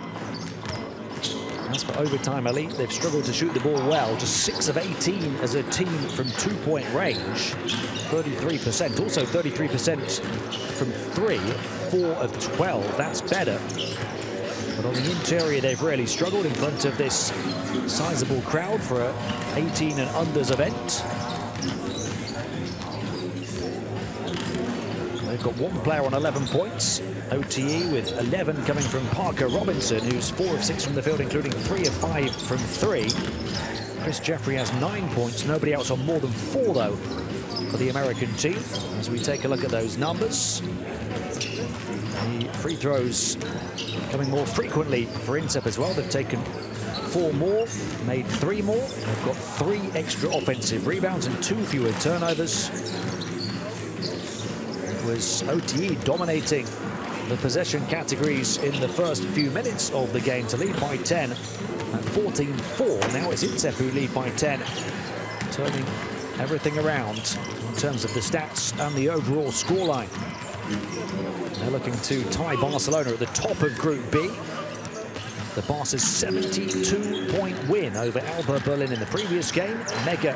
As for Overtime Elite, they've struggled to shoot the ball well. Just 6 of 18 as a team from 2-point range. 33%, also 33% from 3, 4 of 12. That's better. But on the interior, they've really struggled in front of this sizable crowd for a 18 and unders event. They've got 1 player on 11 points. OTE with 11 coming from Parker Robinson, who's 4 of 6 from the field, including 3 of 5 from 3. Chris Jeffrey has 9 points. Nobody else on more than 4, though, for the American team. As we take a look at those numbers, the free throws coming more frequently for INSEP as well. They've taken 4 more, made 3 more. They've got 3 extra offensive rebounds and 2 fewer turnovers. It was OTE dominating the possession categories in the first few minutes of the game to lead by 10 at 14-4. Now it's INSEP who lead by 10, turning everything around in terms of the stats and the overall scoreline. They're looking to tie Barcelona at the top of Group B. The Barca's 72-point win over ALBA Berlin in the previous game. Mega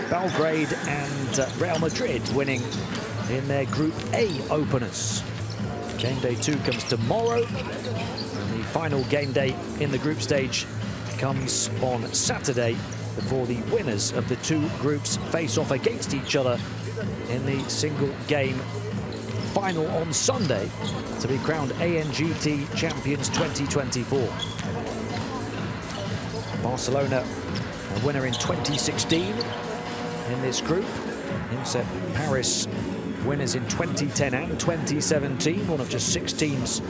Belgrade and Real Madrid winning in their Group A openers. Game day 2 comes tomorrow. And the final game day in the group stage comes on Saturday before the winners of the 2 groups face off against each other in the single game final on Sunday to be crowned ANGT champions 2024. Barcelona, a winner in 2016 in this group. INSEP Paris winners in 2010 and 2017, one of just 6 teams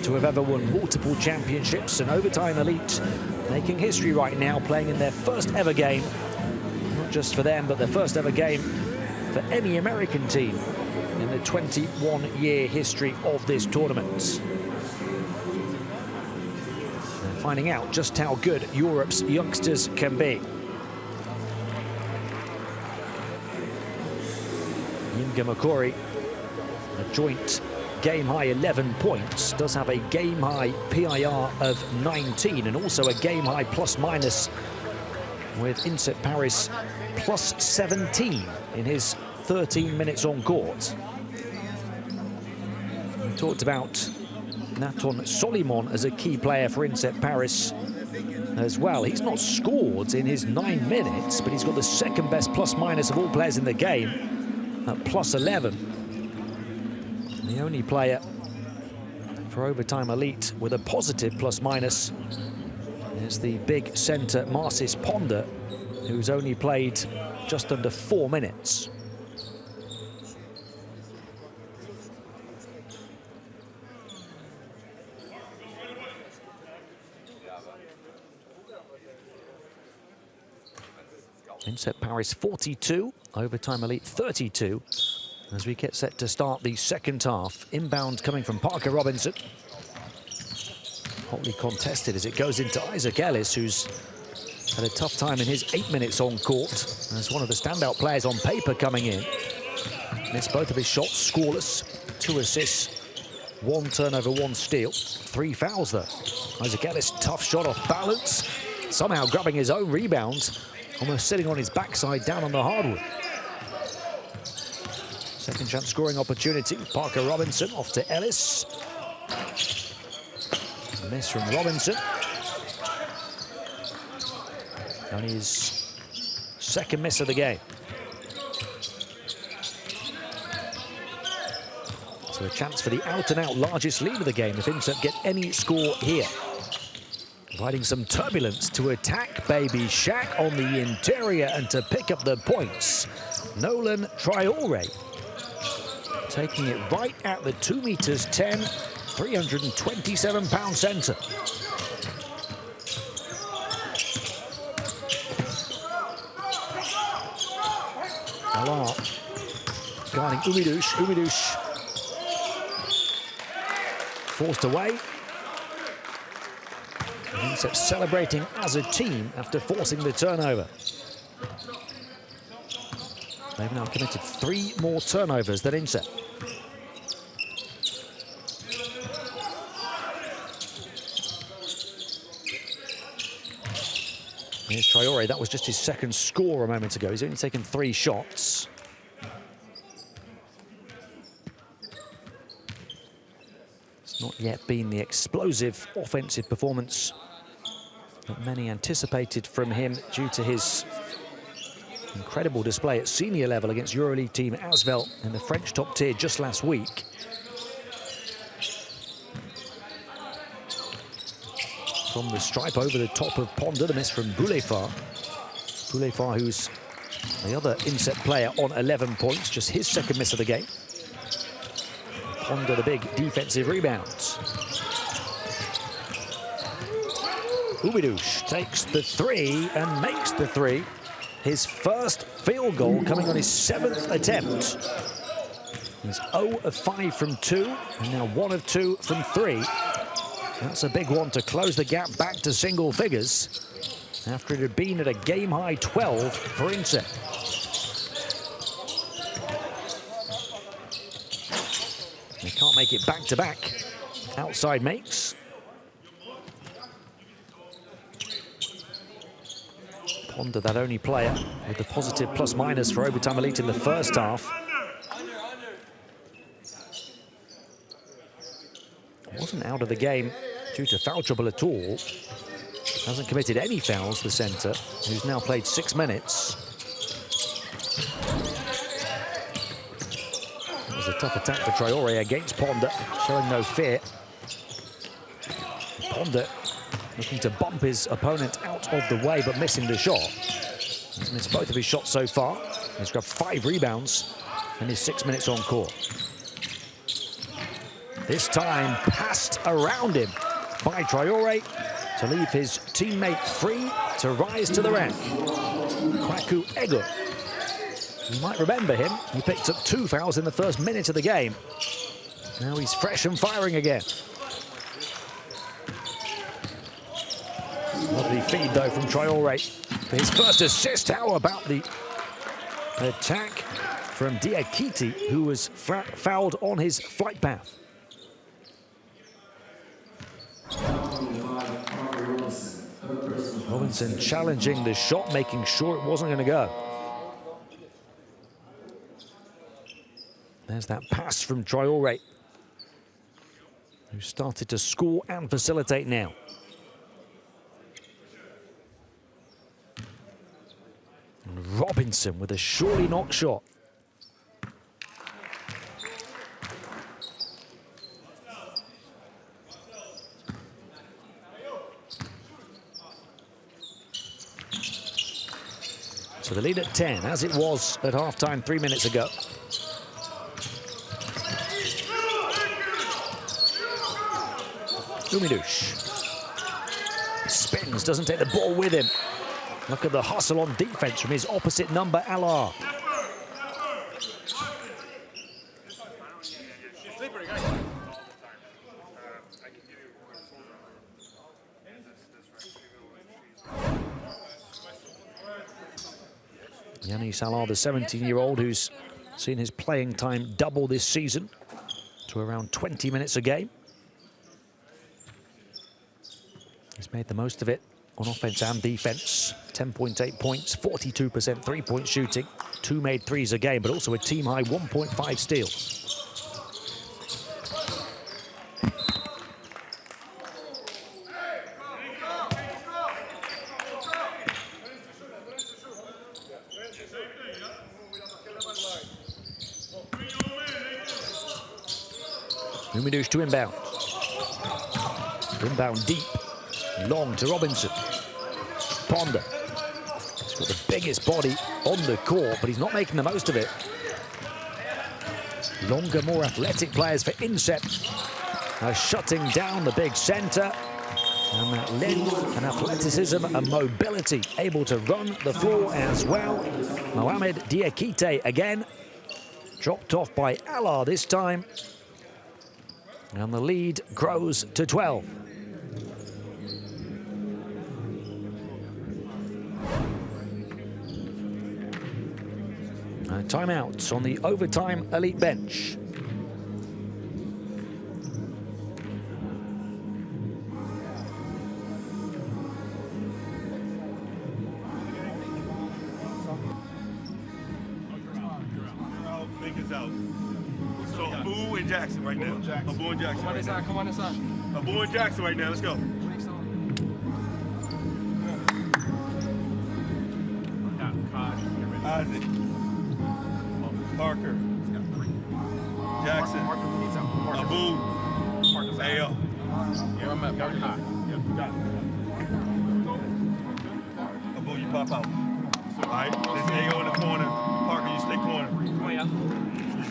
to have ever won multiple championships. And Overtime Elite making history right now, playing in their first ever game, not just for them, but their first ever game for any American team in the 21-year history of this tournament. They're finding out just how good Europe's youngsters can be. Yimga Makori, a joint game-high 11 points, does have a game-high PIR of 19 and also a game-high plus-minus with INSEP Paris plus 17 in his 13 minutes on court. We talked about Naton Solimon as a key player for INSEP Paris as well. He's not scored in his 9 minutes, but he's got the second best plus-minus of all players in the game at plus 11. The only player for Overtime Elite with a positive plus-minus is the big centre Marcis Ponder, who's only played just under 4 minutes. INSEP Paris 42, Overtime Elite 32. As we get set to start the second half, inbound coming from Parker Robinson. Hotly contested as it goes into Isaac Ellis, who's had a tough time in his 8 minutes on court as one of the standout players on paper coming in. Missed both of his shots, scoreless, 2 assists, 1 turnover, 1 steal, 3 fouls though. Isaac Ellis, tough shot off balance, somehow grabbing his own rebound, almost sitting on his backside down on the hardwood. Second chance scoring opportunity. Parker Robinson off to Ellis. A miss from Robinson. Only his second miss of the game. So a chance for the out-and-out largest lead of the game if INSEP get any score here. Providing some turbulence to attack Baby Shaq on the interior and to pick up the points. Nolan Traore. taking it right at the 2 meters 10, 327-pound center. ALBA guarding Umidush. Umidush forced away. INSEP celebrating as a team after forcing the turnover. They've now committed 3 more turnovers than INSEP. Here's Traore. That was just his second score a moment ago. He's only taken 3 shots. It's not yet been the explosive offensive performance that many anticipated from him due to his incredible display at senior level against Euroleague team Asvel in the French top tier just last week. From the stripe over the top of Ponder, the miss from Boulefard. Boulefard, who's the other INSEP player on 11 points, just his second miss of the game. Ponder the big defensive rebounds. Umidush takes the 3 and makes the 3. His first field goal coming on his 7th attempt. He's 0 of 5 from 2 and now 1 of 2 from 3. That's a big one to close the gap back to single figures after it had been at a game-high 12 for INSEP. They can't make it back-to-back. Outside makes. Ponder, that only player with the positive plus-minus for overtime elite in the first half. Wasn't out of the game due to foul trouble at all. Hasn't committed any fouls, the centre, who's now played 6 minutes. It was a tough attack for Traore against Ponder, showing no fear. Ponder looking to bump his opponent out of the way, but missing the shot. He's missed both of his shots so far. He's grabbed 5 rebounds in his 6 minutes on court. This time passed around him by Traore to leave his teammate free to rise to the rank. Kwaku Ego. You might remember him. He picked up 2 fouls in the first minute of the game. Now he's fresh and firing again. Lovely feed, though, from Traore for his first assist. How about the attack from Diakite, who was fouled on his flight path? Robinson challenging the shot, making sure it wasn't going to go. There's that pass from Traore, who started to score and facilitate now. And Robinson with a surely not shot. So the lead at 10, as it was at halftime 3 minutes ago. Umidush spins, doesn't take the ball with him. Look at the hustle on defense from his opposite number, ALBA. Yanis ALBA, the 17-year-old who's seen his playing time double this season to around 20 minutes a game. He's made the most of it on offense and defense. 10.8 points, 42% three-point shooting, 2 made threes a game, but also a team-high 1.5 steals. Umidush to inbound. Inbound deep. Long to Robinson. Ponder. He's got the biggest body on the court, but he's not making the most of it. Longer, more athletic players for INSEP are shutting down the big centre. And that length and athleticism and mobility, able to run the floor as well. Mohamed Diakite again, dropped off by Allah this time. And the lead grows to 12. Timeouts on the overtime elite bench. Abu and Jackson right now. Abu and Jackson. Right now. Come on inside. Abu and Jackson right now. Let's go. Isaac. Parker. Jackson. Abu. Ayo. Abu, you pop out. All right. There's Ayo in the corner. Parker, you stay corner.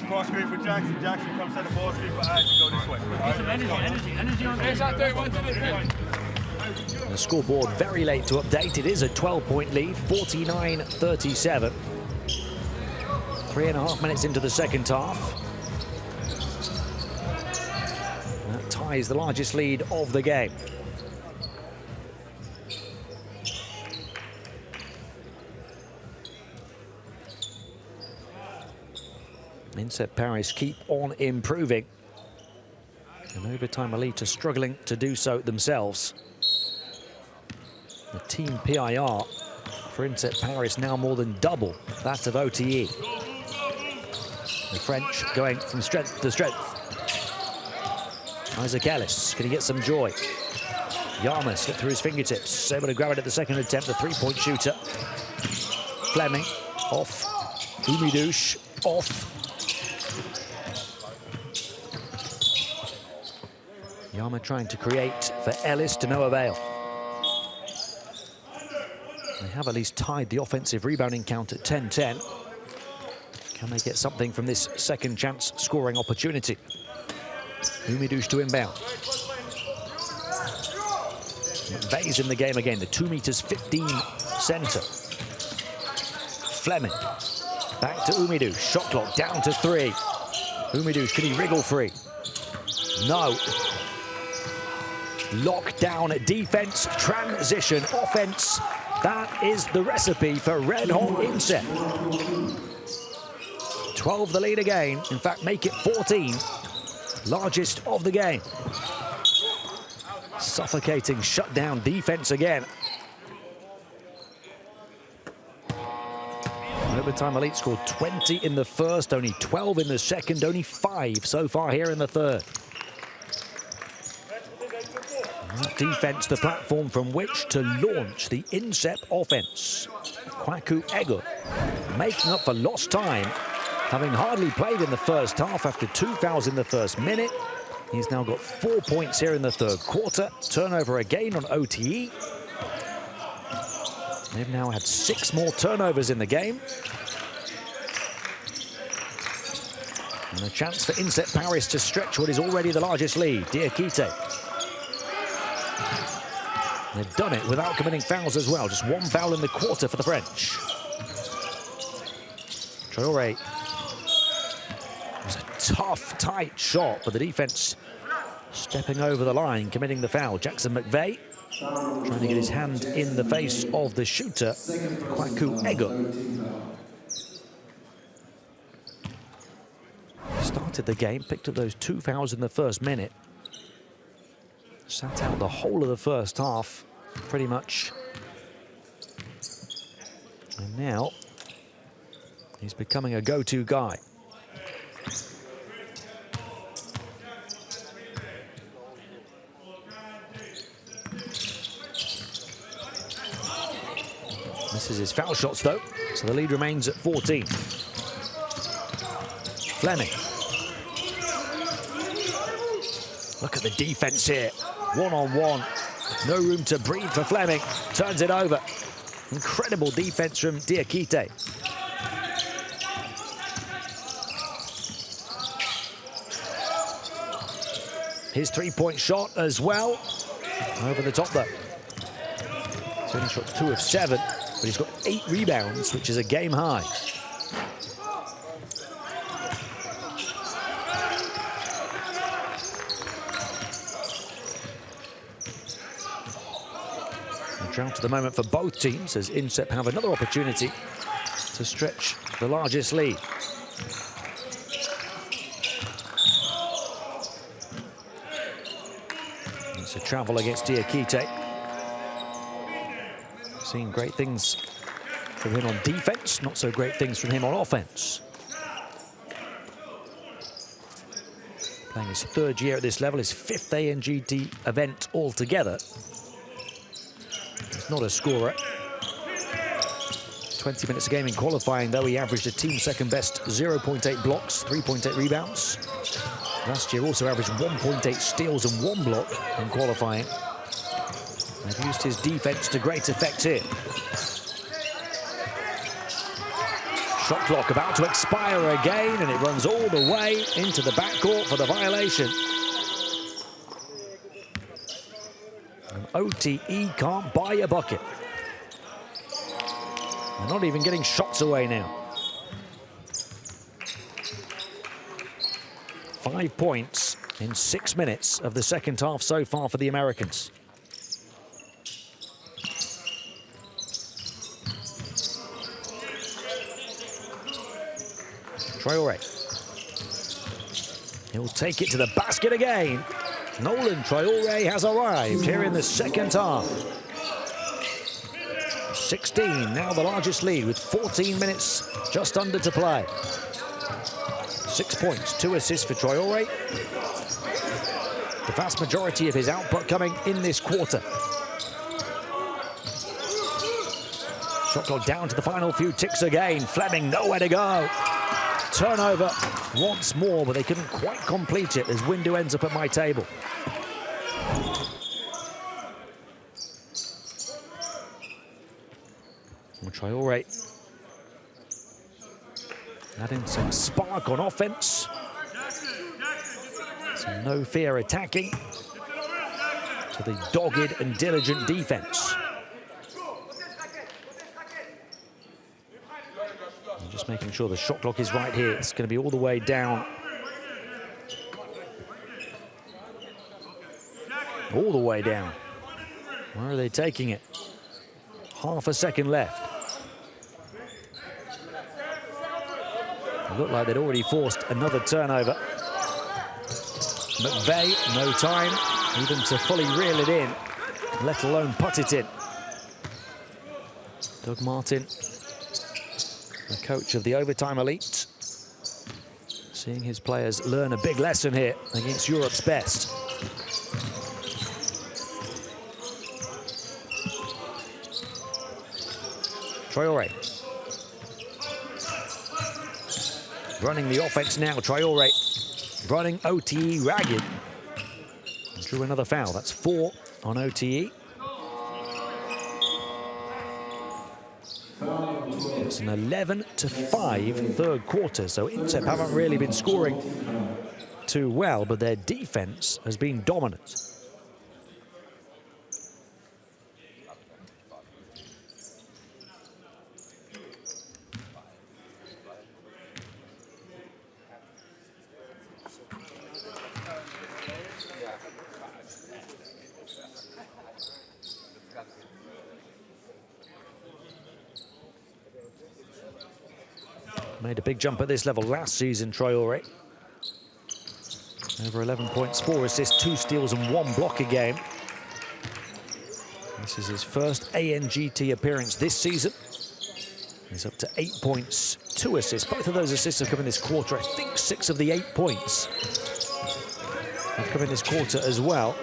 Cross screen for Jackson. Jackson comes set the ball screen for Isaac. Go this way. All right, energy on the The scoreboard very late to update. It is a 12-point lead, 49-37. 3.5 minutes into the second half. That ties the largest lead of the game. INSEP Paris keep on improving. And overtime elite are struggling to do so themselves. The team PIR for INSEP Paris now more than double that of OTE. The French going from strength to strength. Isaac Ellis, can he get some joy? Yama slipped through his fingertips, able to grab it at the second attempt, the three-point shooter. Fleming, off. Umidouche, off. Yama trying to create for Ellis to no avail. They have at least tied the offensive rebounding count at 10-10. Can they get something from this second chance scoring opportunity? Umidouche to inbound. McVeigh's in the game again, the 2 meters 15 center. Fleming, back to Umidouche, shot clock down to 3. Umidouche, can he wriggle free? No. Lockdown defense, transition offense. That is the recipe for Red Hot INSEP. 12 the lead again. In fact, make it 14. Largest of the game. Suffocating shutdown defense again. Overtime elite scored 20 in the first, only 12 in the second, only 5 so far here in the third. That defense, the platform from which to launch the INSEP offense. Kwaku Ego making up for lost time, having hardly played in the first half after 2 fouls in the first minute. He's now got 4 points here in the third quarter. Turnover again on OTE. They've now had 6 more turnovers in the game. And a chance for INSEP Paris to stretch what is already the largest lead. Diakite. They've done it without committing fouls as well. Just 1 foul in the quarter for the French. Traoré. It was a tough, tight shot, but the defense stepping over the line, committing the foul. Jackson McVeigh trying to get his hand in the face of the shooter, Kwaku Ego. Started the game, picked up those 2 fouls in the first minute. Sat out the whole of the first half, pretty much. And now, he's becoming a go-to guy. Misses his foul shots, though, so the lead remains at 14. Fleming. Look at the defense here. One-on-one. No room to breathe for Fleming. Turns it over. Incredible defense from Diakite. his three-point shot as well. Over the top, though. He's only shot 2 of 7, but he's got 8 rebounds, which is a game high. A drought at the moment for both teams as INSEP have another opportunity to stretch the largest lead. It's a travel against Diakite. Seeing great things from him on defense, not so great things from him on offense. Playing his 3rd year at this level, his 5th ANGT event altogether. He's not a scorer. 20 minutes a game in qualifying, though, he averaged a team 2nd best 0.8 blocks, 3.8 rebounds. Last year also averaged 1.8 steals and 1 block in qualifying. They've used his defense to great effect here. Shot clock about to expire again, and it runs all the way into the backcourt for the violation. And OTE can't buy a bucket. They're not even getting shots away now. 5 points in 6 minutes of the 2nd half so far for the Americans. Traore. He'll take it to the basket again. Nolan Traore has arrived here in the 2nd half. 16, now the largest lead with 14 minutes just under to play. 6 points, 2 assists for Traore. The vast majority of his output coming in this quarter. Shot clock down to the final few ticks again. Fleming nowhere to go. Turnover once more, but they couldn't quite complete it as Windu ends up at my table. And Traore adding some spark on offense. Some no fear attacking to the dogged and diligent defense. And just making sure the shot clock is right here. It's going to be all the way down. All the way down. Where are they taking it? Half a second left. It looked like they'd already forced another turnover. McVeigh, no time even to fully reel it in, let alone put it in. Doug Martin, the coach of the overtime elite, seeing his players learn a big lesson here against Europe's best. Traore. Running the offense now, Traore. Running OTE ragged. Drew another foul, that's 4 on OTE. It's an 11-5 third quarter, so INSEP haven't really been scoring too well, but their defense has been dominant. Made a big jump at this level last season, Traore. Over 11 points, 4 assists, 2 steals and 1 block a game. This is his first ANGT appearance this season. He's up to 8 points, 2 assists. Both of those assists have come in this quarter. I think 6 of the 8 points have come in this quarter as well.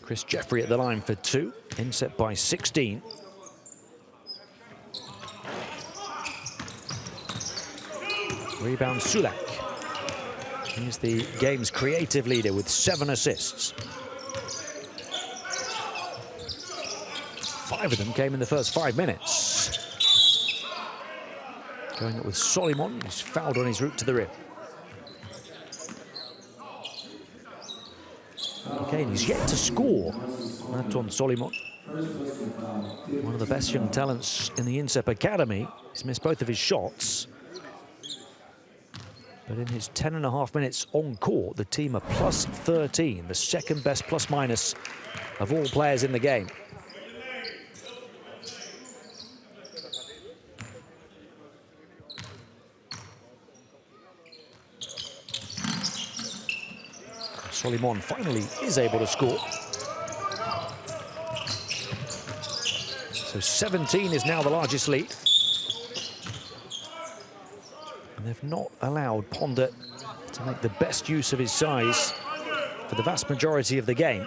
Chris Jeffrey at the line for 2, INSEP by 16. Rebound Sulak. He's the game's creative leader with 7 assists. 5 of them came in the first 5 minutes. Going up with Solimon, who's fouled on his route to the rim. Okay, and he's yet to score. Anton Solimon, one of the best young talents in the INSEP Academy. He's missed both of his shots. But in his 10.5 minutes on court, the team are plus 13, the second best plus-minus of all players in the game. Solimon finally is able to score. So 17 is now the largest lead. And they've not allowed Ponder to make the best use of his size for the vast majority of the game.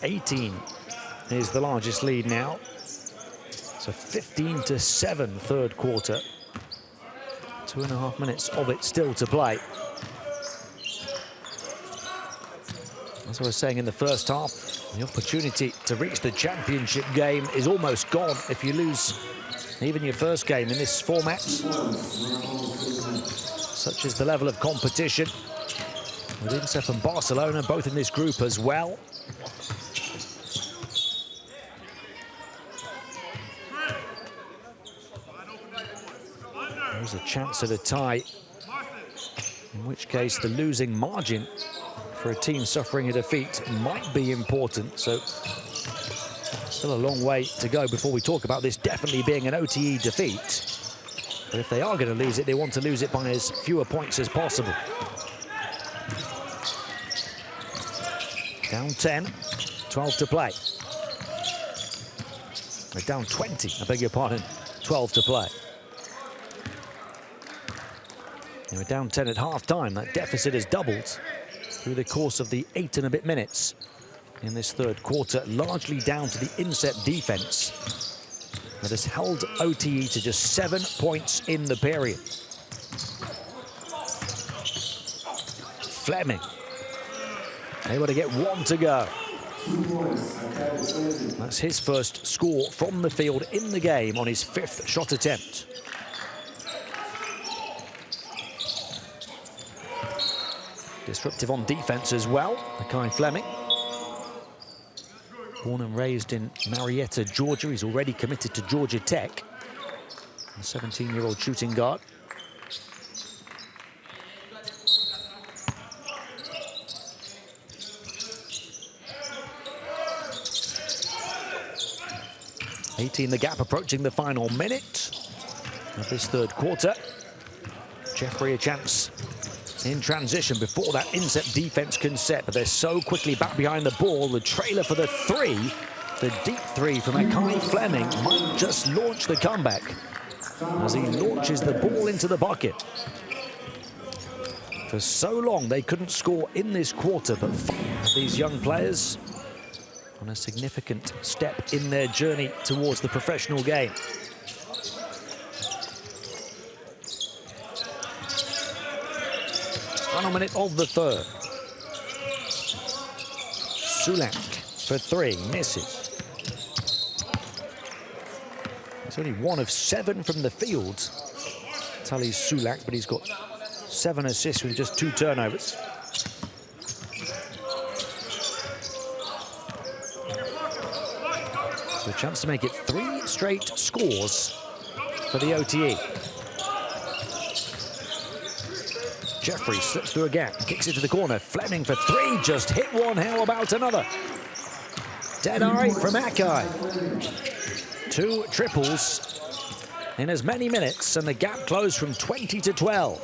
18 is the largest lead now. So 15-7 third quarter. 2.5 minutes of it still to play. As I was saying in the first half, the opportunity to reach the championship game is almost gone if you lose even your first game in this format. Such is the level of competition, with INSEP and Barcelona both in this group as well. There's a chance at a tie, in which case the losing margin for a team suffering a defeat might be important. So still a long way to go before we talk about this definitely being an OTE defeat. But if they are going to lose it, they want to lose it by as fewer points as possible. Down 10, 12 to play. They're down 20, I beg your pardon, 12 to play. They were down 10 at half-time. That deficit has doubled through the course of the 8 and a bit minutes in this third quarter, largely down to the INSEP defense that has held OTE to just 7 points in the period. Fleming able to get 1 to go. That's his first score from the field in the game on his 5th shot attempt. Disruptive on defense as well, Makai Fleming. Born and raised in Marietta, Georgia. He's already committed to Georgia Tech. The 17-year-old shooting guard. The gap approaching the final minute of this third quarter. Jeffrey a chance in transition before that INSEP defense can set, but they're so quickly back behind the ball. The trailer for the 3, the deep 3 from Makai Fleming might just launch the comeback as he launches the ball into the bucket. For so long they couldn't score in this quarter, but these young players on a significant step in their journey towards the professional game. Final minute of the third. Sulak for 3, misses. He's only 1 of 7 from the field, Tally's Sulak, but he's got 7 assists with just 2 turnovers. So a chance to make it 3 straight scores for the OTE. Jeffrey slips through a gap, kicks it to the corner. Fleming for 3, just hit 1. How about another? Dead eye from Makai. 2 triples in as many minutes, and the gap closed from 20 to 12.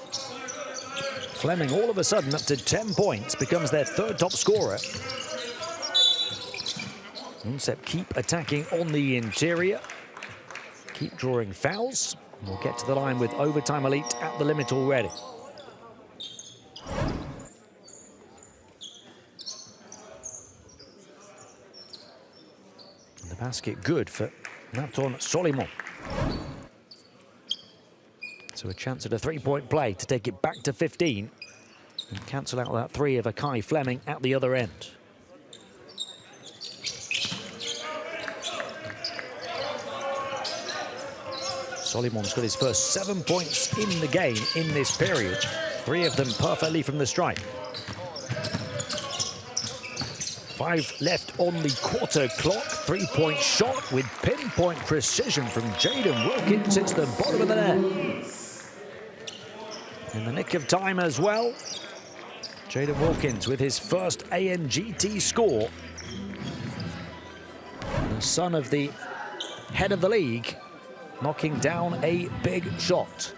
Fleming all of a sudden up to 10 points, becomes their 3rd top scorer. INSEP keep attacking on the interior, keep drawing fouls. We'll get to the line with Overtime Elite at the limit already. And the basket good for Nathan Solimon. So a chance at a three-point play to take it back to 15 and cancel out that three of Akai Fleming at the other end. Solimon's got his first 7 points in the game in this period, 3 of them perfectly from the stripe. 5 left on the quarter clock, 3-point shot with pinpoint precision from Jaden Wilkins. It's the bottom of the net. In the nick of time as well, Jaden Wilkins with his first ANGT score. The son of the head of the league, knocking down a big shot.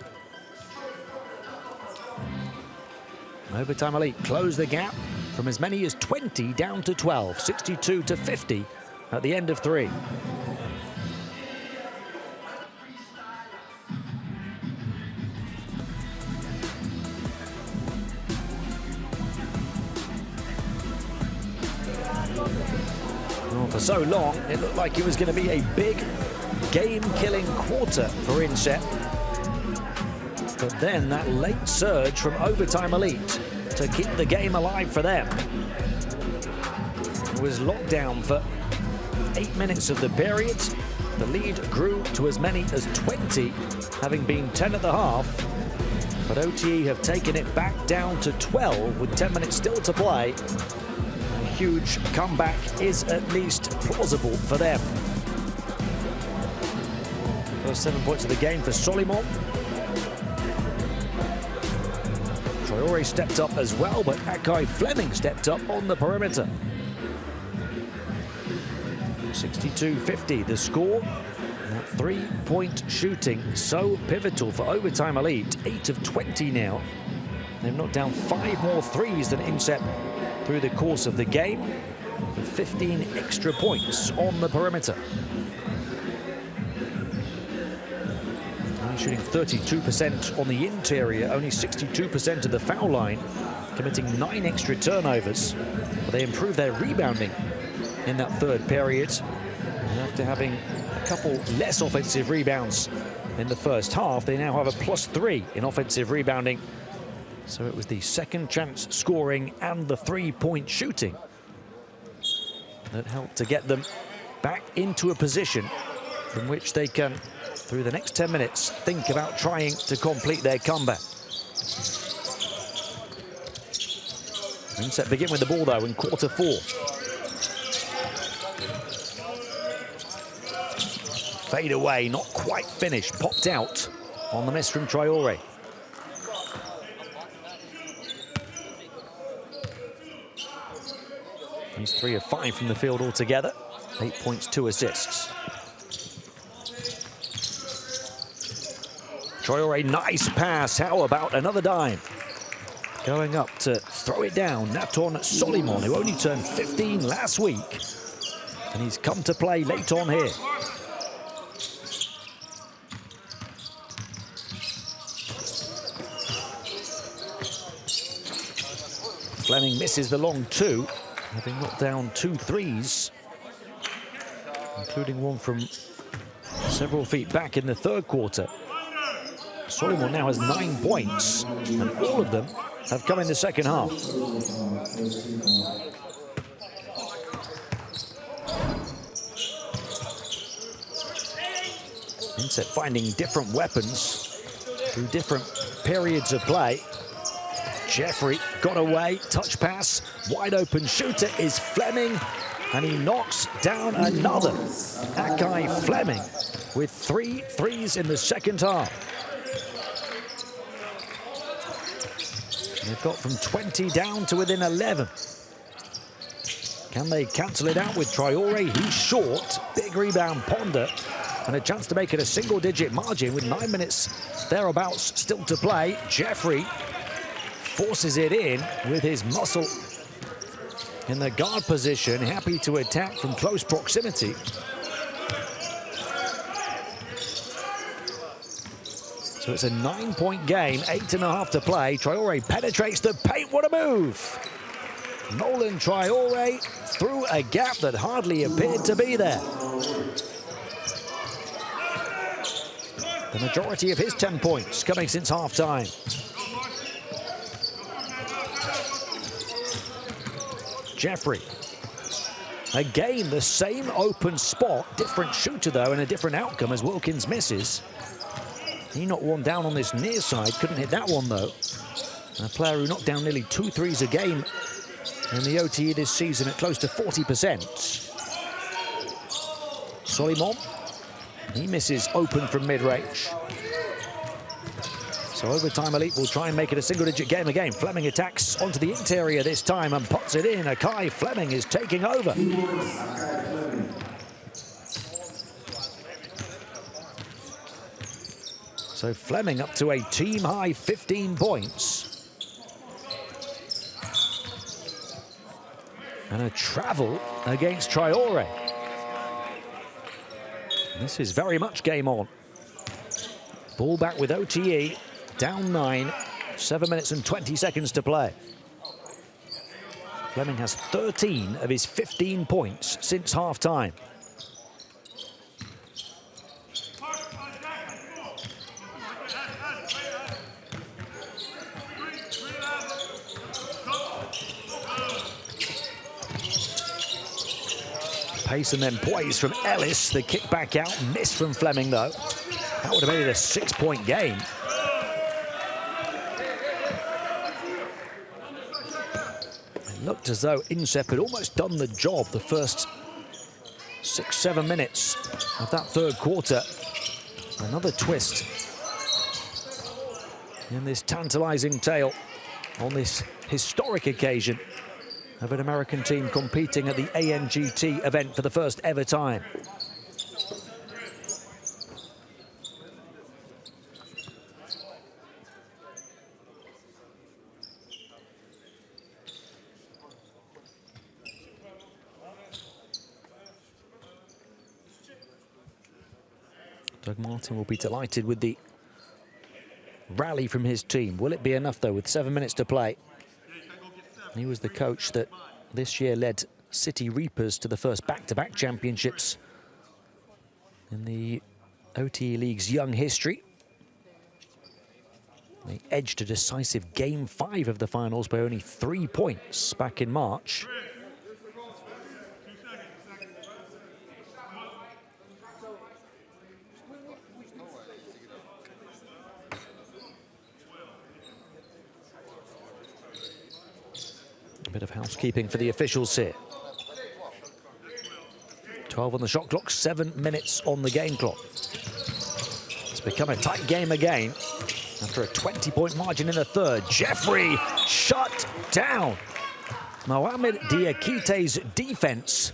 Overtime Elite close the gap from as many as 20 down to 12, 62 to 50 at the end of 3. Well, for so long, it looked like it was going to be a big game-killing quarter for INSEP. But then that late surge from Overtime Elite to keep the game alive for them. It was locked down for 8 minutes of the period. The lead grew to as many as 20, having been 10 at the half. But OTE have taken it back down to 12 with 10 minutes still to play. A huge comeback is at least plausible for them. First 7 points of the game for Solimon. Traore stepped up as well, but Akai Fleming stepped up on the perimeter. 62-50 the score. That 3-point shooting so pivotal for Overtime Elite. 8 of 20 now. They've knocked down 5 more threes than INSEP through the course of the game, with 15 extra points on the perimeter. Shooting 32% on the interior, only 62% of the foul line, committing 9 extra turnovers. But they improved their rebounding in that third period. And after having a couple less offensive rebounds in the first half, they now have a +3 in offensive rebounding. So it was the second chance scoring and the 3-point shooting that helped to get them back into a position from which they can, through the next 10 minutes, think about trying to complete their comeback. INSEP begin with the ball, though, in quarter 4. Fade away, not quite finished, popped out on the miss from Traore. He's 3 of 5 from the field altogether, 8 points, 2 assists. Traore, nice pass. How about another dime? Going up to throw it down, Nathan Solimon, who only turned 15 last week. And he's come to play late on here. Fleming misses the long 2, having knocked down 2 threes, including one from several feet back in the third quarter. Solimon now has 9 points, and all of them have come in the second half. INSEP finding different weapons through different periods of play. Jeffrey got away, touch pass, wide open shooter is Fleming, and he knocks down another. Akai Fleming with 3 threes in the second half. They've got from 20 down to within 11. Can they cancel it out with Traore? He's short. Big rebound, Ponder, and a chance to make it a single-digit margin with 9 minutes thereabouts still to play. Jeffrey forces it in with his muscle in the guard position, happy to attack from close proximity. So it's a 9-point game, 8.5 to play. Traoré penetrates the paint, what a move! Nolan Traoré through a gap that hardly appeared to be there. The majority of his 10 points coming since half-time. Jeffrey. Again, the same open spot, different shooter though, and a different outcome as Wilkins misses. He knocked one down on this near side, couldn't hit that one though. A player who knocked down nearly 2 threes a game in the OTE this season at close to 40%. Solimon, he misses open from mid-range. So overtime Elite will try and make it a single-digit game again. Fleming attacks onto the interior this time and pots it in. Akai Fleming is taking over. So Fleming up to a team-high 15 points. And a travel against Traoré. This is very much game on. Ball back with OTE, down 9, 7 minutes and 20 seconds to play. Fleming has 13 of his 15 points since half-time. Pace and then poise from Ellis. The kick back out, missed from Fleming though. That would have made it a 6-point game. It looked as though INSEP had almost done the job the first 6-7 minutes of that third quarter. Another twist in this tantalizing tale on this historic occasion of an American team competing at the ANGT event for the first ever time. Doug Martin will be delighted with the rally from his team. Will it be enough though with 7 minutes to play? He was the coach that this year led City Reapers to the first back-to-back championships in the OTE League's young history. They edged a decisive Game 5 of the finals by only 3 points back in March. A bit of housekeeping for the officials here. 12 on the shot clock, 7 minutes on the game clock. It's become a tight game again after a 20-point margin in the third. Jeffrey shut down. Mohamed Diakite's defense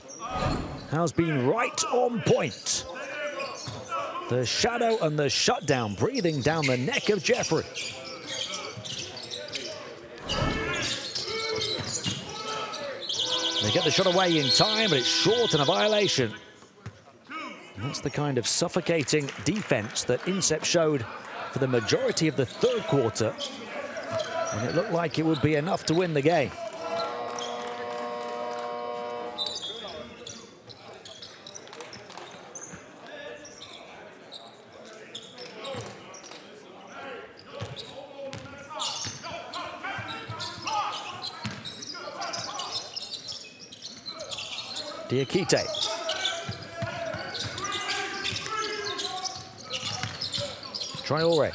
has been right on point. The shadow and the shutdown breathing down the neck of Jeffrey. They get the shot away in time, but it's short and a violation. And that's the kind of suffocating defense that INSEP showed for the majority of the third quarter. And it looked like it would be enough to win the game. Diakite. Traoré.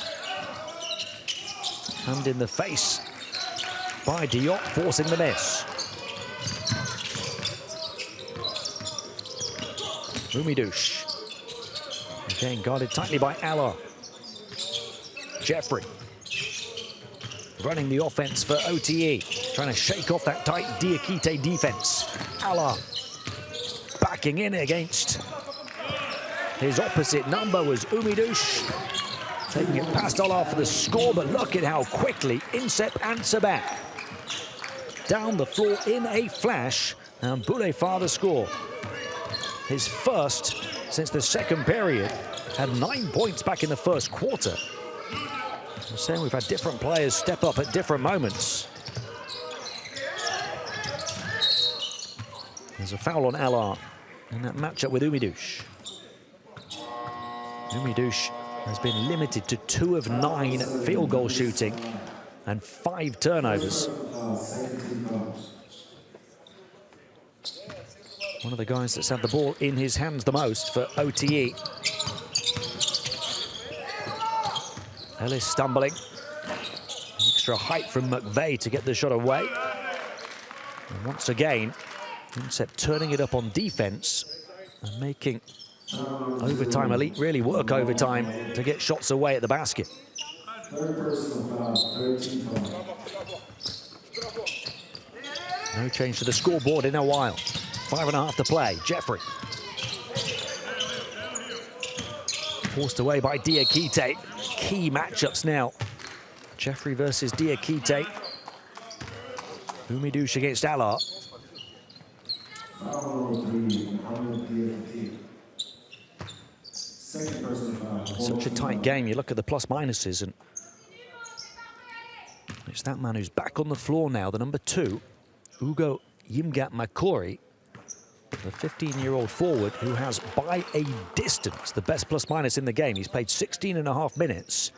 Hand in the face by Diop, forcing the miss. Umidouche. Again guarded tightly by Allah. Jeffrey. Running the offense for OTE. Trying to shake off that tight Diakite defense. Allah. Backing in against his opposite number was Umidouche. Taking it past Allah for the score, but look at how quickly INSEP answer back. down the floor in a flash, and Boulefard the score. His first since the second period, had 9 points back in the first quarter. I'm saying we've had different players step up at different moments. There's a foul on LR in that matchup with Umidouche. Umidouche has been limited to 2 of 9 field goal shooting and 5 turnovers. One of the guys that's had the ball in his hands the most for OTE. Ellis stumbling. Extra height from McVeigh to get the shot away. And once again, INSEP turning it up on defense and making Overtime Elite really work overtime to get shots away at the basket. No change to the scoreboard in a while. 5.5 to play. Jeffrey. Forced away by Diakite. Key matchups now. Jeffrey versus Diakite. Umidouche against Alar. Such a tight game. You look at the plus minuses, and it's that man who's back on the floor now, the number 2, Ugo Yimgat Makori, the 15-year-old forward who has, by a distance, the best plus minus in the game. He's played 16.5 minutes.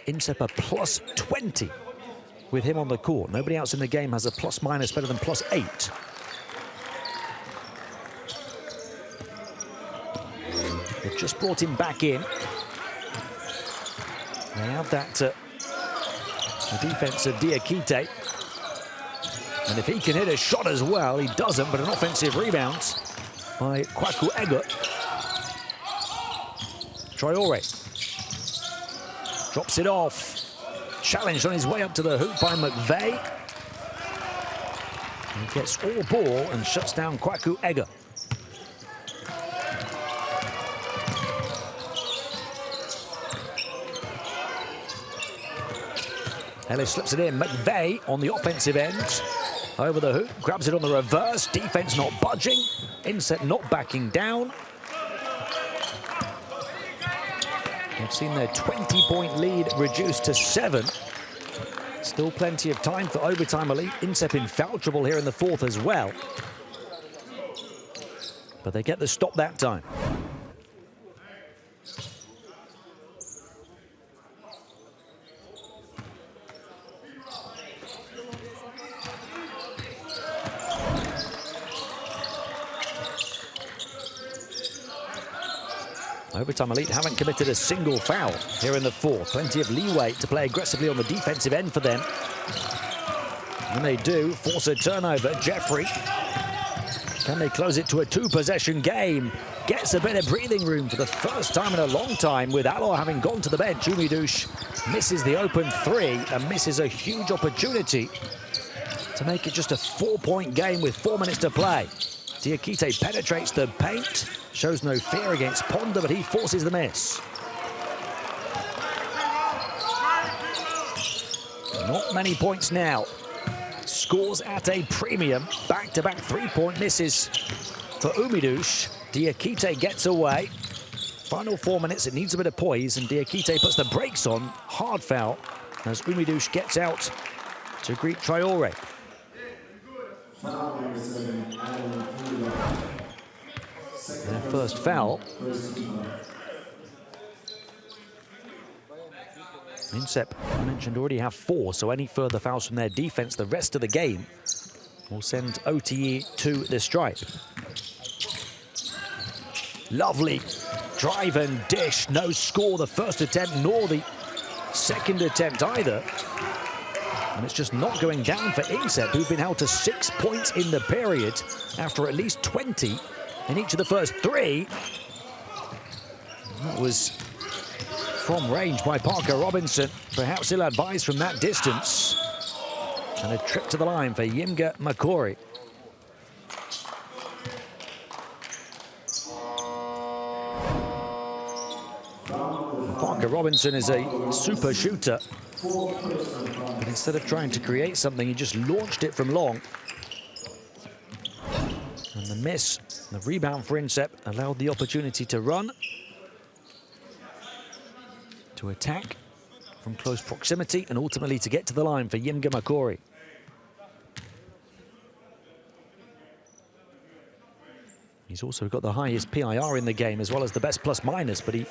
INSEP a plus 20 with him on the court. Nobody else in the game has a plus minus better than plus 8. They've just brought him back in. They have that the defense of Diakite. And if he can hit a shot as well, he doesn't, but an offensive rebound by Kwaku Egot. Traore drops it off. Challenged on his way up to the hoop by McVeigh. He gets all ball and shuts down Kwaku Egot. Ellis slips it in. McVeigh on the offensive end. Over the hoop, grabs it on the reverse. Defense not budging. INSEP not backing down. They've seen their 20-point lead reduced to 7. Still plenty of time for overtime elite. INSEP in foul trouble here in the 4th as well. But they get the stop that time. Overtime elite haven't committed a single foul here in the 4th. Plenty of leeway to play aggressively on the defensive end for them. When they do, force a turnover. Jeffrey, can they close it to a 2-possession game? Gets a bit of breathing room for the first time in a long time with Alor having gone to the bench. Umidouche misses the open 3 and misses a huge opportunity to make it just a 4-point game with 4 minutes to play. Diakite penetrates the paint, shows no fear against Ponder, but he forces the miss. Not many points now. Scores at a premium. Back-to-back 3-point misses for Umidouche. Diakite gets away. Final 4 minutes, it needs a bit of poise, and Diakite puts the brakes on. Hard foul as Umidouche gets out to greet Traore. Their first foul. INSEP, I mentioned, already have 4, so any further fouls from their defense the rest of the game will send OTE to the stripe. Lovely drive and dish. No score the first attempt, nor the second attempt either. And it's just not going down for INSEP, who've been held to 6 points in the period after at least 20 in each of the first 3. That was from range by Parker Robinson. Perhaps ill-advised from that distance. And a trip to the line for Yimgat Makori. Parker Robinson is a super shooter. But instead of trying to create something, he just launched it from long. And the miss, the rebound for INSEP, allowed the opportunity to run, to attack from close proximity, and ultimately to get to the line for Yimga Makori. He's also got the highest PIR in the game, as well as the best plus-minus, but he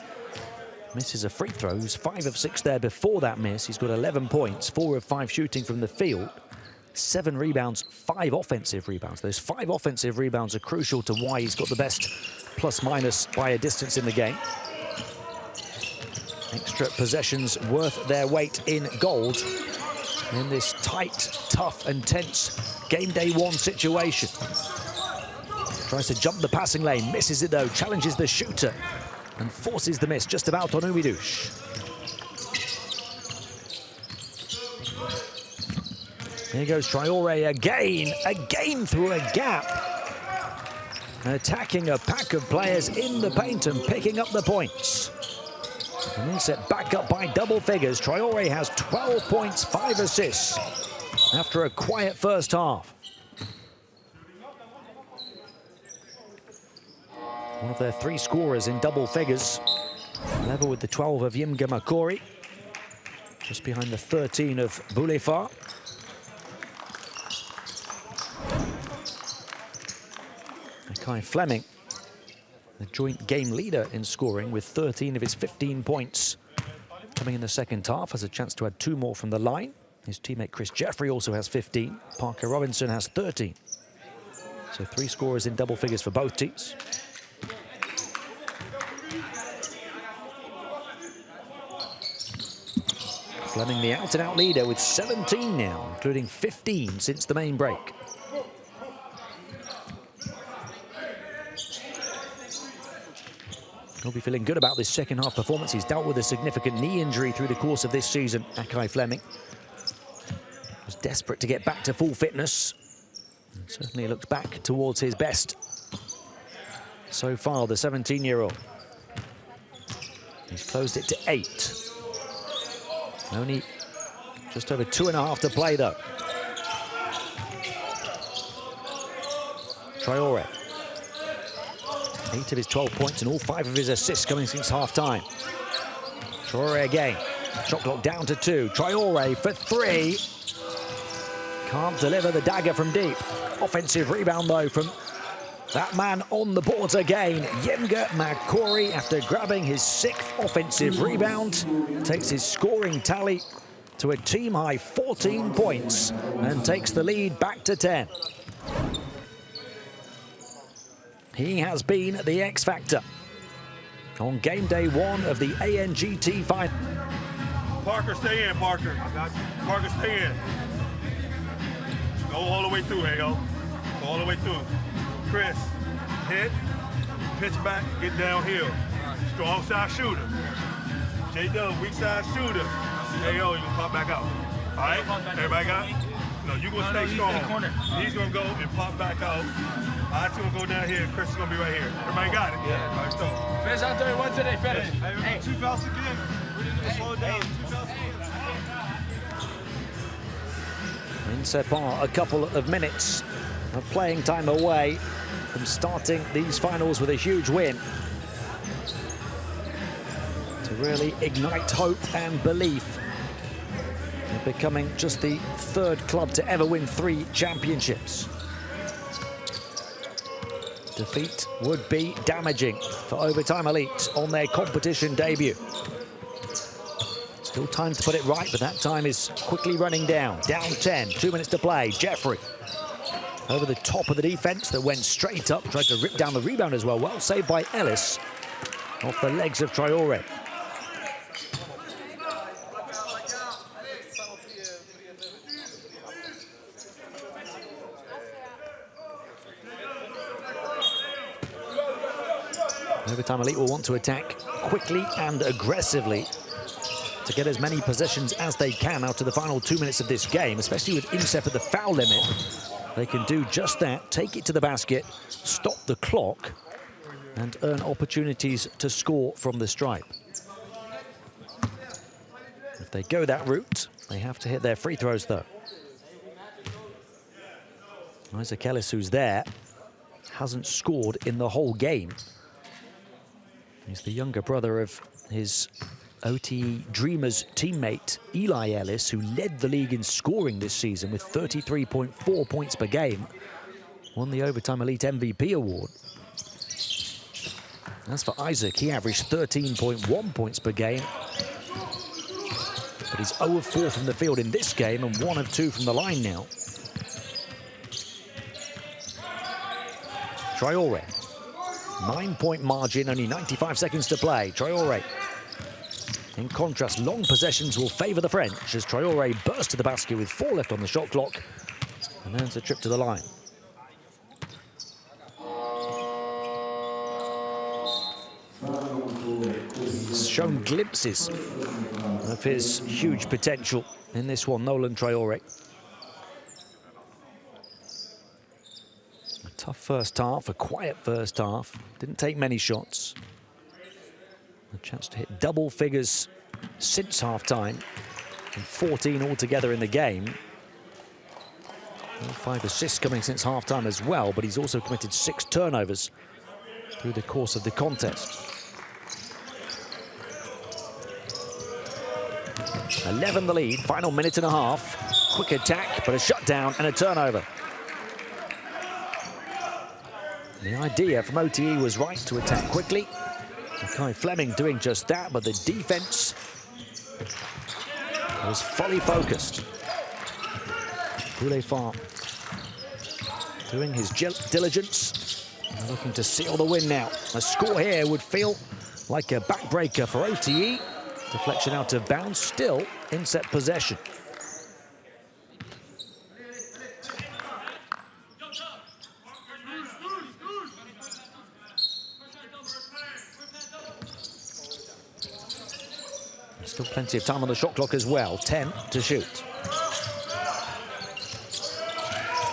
misses a free throw. He was 5 of 6 there before that miss. He's got 11 points, 4 of 5 shooting from the field, 7 rebounds, 5 offensive rebounds. Those 5 offensive rebounds are crucial to why he's got the best plus-minus by a distance in the game. Extra possessions worth their weight in gold in this tight, tough, and tense game day 1 situation. Tries to jump the passing lane, misses it though, challenges the shooter, and forces the miss just about on Umidush. Here goes Traore again through a gap. Attacking a pack of players in the paint and picking up the points. And INSEP back up by double figures. Traore has 12 points, 5 assists after a quiet first half. One of their 3 scorers in double figures, level with the 12 of Yimga Makori, just behind the 13 of Boulefard. Kai Fleming, the joint game leader in scoring with 13 of his 15 points coming in the second half, has a chance to add 2 more from the line. His teammate Chris Jeffrey also has 15. Parker Robinson has 13. So 3 scorers in double figures for both teams. Fleming, the out-and-out leader, with 17 now, including 15 since the main break. He'll be feeling good about this second half performance. He's dealt with a significant knee injury through the course of this season. Akai Fleming was desperate to get back to full fitness, and certainly looks back towards his best so far, the 17-year-old. He's closed it to 8. Only just over 2.5 to play, though. Traore. 8 of his 12 points and all 5 of his assists coming since half-time. Traore again. Shot clock down to 2. Traore for 3. Can't deliver the dagger from deep. Offensive rebound, though, from that man on the boards again. Yimga Makori, after grabbing his 6th offensive rebound, takes his scoring tally to a team-high 14 points and takes the lead back to 10. He has been the X Factor on game day 1 of the ANGT final. Parker, stay in, Parker. I got you. Parker, stay in. Go all the way through, Ayo. Go all the way through. Chris, hit, pitch back, get downhill. Strong side shooter. J-Dub, weak side shooter. Ayo, you can pop back out. All right? Everybody got it? No, you're going to stay strong. He's going to go and pop back out. I'm going to go down here. Chris is going to be right here. Everybody got it? Yeah. All right, so. Finish out there, 1 today, finish. Hey, 2 fouls again. We need to slow it down. 2 fouls again. INSEP are a couple of minutes of playing time away from starting these finals with a huge win to really ignite hope and belief in becoming just the 3rd club to ever win 3 championships. Defeat would be damaging for Overtime Elite on their competition debut. Still time to put it right, but that time is quickly running down. Down 10, 2 minutes to play. Jeffrey over the top of the defense that went straight up, tried to rip down the rebound as well. Well saved by Ellis off the legs of Traore. Overtime Elite will want to attack quickly and aggressively to get as many possessions as they can out to the final 2 minutes of this game, especially with INSEP at the foul limit. They can do just that, take it to the basket, stop the clock, and earn opportunities to score from the stripe. If they go that route, they have to hit their free throws, though. Isaac Ellis, who's there, hasn't scored in the whole game. He's the younger brother of his OTE Dreamers teammate, Eli Ellis, who led the league in scoring this season with 33.4 points per game. Won the Overtime Elite MVP award. As for Isaac, he averaged 13.1 points per game. But he's 0 of 4 from the field in this game and 1 of 2 from the line now. Traore. 9-point margin, only 95 seconds to play. Traore. In contrast, long possessions will favour the French as Traore bursts to the basket with 4 left on the shot clock and earns a trip to the line. He's shown glimpses of his huge potential in this one, Nolan Traore. A tough first half, a quiet first half. Didn't take many shots. A chance to hit double figures since half-time, and 14 altogether in the game. 5 assists coming since half-time as well, but he's also committed 6 turnovers through the course of the contest. 11 the lead, final minute and a half. Quick attack, but a shutdown and a turnover. The idea from OTE was right to attack quickly. Kai Fleming doing just that, but the defense was fully focused. Ulm-U18 doing his diligence, looking to seal the win now. A score here would feel like a backbreaker for OTE. Deflection out of bounds, still INSEP possession. Still plenty of time on the shot clock as well. 10 to shoot.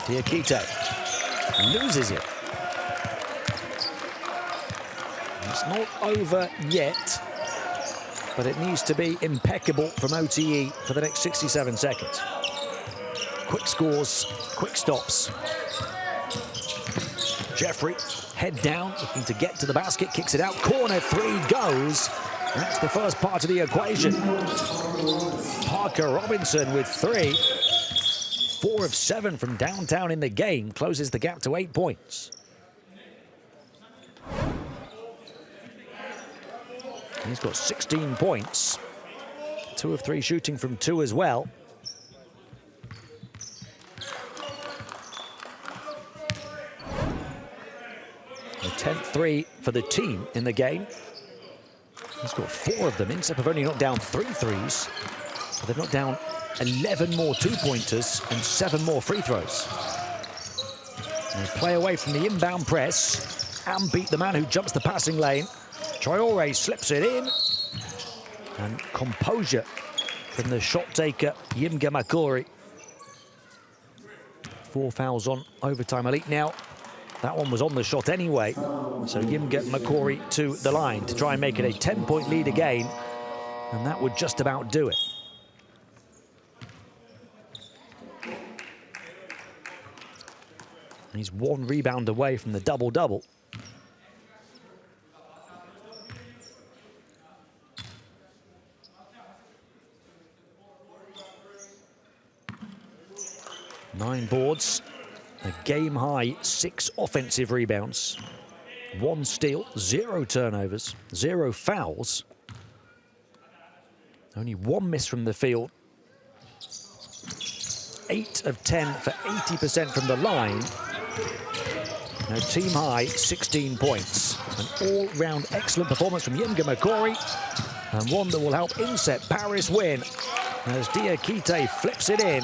Diakite loses it. It's not over yet, but it needs to be impeccable from OTE for the next 67 seconds. Quick scores, quick stops. Jeffrey, head down, looking to get to the basket, kicks it out. Corner 3 goes. That's the first part of the equation. Parker Robinson with 3. 4 of 7 from downtown in the game, closes the gap to 8 points. He's got 16 points. 2 of 3 shooting from 2 as well. The 10th 3 for the team in the game. He's got 4 of them. INSEP have only knocked down 3 threes, but they've knocked down 11 more 2-pointers and 7 more free throws. And play away from the inbound press and beat the man who jumps the passing lane. Traore slips it in. And composure from the shot taker, Yimga Makori. 4 fouls on Overtime Elite now. That one was on the shot anyway. So Yimga Makori to the line to try and make it a 10-point lead again. And that would just about do it. He's 1 rebound away from the double-double. Nine boards, a game-high 6 offensive rebounds, 1 steal, 0 turnovers, 0 fouls. Only 1 miss from the field. 8 of 10 for 80% from the line. Now team high, 16 points. An all-round excellent performance from Yimga Makori, and one that will help INSEP Paris win as Diakite flips it in.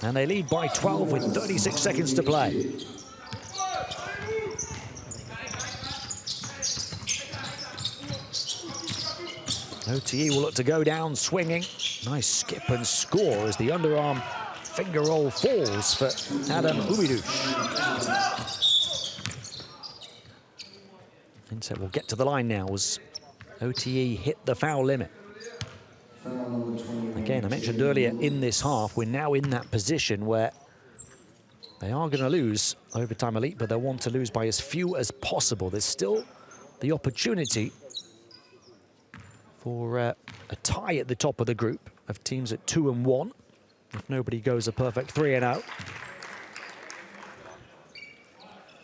And they lead by 12 with 36 seconds to play. OTE will look to go down swinging. Nice skip and score as the underarm finger roll falls for Adam Ubidush. INSEP will get to the line now as OTE hit the foul limit. Foul number 20. Again, I mentioned earlier in this half, we're now in that position where they are going to lose overtime elite, but they'll want to lose by as few as possible. There's still the opportunity for a tie at the top of the group of teams at 2 and 1, if nobody goes a perfect 3 and 0.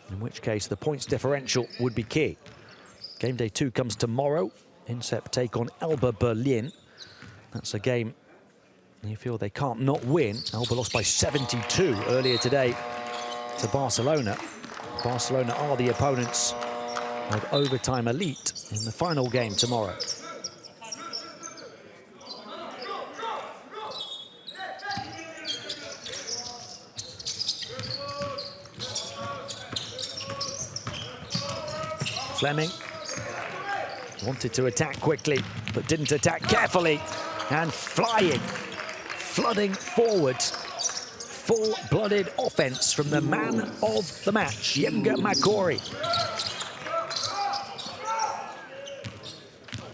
In which case, the points differential would be key. Game day 2 comes tomorrow. INSEP take on ALBA Berlin. That's a game you feel they can't not win. ALBA lost by 72 earlier today to Barcelona. Barcelona are the opponents of overtime elite in the final game tomorrow. Fleming wanted to attack quickly, but didn't attack carefully. And flying, flooding forward. Full-blooded offense from the man of the match, Yemga Makori.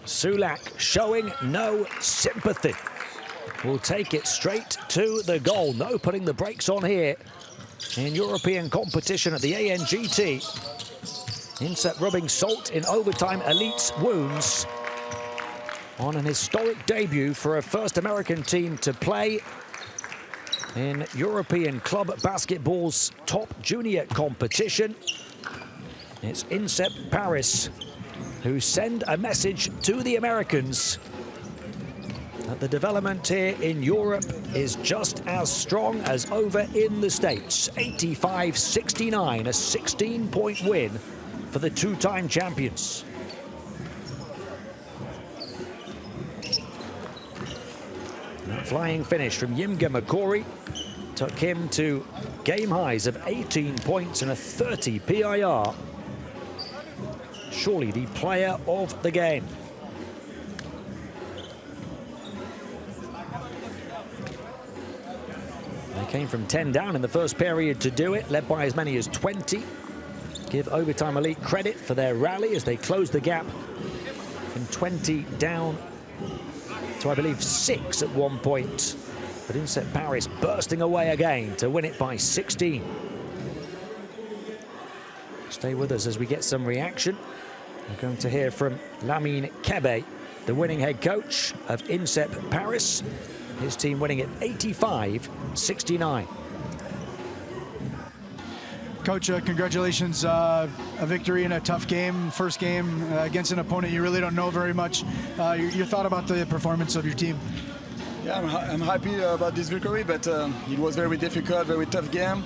Sulak showing no sympathy. Will take it straight to the goal. No putting the brakes on here in European competition at the ANGT. INSEP rubbing salt in overtime elite's wounds on an historic debut for a first American team to play in European club basketball's top junior competition. It's INSEP Paris who send a message to the Americans that the development here in Europe is just as strong as over in the States. 85-69, a 16-point win for the two-time champions. That flying finish from Yemga Makori took him to game highs of 18 points and a 30 PIR. Surely the player of the game. They came from 10 down in the first period to do it, led by as many as 20. Give overtime elite credit for their rally as they closed the gap from 20 down to, I believe, 6 at one point. But INSEP Paris bursting away again to win it by 16. Stay with us as we get some reaction. We're going to hear from Lamine Kebe, the winning head coach of INSEP Paris. His team winning it 85-69. Coach, congratulations. A victory in a tough game, first game against an opponent you really don't know very much. Your thought about the performance of your team? Yeah, I'm happy about this victory, but it was very difficult, very tough game.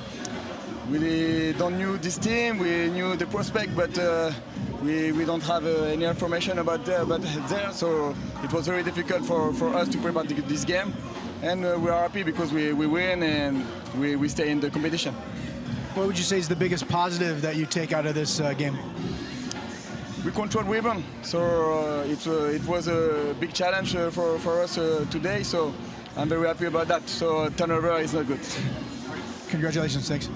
We don't know this team, we knew the prospect, but we don't have any information about there, so it was very difficult for us to prepare this game. And we are happy because we win and we stay in the competition. What would you say is the biggest positive that you take out of this game? We control rebound, so it was a big challenge for us today, so I'm very happy about that. So turnover is not good. Congratulations, thanks.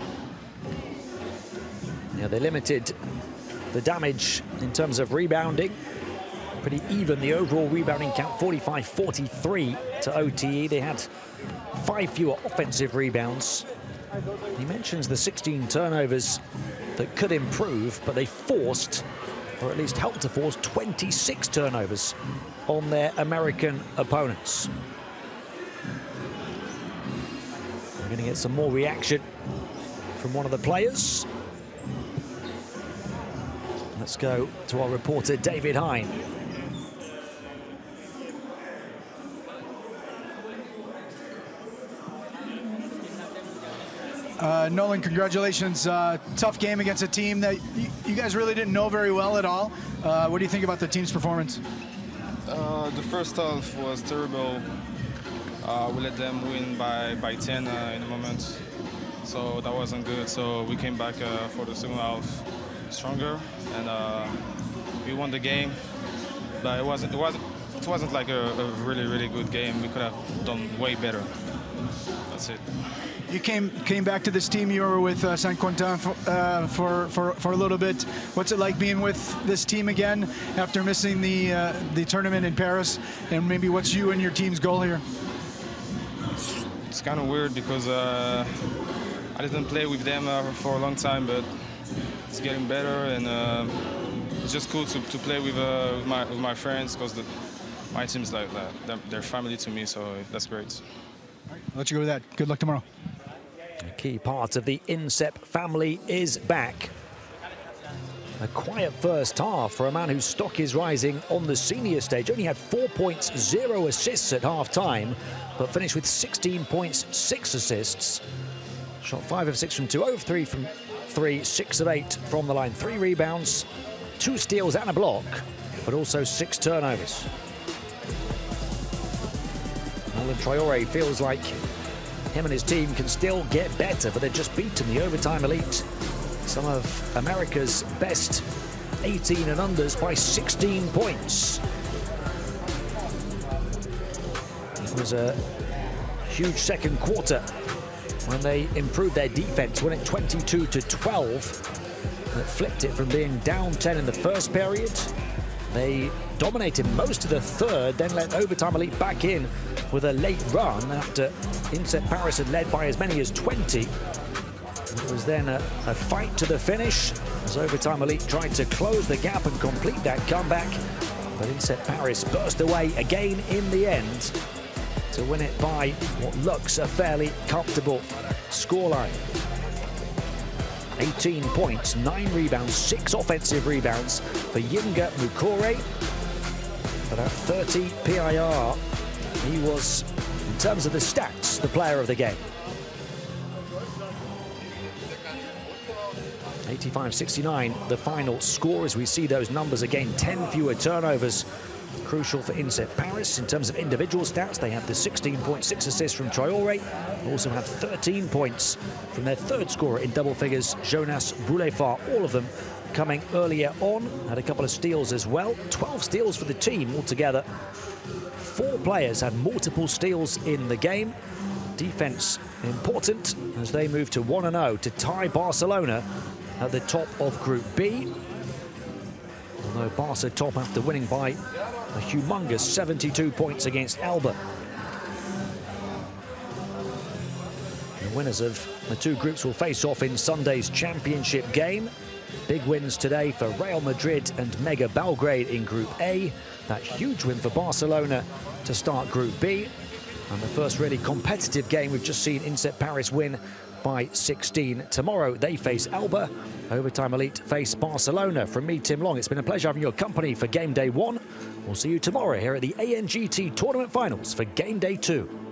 Yeah, they limited the damage in terms of rebounding. Pretty even, the overall rebounding count, 45-43 to OTE. They had 5 fewer offensive rebounds. He mentions the 16 turnovers that could improve, but they forced, or at least helped to force, 26 turnovers on their American opponents. We're going to get some more reaction from one of the players. Let's go to our reporter, David Hine. Nolan, congratulations. Tough game against a team that you guys really didn't know very well at all. What do you think about the team's performance? The first half was terrible. We let them win by 10 in the moment, so that wasn't good. So we came back for the second half stronger, and we won the game. But it wasn't like a really good game. We could have done way better. That's it. You came back to this team. You were with Saint-Quentin for a little bit. What's it like being with this team again after missing the tournament in Paris? And maybe what's you and your team's goal here? it's kind of weird because I didn't play with them for a long time, but it's getting better, and it's just cool to play with my friends, because my team is like that. They're family to me, so that's great. I'll let you go with that. Good luck tomorrow. A key part of the INSEP family is back. A quiet first half for a man whose stock is rising on the senior stage. Only had 4 points, 0 assists at half-time, but finished with 16 points, 6 assists. Shot 5 of 6 from 2, 0 of 3 from 3, 6 of 8 from the line. 3 rebounds, 2 steals and a block, but also 6 turnovers. Milan Traore feels like him and his team can still get better, but they've just beaten the overtime elite, some of America's best 18 and unders, by 16 points. It was a huge second quarter when they improved their defense, won it 22-12. That flipped it from being down 10 in the first period. They dominated most of the third, then let overtime elite back in with a late run after INSEP Paris had led by as many as 20. It was then a fight to the finish as overtime elite tried to close the gap and complete that comeback, but INSEP Paris burst away again in the end to win it by what looks a fairly comfortable scoreline. 18 points, 9 rebounds, 6 offensive rebounds for Yinga Mukore. But at 30 PIR, he was, in terms of the stats, the player of the game. 85-69, the final score, as we see those numbers again. 10 fewer turnovers, crucial for INSEP Paris. In terms of individual stats, they have the 16.6 assists from Traore, also have 13 points from their third scorer in double figures, Jonas Boulefard, all of them coming earlier on. Had a couple of steals as well. 12 steals for the team altogether. 4 players had multiple steals in the game. Defense important as they move to 1-0 to tie Barcelona at the top of Group B. Although Barca top after winning by a humongous 72 points against ALBA. The winners of the 2 groups will face off in Sunday's championship game. Big wins today for Real Madrid and Mega Belgrade in Group A. That huge win for Barcelona to start Group B. And the first really competitive game we've just seen INSEP Paris win by 16. Tomorrow they face ALBA. Overtime elite face Barcelona. From me, Tim Long, it's been a pleasure having your company for game day 1. We'll see you tomorrow here at the ANGT Tournament Finals for game day 2.